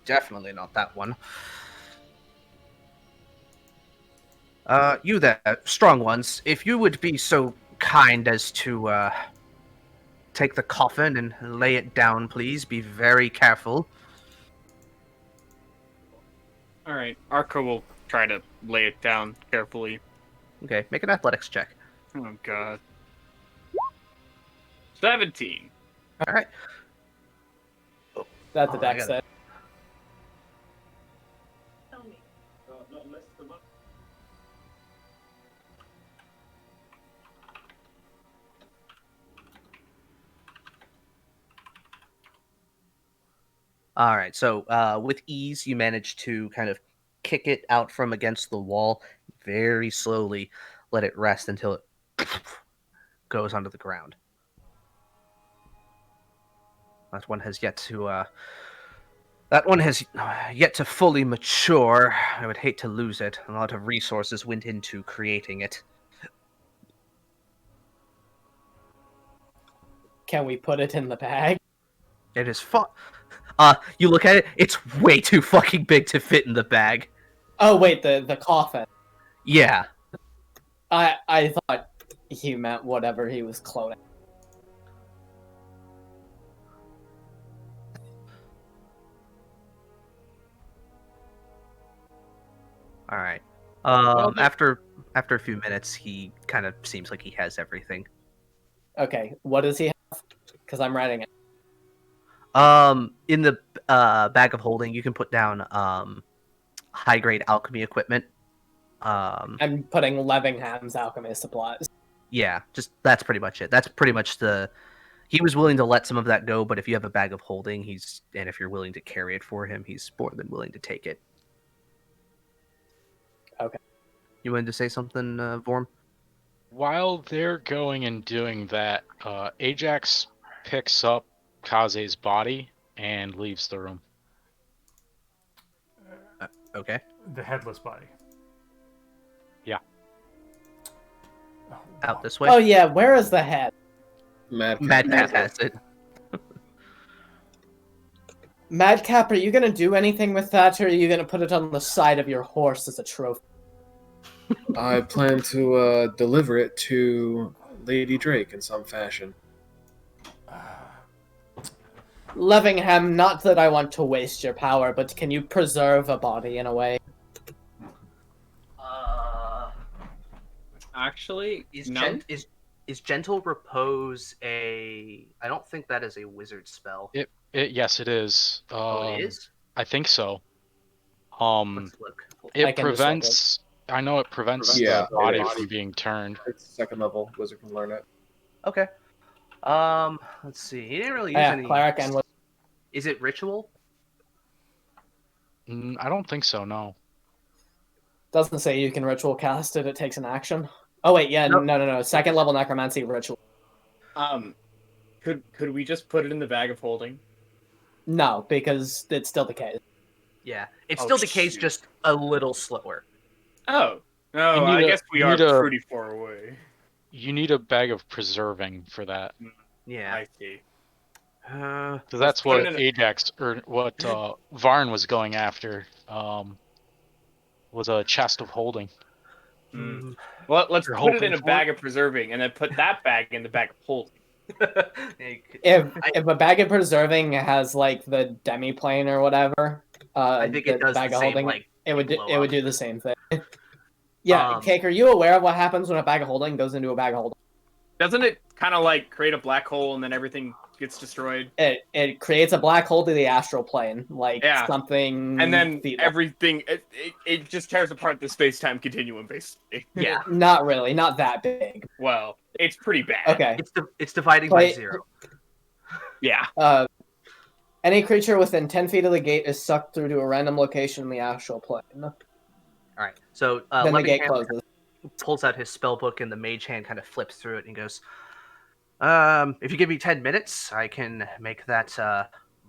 Speaker 3: Definitely not that one. You there, strong ones, if you would be so kind as to, take the coffin and lay it down, please. Be very careful.
Speaker 4: Alright, Arco will try to lay it down carefully.
Speaker 3: Okay, make an athletics check.
Speaker 4: Oh god. 17.
Speaker 3: Alright.
Speaker 2: That's a
Speaker 3: I
Speaker 2: dex
Speaker 3: got
Speaker 2: set.
Speaker 3: Alright, so with ease, you manage to kind of kick it out from against the wall, very slowly let it rest until it goes onto the ground. That one has yet to fully mature. I would hate to lose it. A lot of resources went into creating it.
Speaker 2: Can we put it in the bag?
Speaker 3: It is you look at it, it's way too fucking big to fit in the bag.
Speaker 2: Oh wait, the coffin.
Speaker 3: Yeah.
Speaker 2: I thought he meant whatever he was cloning.
Speaker 3: All right.
Speaker 2: Well,
Speaker 3: after a few minutes, he kind of seems like he has everything.
Speaker 2: Okay, what does he have? Because I'm writing it.
Speaker 3: In the bag of holding, you can put down high grade alchemy equipment.
Speaker 2: I'm putting Levingham's alchemy supplies.
Speaker 3: Yeah, just that's pretty much it. That's pretty much the. He was willing to let some of that go, but if you have a bag of holding, and if you're willing to carry it for him, he's more than willing to take it.
Speaker 2: Okay.
Speaker 3: You wanted to say something, Vorm?
Speaker 1: While they're going and doing that, Ajax picks up Kaze's body and leaves the room.
Speaker 3: Okay.
Speaker 7: The headless body.
Speaker 1: Yeah.
Speaker 7: Oh,
Speaker 3: Out this way.
Speaker 2: Oh yeah, where is the head?
Speaker 3: Madcap has it.
Speaker 2: Madcap, are you gonna do anything with that, or are you gonna put it on the side of your horse as a trophy?
Speaker 5: I plan to deliver it to Lady Drake in some fashion.
Speaker 2: Levingham, not that I want to waste your power, but can you preserve a body in a way?
Speaker 4: Actually,
Speaker 3: Is
Speaker 4: no.
Speaker 3: is gentle repose a? I don't think that is a wizard spell.
Speaker 1: Yes, it is.
Speaker 3: It is.
Speaker 1: I think so.
Speaker 3: Let's look.
Speaker 2: I
Speaker 1: It
Speaker 2: can just look
Speaker 1: prevents. I know it prevents
Speaker 5: Yeah,
Speaker 1: the body
Speaker 5: it is.
Speaker 1: from being turned.
Speaker 5: It's second level. Wizard can learn it.
Speaker 3: Okay. Let's see. He didn't really use
Speaker 2: Yeah,
Speaker 3: any.
Speaker 2: cleric and
Speaker 3: Is it ritual?
Speaker 1: I don't think so. No.
Speaker 2: doesn't say you can ritual cast it. It takes an action. Oh wait, yeah,
Speaker 3: Nope.
Speaker 2: no. Second level necromancy ritual.
Speaker 4: Could we just put it in the bag of holding?
Speaker 2: No, because it's still the case.
Speaker 3: Yeah, it's
Speaker 4: Oh,
Speaker 3: still the case,
Speaker 4: shoot.
Speaker 3: just a little slower.
Speaker 4: Oh, no.
Speaker 1: You need
Speaker 4: I
Speaker 1: a-
Speaker 4: guess we
Speaker 1: you
Speaker 4: are
Speaker 1: need a-
Speaker 4: pretty far away.
Speaker 1: You need a bag of preserving for that,
Speaker 3: Yeah.
Speaker 4: I see.
Speaker 3: Uh,
Speaker 1: because that's
Speaker 4: put it
Speaker 1: what
Speaker 4: in a-
Speaker 1: Ajax or what Varn was going after. Was a chest of holding.
Speaker 3: hmm.
Speaker 4: Well, let's
Speaker 1: You're
Speaker 4: put it
Speaker 1: hoping
Speaker 4: in a
Speaker 1: for
Speaker 4: bag of preserving, and then put that bag in the bag of holding.
Speaker 2: If a bag of preserving has like the demi-plane or whatever,
Speaker 3: I think it does
Speaker 2: bag
Speaker 3: the
Speaker 2: of
Speaker 3: same,
Speaker 2: holding,
Speaker 3: like,
Speaker 2: it would
Speaker 3: blow
Speaker 2: it would
Speaker 3: up.
Speaker 2: do the same thing. Yeah, Cake, are you aware of what happens when a bag of holding goes into a bag of holding?
Speaker 4: Doesn't it kind of like create a black hole and then everything gets destroyed?
Speaker 2: It creates a black hole to the astral plane, like
Speaker 4: Yeah.
Speaker 2: something.
Speaker 4: And then everything, it just tears apart the space-time continuum, basically.
Speaker 3: Yeah,
Speaker 2: Not really, not that big.
Speaker 4: Well, it's pretty bad.
Speaker 2: Okay.
Speaker 3: it's dividing by
Speaker 2: Play-
Speaker 3: 0.
Speaker 4: Yeah.
Speaker 2: Any creature within 10 feet of the gate is sucked through to a random location in the astral plane.
Speaker 3: All right, so
Speaker 2: Then the gate
Speaker 3: Levingham
Speaker 2: closes.
Speaker 3: pulls out his spell book, and the mage hand kind of flips through it and goes, if you give me 10 minutes, I can make that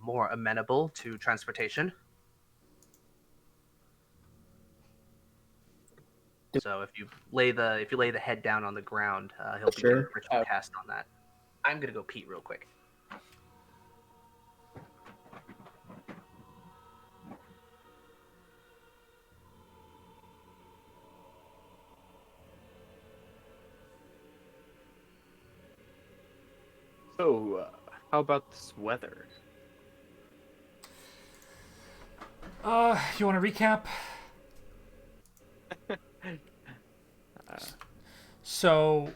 Speaker 3: more amenable to transportation. So if you lay the head down on the ground, he'll be doing a ritual cast on that. I'm gonna go pee real quick.
Speaker 4: So, how about this weather?
Speaker 7: You want to recap? So,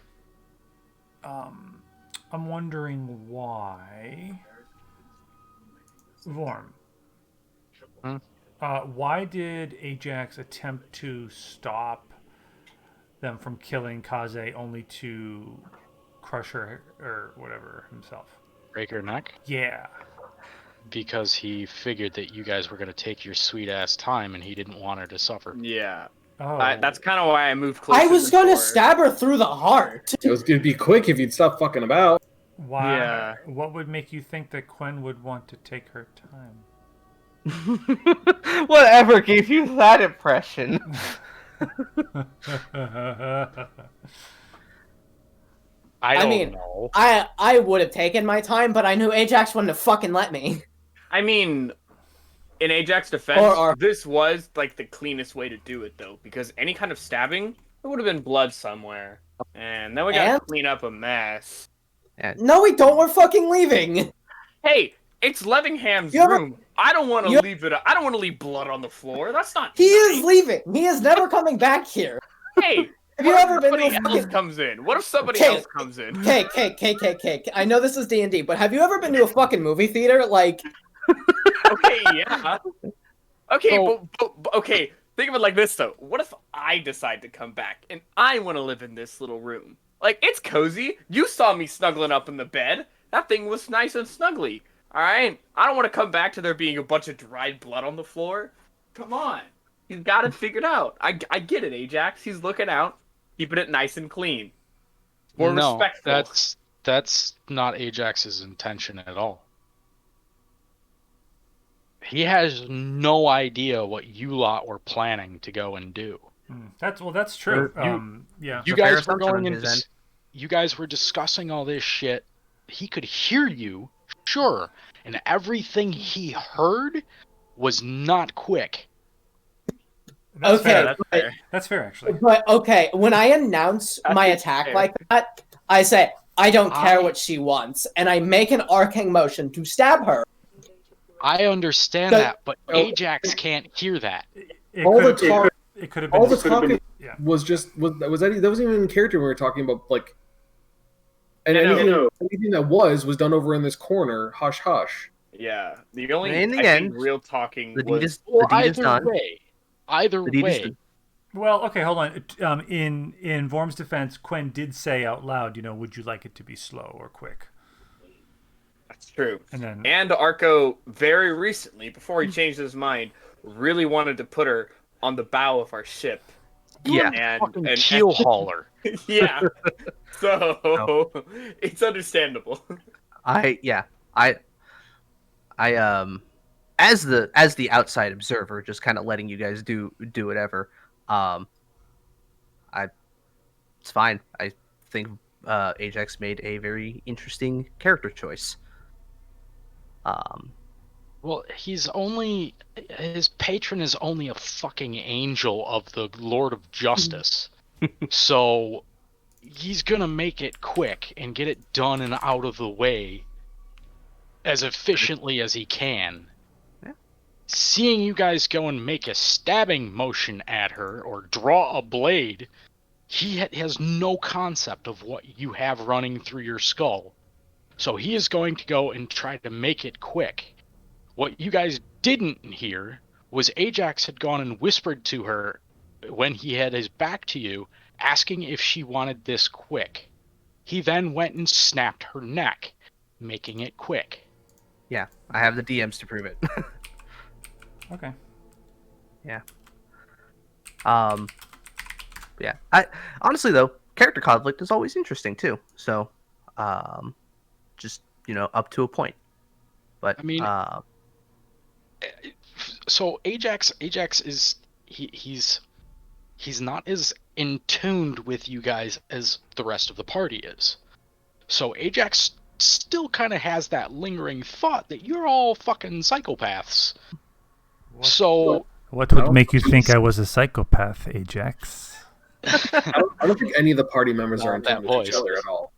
Speaker 7: I'm wondering why. Vorm. Why did Ajax attempt to stop them from killing Kaze only to crush her or whatever himself?
Speaker 1: Break her neck?
Speaker 7: Yeah.
Speaker 1: Because he figured that you guys were going to take your sweet ass time and he didn't want her to suffer.
Speaker 4: Yeah.
Speaker 7: Oh.
Speaker 4: That's kind of why I moved closer.
Speaker 2: I was
Speaker 4: than
Speaker 2: gonna
Speaker 4: Thor.
Speaker 2: stab her through the heart.
Speaker 5: It'd be quick if you'd stop fucking about.
Speaker 7: Why?
Speaker 4: Yeah.
Speaker 7: What would make you think that Quen would want to take her time?
Speaker 3: Whatever gave you that impression?
Speaker 1: I don't
Speaker 2: mean,
Speaker 1: know.
Speaker 2: I would have taken my time, but I knew Ajax wouldn't have fucking let me.
Speaker 4: I mean, in Ajax defense,
Speaker 2: Or-
Speaker 4: this was like the cleanest way to do it, though, because any kind of stabbing, there would have been blood somewhere, and then we gotta
Speaker 2: And-
Speaker 4: clean up a mess.
Speaker 2: No, we don't. We're fucking leaving.
Speaker 4: Hey, it's Levingham's
Speaker 2: You ever-
Speaker 4: room. I don't want to
Speaker 2: You-
Speaker 4: leave it. I don't want to leave blood on the floor. That's not.
Speaker 2: He is
Speaker 4: nice.
Speaker 2: leaving. He is never coming back here.
Speaker 4: Hey,
Speaker 2: Have you
Speaker 4: what if
Speaker 2: ever been to
Speaker 4: somebody
Speaker 2: a
Speaker 4: else
Speaker 2: fucking
Speaker 4: comes in? What if somebody
Speaker 2: Okay.
Speaker 4: else comes in?
Speaker 2: Cake? I know this is D&D, but have you ever been to a fucking movie theater? Like,
Speaker 4: Okay, yeah. Okay,
Speaker 1: So-
Speaker 4: but okay. Think of it like this, though. What if I decide to come back and I want to live in this little room? Like, it's cozy. You saw me snuggling up in the bed. That thing was nice and snuggly. Alright? I don't want to come back to there being a bunch of dried blood on the floor. Come on. He's got it figured out. I get it, Ajax. He's looking out, keeping it nice and clean. More
Speaker 1: No,
Speaker 4: respectful.
Speaker 1: that's not Ajax's intention at all. He has no idea what you lot were planning to go and do.
Speaker 7: That's true. Yeah.
Speaker 1: You
Speaker 3: It's a fair
Speaker 1: guys were
Speaker 3: assumption
Speaker 1: going
Speaker 3: on
Speaker 1: and
Speaker 3: his end.
Speaker 1: you guys were discussing all this shit. He could hear you, sure, and everything he heard was not quick.
Speaker 7: That's
Speaker 2: Okay,
Speaker 7: fair.
Speaker 4: That's
Speaker 2: but-
Speaker 4: fair.
Speaker 7: That's fair, actually.
Speaker 2: But okay, when I announce my
Speaker 4: That's
Speaker 2: attack
Speaker 4: fair.
Speaker 2: like that, I say, I don't care
Speaker 1: I-
Speaker 2: what she wants, and I make an arcing motion to stab her.
Speaker 1: I understand
Speaker 2: So-
Speaker 1: that, but Ajax can't hear that.
Speaker 7: It
Speaker 5: All the
Speaker 7: could have
Speaker 5: talk,
Speaker 7: it could have
Speaker 5: all
Speaker 7: been.
Speaker 5: the talking
Speaker 7: Yeah.
Speaker 5: was that wasn't even in character. We were talking about like, and
Speaker 4: I know.
Speaker 5: anything that was done over in this corner. Hush, hush.
Speaker 4: Yeah. The only
Speaker 3: In the
Speaker 4: I think,
Speaker 3: end,
Speaker 4: real talking
Speaker 3: The deed
Speaker 4: was...
Speaker 3: is
Speaker 1: Well,
Speaker 3: the deed is
Speaker 1: either
Speaker 3: done.
Speaker 1: way, either
Speaker 3: The deed is
Speaker 1: way,
Speaker 3: done.
Speaker 7: Well, okay, hold on. In Vorm's defense, Quen did say out loud, would you like it to be slow or quick?
Speaker 4: That's true.
Speaker 7: And then
Speaker 4: And Arco, very recently, before he changed his mind, really wanted to put her on the bow of our ship.
Speaker 3: Yeah.
Speaker 4: And,
Speaker 1: fucking
Speaker 4: and
Speaker 1: keel hauler.
Speaker 4: yeah. So it's understandable.
Speaker 3: I as the outside observer, just kind of letting you guys do whatever. It's fine. I think Ajax made a very interesting character choice.
Speaker 1: Well, his patron is only a fucking angel of the Lord of Justice. So he's gonna make it quick and get it done and out of the way as efficiently as he can.
Speaker 3: Yeah.
Speaker 1: Seeing you guys go and make a stabbing motion at her or draw a blade, he has no concept of what you have running through your skull. So he is going to go and try to make it quick. What you guys didn't hear was Ajax had gone and whispered to her when he had his back to you, asking if she wanted this quick. He then went and snapped her neck, making it quick.
Speaker 3: Yeah, I have the DMs to prove it.
Speaker 7: okay.
Speaker 3: Yeah. I honestly though, character conflict is always interesting too. So, just up to a point. But
Speaker 1: I mean, so Ajax is he's not as in tuned with you guys as the rest of the party is. So Ajax still kind of has that lingering thought that you're all fucking psychopaths. So
Speaker 7: What would make you think I was a psychopath, Ajax?
Speaker 5: I don't think any of the party members are in
Speaker 1: That
Speaker 5: tune with each
Speaker 1: voice.
Speaker 5: other at all.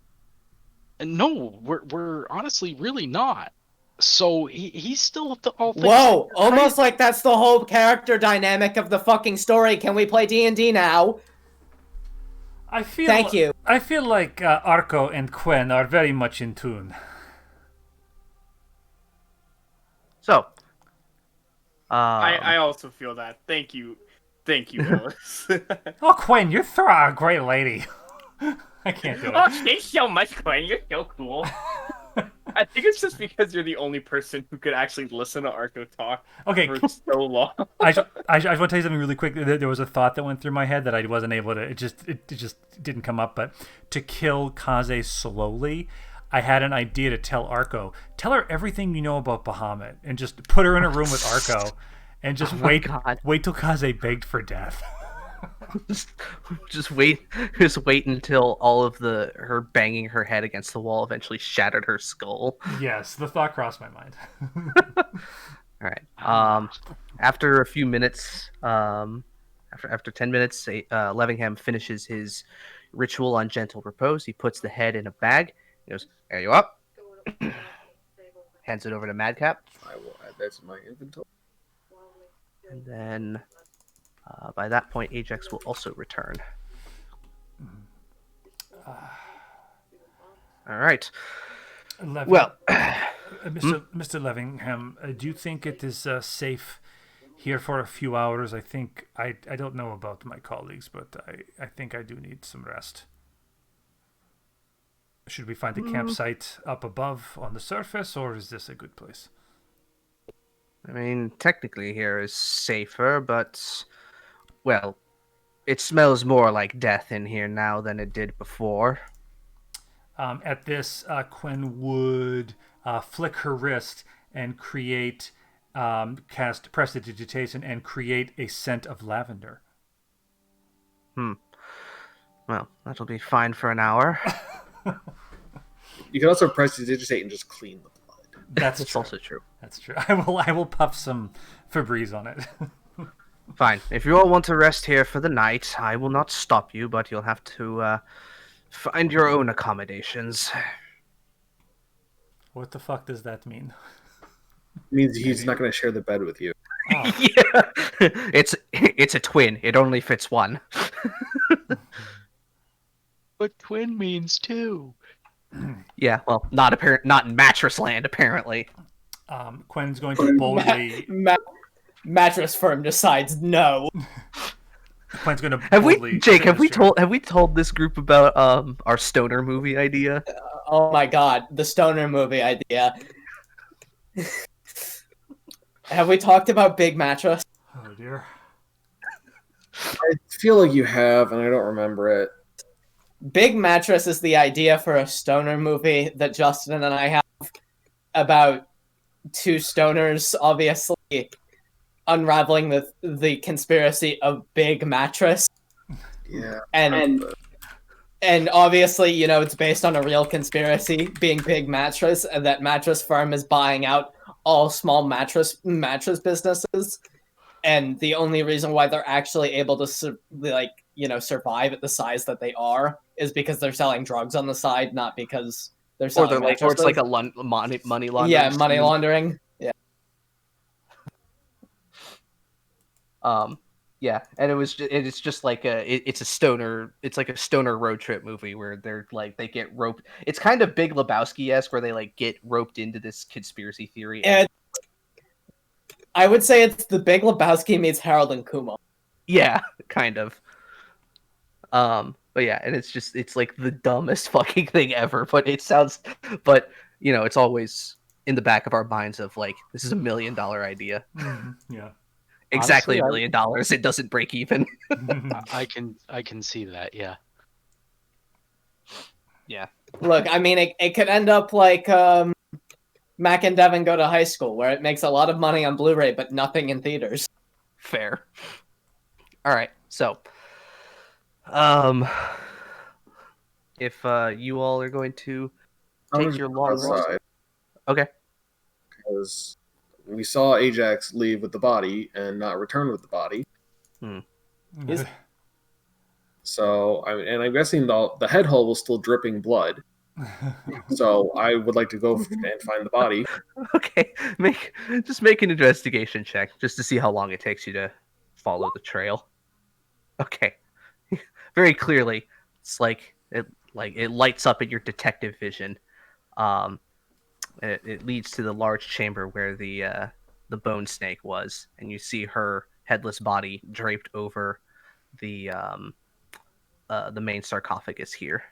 Speaker 1: no, we're honestly really not. So he's still all thinks
Speaker 2: Whoa, almost like that's the whole character dynamic of the fucking story. Can we play D&D now? Thank you.
Speaker 7: I feel like Arco and Quen are very much in tune.
Speaker 3: so,
Speaker 4: I also feel that. Thank you, Ellis.
Speaker 7: Oh, Quen, you're a great lady. I can't do it.
Speaker 4: Oh, thanks so much, Quinn. You're so cool. I think it's just because you're the only person who could actually listen to Arco talk
Speaker 7: Okay,
Speaker 4: for so long.
Speaker 7: I just want to tell you something really quick. There was a thought that went through my head that I wasn't able to. It just didn't come up. But to kill Kaze slowly, I had an idea to tell Arco. Tell her everything you know about Bahamut, and just put her in a room with Arco, and just wait till Kaze begged for death.
Speaker 3: just wait until all of her banging her head against the wall eventually shattered her skull.
Speaker 7: Yes, the thought crossed my mind.
Speaker 3: All right. After a few minutes, after 10 minutes, Levingham finishes his ritual on gentle repose. He puts the head in a bag. He goes, "Are you up?" Hands it over to Madcap,
Speaker 5: I will add that to my inventory.
Speaker 3: and then by that point, Ajax will also return. All right. Well,
Speaker 7: Mr. Levingham, do you think it is safe here for a few hours? I think I don't know about my colleagues, but I think I do need some rest. Should we find the campsite up above on the surface, or is this a good place?
Speaker 3: I mean, technically here is safer, but, well, it smells more like death in here now than it did before.
Speaker 7: At this, Quinn would flick her wrist and create, cast prestidigitation and create a scent of lavender.
Speaker 3: Well, that'll be fine for an hour.
Speaker 5: You can also prestidigitate and just clean the blood.
Speaker 7: That's true.
Speaker 3: also true.
Speaker 7: That's true. I will puff some Febreze on it.
Speaker 3: Fine. If you all want to rest here for the night, I will not stop you, but you'll have to find your own accommodations.
Speaker 7: What the fuck does that mean?
Speaker 5: It means he's not going to share the bed with you.
Speaker 7: Oh.
Speaker 3: Yeah, it's a twin. It only fits one.
Speaker 1: But twin means two.
Speaker 3: Yeah, well, not in mattress land apparently.
Speaker 7: Quinn's going to boldly.
Speaker 2: Mattress firm decides no.
Speaker 7: Quinn's going to
Speaker 3: Have
Speaker 7: boldly.
Speaker 3: have we told this group about our stoner movie idea?
Speaker 2: Oh my god, the stoner movie idea. Have we talked about Big Mattress?
Speaker 7: Oh dear.
Speaker 5: I feel like you have, and I don't remember it.
Speaker 2: Big Mattress is the idea for a stoner movie that Justin and I have about two stoners, obviously, unraveling the conspiracy of Big Mattress.
Speaker 5: Yeah.
Speaker 2: And obviously, you know, it's based on a real conspiracy, being Big Mattress, and that Mattress Firm is buying out all small mattress businesses. And the only reason why they're actually able to survive at the size that they are is because they're selling drugs on the side, not because they're selling
Speaker 3: Or it's like a money laundering.
Speaker 2: Yeah, money
Speaker 3: scheme.
Speaker 2: laundering. Yeah.
Speaker 3: Yeah, and it's just like it's a stoner road trip movie where they get roped. It's kind of Big Lebowski-esque where they like get roped into this conspiracy theory.
Speaker 2: I would say it's the Big Lebowski meets Harold and Kumar.
Speaker 3: Yeah, kind of. But yeah, and it's like the dumbest fucking thing ever. But it's always in the back of our minds of like, this is $1 million idea.
Speaker 7: Mm-hmm. Yeah.
Speaker 3: Exactly
Speaker 1: Honestly,
Speaker 3: $1 million. It doesn't break even.
Speaker 1: I can see that. Yeah.
Speaker 3: Yeah.
Speaker 2: Look, I mean, it could end up like Mac and Devin Go to High School, where it makes a lot of money on Blu-ray, but nothing in theaters.
Speaker 3: Fair. All right. So, if you all are going to take your long rest,
Speaker 5: side,
Speaker 3: okay.
Speaker 5: because we saw Ajax leave with the body and not return with the body. So, I'm guessing the head hole was still dripping blood. So I would like to go and find the body.
Speaker 3: Okay, make an investigation check just to see how long it takes you to follow the trail. Okay, very clearly, it's like it lights up at your detective vision. It leads to the large chamber where the bone snake was, and you see her headless body draped over the main sarcophagus here,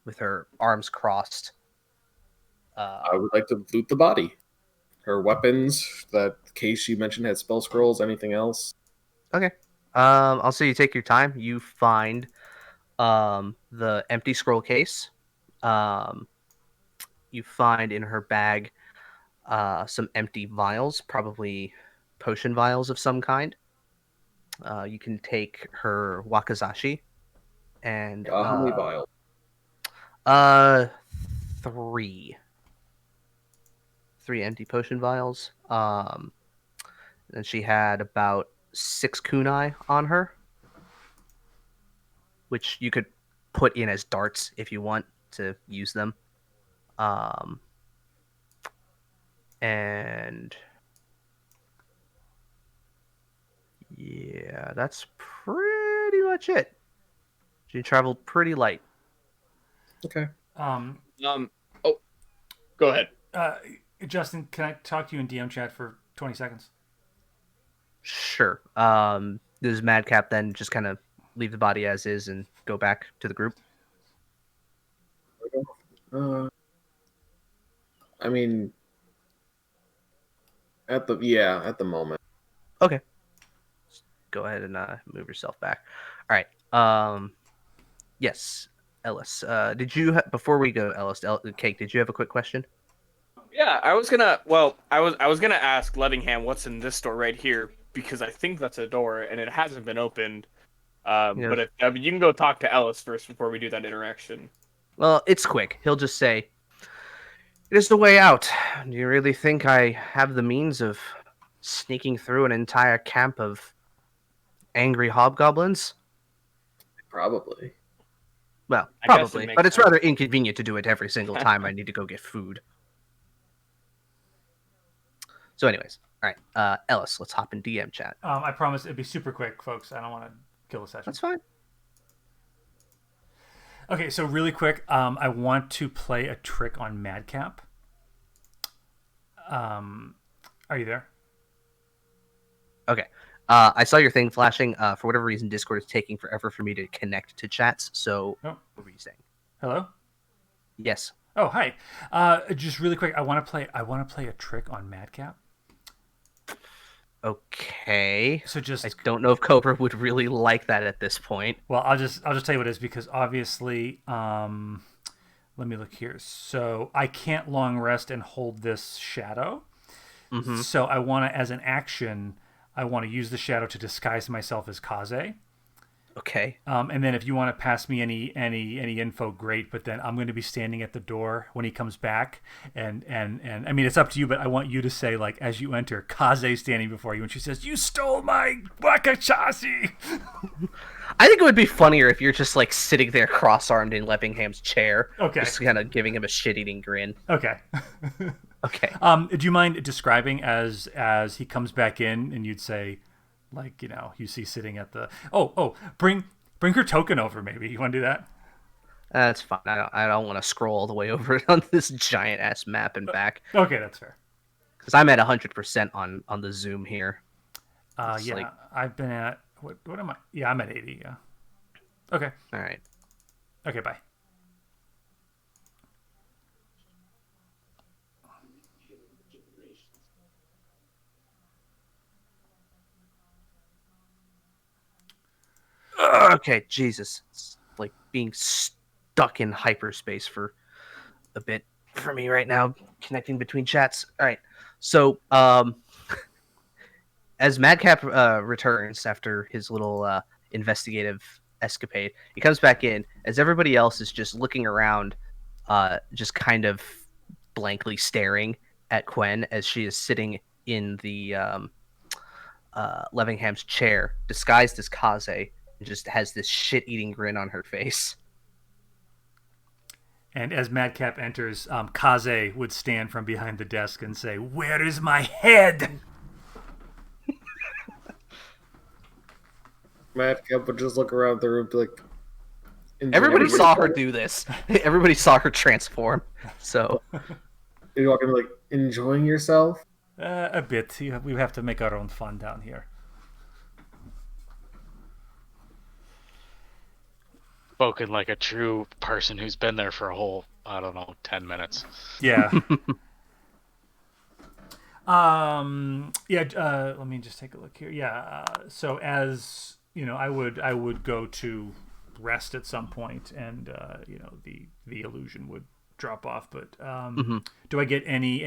Speaker 3: with her arms crossed.
Speaker 5: I would like to loot the body. Her weapons, that case you mentioned had spell scrolls, anything else?
Speaker 3: Okay. I'll say you take your time. You find the empty scroll case. You find in her bag some empty vials, probably potion vials of some kind. You can take her wakizashi and
Speaker 5: How many vials?
Speaker 3: 3 empty potion vials. And she had about 6 kunai on her, which you could put in as darts if you want to use them. And yeah, that's pretty much it. She traveled pretty light.
Speaker 5: Okay.
Speaker 4: Oh, go ahead.
Speaker 7: Justin, can I talk to you in DM chat for 20 seconds?
Speaker 3: Sure. Does Madcap then just kind of leave the body as is and go back to the group?
Speaker 5: I mean, at the moment.
Speaker 3: Okay. Go ahead and move yourself back. All right. Yes, Ellis. Did you before we go, Ellis? Cake. Did you have a quick question?
Speaker 4: Yeah, I was gonna. Well, I was gonna ask Levingham what's in this door right here because I think that's a door and it hasn't been opened.
Speaker 3: Yes.
Speaker 4: But you can go talk to Ellis first before we do that interaction.
Speaker 3: Well, it's quick. He'll just say, "It is the way out." Do you really think I have the means of sneaking through an entire camp of angry hobgoblins?
Speaker 5: Probably.
Speaker 3: Well,
Speaker 4: I guess it
Speaker 3: probably,
Speaker 4: makes
Speaker 3: but it's
Speaker 4: sense.
Speaker 3: rather inconvenient to do it every single time I need to go get food. So, anyways, all right, Ellis, let's hop in DM chat.
Speaker 7: I promise it'd be super quick, folks. I don't want to kill the session.
Speaker 3: That's fine.
Speaker 7: Okay, so really quick, I want to play a trick on Madcap. Are you there?
Speaker 3: Okay. I saw your thing flashing. For whatever reason, Discord is taking forever for me to connect to chats. So,
Speaker 7: Oh.
Speaker 3: what were you saying?
Speaker 7: Hello?
Speaker 3: Yes.
Speaker 7: Oh, hi. Just really quick, I want to play a trick on Madcap.
Speaker 3: Okay.
Speaker 7: So just
Speaker 3: I don't know if Cobra would really like that at this point.
Speaker 7: Well, I'll just tell you what it is because obviously, let me look here. So I can't long rest and hold this shadow.
Speaker 3: Mm-hmm.
Speaker 7: So I want to, as an action, I want to use the shadow to disguise myself as Kaze.
Speaker 3: Okay.
Speaker 7: And then if you want to pass me any info, great. But then I'm going to be standing at the door when he comes back, and I mean it's up to you, but I want you to say like as you enter, Kaze standing before you, and she says, "You stole my Wakachashi."
Speaker 3: I think it would be funnier if you're just like sitting there cross-armed in Levingham's chair,
Speaker 7: Okay.
Speaker 3: just kind of giving him a shit-eating grin.
Speaker 7: Okay.
Speaker 3: Okay.
Speaker 7: Do you mind describing as he comes back in, and you'd say, like, you know, you see sitting at the bring her token over, maybe you want to do that?
Speaker 3: That's fine. I don't want to scroll all the way over on this giant ass map and back.
Speaker 7: Okay, that's fair.
Speaker 3: Because I'm at 100% on the Zoom here.
Speaker 7: Yeah,
Speaker 3: like...
Speaker 7: I've been at what am I? Yeah, I'm at 80. Yeah. Okay.
Speaker 3: All right.
Speaker 7: Okay. Bye.
Speaker 3: Okay, Jesus. It's like being stuck in hyperspace for a bit for me right now, connecting between chats. All right. So, as Madcap returns after his little investigative escapade, he comes back in as everybody else is just looking around, just kind of blankly staring at Quen as she is sitting in the Levingham's chair, disguised as Kaze, and just has this shit-eating grin on her face.
Speaker 7: And as Madcap enters, Kaze would stand from behind the desk and say, "Where is my head?"
Speaker 5: Madcap would just look around the room, be like.
Speaker 3: Everybody saw her do this. Everybody saw her transform. So
Speaker 5: you walk in like enjoying yourself.
Speaker 7: A bit. We have to make our own fun down here.
Speaker 1: Spoken like a true person who's been there for a whole, I don't know, 10 minutes.
Speaker 7: Yeah. Let me just take a look here. Yeah. So as you know, I would go to rest at some point, and you know, the illusion would drop off. But do I get any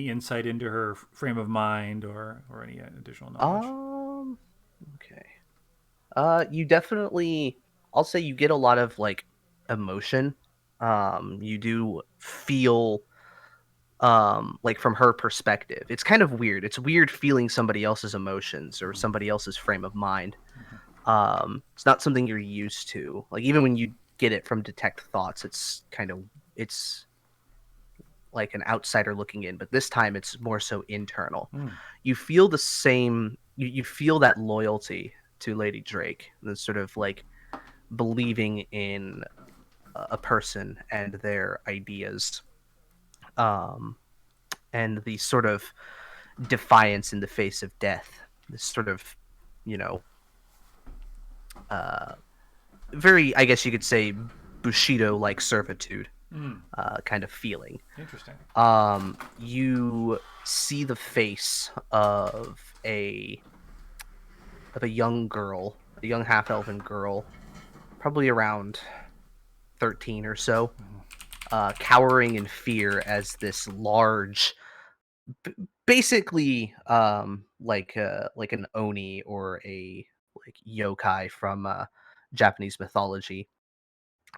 Speaker 7: insight into her frame of mind or any additional knowledge?
Speaker 3: Okay. You definitely, I'll say you get a lot of like emotion. You do feel like from her perspective. It's kind of weird. It's weird feeling somebody else's emotions or somebody else's frame of mind. It's not something you're used to. Like even when you get it from detect thoughts, it's like an outsider looking in, but this time it's more so internal. You feel the same, you feel that loyalty to Lady Drake, the sort of like believing in a person and their ideas, and the sort of defiance in the face of death, this sort of, you know, very, I guess you could say, Bushido like servitude kind of feeling.
Speaker 7: Interesting.
Speaker 3: You see the face of a young girl, a young half-elven girl, probably around 13 or so, cowering in fear as this large, basically like an oni or a like yokai from Japanese mythology,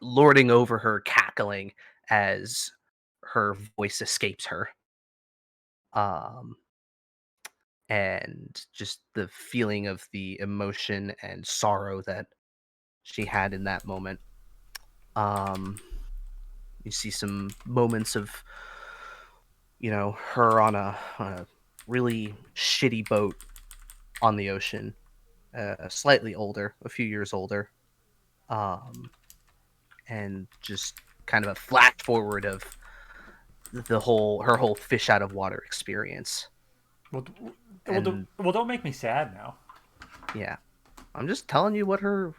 Speaker 3: lording over her, cackling as her voice escapes her. Um, and just the feeling of the emotion and sorrow that she had in that moment. You see some moments of, her on a really shitty boat on the ocean, slightly older, a few years older, and just kind of a flash forward of her whole fish out of water experience.
Speaker 7: Well, don't make me sad now.
Speaker 3: Yeah, I'm just telling you what her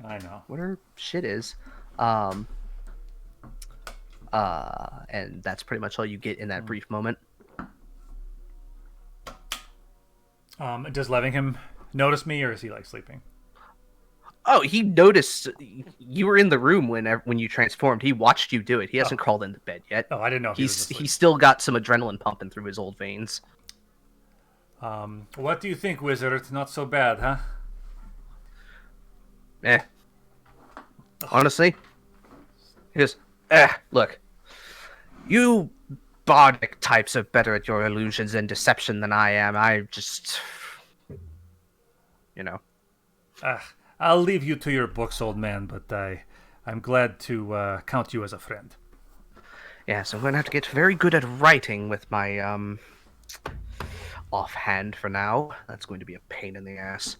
Speaker 3: shit is. And that's pretty much all you get in that brief moment.
Speaker 7: Does Levingham notice me, or is he like sleeping?
Speaker 3: Oh, he noticed you were in the room when you transformed. He watched you do it. He hasn't crawled into bed yet.
Speaker 7: Oh, I didn't know if he was asleep.
Speaker 3: He's still got some adrenaline pumping through his old veins.
Speaker 7: What do you think, wizard? It's not so bad, huh?
Speaker 3: Honestly, he just look. You bardic types are better at your illusions and deception than I am. I just,
Speaker 7: I'll leave you to your books, old man, but I'm glad to count you as a friend.
Speaker 3: Yes, I'm going to have to get very good at writing with my offhand for now. That's going to be a pain in the ass.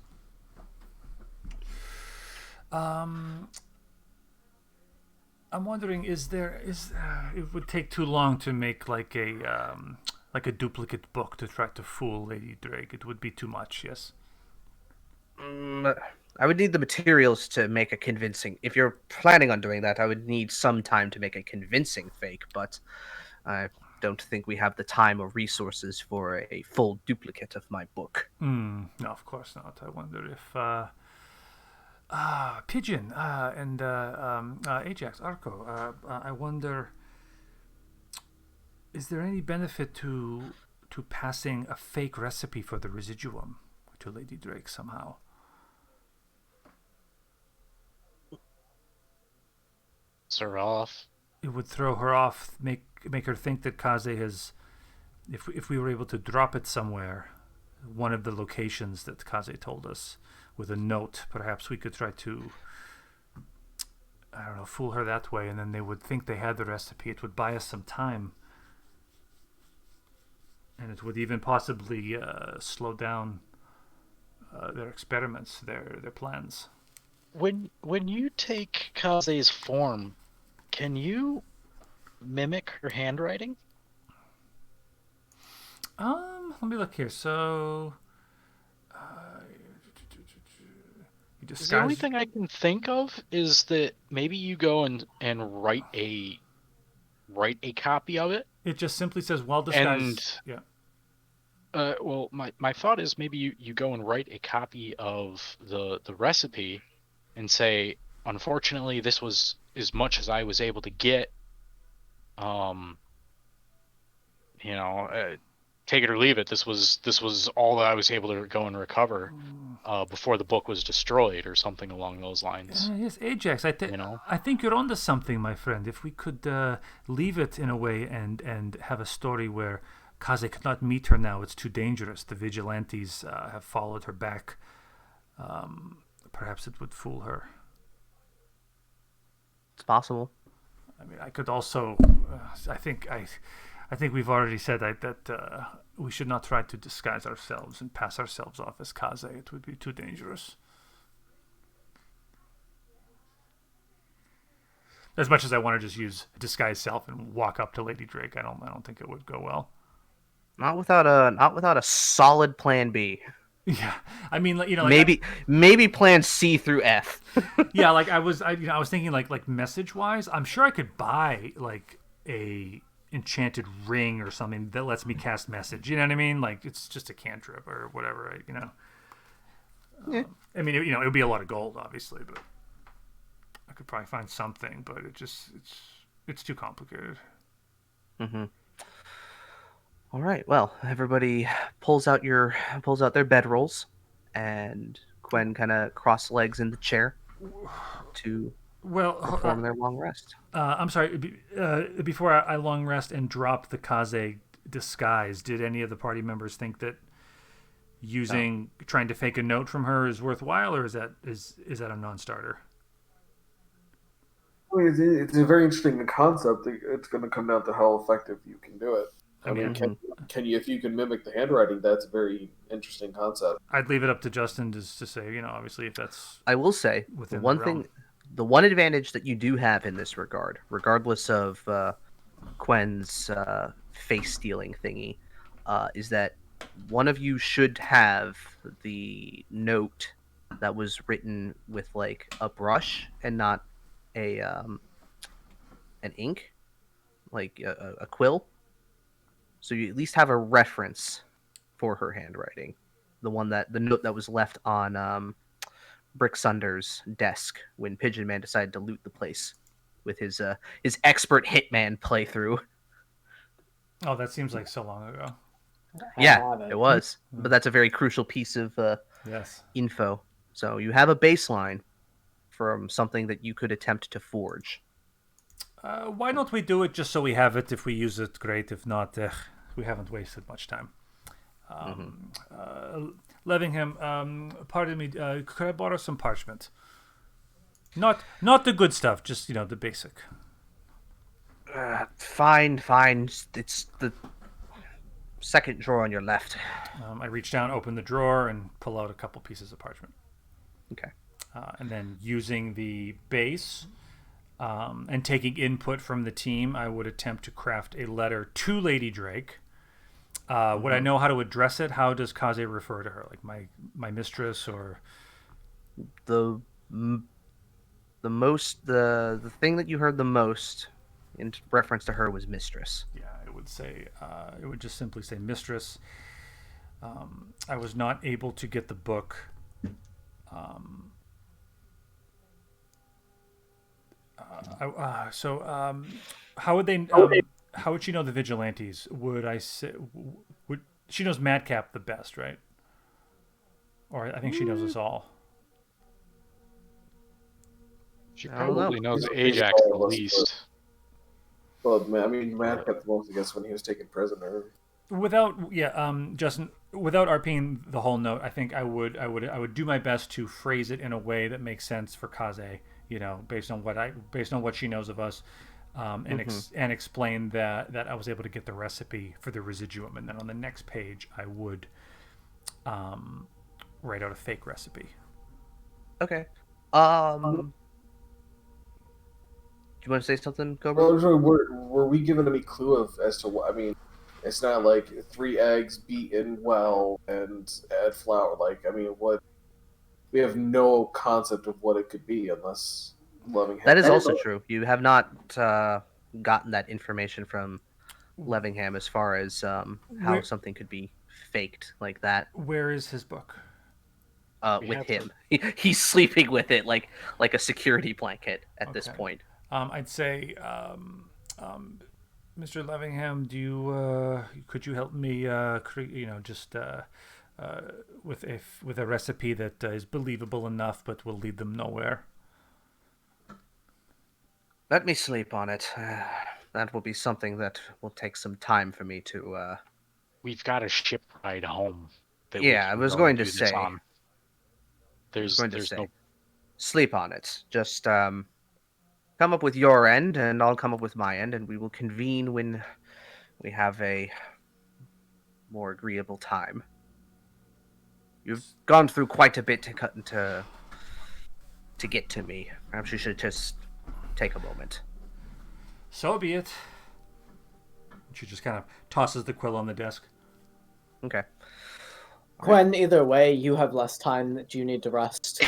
Speaker 7: I'm wondering, it would take too long to make like a duplicate book to try to fool Lady Drake. It would be too much, yes?
Speaker 3: I would need the materials to make a convincing... If you're planning on doing that, I would need some time to make a convincing fake, but I don't think we have the time or resources for a full duplicate of my book.
Speaker 7: No, of course not. I wonder if... Pigeon and Ajax, Arco, I wonder... Is there any benefit to passing a fake recipe for the residuum to Lady Drake somehow?
Speaker 1: Her off.
Speaker 7: It would throw her off, make her think that Kaze has... If we were able to drop it somewhere, one of the locations that Kaze told us, with a note, perhaps we could try to, I don't know, fool her that way, and then they would think they had the recipe. It would buy us some time. And it would even possibly slow down their experiments, their plans.
Speaker 1: When you take Kaze's form, can you mimic her handwriting?
Speaker 7: Let me look here. So,
Speaker 1: the only thing I can think of is that maybe you go and write a copy of it.
Speaker 7: It just simply says well disguised.
Speaker 1: And, yeah. Well, my thought is maybe you go and write a copy of the recipe and say, unfortunately, this was as much as I was able to get. Take it or leave it. This was all that I was able to go and recover before the book was destroyed, or something along those lines.
Speaker 7: Yes, Ajax. I think you're onto something, my friend. If we could leave it in a way and have a story where Kaze could not meet her now, it's too dangerous. The Vigilantes have followed her back. Perhaps it would fool her.
Speaker 3: It's possible.
Speaker 7: I mean, I could also. I think we've already said that we should not try to disguise ourselves and pass ourselves off as Kaze. It would be too dangerous. As much as I want to just use disguise self and walk up to Lady Drake, I don't think it would go well.
Speaker 3: Not without a solid plan B.
Speaker 7: Yeah, I mean,
Speaker 3: maybe plan C through F.
Speaker 7: Yeah, like I was thinking like message wise, I'm sure I could buy like a enchanted ring or something that lets me cast message. You know what I mean? Like it's just a cantrip or whatever. You know.
Speaker 3: Yeah.
Speaker 7: I mean, it would be a lot of gold, obviously, but I could probably find something. But it's too complicated.
Speaker 3: Mm-hmm. All right. Well, everybody pulls out their bedrolls, and Gwen kind of cross legs in the chair to perform their long rest.
Speaker 7: I'm sorry. Before I long rest and drop the Kaze disguise, did any of the party members think that trying to fake a note from her is worthwhile, or is that a non-starter?
Speaker 5: I mean, it's a very interesting concept. It's going to come down to how effective you can do it. I mean, can you, if you can mimic the handwriting, that's a very interesting concept.
Speaker 7: I'd leave it up to Justin to say, obviously if that's.
Speaker 3: I will say
Speaker 7: within
Speaker 3: the one advantage that you do have in this regard, regardless of Gwen's face stealing thingy, is that one of you should have the note that was written with like a brush and not an ink, like a quill. So you at least have a reference for her handwriting. The note that was left on Brick Sunder's desk when Pigeon Man decided to loot the place with his expert hitman playthrough.
Speaker 7: Oh, that seems like so long ago.
Speaker 3: Yeah, it was. But that's a very crucial piece of info. So you have a baseline from something that you could attempt to forge.
Speaker 7: Why don't we do it just so we have it? If we use it, great. If not, we haven't wasted much time. Levingham, pardon me, could I borrow some parchment? Not the good stuff, just, the basic.
Speaker 3: Fine. It's the second drawer on your left.
Speaker 7: I reach down, open the drawer, and pull out a couple pieces of parchment.
Speaker 3: Okay.
Speaker 7: And then using the base and taking input from the team, I would attempt to craft a letter to Lady Drake. Would I know how to address it? How does Kaze refer to her? Like my mistress, or
Speaker 3: the thing that you heard the most in reference to her was mistress.
Speaker 7: Yeah, it would just simply say mistress. I was not able to get the book. How would they? How would she know the Vigilantes? Would I say? Would she knows Madcap the best, right? Or I think she knows us all.
Speaker 1: She probably knows Ajax the least.
Speaker 5: Well, I mean, Madcap the most, I guess, when he was taken prisoner.
Speaker 7: Justin, without RPing the whole note, I think I would do my best to phrase it in a way that makes sense for Kaze, based on what she knows of us, and explain that I was able to get the recipe for the residuum, and then on the next page I would write out a fake recipe.
Speaker 3: Okay. Do you want to say something, Cobra?
Speaker 5: Well, were we given any clue as to what? I mean, it's not like 3 eggs beaten well and add flour. Like, I mean, what? We have no concept of what it could be unless Levingham.
Speaker 3: That is also true. You have not gotten that information from Levingham as far as how something could be faked like that.
Speaker 7: Where is his book?
Speaker 3: With him. He's sleeping with it like a security blanket at this point.
Speaker 7: I'd say, Mr. Levingham, could you help me, with a recipe that is believable enough, but will lead them nowhere?
Speaker 3: Let me sleep on it. That will be something that will take some time for me to.
Speaker 1: We've got a ship ride home.
Speaker 3: I was going to say.
Speaker 1: There's no.
Speaker 3: Sleep on it. Just come up with your end, and I'll come up with my end, and we will convene when we have a more agreeable time. You've gone through quite a bit to get to me. Perhaps you should just take a moment.
Speaker 7: So be it. She just kind of tosses the quill on the desk.
Speaker 3: Okay.
Speaker 2: Gwen, either way, you have less time that you need to rest.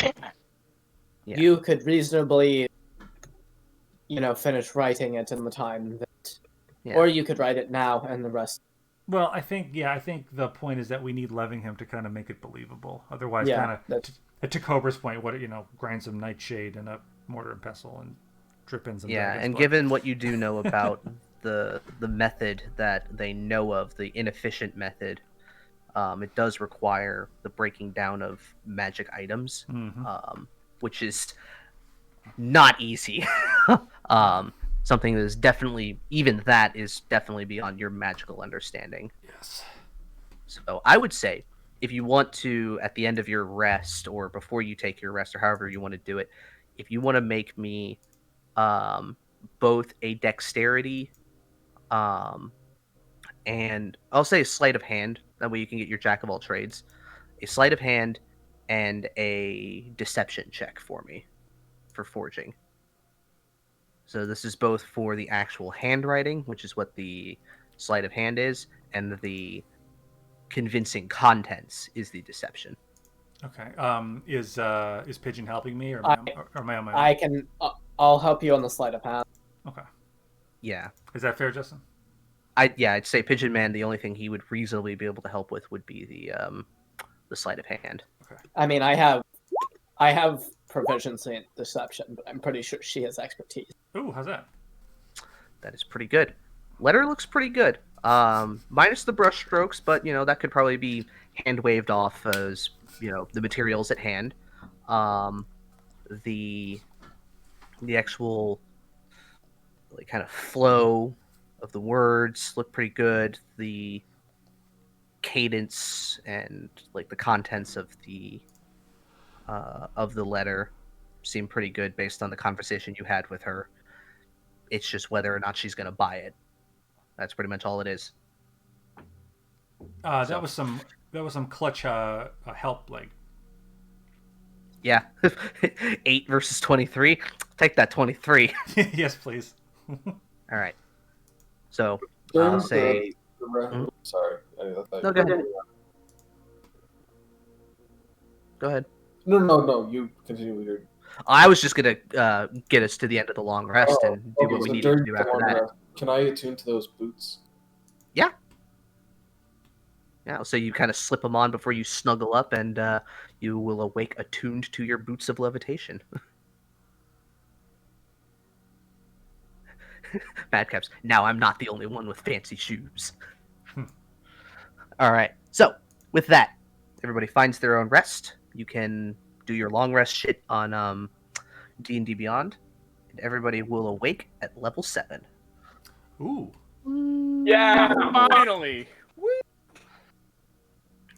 Speaker 3: Yeah.
Speaker 2: You could reasonably, finish writing it in the time that
Speaker 3: Yeah.
Speaker 2: Or you could write it now and the rest.
Speaker 7: Well, I think the point is that we need Levingham to kind of make it believable. Otherwise,
Speaker 2: Yeah,
Speaker 7: kind of to Cobra's point, grind some nightshade and a mortar and pestle and drip in some
Speaker 3: Yeah,
Speaker 7: dragon's
Speaker 3: and
Speaker 7: blood.
Speaker 3: given what you do know about the method that they know of, the inefficient method, it does require the breaking down of magic items, which is not easy. Something that is definitely beyond your magical understanding.
Speaker 7: Yes.
Speaker 3: So I would say, if you want to, at the end of your rest or before you take your rest or however you want to do it, if you want to make me both a dexterity and I'll say a sleight of hand, that way you can get your jack of all trades, a sleight of hand and a deception check for me for forging. So this is both for the actual handwriting, which is what the sleight of hand is, and the convincing contents is the deception.
Speaker 7: Okay. Is Pigeon helping me, or
Speaker 2: I-
Speaker 7: am I on my own?
Speaker 2: I'll help you on the sleight of hand.
Speaker 7: Okay.
Speaker 3: Yeah.
Speaker 7: Is that fair, Justin?
Speaker 3: I'd say Pigeon Man, the only thing he would reasonably be able to help with would be the sleight of hand.
Speaker 7: Okay.
Speaker 2: I mean, I have proficiency in deception, but I'm pretty sure she has expertise.
Speaker 7: Ooh, how's that?
Speaker 3: That is pretty good. Letter looks pretty good. Minus the brush strokes, but that could probably be hand waved off as the materials at hand. The actual kind of flow of the words look pretty good. The cadence and the contents of the letter seem pretty good based on the conversation you had with her. It's just whether or not she's going to buy it. That's pretty much all it is.
Speaker 7: That was some clutch help.
Speaker 3: Yeah. 8 versus 23. Take that 23.
Speaker 7: Yes, please.
Speaker 3: All right. So
Speaker 5: During
Speaker 3: I'll say.
Speaker 5: Sorry.
Speaker 3: No, go ahead. Go ahead.
Speaker 5: No. You continue with your.
Speaker 3: I was just gonna get us to the end of the long rest and do what we need to do after that.
Speaker 5: Can I attune to those boots?
Speaker 3: Yeah. Yeah. So you kind of slip them on before you snuggle up, and you will awake attuned to your boots of levitation. Madcaps. Now I'm not the only one with fancy shoes. All right. So with that, everybody finds their own rest. You can do your long rest shit on D&D Beyond, and everybody will awake at level 7.
Speaker 7: Ooh.
Speaker 4: Yeah, finally.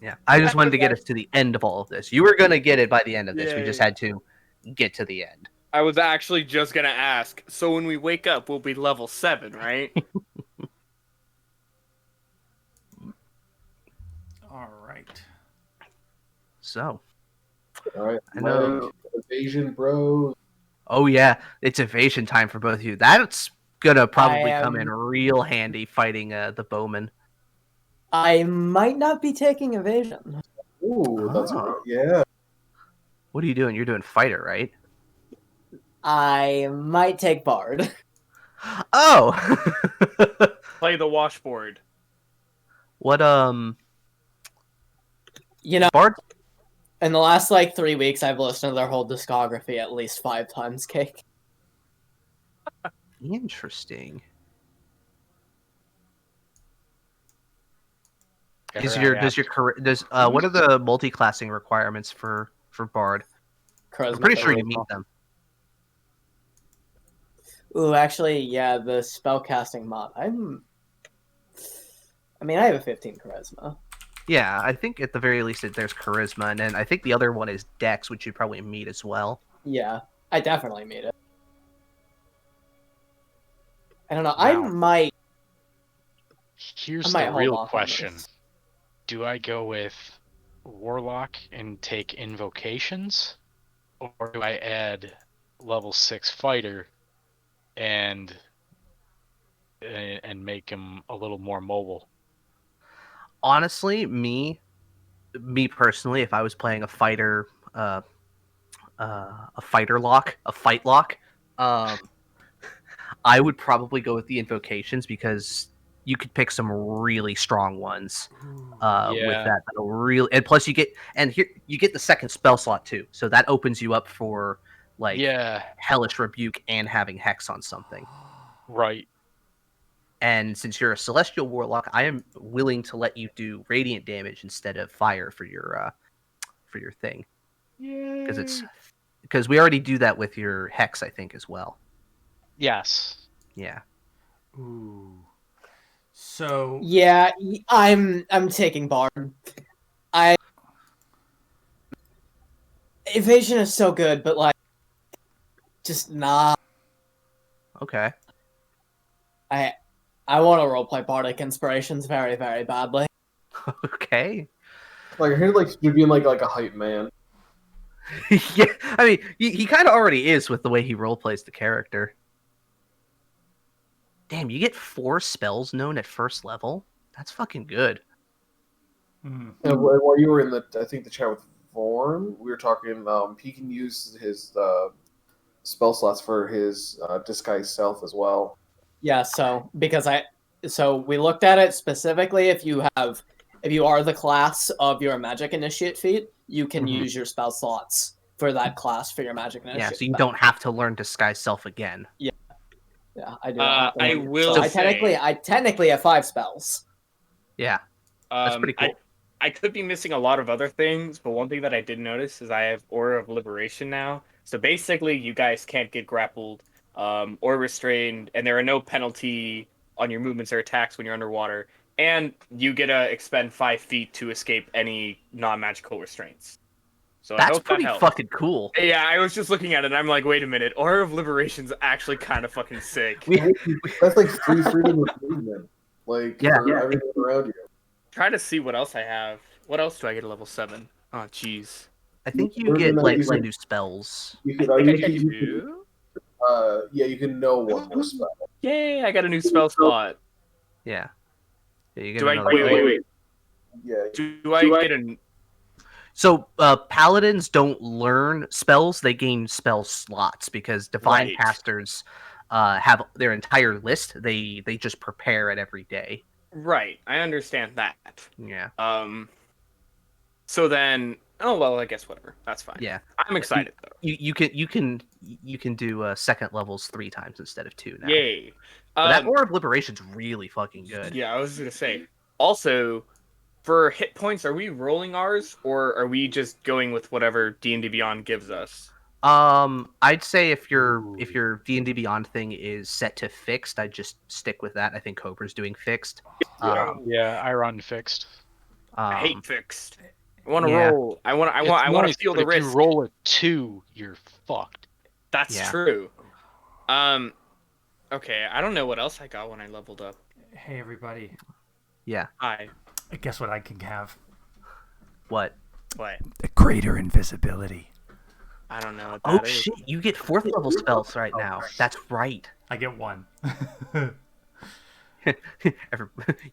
Speaker 3: Yeah, I just wanted to get us to the end of all of this. You were going to get it by the end of this. We just
Speaker 4: Yay.
Speaker 3: had to get to the end.
Speaker 4: I was actually just gonna ask. So when we wake up, we'll be level 7, right?
Speaker 7: All right.
Speaker 3: So,
Speaker 5: All right.
Speaker 3: I know.
Speaker 5: Evasion, bro.
Speaker 3: Oh yeah, it's evasion time for both of you. That's gonna probably
Speaker 2: I
Speaker 3: come in real handy fighting the bowman.
Speaker 2: I might not be taking evasion.
Speaker 5: Ooh, that's
Speaker 3: Oh.
Speaker 5: right. Yeah.
Speaker 3: What are you doing? You're doing fighter, right?
Speaker 2: I might take bard.
Speaker 3: Oh.
Speaker 4: Play the washboard.
Speaker 3: What
Speaker 2: Bard? In the last 3 weeks, I've listened to their whole discography at least 5 times. Cake.
Speaker 3: Interesting.
Speaker 1: Yeah,
Speaker 3: What are the multi-classing requirements for bard?
Speaker 2: Charisma.
Speaker 3: I'm pretty sure you meet them.
Speaker 2: Ooh, actually, yeah, the spellcasting mod. I have a 15 charisma.
Speaker 3: Yeah, I think at the very least there's charisma, and then I think the other one is dex, which you'd probably meet as well.
Speaker 2: Yeah, I definitely meet it. I don't know.
Speaker 1: Now, Here's
Speaker 2: might
Speaker 1: the
Speaker 2: hold
Speaker 1: real
Speaker 2: off on
Speaker 1: question.
Speaker 2: this.
Speaker 1: Do I go with Warlock and take invocations? Or do I add level 6 fighter and make him a little more mobile?
Speaker 3: Honestly, me personally, if I was playing a fighter, fight lock, I would probably go with the invocations because you could pick some really strong ones with
Speaker 1: Yeah.
Speaker 3: that. That'll really, and plus you get the second spell slot too, so that opens you up for like
Speaker 1: Yeah.
Speaker 3: Hellish Rebuke and having Hex on something.
Speaker 1: Right.
Speaker 3: And since you're a Celestial Warlock, I am willing to let you do radiant damage instead of fire for your thing, because we already do that with your Hex, I think, as well.
Speaker 1: Yes.
Speaker 3: Yeah.
Speaker 7: Ooh. So
Speaker 2: Yeah, I'm taking Bard. Evasion is so good, but like, just nah.
Speaker 3: Okay.
Speaker 2: I want to roleplay Bardic Inspirations very, very badly.
Speaker 3: Okay.
Speaker 5: Like, I heard like you being like a hype man.
Speaker 3: Yeah, I mean, he kind of already is with the way he roleplays the character. Damn, you get 4 spells known at first level? That's fucking good.
Speaker 5: And while you were in I think the chat with Vorn, we were talking. He can use his spell slots for his disguise self as well.
Speaker 2: Yeah, so we looked at it specifically. If you are the class of your Magic Initiate feat, you can
Speaker 3: Mhm.
Speaker 2: use your spell slots for that class for your Magic Initiate.
Speaker 3: Yeah, so you don't have to learn disguise self again.
Speaker 2: Yeah, I do. Not have to
Speaker 4: I
Speaker 2: learn it.
Speaker 4: will
Speaker 2: So
Speaker 4: say-
Speaker 2: I technically have 5 spells.
Speaker 3: Yeah, that's pretty cool.
Speaker 4: I could be missing a lot of other things, but one thing that I did notice is I have Aura of Liberation now. So basically, you guys can't get grappled or restrained, and there are no penalty on your movements or attacks when you're underwater. And you get to expend 5 feet to escape any non-magical restraints. So I
Speaker 3: That's
Speaker 4: hope
Speaker 3: pretty
Speaker 4: that helps.
Speaker 3: fucking cool.
Speaker 4: Yeah, I was just looking at it and I'm like, wait a minute, Aura of Liberation's actually kind of fucking sick.
Speaker 5: That's like free freedom of movement. Like
Speaker 3: Yeah,
Speaker 5: for everything around you.
Speaker 4: Try to see what else I have. What else do I get at level 7? Oh, jeez.
Speaker 3: I think you
Speaker 5: We're
Speaker 3: get
Speaker 5: gonna
Speaker 3: like
Speaker 5: use
Speaker 3: some
Speaker 5: it.
Speaker 3: new spells.
Speaker 5: You
Speaker 4: I
Speaker 5: could,
Speaker 4: think I
Speaker 5: you
Speaker 4: do.
Speaker 5: yeah, you can know one more spell.
Speaker 4: Yay, I got a new spell slot.
Speaker 3: Yeah. Yeah, you get
Speaker 4: Do I
Speaker 3: another
Speaker 4: wait?
Speaker 5: Yeah,
Speaker 4: Do I get a
Speaker 3: So paladins don't learn spells; they gain spell slots because divine
Speaker 4: Right.
Speaker 3: casters have their entire list. They just prepare it every day.
Speaker 4: right? I understand that.
Speaker 3: Yeah,
Speaker 4: So then, oh well, I guess whatever. That's fine.
Speaker 3: yeah.
Speaker 4: I'm excited though.
Speaker 3: You can do second levels 3 times instead of 2 now.
Speaker 4: Yay!
Speaker 3: But that Aura of Liberation's really fucking good.
Speaker 4: Yeah, I was gonna say. Also, for hit points, are we rolling ours, or are we just going with whatever D&D Beyond gives us?
Speaker 3: I'd say if your
Speaker 1: Ooh.
Speaker 3: D&D Beyond thing is set to fixed, I'd just stick with that. I think Cobra's doing fixed.
Speaker 1: Yeah, I run fixed.
Speaker 4: I hate
Speaker 3: Um,
Speaker 4: fixed. I want to
Speaker 3: yeah.
Speaker 4: roll. I want
Speaker 1: It's
Speaker 4: to
Speaker 1: nice,
Speaker 4: feel
Speaker 1: but
Speaker 4: the
Speaker 1: if
Speaker 4: risk.
Speaker 1: you roll a 2, you're fucked.
Speaker 4: That's
Speaker 3: Yeah.
Speaker 4: true. Okay, I don't know what else I got when I leveled up.
Speaker 7: hey, everybody,
Speaker 3: yeah.
Speaker 4: Hi.
Speaker 7: guess what I can have?
Speaker 3: What?
Speaker 4: What?
Speaker 7: The greater invisibility.
Speaker 4: I don't know what
Speaker 3: Oh
Speaker 4: that is.
Speaker 3: shit! You get 4th level spells right now. That's right.
Speaker 7: I get 1.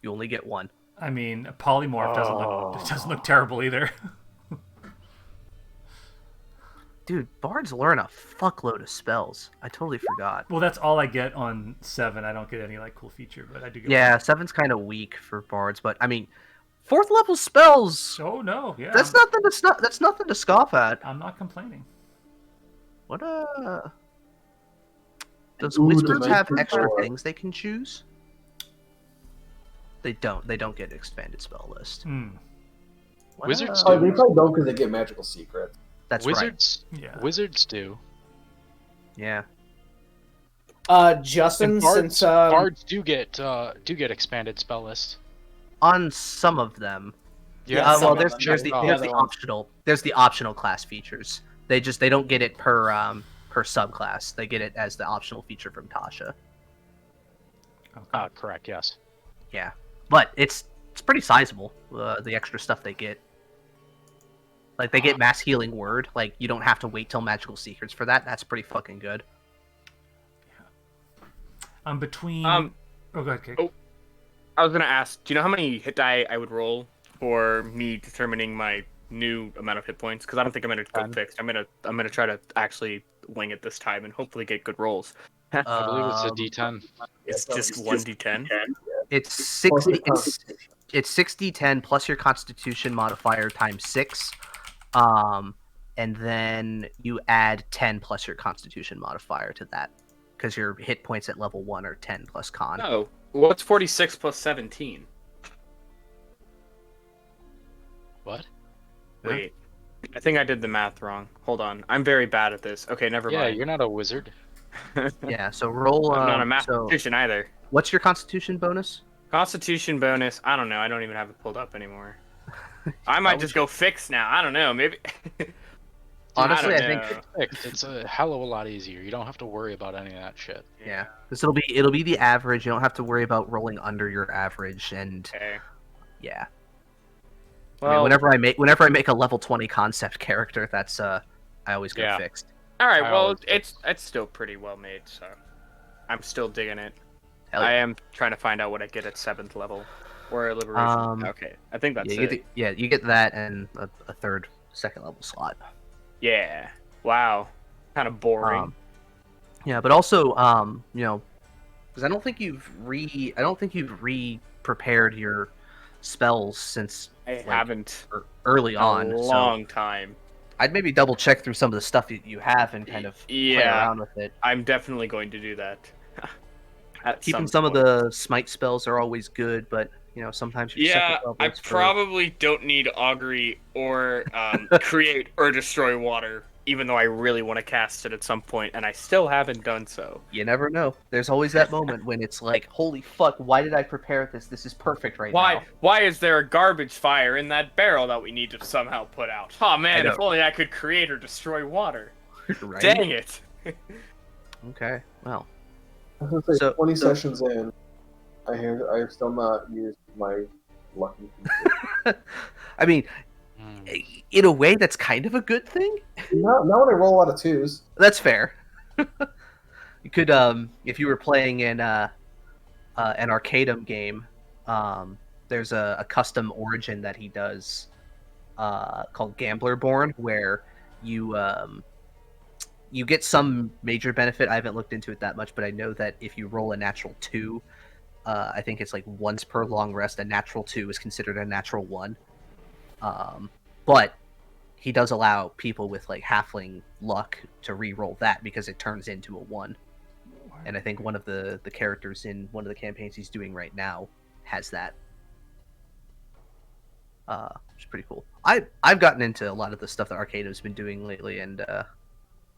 Speaker 3: You only get 1.
Speaker 7: I mean, a polymorph doesn't look terrible either.
Speaker 3: Dude, bards learn a fuckload of spells. I totally forgot.
Speaker 7: Well, that's all I get on 7. I don't get any like cool feature, but I do get.
Speaker 3: Yeah,
Speaker 7: 1.
Speaker 3: 7's kind of weak for bards, but I mean, 4th level spells.
Speaker 7: Oh no, yeah.
Speaker 3: That's nothing to That's nothing to scoff at.
Speaker 7: I'm not complaining.
Speaker 3: What does
Speaker 5: Ooh,
Speaker 3: wizards
Speaker 5: the
Speaker 3: have
Speaker 5: Night
Speaker 3: extra
Speaker 5: Control.
Speaker 3: things they can choose? They don't. They don't get an expanded spell list. What,
Speaker 1: Wizards
Speaker 5: Oh, they probably don't because they get magical secrets.
Speaker 3: That's
Speaker 1: Wizards,
Speaker 7: Yeah.
Speaker 1: Wizards do.
Speaker 3: right. Yeah.
Speaker 2: Justin,
Speaker 1: And bards,
Speaker 2: since
Speaker 1: bards do get expanded spell lists.
Speaker 3: On some of them.
Speaker 2: Yeah,
Speaker 3: Well,
Speaker 2: some of
Speaker 3: there's
Speaker 2: them
Speaker 3: there's
Speaker 2: do.
Speaker 3: the
Speaker 2: The
Speaker 3: there's
Speaker 2: other
Speaker 3: the
Speaker 2: ones.
Speaker 3: optional there's the optional class features. They don't get it per subclass. They get it as the optional feature from Tasha.
Speaker 1: Correct. Yes.
Speaker 3: Yeah, but it's pretty sizable. The extra stuff they get, like they get mass healing word. Like you don't have to wait till magical secrets for that. That's pretty fucking good.
Speaker 7: I'm between.
Speaker 4: Um,
Speaker 7: Oh, go ahead, Kate.
Speaker 4: oh. I was gonna ask, do you know how many hit die I would roll for me determining my new amount of hit points? Because I don't think I'm gonna go fixed. I'm gonna try to actually wing it this time and hopefully get good rolls.
Speaker 1: I believe it's a
Speaker 3: Um,
Speaker 1: D10.
Speaker 4: It's just 1d10.
Speaker 3: It's
Speaker 5: Plus
Speaker 3: 60.
Speaker 5: your constitution.
Speaker 3: It's 60-10 plus your Constitution modifier times 6. And then you add 10 plus your Constitution modifier to that, because your hit points at level 1 are 10 plus con.
Speaker 4: Oh, what's 46 plus 17?
Speaker 1: What?
Speaker 4: Wait, I think I did the math wrong. Hold on, I'm very bad at this. Okay, never
Speaker 1: Yeah,
Speaker 4: mind.
Speaker 1: you're not a wizard.
Speaker 3: Yeah, so roll.
Speaker 4: I'm not a
Speaker 3: So
Speaker 4: mathematician either.
Speaker 3: what's your Constitution bonus?
Speaker 4: Constitution bonus. I don't know. I don't even have it pulled up anymore. I might just go fix now. I don't know. Maybe.
Speaker 3: Honestly, I
Speaker 4: don't
Speaker 3: think
Speaker 4: know.
Speaker 1: It's a hell of a lot easier. You don't have to worry about any of that shit.
Speaker 3: yeah, because it'll be the average. You don't have to worry about rolling under your average, and
Speaker 4: Okay.
Speaker 3: yeah.
Speaker 4: Well,
Speaker 3: I mean, whenever I make a level 20 concept character, that's I always get
Speaker 1: Yeah.
Speaker 3: fixed.
Speaker 4: all right.
Speaker 1: I
Speaker 4: Well,
Speaker 1: always-
Speaker 4: it's still pretty well made, so I'm still digging it.
Speaker 3: Hell
Speaker 4: I
Speaker 3: yeah.
Speaker 4: am trying to find out what I get at 7th level or liberation. Okay, I think that's
Speaker 3: Yeah,
Speaker 4: it.
Speaker 3: you get that and a third second level slot.
Speaker 4: Yeah. Wow. Kind of boring.
Speaker 3: Yeah, but also because I don't think you've prepared your spells since
Speaker 4: I
Speaker 3: like,
Speaker 4: haven't.
Speaker 3: early on.
Speaker 4: A
Speaker 3: So
Speaker 4: long time.
Speaker 3: I'd maybe double check through some of the stuff you have and kind of play
Speaker 4: Yeah.
Speaker 3: around with it.
Speaker 4: I'm definitely going to do that. At
Speaker 3: Keeping some of
Speaker 4: point.
Speaker 3: the smite spells are always good, but sometimes your
Speaker 4: Yeah,
Speaker 3: second
Speaker 4: I
Speaker 3: levels
Speaker 4: probably don't need augury or create or destroy water, even though I really want to cast it at some point, and I still haven't done so.
Speaker 3: you never know. There's always that moment when it's like, holy fuck, why did I prepare this? This is perfect right now.
Speaker 4: Why is there a garbage fire in that barrel that we need to somehow put out? Oh man,
Speaker 3: know.
Speaker 4: if only I could create or destroy water.
Speaker 3: Right?
Speaker 4: Dang it.
Speaker 3: Okay, well.
Speaker 5: I was gonna say,
Speaker 3: So-
Speaker 5: 20
Speaker 3: so-
Speaker 5: sessions in, I have still not used my lucky.
Speaker 3: I mean,
Speaker 1: Hmm.
Speaker 3: in a way, that's kind of a good thing.
Speaker 5: Not when I roll a lot of twos.
Speaker 3: That's fair. You could, if you were playing in an Arcadum game, there's a custom origin that he does called Gambler Born, where you get some major benefit. I haven't looked into it that much, but I know that if you roll a natural 2, I think it's like once per long rest, a natural 2 is considered a natural 1. But he does allow people with like halfling luck to re-roll that because it turns into a 1. And I think one of the characters in one of the campaigns he's doing right now has that. Which is pretty cool. I've gotten into a lot of the stuff that Arcadum's been doing lately, and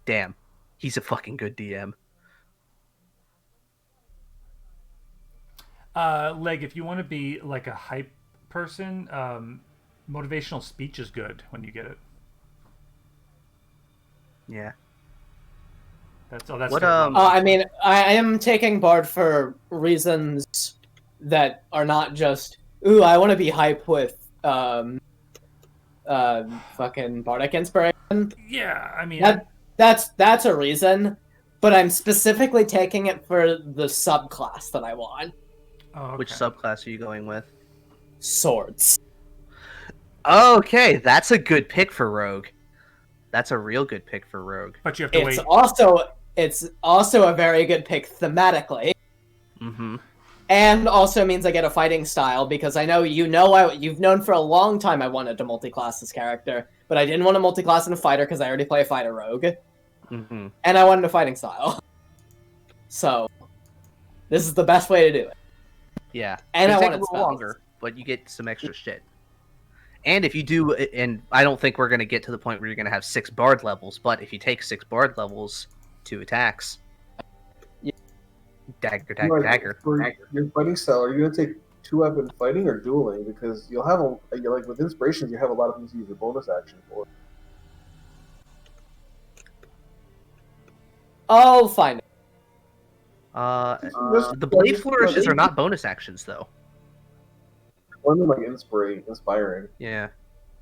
Speaker 3: damn, he's a fucking good DM.
Speaker 7: Leg, if you want to be like a hype person, motivational speech is good when you get it.
Speaker 3: Yeah.
Speaker 7: That's
Speaker 3: What,
Speaker 7: good.
Speaker 2: I mean, I am taking Bard for reasons that are not just, ooh, I want to be hype with fucking Bardic Inspiration.
Speaker 7: Yeah, I mean,
Speaker 2: That's a reason, but I'm specifically taking it for the subclass that I want.
Speaker 7: oh, okay.
Speaker 3: Which subclass are you going with?
Speaker 2: Swords.
Speaker 3: Okay, that's a good pick for Rogue. That's a real good pick for Rogue.
Speaker 7: But you have to
Speaker 2: It's
Speaker 7: wait.
Speaker 2: also a very good pick thematically.
Speaker 3: Mm-hmm.
Speaker 2: And also means I get a fighting style, because I know you've known for a long time I wanted to multi-class this character, but I didn't want to multi-class in a fighter because I already play a fighter rogue,
Speaker 3: Mm-hmm.
Speaker 2: and I wanted a fighting style. So, this is the best way to do it.
Speaker 3: Yeah.
Speaker 2: And
Speaker 3: It'll
Speaker 2: I
Speaker 3: take a
Speaker 2: wanted
Speaker 3: little
Speaker 2: spells.
Speaker 3: longer, but you get some extra shit. And if you do, and I don't think we're going to get to the point where you're going to have 6 bard levels, but if you take 6 bard levels, 2 attacks.
Speaker 2: Yeah.
Speaker 3: Dagger,
Speaker 5: Right,
Speaker 3: dagger.
Speaker 5: For your fighting style, are you going to take 2-weapon fighting or dueling? Because you'll have like with inspirations, you have a lot of things to use your bonus action for.
Speaker 2: I'll find it.
Speaker 3: The blade flourishes are not bonus actions, though.
Speaker 5: I mean, like inspiring.
Speaker 3: Yeah.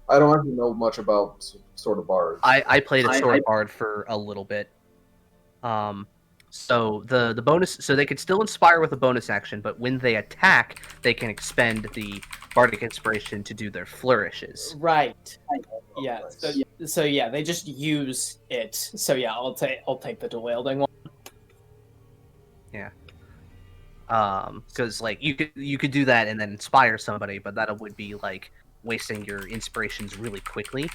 Speaker 5: I don't actually know much about Sword of Bards.
Speaker 3: I played a sword bard for a little bit. So the bonus, so they could still inspire with a bonus action, but when they attack, they can expend the bardic inspiration to do their flourishes.
Speaker 2: Right. Yeah. So yeah, they just use it. So yeah, I'll take the dual wielding one.
Speaker 3: Yeah. Because like you could do that and then inspire somebody, but that would be like wasting your inspirations really quickly.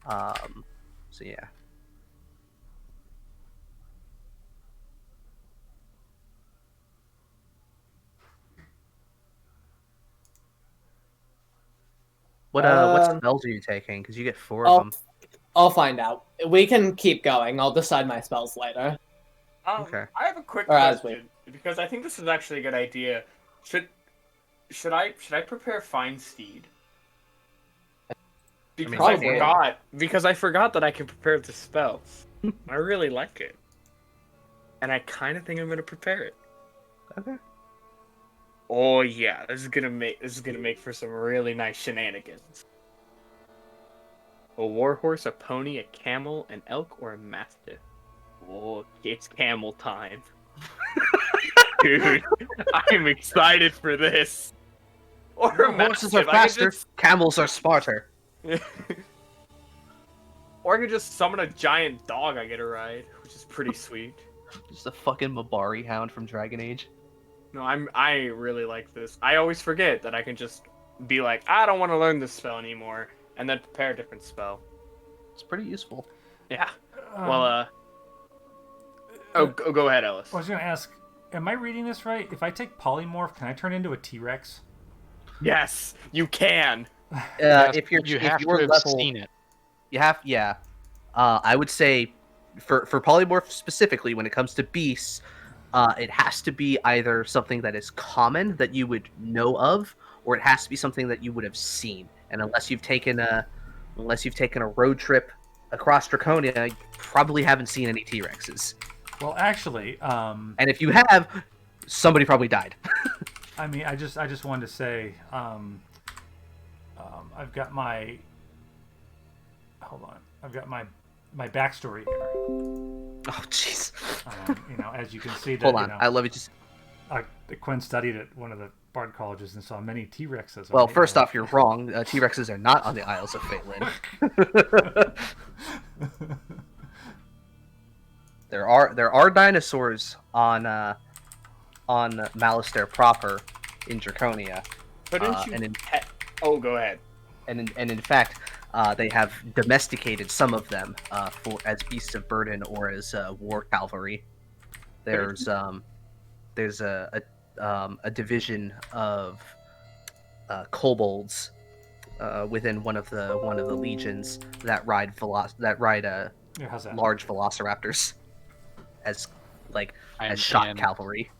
Speaker 3: So yeah. What spells are you taking? Because you get 4 of them.
Speaker 2: I'll find out. We can keep going. I'll decide my spells later.
Speaker 3: Okay.
Speaker 4: I have a quick
Speaker 2: Or as
Speaker 4: question because I think this is actually a good idea. Should I prepare Fine Steed? Because I
Speaker 2: Probably.
Speaker 4: forgot that I can prepare the spells. I really like it, and I kind of think I'm gonna prepare it.
Speaker 3: Okay.
Speaker 4: Oh yeah, this is gonna make for some really nice shenanigans. A warhorse, a pony, a camel, an elk, or a mastiff. Oh, it's camel time. Dude, I'm excited for this. Or a
Speaker 3: Horses are
Speaker 4: mastiff. I could
Speaker 3: faster, camels are smarter.
Speaker 4: Or I could just summon a giant dog I get to ride, which is pretty sweet.
Speaker 3: Just a fucking Mabari hound from Dragon Age.
Speaker 4: No, I really like this. I always forget that I can just be like, I don't want to learn this spell anymore, and then prepare a different spell.
Speaker 3: It's pretty useful.
Speaker 4: Yeah. Well, go ahead, Ellis.
Speaker 7: I was going to ask, am I reading this right? If I take polymorph, can I turn into a T-Rex?
Speaker 4: Yes, you can.
Speaker 1: Yes,
Speaker 3: If you're
Speaker 1: you
Speaker 3: if
Speaker 1: have
Speaker 3: your
Speaker 1: to have
Speaker 3: level,
Speaker 1: seen it.
Speaker 3: you have I would say for polymorph specifically, when it comes to beasts, it has to be either something that is common that you would know of, or it has to be something that you would have seen. And unless you've taken a road trip across Draconia, you probably haven't seen any T-Rexes.
Speaker 7: Well, actually,
Speaker 3: And if you have, somebody probably died.
Speaker 7: I mean, I just wanted to say, I've got my. Hold on, I've got my backstory here.
Speaker 3: Oh, jeez.
Speaker 7: As you can see, that,
Speaker 3: Hold on, I love you. Just
Speaker 7: Quinn studied at one of the Bard colleges and saw many T-Rexes.
Speaker 3: well, first off, you're wrong. T-Rexes are not on the Isles of Phelan. There are dinosaurs on Malastare proper in Draconia.
Speaker 4: Couldn't you? Oh, go ahead.
Speaker 3: And in fact, they have domesticated some of them as beasts of burden or as war cavalry. There's a division of kobolds within one of the legions that ride large velociraptors as shock cavalry.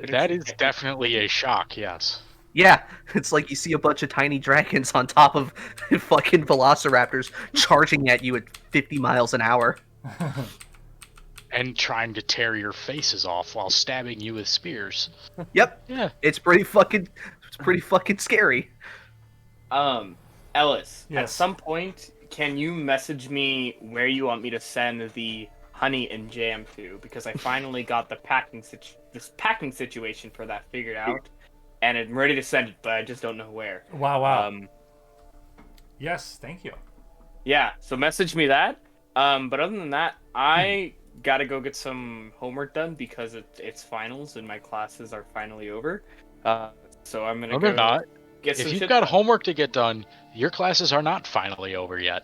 Speaker 1: That is definitely a shock, yes.
Speaker 3: Yeah, it's like you see a bunch of tiny dragons on top of fucking velociraptors charging at you at 50 miles an hour.
Speaker 1: And trying to tear your faces off while stabbing you with spears.
Speaker 3: Yep.
Speaker 1: Yeah.
Speaker 3: It's pretty fucking scary.
Speaker 4: Ellis,
Speaker 7: Yes.
Speaker 4: at some point, can you message me where you want me to send the honey and jam to? Because I finally got the packing situation for that figured out, and I'm ready to send it, but I just don't know where.
Speaker 7: Wow. Yes, thank you.
Speaker 4: Yeah, so message me that. But other than that, I gotta go get some homework done because it's finals and my classes are finally over. So I'm gonna
Speaker 1: No,
Speaker 4: go
Speaker 1: they're not.
Speaker 4: get some
Speaker 1: If you've
Speaker 4: shit
Speaker 1: got
Speaker 4: done.
Speaker 1: homework to get done, your classes are not finally over yet.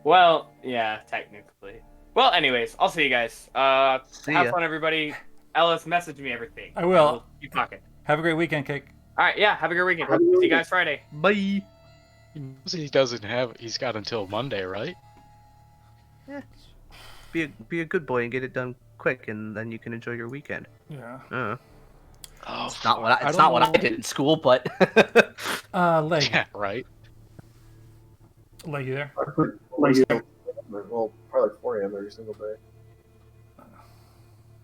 Speaker 4: Well, yeah, technically. Well, anyways, I'll see you guys. Have fun, everybody. Ellis, message me everything.
Speaker 7: I will.
Speaker 4: We'll keep talking.
Speaker 7: Have a great weekend, Cake.
Speaker 4: All right, yeah, have a good weekend. See you guys Friday.
Speaker 3: Bye.
Speaker 1: He's got until Monday, right?
Speaker 3: Yeah. Be a good boy and get it done quick, and then you can enjoy your weekend.
Speaker 7: Yeah.
Speaker 1: Oh,
Speaker 3: It's not what I did in school, but
Speaker 7: Leg.
Speaker 1: Yeah, right.
Speaker 7: Leg, you there?
Speaker 5: Well, probably like 4 a.m. every single day.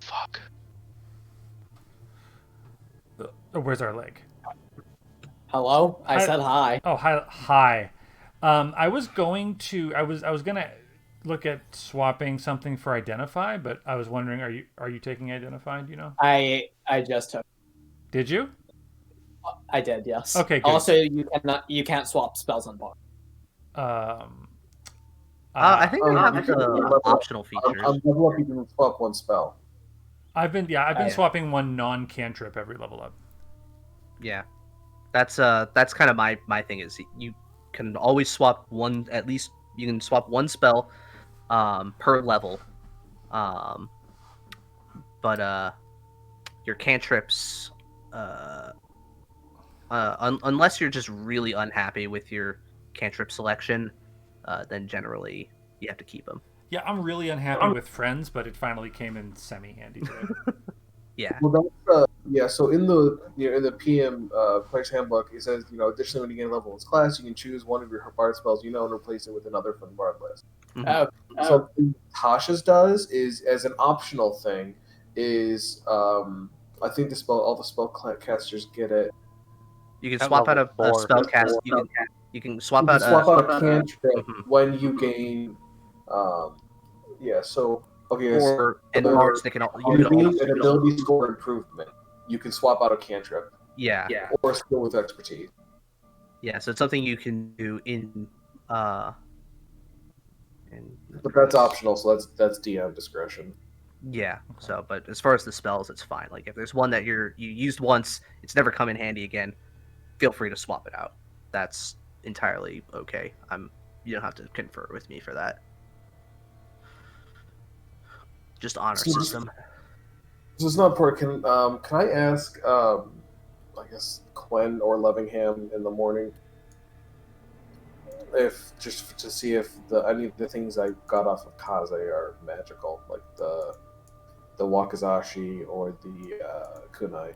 Speaker 1: Fuck.
Speaker 7: Where's our leg?
Speaker 2: Hello? I said hi.
Speaker 7: Oh, hi. I was gonna look at swapping something for Identify, but I was wondering, are you taking Identify? Do you know?
Speaker 2: I just took.
Speaker 7: Did you?
Speaker 2: I did, yes.
Speaker 7: Okay, good.
Speaker 2: Also, you can't swap spells on bar.
Speaker 3: I think they have
Speaker 5: you can level up.
Speaker 3: optional features.
Speaker 5: On level up, you can swap one spell.
Speaker 7: I've been swapping one non-cantrip every level up.
Speaker 3: Yeah, that's kind of my thing is you can always swap one, at least you can swap one spell per level, but your cantrips unless you're just really unhappy with your cantrip selection, then generally you have to keep them.
Speaker 7: Yeah, I'm really unhappy with friends, but it finally came in semi-handy today.
Speaker 3: Yeah.
Speaker 5: Well, that's so in the PM player's handbook, it says additionally when you gain a level in this class, you can choose one of your bard spells and replace it with another from the bard list.
Speaker 3: Mhm.
Speaker 5: So what Tasha's does is as an optional thing is I think all the spell casters get it.
Speaker 3: You can
Speaker 1: At
Speaker 3: swap out
Speaker 1: level
Speaker 3: a
Speaker 1: 4.
Speaker 3: spell cast. You can swap
Speaker 5: You can
Speaker 3: out
Speaker 5: swap out a cantrip
Speaker 3: Mhm.
Speaker 5: when you gain. So okay,
Speaker 3: or enlarge. They can all. You
Speaker 5: you
Speaker 3: can
Speaker 5: gain
Speaker 3: also,
Speaker 5: an ability score improvement. You can swap out a cantrip
Speaker 3: yeah.
Speaker 5: or a skill with expertise.
Speaker 3: Yeah, so it's something you can do in
Speaker 5: But that's optional, so that's DM discretion.
Speaker 3: yeah. So, but as far as the spells, it's fine. Like if there's one that you used once, it's never come in handy again. Feel free to swap it out. That's entirely okay. You don't have to confer with me for that. Just honor system.
Speaker 5: So it's not important. Can I ask? I guess Quinn or Levingham in the morning, if just to see if any of the things I got off of Kaze are magical, like the Wakizashi or the Kunai.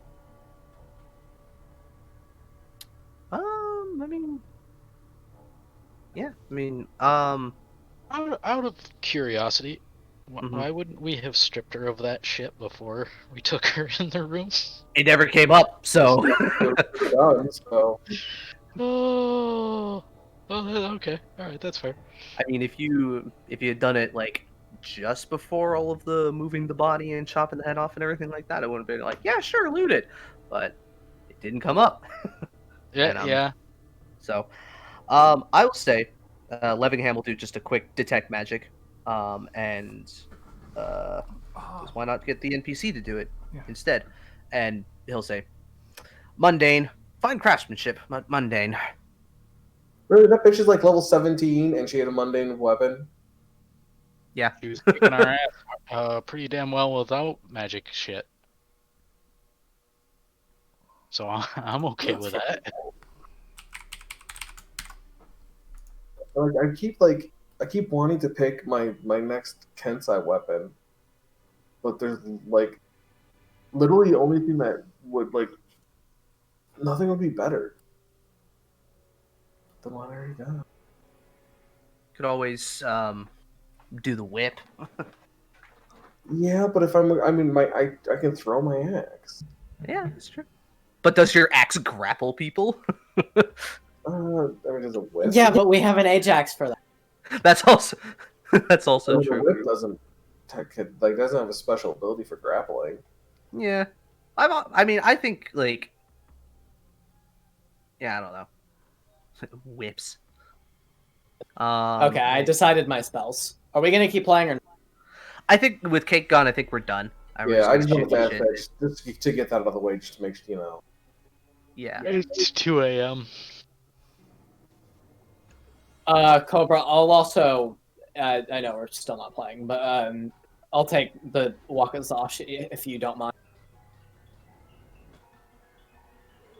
Speaker 3: I mean, yeah. I mean,
Speaker 1: Out of curiosity,
Speaker 3: Mhm.
Speaker 1: why wouldn't we have stripped her of that shit before we took her in the room?
Speaker 3: it never came up. So
Speaker 5: Done, so
Speaker 1: Oh, okay. All right, that's fair.
Speaker 3: I mean, if you had done it like just before all of the moving the body and chopping the head off and everything like that, it would have been like, yeah, sure, loot it. But it didn't come up.
Speaker 1: Yeah,
Speaker 3: And,
Speaker 1: yeah.
Speaker 3: So, I will say, Levingham will do just a quick detect magic, and just why not get the NPC to do it instead? And he'll say, mundane, fine craftsmanship, mundane.
Speaker 5: really, that bitch is like level 17, and she had a mundane weapon.
Speaker 3: Yeah.
Speaker 1: She was kicking our ass pretty damn well without magic shit. So I'm okay with that.
Speaker 5: I keep wanting to pick my next Kensai weapon, but there's like literally the only thing that would nothing would be better than what I already got.
Speaker 3: Could always do the whip.
Speaker 5: Yeah, but if I can throw my axe.
Speaker 3: Yeah, that's true. But does your axe grapple people?
Speaker 5: There's a whip.
Speaker 2: Yeah, but we have an Ajax for that.
Speaker 3: That's also
Speaker 5: The
Speaker 3: true.
Speaker 5: whip doesn't have a special ability for grappling.
Speaker 3: Yeah, I mean, I think like, yeah, I don't know, whips.
Speaker 2: Okay, I decided my spells. Are we gonna keep playing or not?
Speaker 3: I think with Cake Gun, I think we're done.
Speaker 5: I just want to
Speaker 3: shoot
Speaker 5: add
Speaker 3: shit.
Speaker 5: that just to get that out of the way, just to make sure
Speaker 3: Yeah.
Speaker 1: It's 2 a.m.
Speaker 2: Cobra, I'll also. I know we're still not playing, but I'll take the Wakizashi if you don't mind.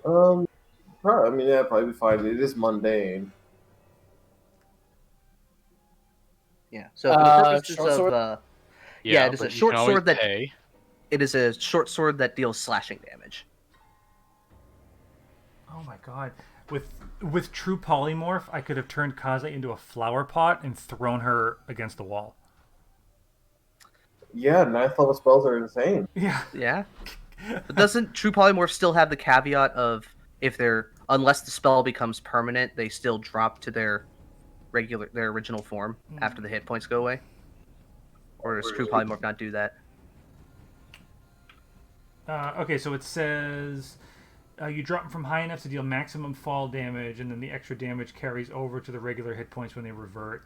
Speaker 5: Probably, I mean, that'd probably be fine. It is mundane.
Speaker 3: Yeah. So for the purposes
Speaker 2: short sword?
Speaker 3: of
Speaker 1: Yeah,
Speaker 3: it is a
Speaker 1: but you
Speaker 3: short
Speaker 1: can always
Speaker 3: sword that
Speaker 1: pay.
Speaker 3: it is a short sword that deals slashing damage.
Speaker 7: Oh my god. With true polymorph, I could have turned Kaze into a flower pot and thrown her against the wall.
Speaker 5: Yeah, 9th level spells are insane.
Speaker 7: Yeah.
Speaker 3: Yeah. But doesn't True Polymorph still have the caveat of unless the spell becomes permanent, they still drop to their original form after the hit points go away? Or does True Polymorph not do that?
Speaker 7: Okay, so it says you drop them from high enough to deal maximum fall damage, and then the extra damage carries over to the regular hit points when they revert.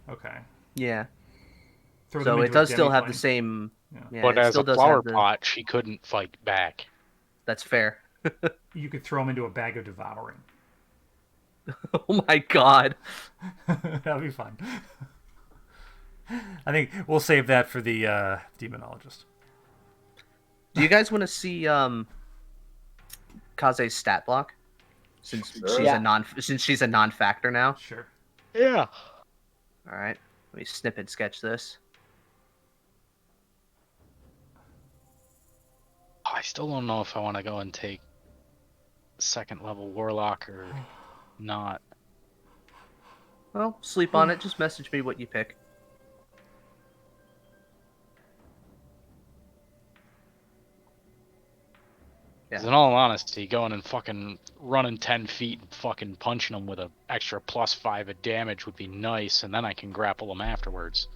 Speaker 7: Okay.
Speaker 3: Yeah.
Speaker 7: Throw them
Speaker 3: So it
Speaker 7: into a
Speaker 3: does still have the
Speaker 7: demi-plane.
Speaker 3: same.
Speaker 7: Yeah.
Speaker 3: Yeah,
Speaker 1: But
Speaker 3: it
Speaker 1: as
Speaker 3: still
Speaker 1: a
Speaker 3: does
Speaker 1: flower
Speaker 3: have the.
Speaker 1: pot, she couldn't fight back.
Speaker 3: That's fair.
Speaker 7: You could throw them into a bag of devouring.
Speaker 3: Oh my god.
Speaker 7: That'd be fun. I think we'll save that for the demonologist.
Speaker 3: Do you guys want to see Kaze's stat block? Since
Speaker 5: Sure.
Speaker 3: she's
Speaker 2: Yeah.
Speaker 3: a non-factor now.
Speaker 7: Sure.
Speaker 1: Yeah.
Speaker 3: All right. Let me snippet sketch this.
Speaker 1: I still don't know if I want to go and take second level warlock or not.
Speaker 3: Well, sleep on it. Just message me what you pick.
Speaker 1: Because in all honesty, going and fucking running 10 feet and fucking punching them with an extra +5 of damage would be nice, and then I can grapple them afterwards.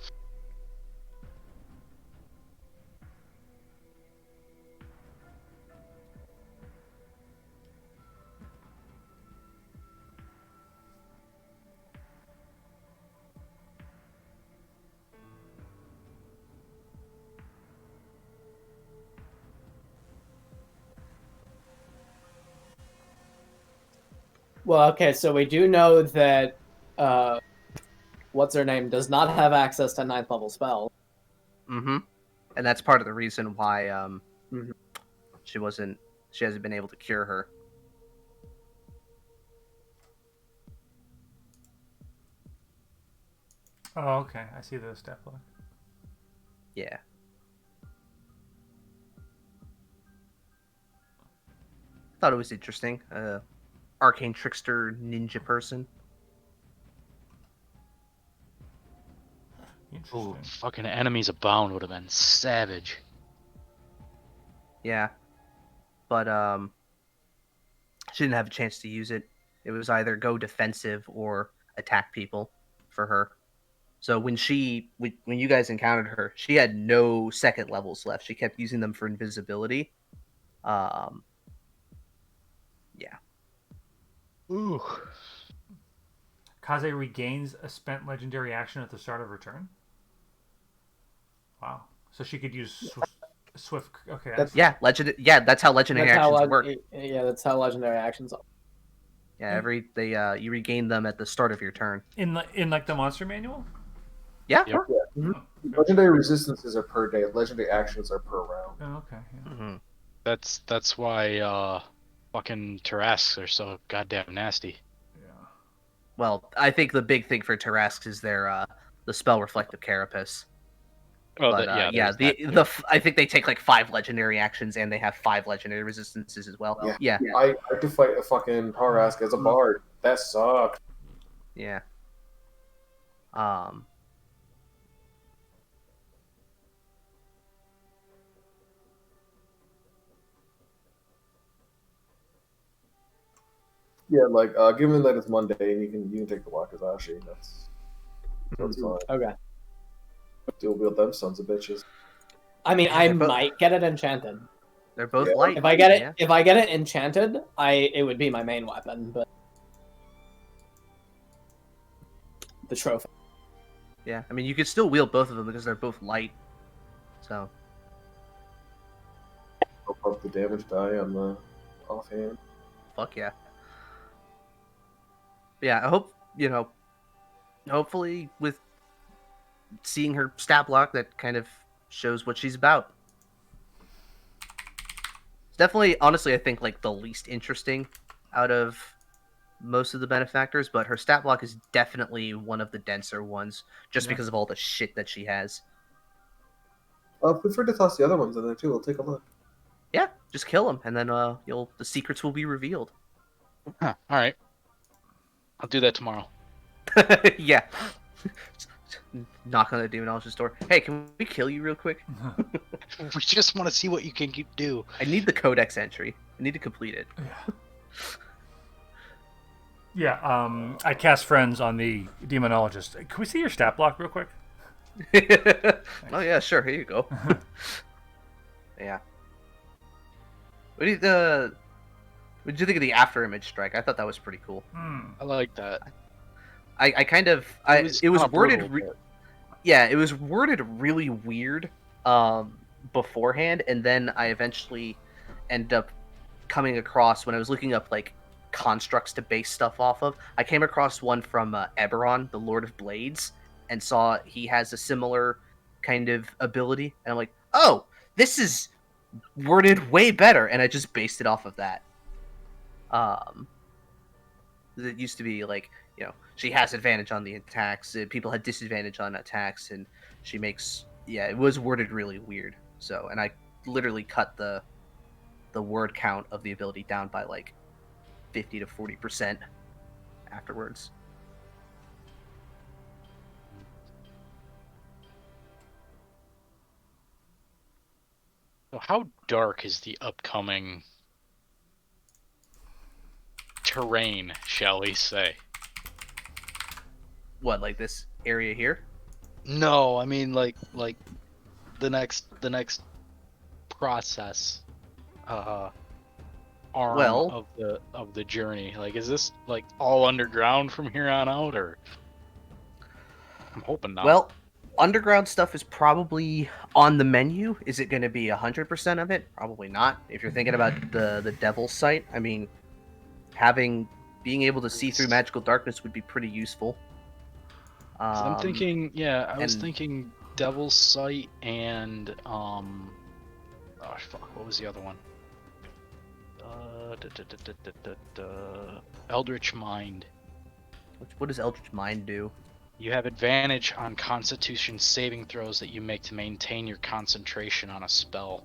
Speaker 2: Well, okay, so we do know that what's her name does not have access to 9th level spell.
Speaker 3: Mm-hmm. And that's part of the reason why
Speaker 2: Mhm.
Speaker 3: she hasn't been able to cure her.
Speaker 7: Oh, okay. I see the stat block.
Speaker 3: Yeah. Thought it was interesting. Arcane trickster ninja person.
Speaker 1: Ooh,
Speaker 7: Interesting.
Speaker 1: fucking enemies abound would have been savage.
Speaker 3: Yeah. But she didn't have a chance to use it. It was either go defensive or attack people for her. So when you guys encountered her, she had no second levels left. She kept using them for invisibility. Yeah.
Speaker 1: Ooh.
Speaker 7: Kaze regains a spent legendary action at the start of her turn. Wow. So she could use swift. Okay.
Speaker 2: That's-
Speaker 3: Yeah, that's how legendary actions work.
Speaker 2: Yeah, that's how legendary actions are.
Speaker 3: Yeah, you regain them at the start of your turn.
Speaker 7: in like the monster manual.
Speaker 3: Yeah.
Speaker 1: Yep.
Speaker 5: Yeah. Legendary resistances are per day. Legendary actions are per round.
Speaker 7: Oh, okay. Yeah.
Speaker 3: Mm-hmm.
Speaker 1: That's why fucking Tarrasques are so goddamn nasty.
Speaker 7: Yeah.
Speaker 3: Well, I think the big thing for Tarrasques is their the spell reflective carapace.
Speaker 1: Oh,
Speaker 3: But
Speaker 1: there's that too.
Speaker 3: I think they take like 5 legendary actions and they have 5 legendary resistances as well.
Speaker 5: Yeah. I had to fight a fucking Tarrasque as a bard. That sucked.
Speaker 3: Yeah.
Speaker 5: Yeah, like given that it's Monday and you can take the Wakazashi, that's fine.
Speaker 2: Okay.
Speaker 5: Dual wield them sons of bitches.
Speaker 2: I mean,
Speaker 3: Yeah,
Speaker 2: I
Speaker 3: they're both-
Speaker 2: might get it enchanted.
Speaker 3: They're both
Speaker 5: Yeah.
Speaker 3: light.
Speaker 2: If I get it,
Speaker 3: Yeah.
Speaker 2: if I get it enchanted, it would be my main weapon, but the trophy.
Speaker 3: Yeah. I mean, you could still wield both of them because they're both light. So,
Speaker 5: I'll pump the damage die on the offhand.
Speaker 3: fuck yeah. Yeah, I hope, hopefully with seeing her stat block, that kind of shows what she's about. It's definitely, honestly, I think like the least interesting out of most of the benefactors, but her stat block is definitely one of the denser ones, just because of all the shit that she has.
Speaker 5: Feel free to toss the other ones in there too. We'll take a look.
Speaker 3: Yeah, just kill them, and then the secrets will be revealed.
Speaker 1: Huh, all right. I'll do that tomorrow.
Speaker 3: Yeah. Knock on the demonologist's door. Hey, can we kill you real quick?
Speaker 1: We just want to see what you can do.
Speaker 3: I need the codex entry. I need to complete it.
Speaker 7: Yeah. I cast friends on the demonologist. Can we see your stat block real quick?
Speaker 3: Oh yeah, sure. Here you go. Yeah. What did you think of the after image strike? I thought that was pretty cool.
Speaker 1: I like that.
Speaker 3: I kind of
Speaker 1: It was kinda
Speaker 3: worded
Speaker 1: brutal,
Speaker 3: yeah, it was worded really weird beforehand, and then I eventually ended up coming across when I was looking up like constructs to base stuff off of. I came across one from Eberron, the Lord of Blades, and saw he has a similar kind of ability, and I'm like, oh, this is worded way better, and I just based it off of that. Um, it used to be like, she has advantage on the attacks, people had disadvantage on attacks, and she makes, yeah, it was worded really weird. So, and I literally cut the word count of the ability down by like 50 to 40% afterwards.
Speaker 1: So how dark is the upcoming terrain, shall we say?
Speaker 3: What, like this area here?
Speaker 1: No, I mean like the next process arm
Speaker 3: Well,
Speaker 1: of the journey. Like, is this like all underground from here on out, or I'm hoping not.
Speaker 3: well, underground stuff is probably on the menu. Is it going to be 100% of it? Probably not. If you're thinking about the devil's sight, I mean, being able to see through magical darkness would be pretty useful.
Speaker 1: 'Cause I'm thinking, yeah, I was
Speaker 3: and-
Speaker 1: thinking Devil's Sight and oh fuck, what was the other one? Eldritch Mind.
Speaker 3: What does Eldritch Mind do?
Speaker 1: You have advantage on Constitution saving throws that you make to maintain your concentration on a spell.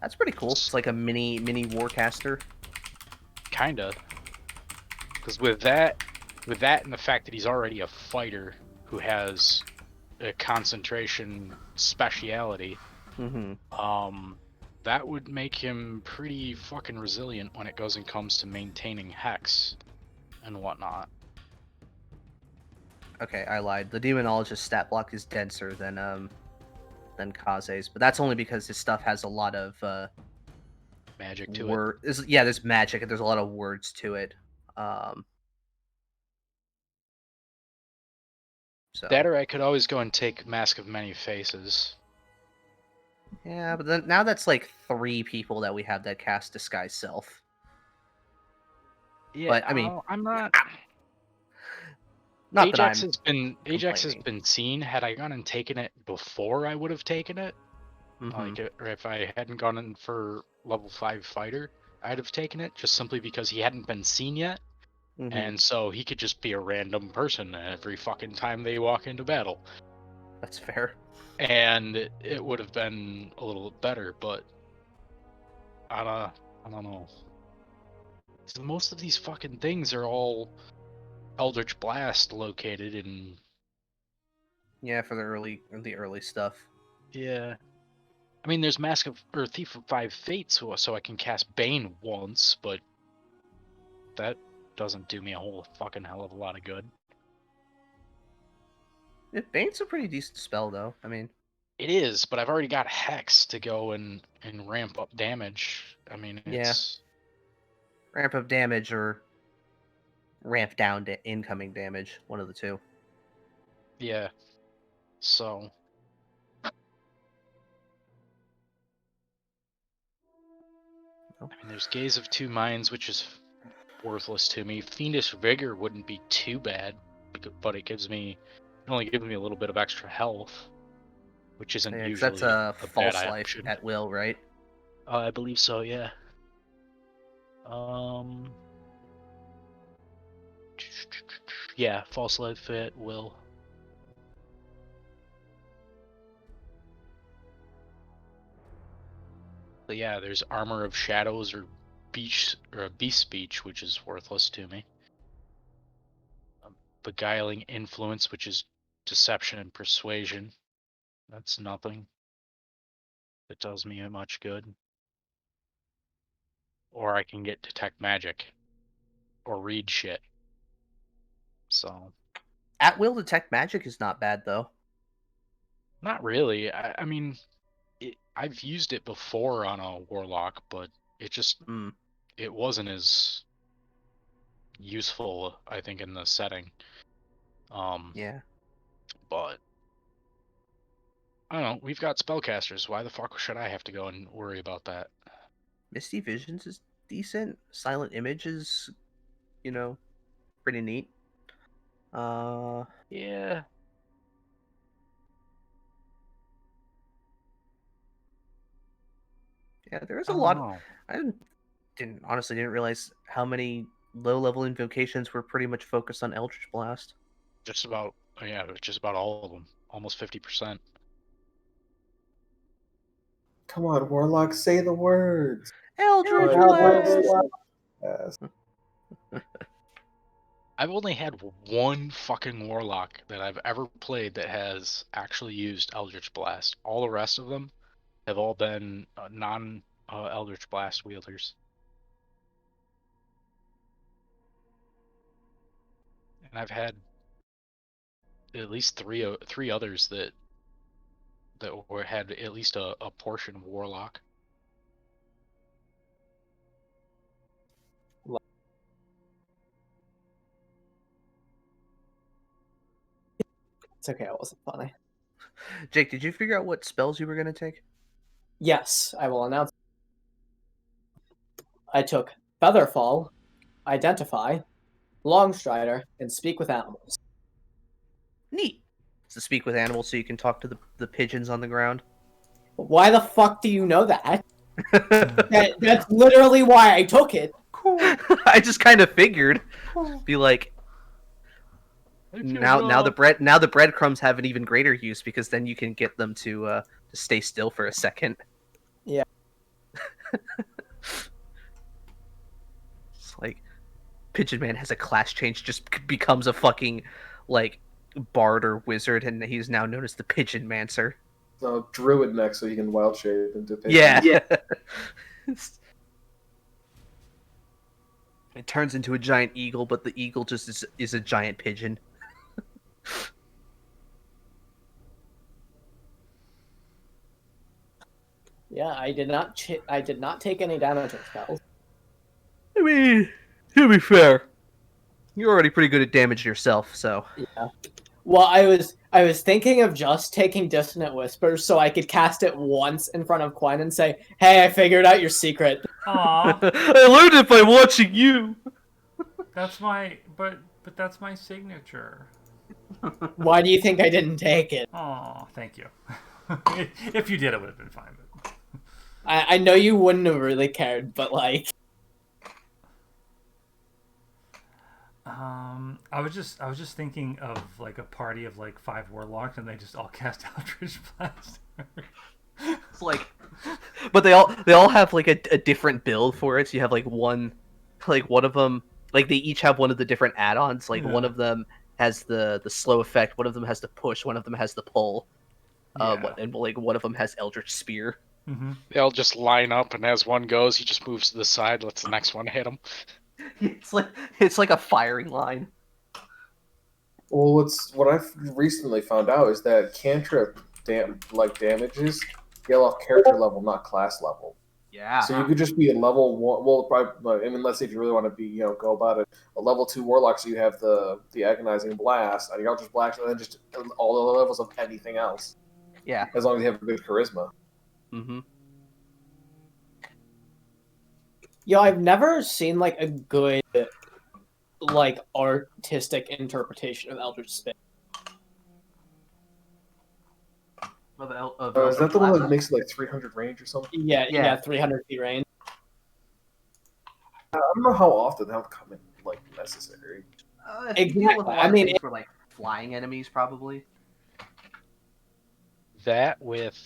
Speaker 3: That's pretty cool. It's like a mini warcaster.
Speaker 1: Kinda. Because with that and the fact that he's already a fighter who has a concentration speciality, that would make him pretty fucking resilient when it comes to maintaining hex and whatnot.
Speaker 3: Okay, I lied. The Demonologist stat block is denser than Kaze's, but that's only because his stuff has a lot of
Speaker 1: magic to it.
Speaker 3: Yeah, there's magic and there's a lot of words to it. So
Speaker 1: that, or I could always go and take Mask of Many Faces.
Speaker 3: Yeah, but then now that's like 3 people that we have that cast Disguise Self.
Speaker 1: Yeah,
Speaker 3: but I mean,
Speaker 1: I'm not.
Speaker 3: Not
Speaker 1: Ajax
Speaker 3: that
Speaker 1: Ajax has
Speaker 3: complaining.
Speaker 1: been seen. Had I gone and taken it before, I would have taken it.
Speaker 3: Mhm.
Speaker 1: Or if I hadn't gone in for level 5 fighter, I'd have taken it just simply because he hadn't been seen yet. And so he could just be a random person every fucking time they walk into battle.
Speaker 3: That's fair.
Speaker 1: And it would have been a little better, but I don't know. So most of these fucking things are all Eldritch Blast located in.
Speaker 3: Yeah, for the early stuff.
Speaker 1: Yeah. I mean, there's Thief of 5 Fates, so I can cast Bane once, but that doesn't do me a whole fucking hell of a lot of good.
Speaker 3: Bane's a pretty decent spell, though. I mean,
Speaker 1: it is, but I've already got Hex to go and ramp up damage. I mean, it's
Speaker 3: ramp up damage or ramp down to incoming damage, one of the two.
Speaker 1: Yeah. So. I mean, there's Gaze of Two Minds, which is worthless to me. Fiendish Vigor wouldn't be too bad, but it only gives me a little bit of extra health, which isn't usually
Speaker 3: that's a false
Speaker 1: bad
Speaker 3: life
Speaker 1: option.
Speaker 3: at will, right?
Speaker 1: I believe so, yeah. Yeah, false life at will. But yeah, there's Armor of Shadows or Beast Speech, which is worthless to me. Beguiling Influence, which is deception and persuasion. That's nothing. That does me much good. Or I can get Detect Magic. Or read shit. So.
Speaker 3: At will Detect Magic is not bad, though.
Speaker 1: Not really. I mean, I've used it before on a Warlock, but it just it wasn't as useful, I think, in the setting.
Speaker 3: Yeah.
Speaker 1: But I don't know. We've got spellcasters. Why the fuck should I have to go and worry about that?
Speaker 3: Misty Visions is decent. Silent Image is, pretty neat.
Speaker 1: Yeah.
Speaker 3: Yeah, there is
Speaker 1: I
Speaker 3: a
Speaker 1: don't
Speaker 3: lot.
Speaker 1: know.
Speaker 3: I didn't realize how many low-level invocations were pretty much focused on Eldritch Blast.
Speaker 1: Just about just about all of them. Almost 50%.
Speaker 5: Come on, Warlock, say the words.
Speaker 3: Eldritch
Speaker 5: Eldritch
Speaker 3: Blast.
Speaker 5: Yes.
Speaker 1: I've only had one fucking warlock that I've ever played that has actually used Eldritch Blast. All the rest of them have all been non Eldritch Blast wielders. And I've had at least three others that had at least a portion of warlock.
Speaker 2: It's okay, it wasn't funny.
Speaker 3: Jake, did you figure out what spells you were going to take?
Speaker 2: Yes, I will announce. I took Featherfall, Identify, Longstrider, and Speak with Animals.
Speaker 3: Neat. To speak with animals so you can talk to the pigeons on the ground.
Speaker 2: Why the fuck do you know that? That's literally why I took it.
Speaker 3: I just kind of figured. Be like, now the breadcrumbs have an even greater use because then you can get them to stay still for a second.
Speaker 2: Yeah.
Speaker 3: It's like Pigeon Man has a class change, just becomes a fucking like bard or wizard, and he's now known as the Pigeon Mancer.
Speaker 5: So druid next, so he can wild shape into pigeon.
Speaker 3: Yeah. It turns into a giant eagle, but the eagle just is a giant pigeon.
Speaker 2: Yeah, I did not take any damage with spells.
Speaker 3: I mean, to be fair, you're already pretty good at damage yourself, so.
Speaker 2: Yeah. Well, I was thinking of just taking Dissonant Whispers so I could cast it once in front of Quen and say, "Hey, I figured out your secret."
Speaker 7: Aw,
Speaker 3: I learned it by watching you.
Speaker 7: that's my but that's my signature.
Speaker 2: Why do you think I didn't take it?
Speaker 7: Aw, thank you. If you did, it would have been fine. But...
Speaker 2: I know you wouldn't have really cared, but like.
Speaker 7: I was just thinking of like a party of like 5 warlocks, and they just all cast Eldritch Blast.
Speaker 3: It's like, but they all have like a different build for it. So you have like one of them, like they each have one of the different add-ons. Like one of them has the slow effect, one of them has the push, one of them has the pull, and like one of them has Eldritch Spear.
Speaker 7: Mm-hmm.
Speaker 1: They all just line up, and as one goes, he just moves to the side, lets the next one hit him.
Speaker 3: It's like a firing line.
Speaker 5: Well, what I've recently found out is that cantrip damages scale off character level, not class level.
Speaker 3: Yeah.
Speaker 5: So you could just be a level 1. Well, probably, I mean, let's say if you really want to be, go about it, a level 2 warlock. So you have the agonizing blast, and Eldritch Blast, and then just all the levels of anything else.
Speaker 3: Yeah.
Speaker 5: As long as you have a good charisma.
Speaker 3: Mm-hmm.
Speaker 2: Yo, I've never seen like a good like artistic interpretation of Eldritch Spin.
Speaker 5: Is that the one that makes it like 300 range or something?
Speaker 2: Yeah, 300 feet range.
Speaker 5: I don't know how often that would come in like necessary.
Speaker 2: Exactly. I mean,
Speaker 3: for like flying enemies, probably.
Speaker 1: That with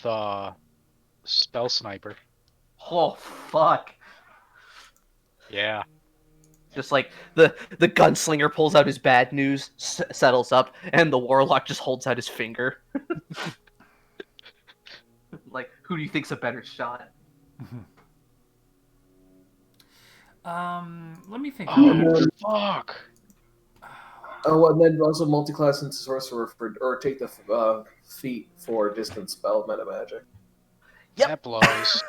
Speaker 1: Spell Sniper.
Speaker 3: Oh fuck!
Speaker 1: Yeah.
Speaker 3: Just like the gunslinger pulls out his bad news, settles up, and the warlock just holds out his finger. Like, who do you think's a better shot?
Speaker 7: Let me think.
Speaker 1: Oh, fuck.
Speaker 5: Oh, and then also multi-class into sorcerer or take the feat for distant spell meta magic.
Speaker 3: Yep.
Speaker 1: That blows.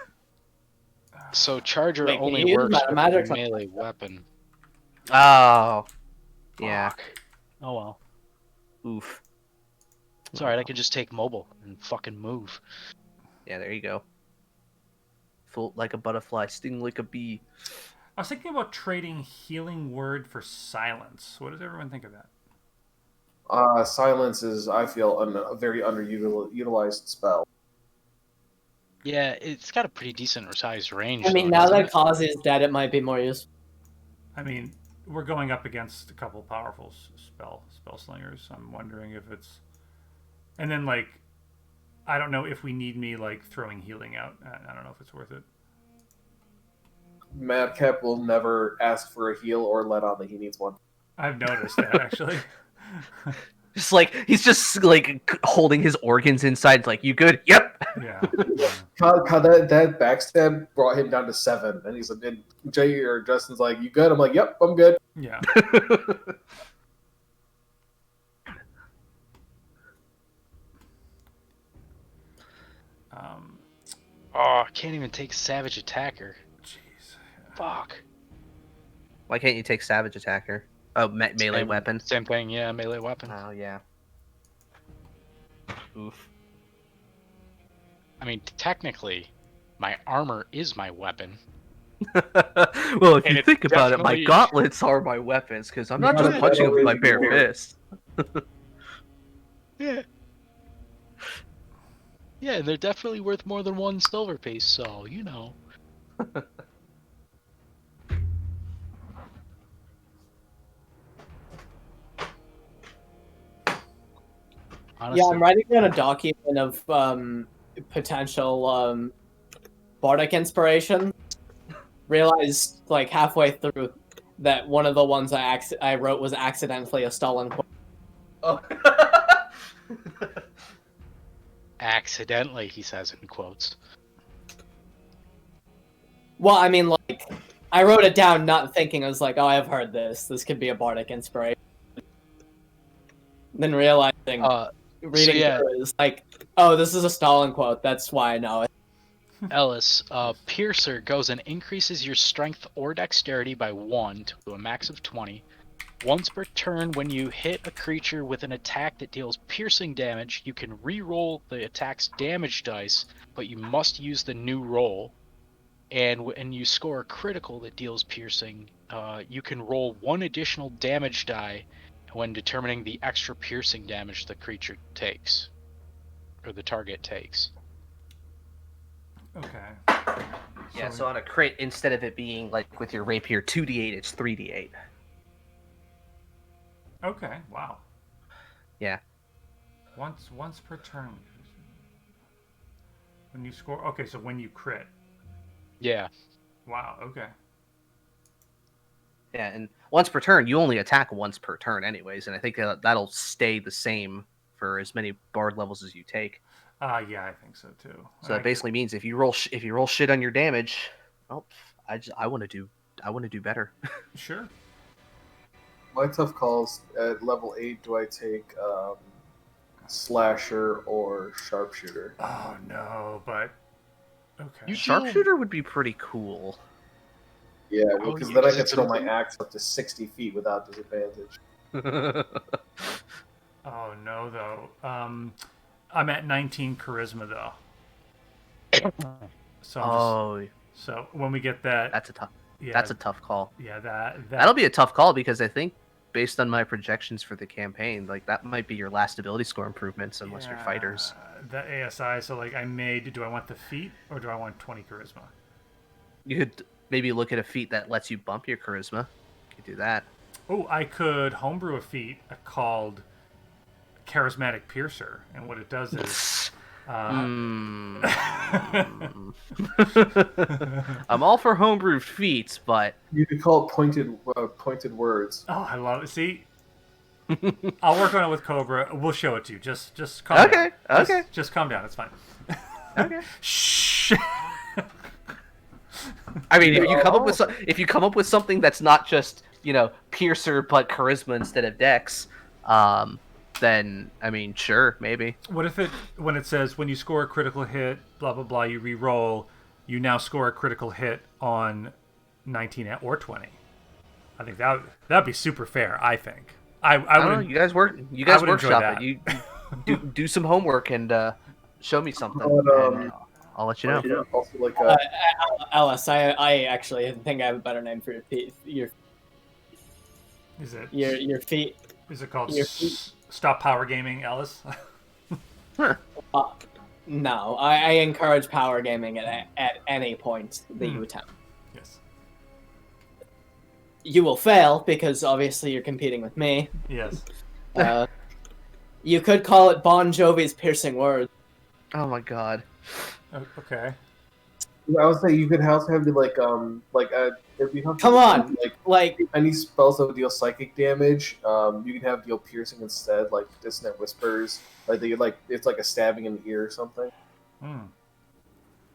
Speaker 1: So Charger
Speaker 2: Wait, can
Speaker 1: only
Speaker 2: you use
Speaker 1: works
Speaker 2: meta
Speaker 1: with
Speaker 2: magic?
Speaker 1: a melee weapon.
Speaker 3: Oh, yeah.
Speaker 1: Fuck. Oh well.
Speaker 3: Oof.
Speaker 1: It's alright, I can just take mobile and fucking move.
Speaker 3: Yeah, there you go. Float like a butterfly, sting like a bee.
Speaker 7: I was thinking about trading Healing Word for Silence. What does everyone think of that?
Speaker 5: Silence is, I feel, a very underutilized spell.
Speaker 1: Yeah, it's got a pretty decent sized range.
Speaker 2: I mean,
Speaker 1: though,
Speaker 2: now
Speaker 1: doesn't
Speaker 2: that
Speaker 1: it?
Speaker 2: Kazi is dead, it might be more useful.
Speaker 7: I mean, we're going up against a couple powerful spell slingers. I'm wondering if it's, and then like, I don't know if we need me like throwing healing out. I don't know if it's worth it.
Speaker 5: Madcap will never ask for a heal or let on that he needs one.
Speaker 7: I've noticed that actually.
Speaker 3: Just like he's just like holding his organs inside. Like, you good? Yep.
Speaker 7: Yeah.
Speaker 5: That backstab brought him down to 7, and he's like, and Jay or Justin's like, "You good?" I'm like, "Yep, I'm good."
Speaker 7: Yeah.
Speaker 1: Oh, I can't even take Savage Attacker.
Speaker 7: Jeez.
Speaker 1: Fuck.
Speaker 3: Why can't you take Savage Attacker? Oh, melee weapon.
Speaker 1: Same thing, yeah, melee weapon.
Speaker 3: Oh yeah. Oof.
Speaker 1: I mean, technically, my armor is my weapon.
Speaker 3: Well, if
Speaker 1: And
Speaker 3: you
Speaker 1: it's
Speaker 3: think about it, my
Speaker 1: definitely-
Speaker 3: gauntlets are my weapons because I'm not
Speaker 5: Yeah,
Speaker 3: just
Speaker 5: that
Speaker 3: punching them with my
Speaker 5: already
Speaker 3: bare
Speaker 5: works.
Speaker 3: fist.
Speaker 1: Yeah. Yeah, and they're definitely worth more than 1 silver piece, so, you know. Honestly,
Speaker 2: Yeah, I'm writing down a document of potential bardic inspiration. Realized like halfway through that one of the ones I wrote was accidentally a stolen quote.
Speaker 3: Oh.
Speaker 1: accidentally, he says in quotes.
Speaker 2: Well, I mean, like, I wrote it down not thinking. I was like, oh, I've heard this. This could be a bardic inspiration. Then realizing, reading
Speaker 1: yeah.
Speaker 2: through it is like, oh, this is a Stalin quote. That's why I know it.
Speaker 1: Ellis, Piercer goes and increases your strength or dexterity by 1 to a max of 20. Once per turn, when you hit a creature with an attack that deals piercing damage, you can re-roll the attack's damage dice, but you must use the new roll. And when you score a critical that deals piercing, you can roll 1 additional damage die when determining the extra piercing damage the creature takes, or the target takes.
Speaker 7: Okay.
Speaker 3: Yeah, so on a crit, instead of it being like with your rapier 2d8, it's 3d8.
Speaker 7: Okay. Wow.
Speaker 3: Yeah.
Speaker 7: Once per turn. When you score. Okay, so when you crit.
Speaker 1: Yeah.
Speaker 7: Wow. Okay.
Speaker 3: Yeah, and once per turn, you only attack once per turn, anyways, and I think that'll stay the same for as many bard levels as you take.
Speaker 7: Yeah, I think so too.
Speaker 3: So that basically means if you roll shit on your damage, well, I want to do better.
Speaker 7: Sure.
Speaker 5: My tough calls at level 8. Do I take slasher or sharpshooter?
Speaker 7: Oh no, but okay.
Speaker 1: You
Speaker 3: Sharpshooter would be pretty cool.
Speaker 5: Yeah,
Speaker 1: Oh,
Speaker 5: because
Speaker 1: yeah,
Speaker 5: then I
Speaker 1: 'cause
Speaker 5: can
Speaker 1: it's
Speaker 5: throw my
Speaker 1: open?
Speaker 5: axe up to 60 feet without disadvantage.
Speaker 7: Oh no, though. I'm at 19 charisma though. So so when we get that,
Speaker 3: that's a tough.
Speaker 7: yeah,
Speaker 3: That's a tough call.
Speaker 7: yeah that
Speaker 3: That'll be a tough call because I think, based on my projections for the campaign, like that might be your last ability score improvements unless you're fighters.
Speaker 7: The ASI. So like do I want the feat or do I want 20 charisma?
Speaker 3: You could maybe look at a feat that lets you bump your charisma. You could do that.
Speaker 7: Oh, I could homebrew a feat called Charismatic Piercer, and what it does is.
Speaker 3: I'm all for homebrewed feats, but
Speaker 5: You could call it pointed words.
Speaker 7: Oh, I love it. See, I'll work on it with Cobra. We'll show it to you. Just calm down.
Speaker 3: Okay.
Speaker 7: Just calm down. It's fine.
Speaker 3: Okay.
Speaker 7: Shh.
Speaker 3: I mean, if you come up with something that's not just, piercer but charisma instead of dex, then I mean, sure, maybe.
Speaker 7: What if when it says when you score a critical hit, blah blah blah, you re-roll, you now score a critical hit on 19 or 20? I think that'd be super fair. I think. I
Speaker 3: I don't know.
Speaker 7: would.
Speaker 3: You guys
Speaker 7: would enjoy
Speaker 3: workshop
Speaker 7: that.
Speaker 3: it. You do some homework and show me something,
Speaker 5: But,
Speaker 3: and I'll let you know.
Speaker 5: Also, like,
Speaker 2: Ellis, I actually think I have a better name for your feet.
Speaker 7: Is it?
Speaker 2: Your feet.
Speaker 7: Is it called
Speaker 2: your feet.
Speaker 7: Stop Power Gaming, Ellis?
Speaker 2: No, I encourage power gaming at any point that you attempt.
Speaker 7: Yes.
Speaker 2: You will fail because obviously you're competing with me.
Speaker 7: Yes.
Speaker 2: You could call it Bon Jovi's piercing words.
Speaker 3: Oh my god.
Speaker 7: Okay.
Speaker 5: I would say you could also have if you have
Speaker 2: Come on, like
Speaker 5: any spells that would deal psychic damage, you can have deal piercing instead, like dissonant whispers, it's like a stabbing in the ear or something, and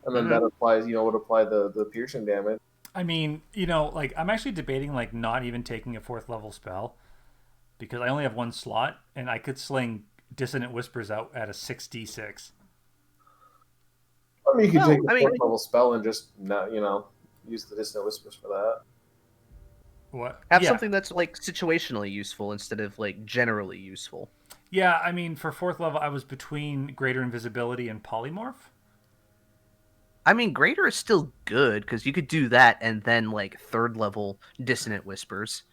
Speaker 5: then that applies, would apply the piercing damage.
Speaker 7: I mean, I'm actually debating not even taking a 4th level spell because I only have 1 slot and I could sling Dissonant Whispers out at a 6d6.
Speaker 5: I mean, you could take a 4th level spell and just not, use the dissonant whispers for that.
Speaker 7: What?
Speaker 3: Have something that's situationally useful instead of generally useful.
Speaker 7: Yeah, I mean, for 4th level, I was between Greater Invisibility and Polymorph.
Speaker 3: I mean, Greater is still good because you could do that and then 3rd level Dissonant Whispers.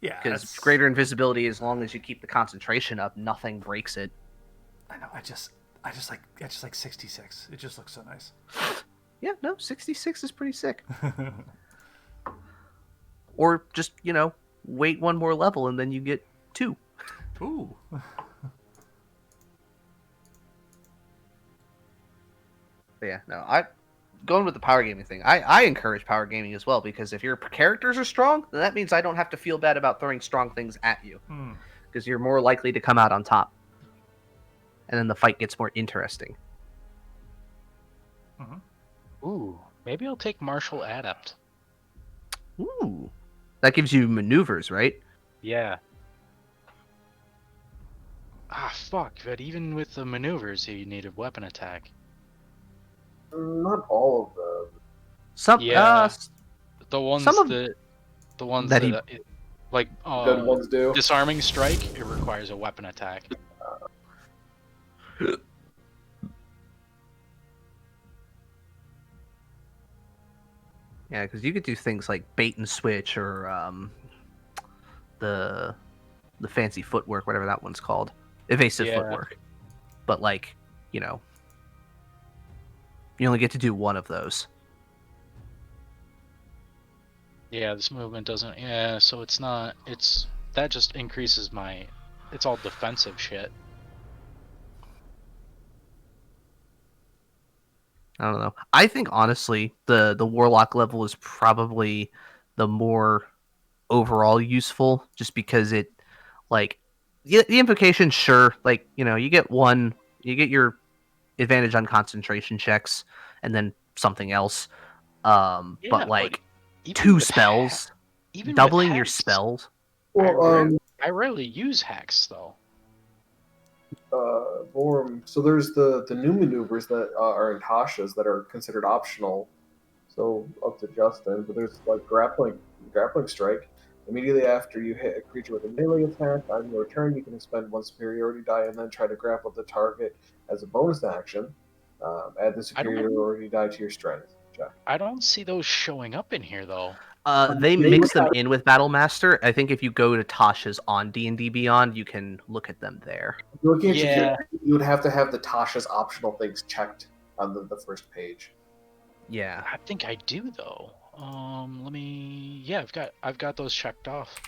Speaker 7: Yeah,
Speaker 3: because Greater Invisibility, as long as you keep the concentration up, nothing breaks it.
Speaker 7: I know. I just like 66. It just looks so nice.
Speaker 3: Yeah, no, 66 is pretty sick. Or just wait 1 more level and then you get 2.
Speaker 7: Ooh.
Speaker 3: But yeah, no, going with the power gaming thing. I encourage power gaming as well because if your characters are strong, then that means I don't have to feel bad about throwing strong things at you because you're more likely to come out on top, and then the fight gets more interesting.
Speaker 1: Ooh, maybe I'll take Martial Adept.
Speaker 3: Ooh, that gives you maneuvers, right?
Speaker 1: Yeah. Ah, fuck! But even with the maneuvers, you need a weapon attack.
Speaker 5: Not all of them.
Speaker 3: Some
Speaker 1: the ones
Speaker 3: some of
Speaker 1: that the ones
Speaker 3: that
Speaker 1: that,
Speaker 3: he-
Speaker 5: good ones do.
Speaker 1: Disarming Strike, it requires a weapon attack.
Speaker 3: Yeah, because you could do things like bait and switch or the fancy footwork, whatever that one's called, evasive footwork. But you only get to do 1 of those.
Speaker 1: Yeah, this movement doesn't. Yeah, so it's not. That just increases my. It's all defensive shit.
Speaker 3: I don't know. I think honestly, the warlock level is probably the more overall useful, just because it, the invocation, sure, you get your advantage on concentration checks, and then something else. But 2 spells, doubling your spells.
Speaker 5: Well,
Speaker 1: I rarely use hacks though.
Speaker 5: So there's the new maneuvers that are in Tasha's that are considered optional. So up to Justin, but there's grappling strike. Immediately after you hit a creature with a melee attack, on your turn you can expend 1 superiority die and then try to grapple the target as a bonus action. Add the superiority die to your strength check.
Speaker 1: I don't see those showing up in here though.
Speaker 3: They mix them in with Battlemaster. I think if you go to Tasha's on D&D Beyond, you can look at them there.
Speaker 5: Looking at your character, you would have to have the Tasha's optional things checked on the first page.
Speaker 3: Yeah,
Speaker 1: I think I do though. Let me. Yeah, I've got those checked off.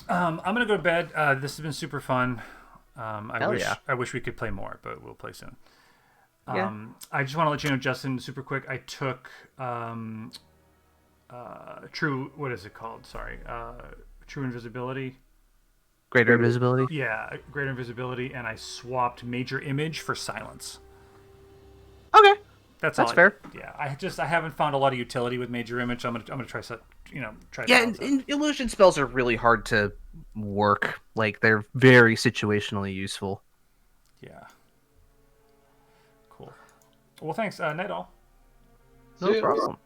Speaker 7: I'm gonna go to bed. This has been super fun. I wish we could play more, but we'll play soon. I just want to let you know, Justin, super quick. I took True. What is it called? Sorry, True Invisibility.
Speaker 3: Greater Invisibility.
Speaker 7: Yeah, Greater Invisibility, and I swapped Major Image for Silence.
Speaker 3: Okay,
Speaker 7: that's
Speaker 3: fair.
Speaker 7: Yeah, I haven't found a lot of utility with Major Image. I'm gonna try try.
Speaker 3: Yeah, and illusion spells are really hard to work. They're very situationally useful.
Speaker 7: Yeah. Cool. Well, thanks, Night all.
Speaker 3: No problem.